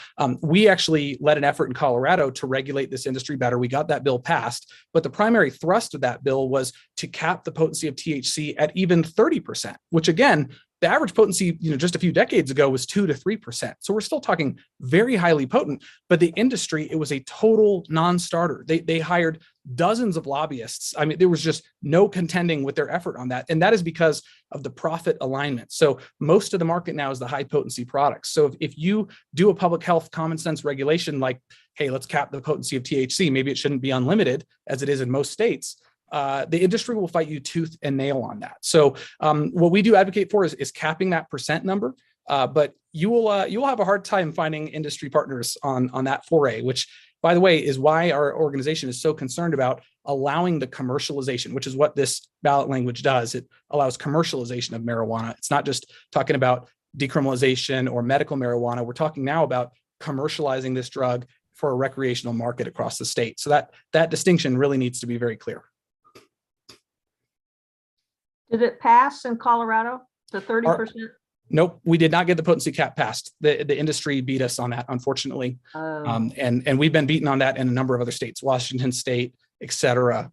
We actually led an effort in Colorado to regulate this industry better. We got that bill passed, but the primary thrust of that bill was to cap the potency of THC at even 30%, which again, the average potency, just a few decades ago was 2 to 3%. So we're still talking very highly potent, but the industry, it was a total non-starter. They hired dozens of lobbyists. I mean, there was just no contending with their effort on that. And that is because of the profit alignment. So most of the market now is the high potency products. So if you do a public health common sense regulation, like, hey, let's cap the potency of THC, maybe it shouldn't be unlimited as it is in most states. The industry will fight you tooth and nail on that. So what we do advocate for is capping that percent number, but you will have a hard time finding industry partners on that foray, which, by the way, is why our organization is so concerned about allowing the commercialization, which is what this ballot language does. It allows commercialization of marijuana. It's not just talking about decriminalization or medical marijuana. We're talking now about commercializing this drug for a recreational market across the state. So that distinction really needs to be very clear. Did it pass in Colorado to 30%? Nope, we did not get the potency cap passed. The industry beat us on that, unfortunately. And we've been beaten on that in a number of other states, Washington State, et cetera.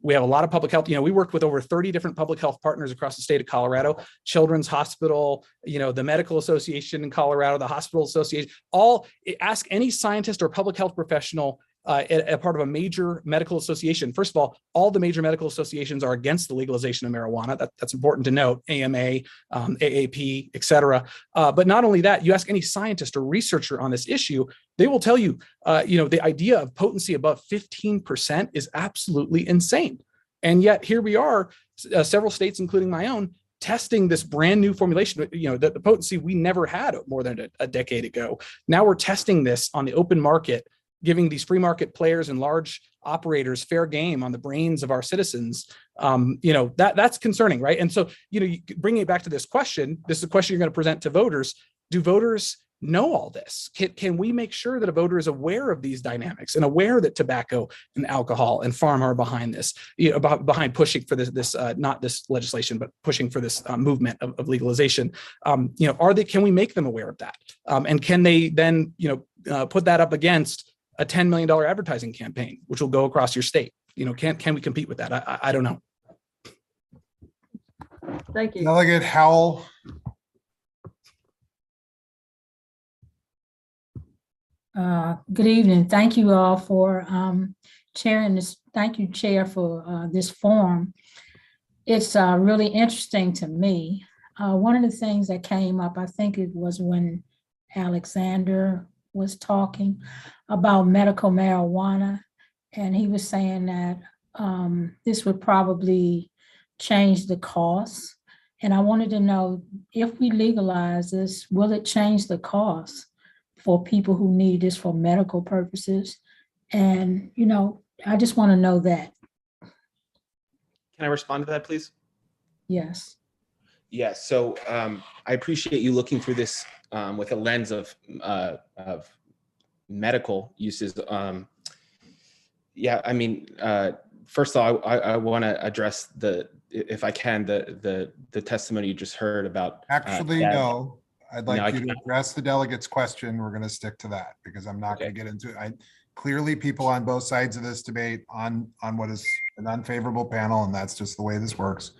We have a lot of public health. We worked with over 30 different public health partners across the state of Colorado, Children's Hospital, the Medical Association in Colorado, the Hospital Association, ask any scientist or public health professional a part of a major medical association. First of all the major medical associations are against the legalization of marijuana. That's important to note. AMA, AAP, et cetera. But not only that, you ask any scientist or researcher on this issue, they will tell you, the idea of potency above 15% is absolutely insane. And yet here we are several states, including my own, testing this brand new formulation, the potency we never had more than a decade ago. Now we're testing this on the open market, giving these free market players and large operators fair game on the brains of our citizens. That's concerning, right? And so, bringing it back to this is a question you're going to present to voters. Do voters know all this? Can we make sure that a voter is aware of these dynamics and aware that tobacco and alcohol and farm are behind this, behind pushing for this not this legislation, but pushing for this movement of legalization? Can we make them aware of that? And can they then, put that up against a $10 million advertising campaign, which will go across your state? Can we compete with that? I don't know. Thank you. Delegate Howell. Good evening. Thank you all for chairing this. Thank you, Chair, for this forum. It's really interesting to me. One of the things that came up, I think it was when Alexander was talking about medical marijuana, and he was saying that this would probably change the cost. And I wanted to know, if we legalize this, will it change the cost for people who need this for medical purposes? And, I just want to know that. Can I respond to that, please? Yes. Yes. So I appreciate you looking through this with a lens of medical uses. First of all, I want to address if I can, the testimony you just heard about. No. I'd like you to address the delegate's question. We're going to stick to that because I'm not going to get into it. Clearly, people on both sides of this debate on what is an unfavorable panel, and that's just the way this works.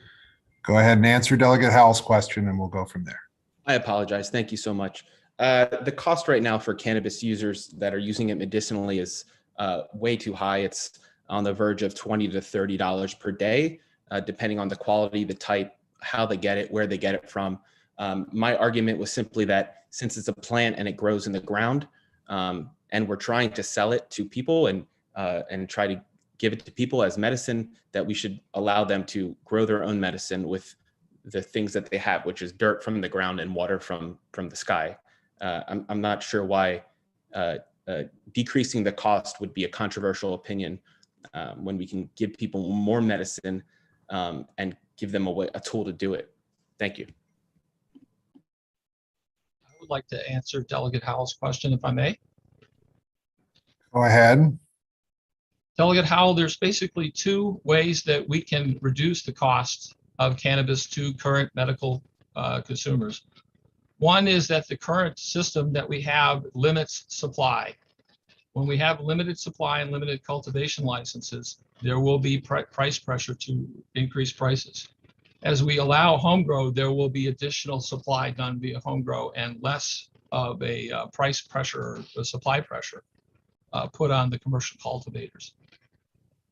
Go ahead and answer Delegate Howell's question, and we'll go from there. I apologize. Thank you so much. The cost right now for cannabis users that are using it medicinally is way too high. It's on the verge of $20 to $30 per day, depending on the quality, the type, how they get it, where they get it from. My argument was simply that since it's a plant and it grows in the ground, and we're trying to sell it to people and try to give it to people as medicine, that we should allow them to grow their own medicine with the things that they have, which is dirt from the ground and water from the sky. I'm not sure why decreasing the cost would be a controversial opinion when we can give people more medicine and give them a tool to do it. Thank you. I would like to answer Delegate Howell's question, if I may. Go ahead. Delegate Howell, there's basically two ways that we can reduce the cost of cannabis to current medical consumers. One is that the current system that we have limits supply. When we have limited supply and limited cultivation licenses, there will be price pressure to increase prices. As we allow home grow, there will be additional supply done via home grow and less of a price pressure, or supply pressure put on the commercial cultivators.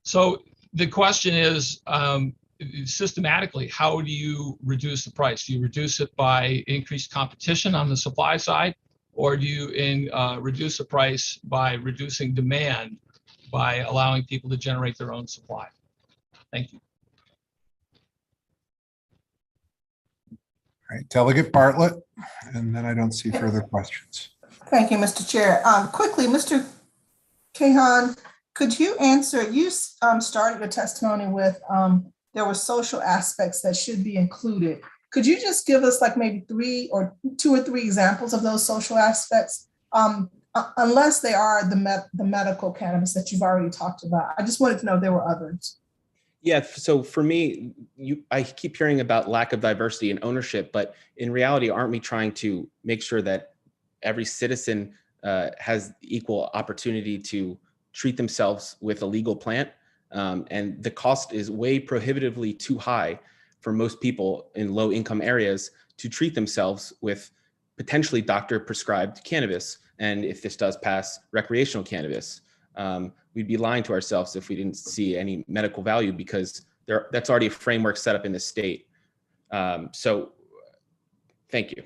So the question is, systematically, how do you reduce the price? Do you reduce it by increased competition on the supply side, or do you reduce the price by reducing demand by allowing people to generate their own supply? Thank you. All right, Delegate Bartlett, and then I don't see further questions. Thank you, Mr. Chair. Quickly, Mr. Kahan, could you answer, you started your testimony with there were social aspects that should be included. Could you just give us like maybe two or three examples of those social aspects? Unless they are the medical cannabis that you've already talked about. I just wanted to know if there were others. Yeah, so for me, I keep hearing about lack of diversity and ownership, but in reality, aren't we trying to make sure that every citizen has equal opportunity to treat themselves with a legal plant? And the cost is way prohibitively too high for most people in low income areas to treat themselves with potentially doctor prescribed cannabis. And if this does pass, recreational cannabis. We'd be lying to ourselves if we didn't see any medical value, because that's already a framework set up in the state. So thank you.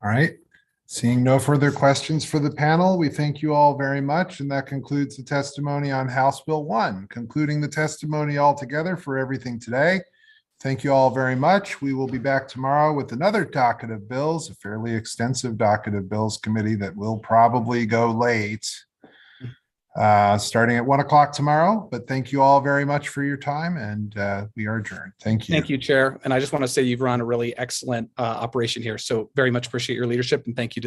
All right. Seeing no further questions for the panel, we thank you all very much. And that concludes the testimony on House Bill 1, concluding the testimony altogether for everything today. Thank you all very much. We will be back tomorrow with another docket of bills, a fairly extensive docket of bills committee that will probably go late, starting at 1 o'clock tomorrow. But thank you all very much for your time, and we are adjourned. Thank you. Thank you, Chair. And I just want to say you've run a really excellent operation here. So very much appreciate your leadership, and thank you to